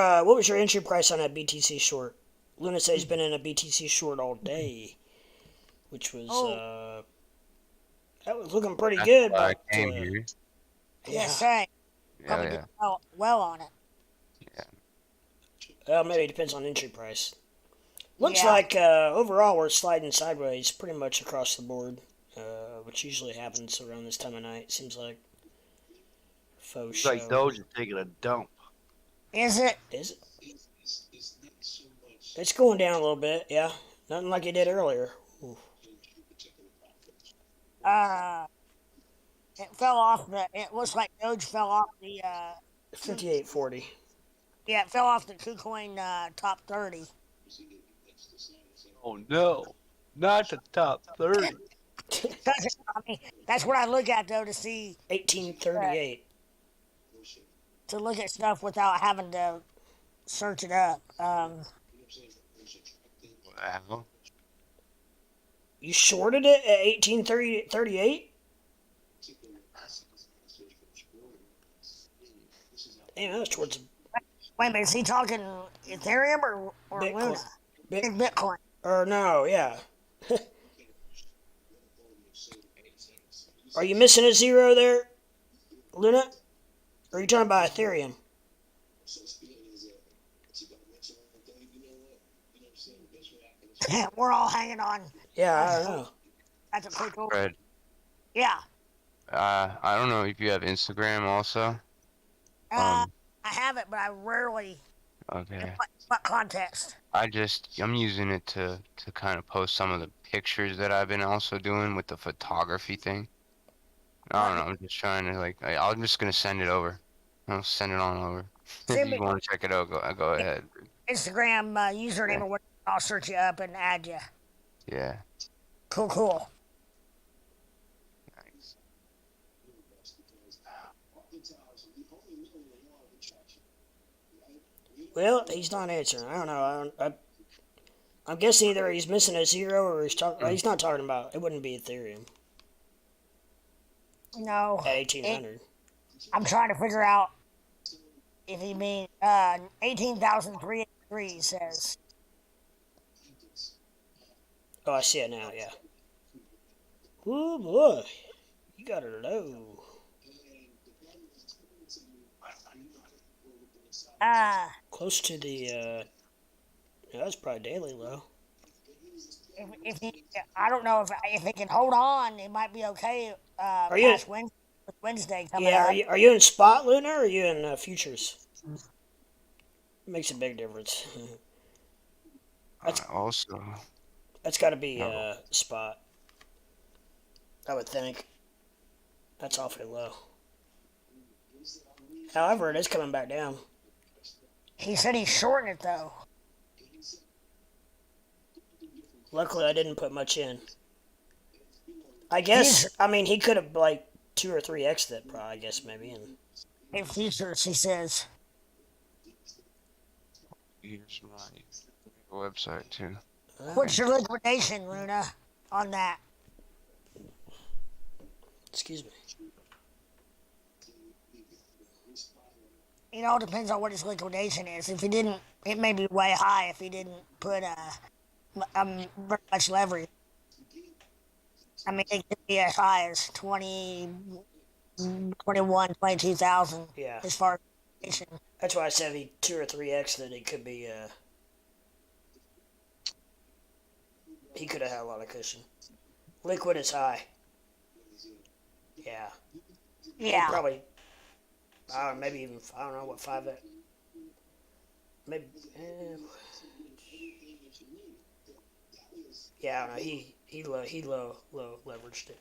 entry price on that BTC short? Luna says he's been in a BTC short all day, which was that was looking pretty That's good. why I But came here. Yes, sir. Yeah, Probably yeah. did well on it. maybe it depends on entry price. Looks Yeah. like overall we're sliding sideways pretty much across the board, which usually happens around this time of night. Seems like faux It's show. like Doge is taking a dump. Is it? Is it? It's going down a little bit, yeah. Nothing like it did earlier. Ooh. It fell off the. It looks like Doge fell off the. 58.40. Yeah, it fell off the Kucoin top 30. Oh no, not the top 30. I mean, that's what I look at though to see 1838. to look at stuff without having to search it up. Wow. You shorted it at 1838? Damn, that was towards Wait a minute, is he talking Ethereum or Bitcoin. Luna? Bitcoin. Or no, yeah. Are you missing a zero there, Luna? Or are you talking about Ethereum? We're all hanging on. Yeah, I don't know. That's a quick over. Fred, Yeah. I don't know if you have Instagram also. I have it, but I rarely. Okay. What context? I'm using it to kind of post some of the pictures that I've been also doing with the photography thing. I don't know. I'm just trying to I'm just gonna send it over. I'll send it on over. If you want to check it out, go ahead. Instagram username or what? I'll search you up and add you. Yeah. Cool. Well, he's not answering. I don't know. I'm guessing either he's missing a zero or he's not talking about. It wouldn't be Ethereum No. at 1800. I'm trying to figure out if he means 18,383. He says. Oh, I see it now. Yeah. Oh boy, you got it low. Close to the. Yeah, that's probably daily low. If he, I don't know if it can hold on, it might be okay. Are you Past Wednesday coming Yeah, up. are you in spot, Luna, or are you in futures? Makes a big difference. That's got to be spot. I would think. That's awfully low. However, it is coming back down. He said he's shorting it though. Luckily, I didn't put much in. I guess. I mean, he could have 2 or 3x that. Probably. I guess maybe. And in futures, he says. Here's my website too. What's your liquidation, Luna, on that? Excuse me. It all depends on what his liquidation is. If he didn't, it may be way high if he didn't put very much leverage. I mean, it could be as high as 20, 21, 22,000 Yeah. as far as That's why I said if he 2 or 3x that it could be. He could have had a lot of cushion. Liquid is high. Yeah. Yeah. Probably. I don't know, maybe even I don't know what 5x. Maybe. Yeah, I don't know. He low leveraged it.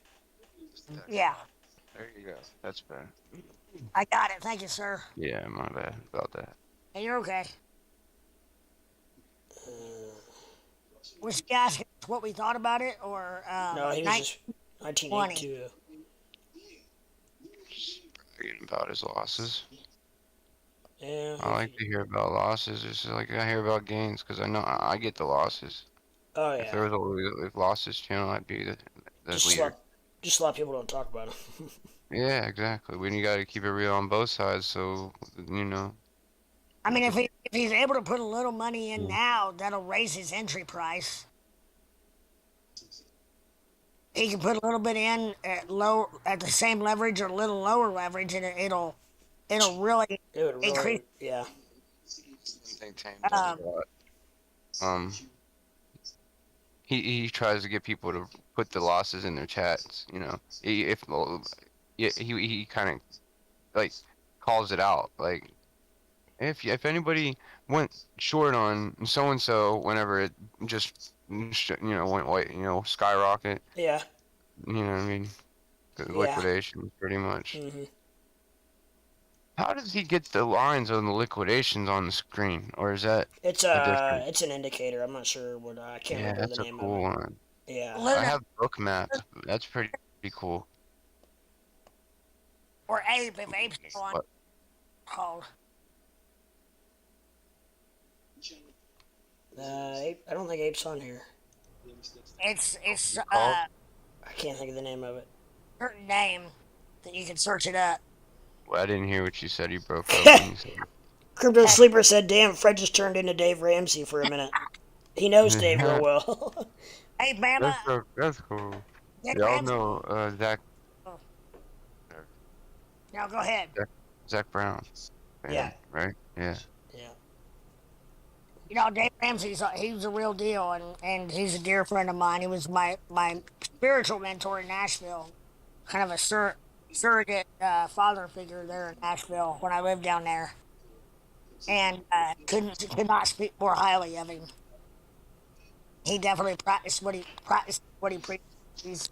Yeah. There you go. That's better. I got it. Thank you, sir. Yeah, my bad about that. Hey, you're okay. Was he asking us what we thought about it, or no, he was just 1982. Bragging about his losses. Yeah. I like to hear about losses. It's like I hear about gains because I know I get the losses. Oh yeah. If there was a losses channel, I'd be the leader. Just a lot of people don't talk about him. Yeah, exactly. When you got to keep it real on both sides, so you know. I mean, if he's able to put a little money in now, that'll raise his entry price. He can put a little bit in at the same leverage or a little lower leverage, and it'll really increase. Yeah. He tries to get people to put the losses in their chats. You know, he kind of like calls it out. Like if anybody went short on so and so whenever it just went white, skyrocket. Yeah. You know what I mean? Liquidation, pretty much. Mm-hmm. How does he get the lines on the liquidations on the screen, or is that? It's an indicator. I'm not sure what I can't remember the name of it. Yeah, that's a cool one. Yeah. I have Bookmap. That's pretty cool. Or Ape, if Ape's on. Called. Ape. I don't think Ape's on here. It's I can't think of the name of it. Certain name that you can search it up. Well, I didn't hear what you said. You broke up when you said it. Crypto Sleeper said, "Damn, Fred just turned into Dave Ramsey for a minute. He knows Dave real well." Hey, Bama. That's cool. Y'all know Zach. Oh. Now go ahead. Zach Brown. Yeah. Right. Yeah. Yeah. You know, Dave Ramsey, he was a real deal, and he's a dear friend of mine. He was my spiritual mentor in Nashville, kind of a surrogate father figure there in Nashville when I lived down there, and could not speak more highly of him. He definitely practiced what he preached. He's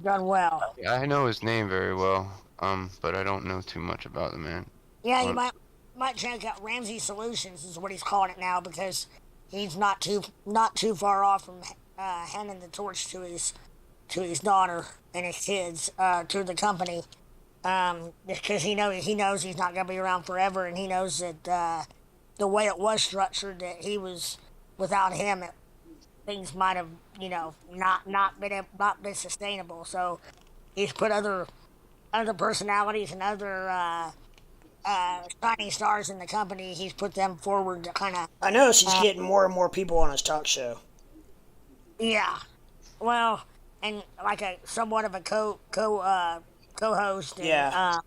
done well. Yeah, I know his name very well, but I don't know too much about the man. Yeah, you might check out Ramsey Solutions is what he's calling it now, because he's not too far off from handing the torch to his daughter and his kids to the company, because he knows he's not going to be around forever, and he knows that the way it was structured, that he was without him, things might have not been sustainable. So he's put other personalities and other shining stars in the company. He's put them forward to kind of. I notice he's getting more and more people on his talk show. Yeah, well, and like a somewhat of a co-host. And, yeah.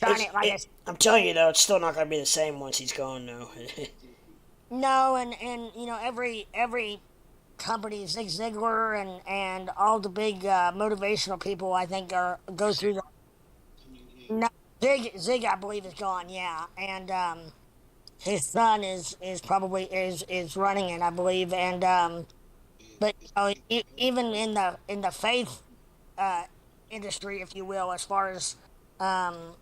I'm telling you though, it's still not going to be the same once he's gone. No. No, and every company, Zig Ziglar and all the big motivational people, I think go through the. No, Zig, I believe, is gone. Yeah, and his son is probably running it, I believe, and but even in the faith industry, if you will, as far as the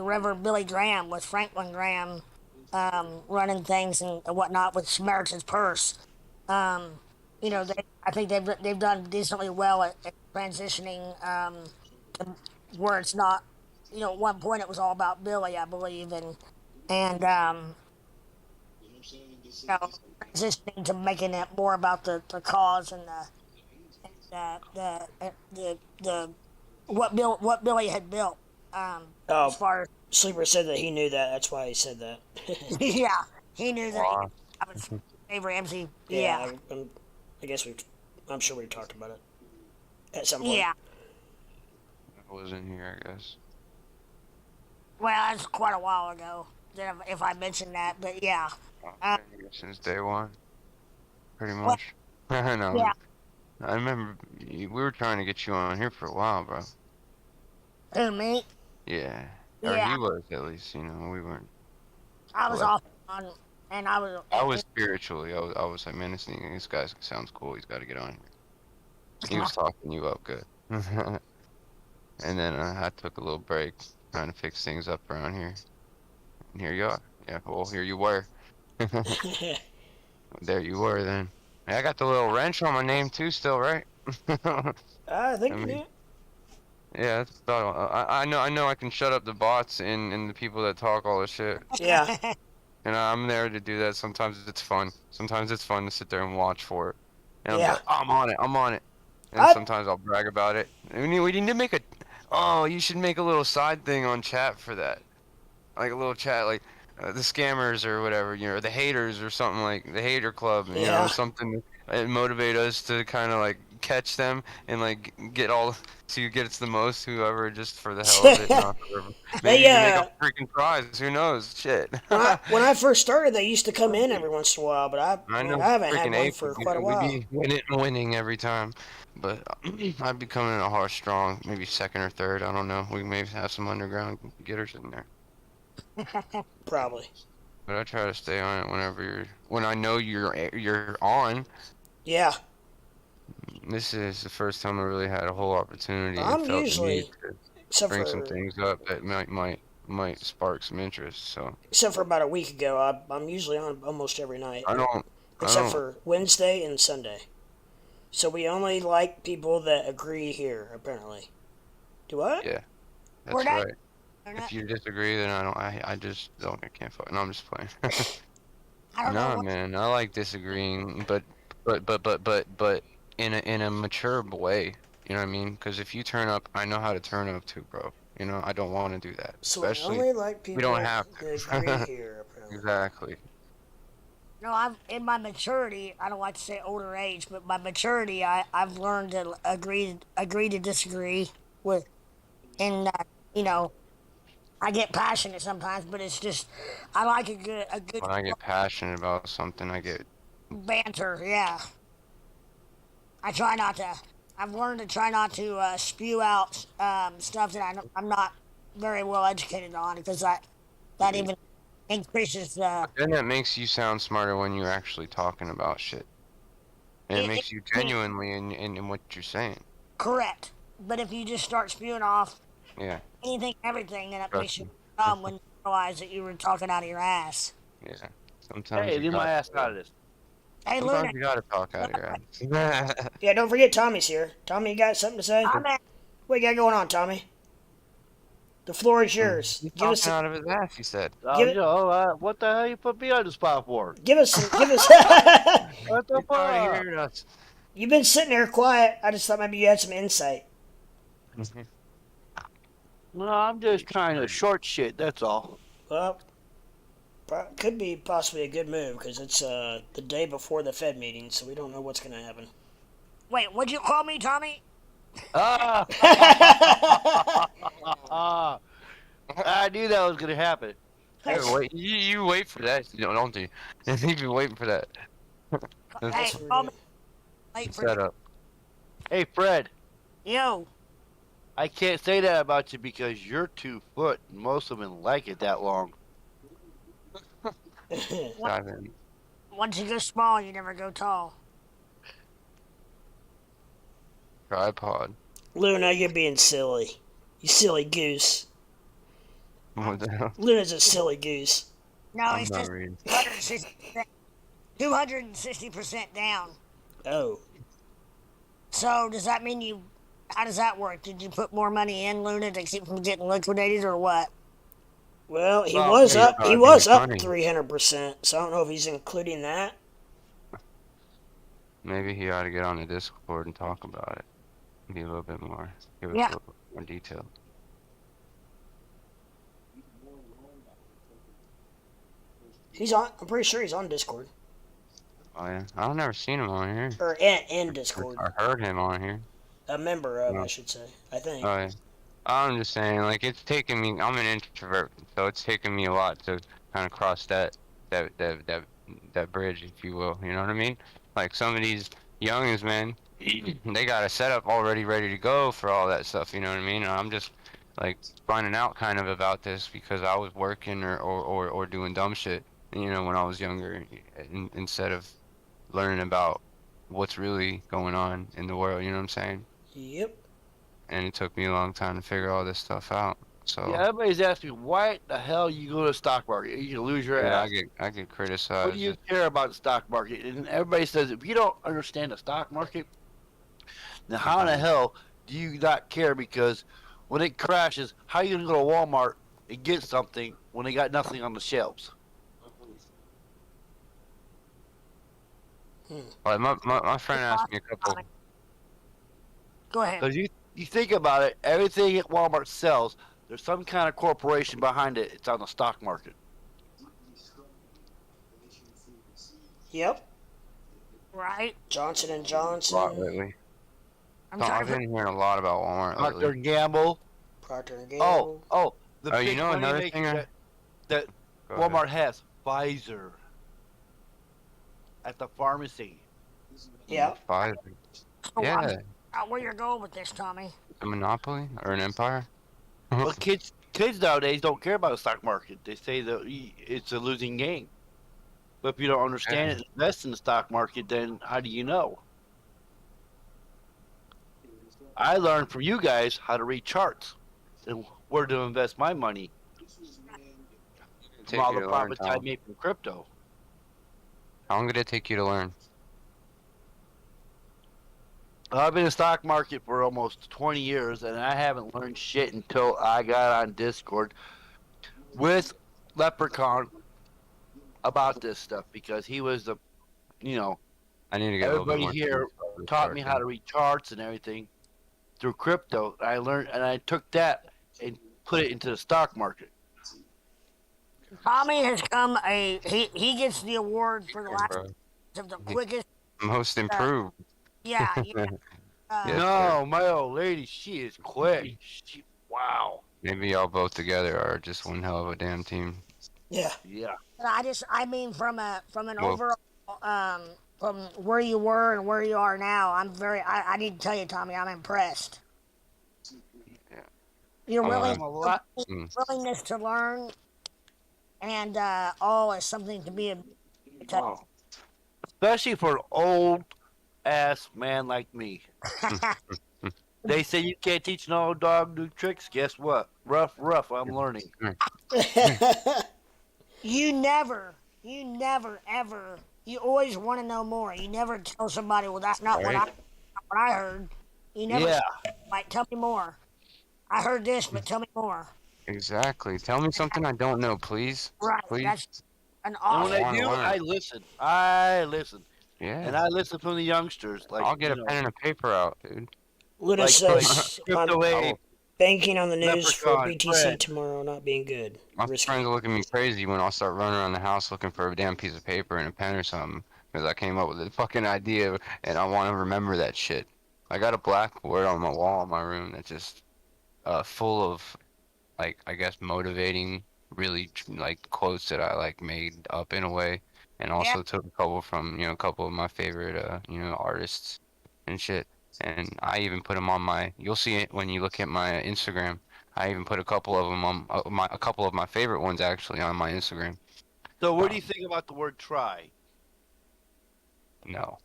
Reverend Billy Graham with Franklin Graham running things and whatnot with Samaritan's Purse, I think they've done decently well at transitioning to where it's not. At one point it was all about Billy, I believe, and transitioning to making it more about the cause and the what Billy had built. As far as Sleeper said that he knew that. That's why he said that. yeah, he knew that. I was Dave Ramsey. Yeah. I guess I'm sure we've talked about it at some point. Yeah. I was in here, I guess. Well, that's quite a while ago. If I mentioned that, but yeah. Been here since day one, pretty Well, much. No, yeah. I remember we were trying to get you on here for a while, bro. Who, me? Yeah. Or Yeah. he was, at least, you know, we weren't. I was off on, and I was. I was spiritually, I was like, man, this guy sounds cool, he's got to get on here. He was talking you up good. And then I took a little break, trying to fix things up around here. And here you are. Yeah, well, here you were. There you were then. Hey, I got the little wrench on my name too still, right? I think you do. Yeah, that's about all. I know I can shut up the bots and the people that talk all this shit. Yeah. And I'm there to do that. Sometimes it's fun. Sometimes it's fun to sit there and watch for it. And I'm Yeah. like, I'm on it. And sometimes I'll brag about it. And we need to make a... Oh, you should make a little side thing on chat for that. Like a little chat, like the scammers or whatever, you know, the haters or something, like the hater club, you know, something that motivate us to kind of like catch them and like get all, so you get the most, whoever, just for the hell of it. Not for, maybe you can make a freaking prize, who knows, shit. when I first started, they used to come in every once in a while, but I haven't had one for quite a while. We'd be winning every time, but I'd be coming in a horse strong, maybe second or third, I don't know. We may have some underground getters in there. Probably. But I try to stay on it when I know you're on. Yeah. This is the first time I really had a whole opportunity. I'm and felt usually, the need to bring some things up that might spark some interest. So. Except for about a week ago, I'm usually on almost every night. Except for Wednesday and Sunday. So we only like people that agree here, apparently. Do what? Yeah, that's right. If you disagree, then I just don't. I can't fuck. No, I'm just playing. No, man, I like disagreeing, but in a mature way. You know what I mean? Because if you turn up, I know how to turn up too, bro. You know, I don't want to do that. So especially we only like people we don't have that agree here, apparently. Exactly. No, in my maturity, I don't like to say older age, but my maturity, I've learned to agree to disagree with, and you know, I get passionate sometimes, but it's just I like a good. When I get passionate about something, I get banter. Yeah, I try not to. I've learned to try not to spew out stuff that I'm not very well educated on, because that even increases. Then that makes you sound smarter when you're actually talking about shit. And it makes you genuinely in what you're saying. Correct, but if you just start spewing off. Yeah. Anything, everything, and it makes you dumb when you realize that you were talking out of your ass. Yeah. Sometimes. Hey, leave my ass out of this. Hey, sometimes Luna. you gotta talk out of your ass. Yeah, don't forget Tommy's here. Tommy, you got something to say? What you got going on, Tommy? The floor is yours. He's talking out of his ass, he said. What the hell you put me on the spot for? Give us. What the fuck? You've been sitting there quiet. I just thought maybe you had some insight. No, I'm just trying to short shit, that's all. Well, could be possibly a good move, because it's the day before the Fed meeting, so we don't know what's going to happen. Wait, what'd you call me, Tommy? I knew that was going to happen. Hey, wait, you wait for that, don't you? You've been waiting for that. Hey, call me. Set up. Hey, Fred. Yo. I can't say that about you because you're 2 foot, and most women like it that long. Once you go small, you never go tall. Tripod. Luna, you're being silly. You silly goose. What the hell? Luna's a silly goose. No, it's just 260% down. Oh. So does that mean how does that work? Did you put more money in, Luna, to keep from getting liquidated, or what? Well, he was up 300%, so I don't know if he's including that. Maybe he ought to get on the Discord and talk about it. Be a little bit more, give us a little bit more detail. He's on. I'm pretty sure he's on Discord. Oh yeah, I've never seen him on here. Or in Discord. I heard him on here. A member of, No. I should say. I think. Oh yeah. I'm just saying, like, it's taken me. I'm an introvert, so it's taken me a lot to kind of cross that bridge, if you will. You know what I mean? Like some of these youngins, man, they got a setup already ready to go for all that stuff. You know what I mean? And I'm just like finding out kind of about this because I was working or doing dumb shit. You know, when I was younger, instead of learning about what's really going on in the world. You know what I'm saying? Yep. And it took me a long time to figure all this stuff out. So Yeah, everybody's asking me, why the hell you go to the stock market? You can lose your yeah, ass. I get criticized. What do you care about the stock market? And everybody says, if you don't understand the stock market, then how in the hell do you not care? Because when it crashes, how are you going to go to Walmart and get something when they got nothing on the shelves? Like my friend asked me a couple. Go ahead. Because you think about it, everything at Walmart sells, there's some kind of corporation behind it. It's on the stock market. Yep. Right. Johnson and A Johnson. lot lately. I'm So sorry. I've been hearing a lot about Walmart Procter lately. and Gamble. Procter and Gamble. The Oh, big you know money another maker thing that Go ahead. Walmart has, Pfizer, at the pharmacy. Yeah. Pfizer. Oh, Yeah, where you're going with this, Tommy? a monopoly or an empire. Well, kids nowadays don't care about the stock market. They say that it's a losing game. But if you don't understand it and invest in the stock market, then how do you know? I learned from you guys how to read charts and where to invest my money from all the profits I made from crypto. How long did it take you to learn? I've been in the stock market for almost 20 years, and I haven't learned shit until I got on Discord with Leprechaun about this stuff, because he was the, I need to get a little bit everybody more here serious about this taught part, me yeah. how to read charts and everything through crypto. I learned, and I took that and put it into the stock market. Tommy has come he gets the award for the last Bro. of the quickest. Most improved. Yeah. Yes, No, my old lady, she is quick. Wow. Maybe y'all both together are just one hell of a damn team. Yeah. Yeah. I mean from an Well- overall from where you were and where you are now, I need to tell you, Tommy, I'm impressed. Yeah. Your Oh, willingness to learn and all is something to be Wow. Especially for an old ass man like me. They say you can't teach an old dog new tricks. Guess what? Rough, I'm learning. You never, ever. You always want to know more. You never tell somebody, "Well, that's not what I heard." You never like, tell me more. I heard this, but tell me more. Exactly. Tell me something I don't know, please. Right. Please. That's an And when awesome. I do, learn. I listen. Yeah. And I listen from the youngsters. Like, I'll get a pen and a paper out, dude. Luna Like says, Crypto I'm Wave, banking on the news for Leprechaun, BTC Fred. tomorrow not being good. My Risky. friends will look at me crazy when I'll start running around the house looking for a damn piece of paper and a pen or something. Because I came up with a fucking idea and I want to remember that shit. I got a blackboard on my wall in my room that's just full of, like, I guess motivating, really, like, quotes that I, like, made up in a way. And also took a couple from, a couple of my favorite, artists and shit. And I even put them on you'll see it when you look at my Instagram. I even put a couple of them on, a couple of my favorite ones actually on my Instagram. So what do you think about the word try? No.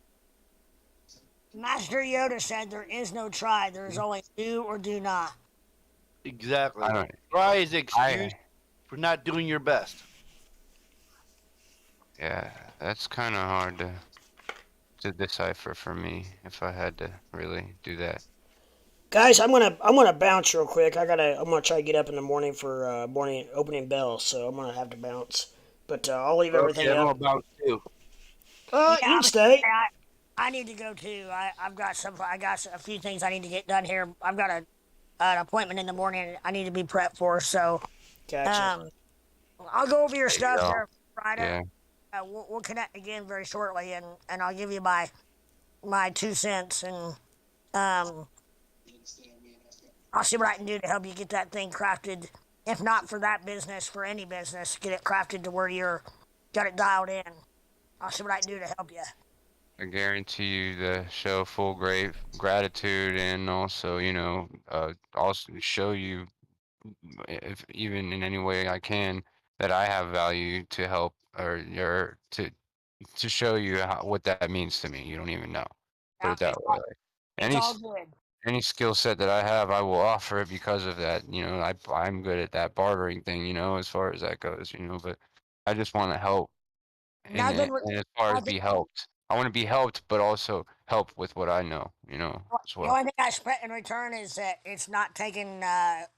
Master Yoda said there is no try. There is only do or do not. Exactly. I don't. Try is an excuse for not doing your best. Yeah, that's kind of hard to decipher for me if I had to really do that. Guys, I'm gonna bounce real quick. I'm gonna try to get up in the morning for morning opening bell, so I'm gonna have to bounce. But I'll leave everything I'm up. about to. You can stay. I need to go too. I got a few things I need to get done here. I've got an appointment in the morning I need to be prepped for. So, Gotcha. I'll go over your stuff there Friday. Yeah. we'll connect again very shortly, and I'll give you my 2 cents, and um, I'll see what I can do to help you get that thing crafted. If not for that business, for any business, get it crafted to where you're got it dialed in. I'll see what I can do to help you. I guarantee you to show full gratitude, and also, also show you, if even in any way I can, that I have value to help, or to show you what that means to me. You don't even know. Put it that way. Like, It's all good. any skill set that I have, I will offer it because of that. I'm good at that bartering thing, as far as that goes, but I just want to help, Nothing. and as far as Nothing. be helped. I want to be helped, but also help with what I know, as The well. only thing I expect in return is that it's not taking. That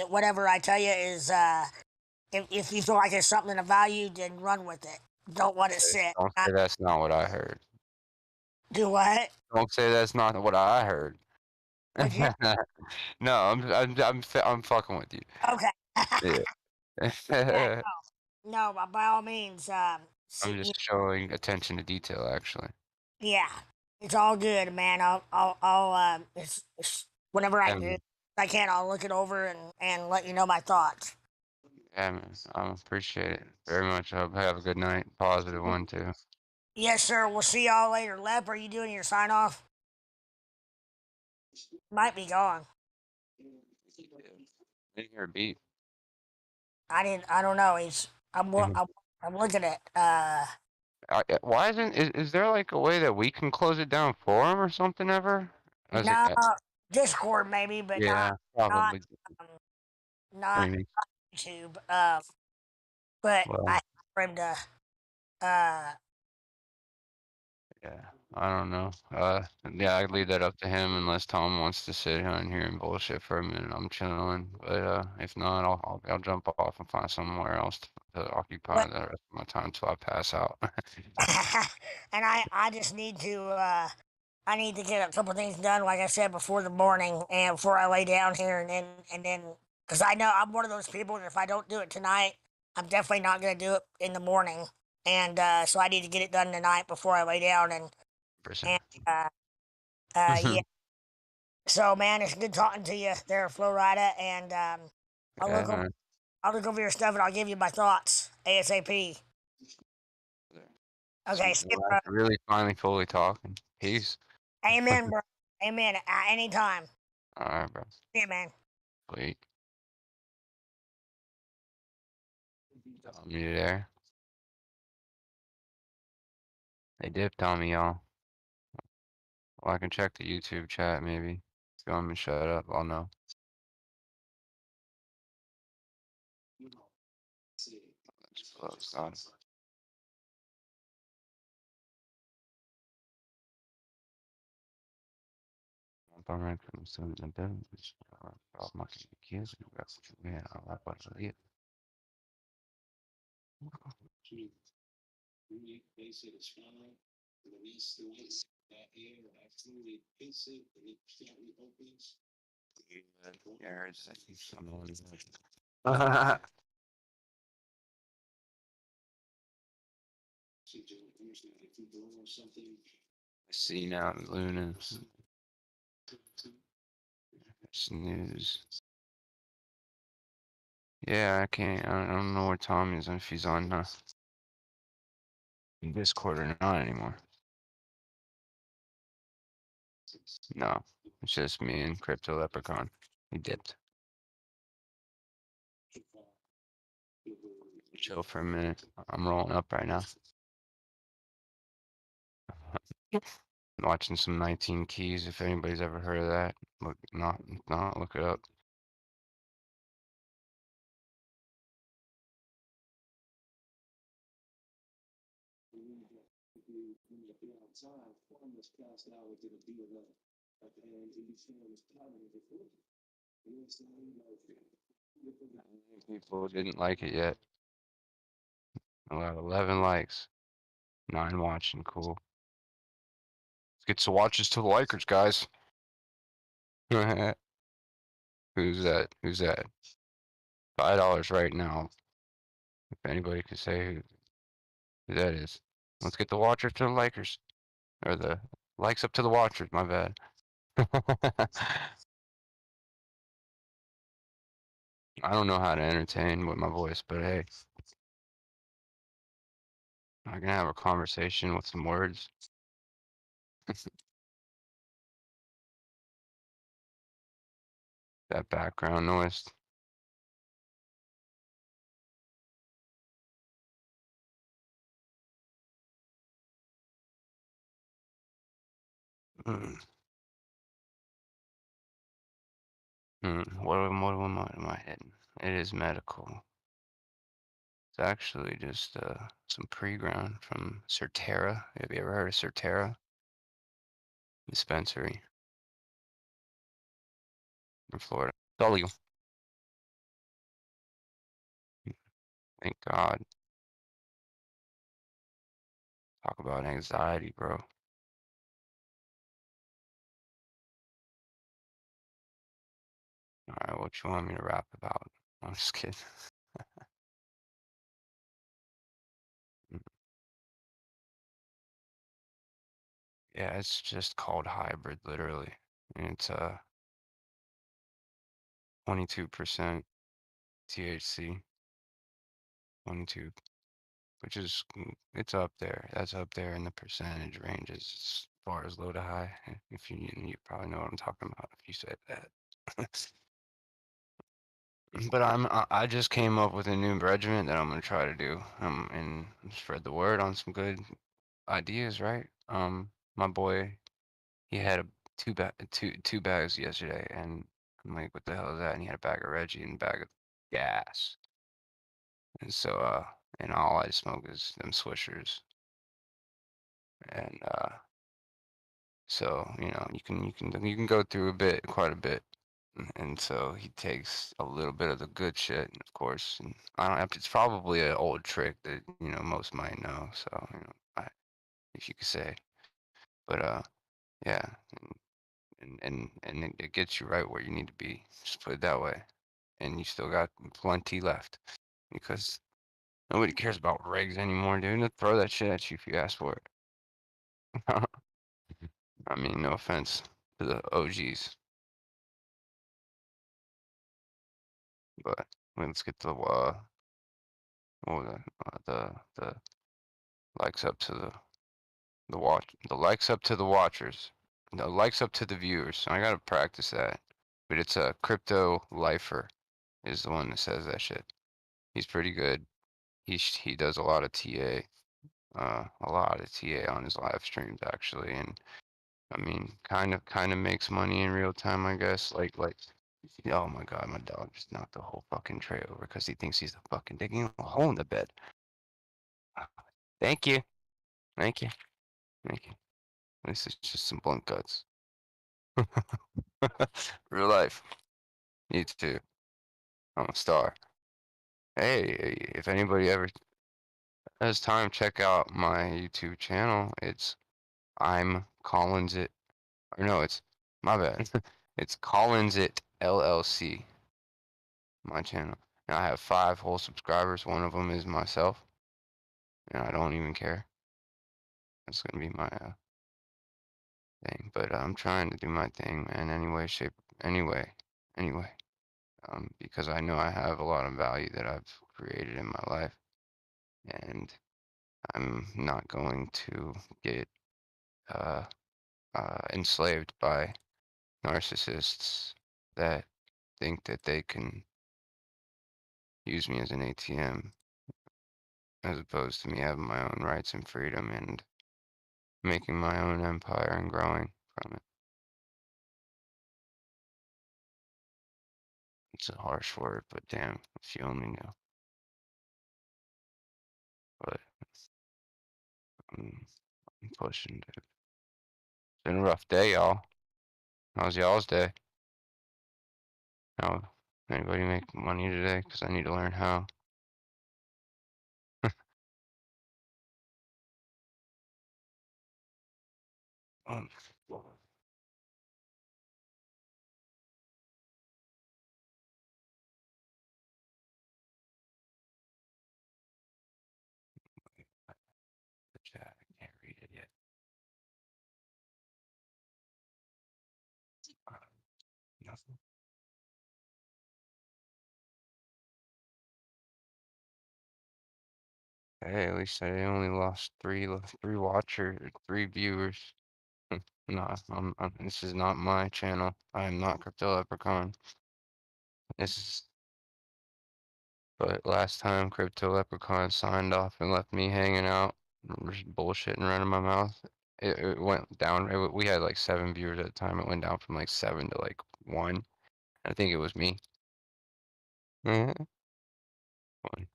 whatever I tell you is, if you feel like it's something of value, then run with it. Don't let it sit. Don't say that's not what I heard. Do what? Don't say that's not what I heard. Would you? No, I'm fucking with you. Okay. Yeah. Yeah. No, by all means. I'm just showing attention to detail, actually. Yeah, it's all good, man. It's whenever I can, I'll look it over and let you know my thoughts. Yeah, man. I appreciate it very much. I hope you have a good night. Positive one, too. Yes, sir. We'll see y'all later. Lep, are you doing your sign off? Might be gone. Didn't hear a beep. I didn't. I don't know. I'm looking at. Why is there like a way that we can close it down for him or something ever? No, Discord maybe, but yeah, probably. Not Maybe. YouTube. But Well, I for him to. Yeah, I don't know. Yeah, I'd leave that up to him unless Tom wants to sit on here and bullshit for a minute. I'm chilling, but if not, I'll jump off and find somewhere else to occupy the rest of my time until I pass out. And I just need to. I need to get a couple things done, like I said, before the morning and before I lay down here, and then, because I know I'm one of those people that if I don't do it tonight, I'm definitely not going to do it in the morning, and so I need to get it done tonight before I lay down, and yeah. So man, it's good talking to you there, Florida, and I'll look over your stuff and I'll give you my thoughts ASAP. Okay, skip. Really finally fully talking. Peace. Amen, bro. Amen. Anytime. All right, bro. Yeah, man. Sweet. Tommy, you there? They dipped on me, y'all. Well, I can check the YouTube chat, maybe. If you want me to shut up, I'll know. That's close, got it. Para começar a dar uma riqueza, ela pode ler. I see now, Luna. Snooze. Yeah, I can't. I don't know where Tom is, if he's on Discord or not anymore. No, it's just me and Crypto Leprechaun. He dipped. Chill for a minute. I'm rolling up right now. Watching some 19 Keys. If anybody's ever heard of that, look look it up. People didn't like it yet. About 11 likes. 9 watching. Cool. Let's get some watches to the likers, guys. Who's that? Who's that? $5 right now. If anybody could say who. That is. Let's get the watchers to the likers. Or the likes up to the watchers, my bad. I don't know how to entertain with my voice, but hey. I can have a conversation with some words. That background noise. Mm. What am I hitting? It is medical. It's actually just some pre-ground from Certera. Have you ever heard of Certera? Dispensary in Florida. It's all legal. Thank God. Talk about anxiety, bro. Alright, what you want me to rap about? I'm just kidding. Yeah, it's just called hybrid, literally. And it's 22% THC. 22, which is it's up there. That's up there in the percentage ranges as far as low to high. If you probably know what I'm talking about if you said that. But I just came up with a new regimen that I'm gonna try to do. And spread the word on some good ideas, right? My boy, he had two bags yesterday, and I'm like, what the hell is that? And he had a bag of Reggie and a bag of gas. And so, and all I smoke is them Swishers. And so you can go through quite a bit. And so he takes a little bit of the good shit, of course. And I don't have to, it's probably an old trick that most might know. So if you could say, but yeah, and it gets you right where you need to be. Just put it that way, and you still got plenty left because nobody cares about regs anymore, dude. They'll throw that shit at you if you ask for it. I mean, no offense to the OGs, but let's get to the likes up to the likes up to the watchers, the likes up to the viewers. I gotta practice that, but it's a crypto lifer is the one that says that shit. He's pretty good. He does a lot of TA on his live streams actually, and I mean, kind of makes money in real time, I guess. Oh my God, my dog just knocked the whole fucking tray over because he thinks he's the fucking digging a hole in the bed. Thank you, thank you, thank you. This is just some blunt guts. Real life. Me too. I'm a star. Hey, if anybody ever has time, check out my YouTube channel. It's I'm Collins It. Or no, it's my bad. It's Collins It LLC. My channel. And I have 5 whole subscribers. One of them is myself, and I don't even care. That's gonna be my thing. But I'm trying to do my thing, man. Anyway. Because I know I have a lot of value that I've created in my life, and I'm not going to get enslaved by narcissists that think that they can use me as an ATM as opposed to me having my own rights and freedom and making my own empire and growing from it. It's a harsh word, but damn, if you only knew. But I'm pushing, dude. It's been a rough day, y'all. How's y'all's day? How anybody make money today? Because I need to learn how. Um, Nothing. Hey, at least I only lost three three viewers. No, this is not my channel. I am not Crypto Leprechaun. This is. But last time Crypto Leprechaun signed off and left me hanging out, just bullshitting running my mouth. It went down. We had like 7 viewers at the time. It went down from like 7 to like 1. I think it was me. Mhm. Fun.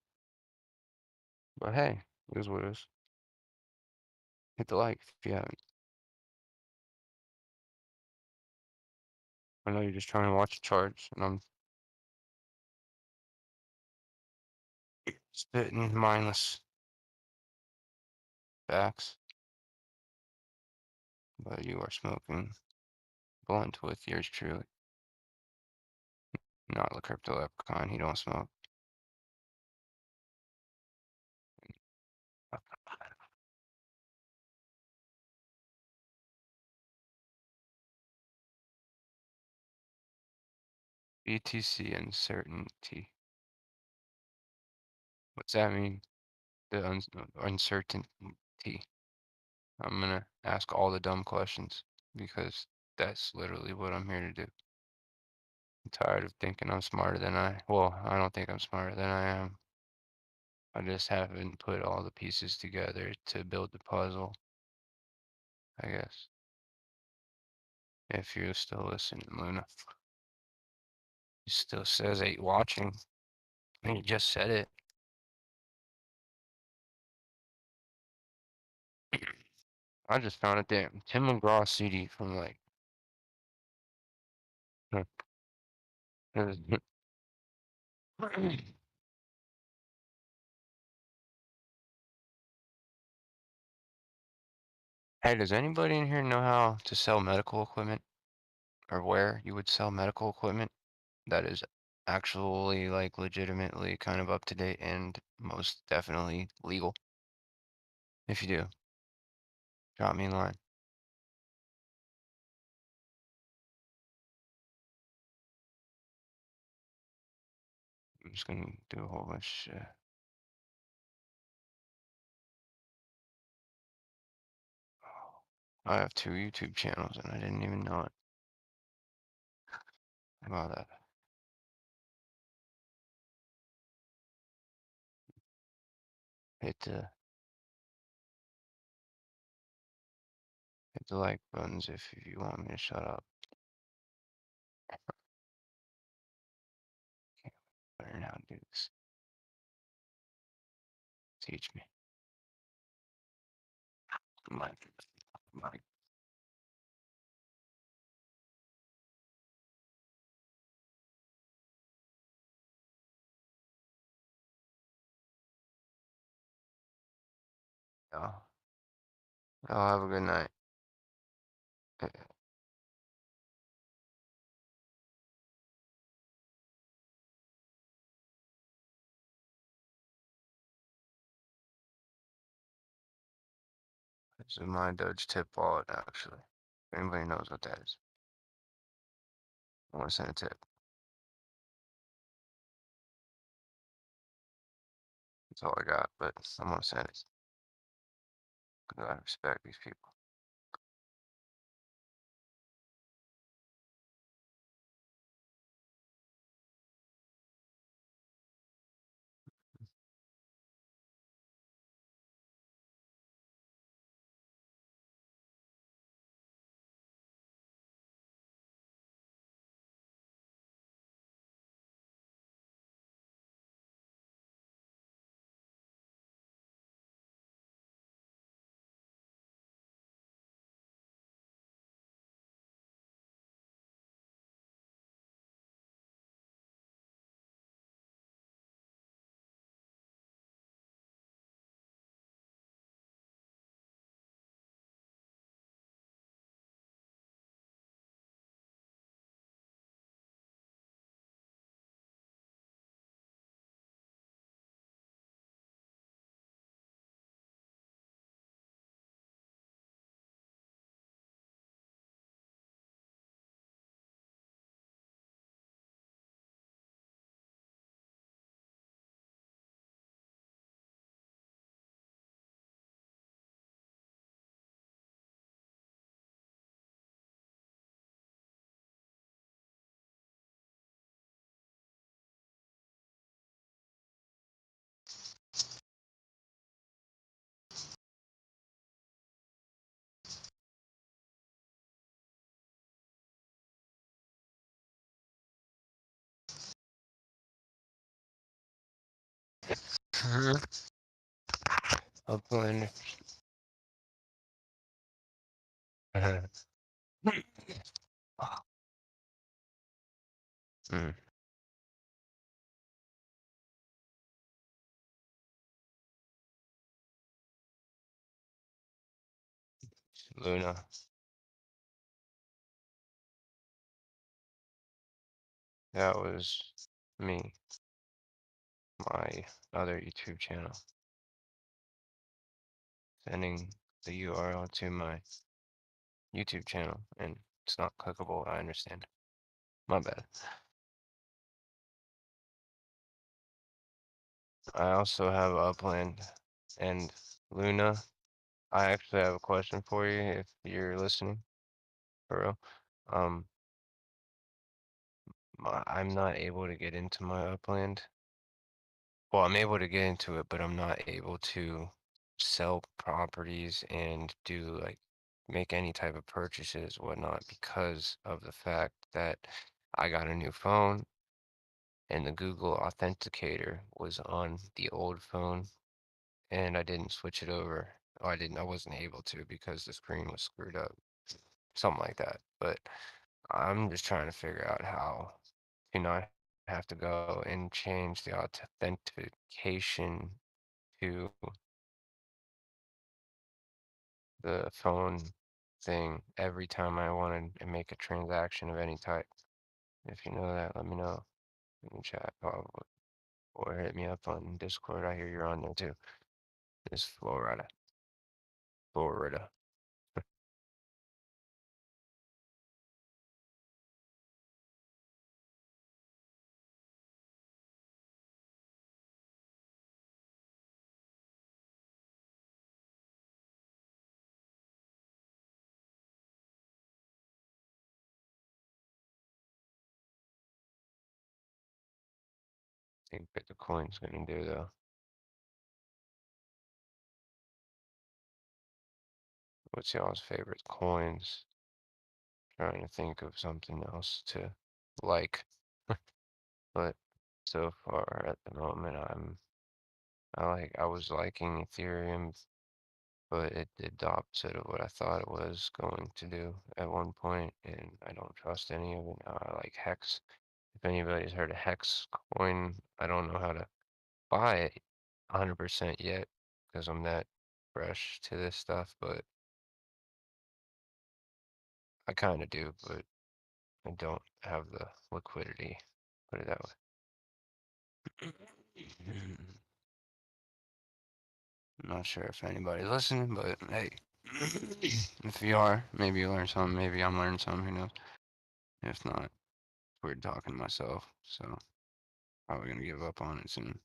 But hey, it is what it is. Hit the like if you haven't. I know you're just trying to watch the charts, and I'm spitting mindless facts. But you are smoking blunt with yours truly. Not the Crypto Leprechaun. He don't smoke. BTC uncertainty. What's that mean? The uncertainty. I'm gonna ask all the dumb questions because that's literally what I'm here to do. I'm tired of thinking I'm smarter than well, I don't think I'm smarter than I am. I just haven't put all the pieces together to build the puzzle, I guess. If you're still listening, Luna. He still says ain't watching. He just said it. I just found a damn Tim McGraw CD from like Hey, does anybody in here know how to sell medical equipment? Or where you would sell medical equipment that is actually like legitimately kind of up to date and most definitely legal? If you do, drop me a line. I'm just gonna do a whole bunch of shit. I have 2 YouTube channels and I didn't even know it. How about that? Hit the like buttons if you want me to shut up. Can't learn how to do this. Teach me. My, my. Y'all have a good night. This is my Doge tip wallet, actually. If anybody knows what that is, I want to send a tip. That's all I got, but I'm gonna send it. Because I respect these people. Upland. Hmm. Luna. That was me. My other YouTube channel. Sending the URL to my YouTube channel, and it's not clickable. I understand. My bad. I also have Upland and Luna. I actually have a question for you if you're listening, for real. I'm not able to get into my Upland. Well, I'm able to get into it, but I'm not able to sell properties and do like make any type of purchases, whatnot, because of the fact that I got a new phone and the Google Authenticator was on the old phone and I didn't switch it over. Oh, I wasn't able to because the screen was screwed up. Something like that. But I'm just trying to figure out how to not have to go and change the authentication to the phone thing every time I wanted to make a transaction of any type. If you know that, let me know in the chat probably. Or hit me up on Discord. I hear you're on there too. It's Florida. Florida. I think Bitcoin's gonna do though. What's y'all's favorite coins? Trying to think of something else to like. But so far at the moment I was liking Ethereum, but it did the opposite of what I thought it was going to do at one point, and I don't trust any of it now. I like Hex. If anybody's heard of Hex coin, I don't know how to buy it 100% yet because I'm that fresh to this stuff, but I kind of do, but I don't have the liquidity, put it that way. I'm not sure if anybody's listening, but hey, if you are, maybe you learn something, maybe I'm learning something, who knows? If not, it's weird talking to myself, so probably gonna give up on it soon.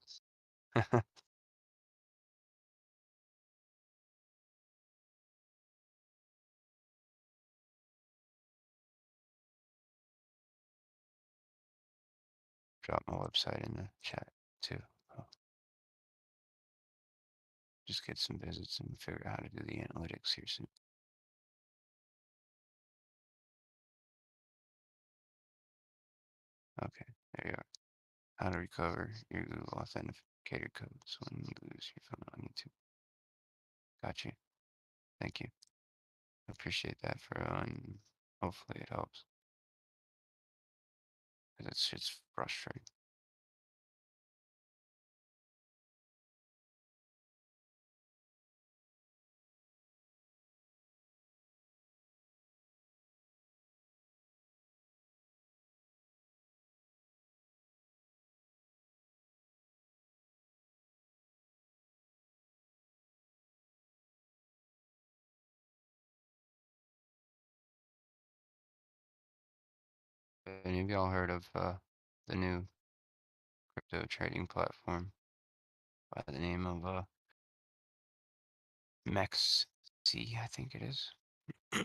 Drop my website in the chat too. Oh, just get some visits and figure out how to do the analytics here soon. Okay, there you are. How to recover your Google Authenticator codes when you lose your phone on YouTube. Got you. Thank you. Appreciate that for and hopefully it helps. Because it's just frustrating. Any of y'all heard of the new crypto trading platform by the name of MEXC, I think it is. It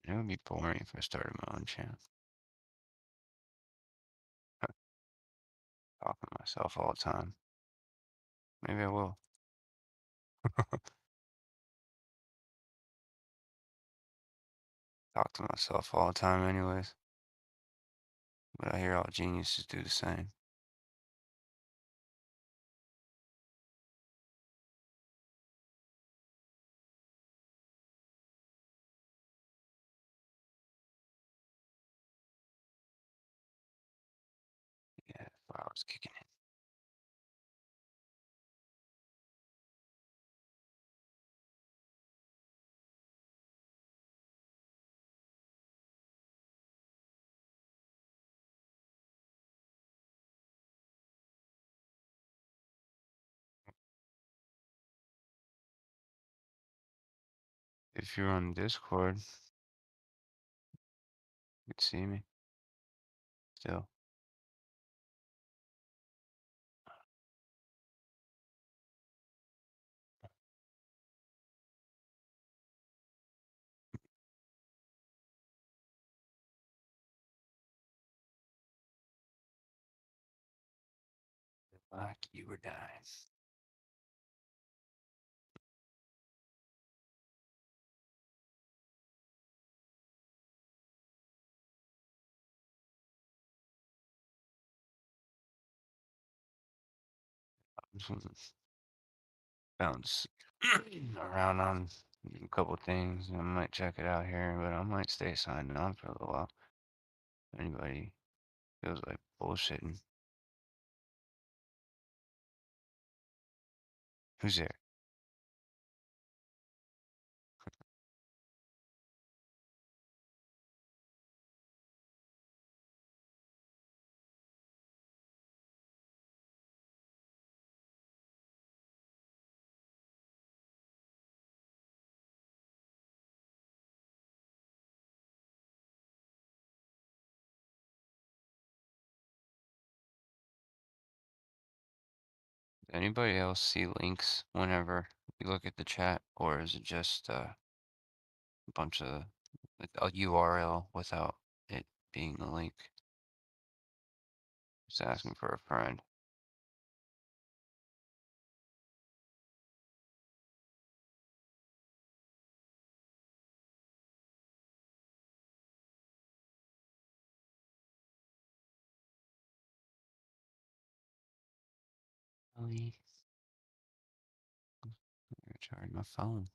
would be boring if I started my own channel. Talking to myself all the time. Maybe I will. talk to myself all the time anyways. But I hear all geniuses do the same. Yeah, flowers kicking in. If you're on Discord, you can see me still. Like you were dying. Bounce around on a couple things. I might check it out here, but I might stay signed on for a little while. If anybody feels like bullshitting. Who's there? Anybody else see links whenever you look at the chat, or is it just a bunch of a URL without it being a link? Just asking for a friend. I'm gonna charge my phone.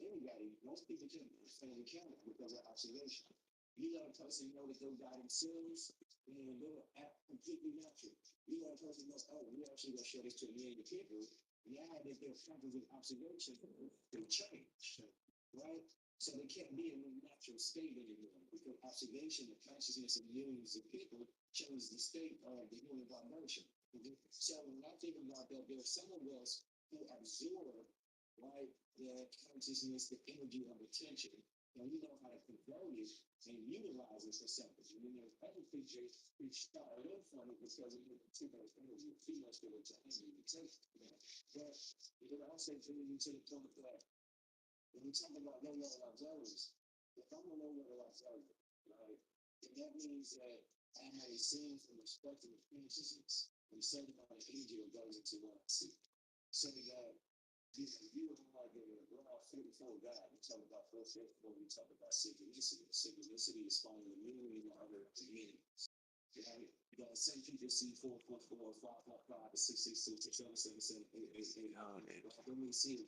anybody, most people can understand count because of observation. You let a person know that they got themselves, and they will act completely natural. You let a person know, oh, we actually gonna show this to a million people. Yeah, that they're factors of observation, they change, right? So they can't be in a natural state anymore because observation of consciousness of millions of people shows the state of the human vibration. So when I think about that, there are some of us who absorb, right, the consciousness, the energy of attention, and we know how to convert it and utilize it for something. And then there's other creatures who shy away from it because of too much energy, too much of it to handle the attention. But it also brings you to the point that when we talk about low-level observers, if I'm a low-level observer, right, then that means that I have a scene from the spectrum of consciousness and a certain amount of energy that goes into what I see. So that you are like a raw 44 guy. We talk about first when we talk about synchronicity. Synchronicity is finding the meaning in the other meanings. Right? You got some people see 444, 555, 666, 777, 888. When we see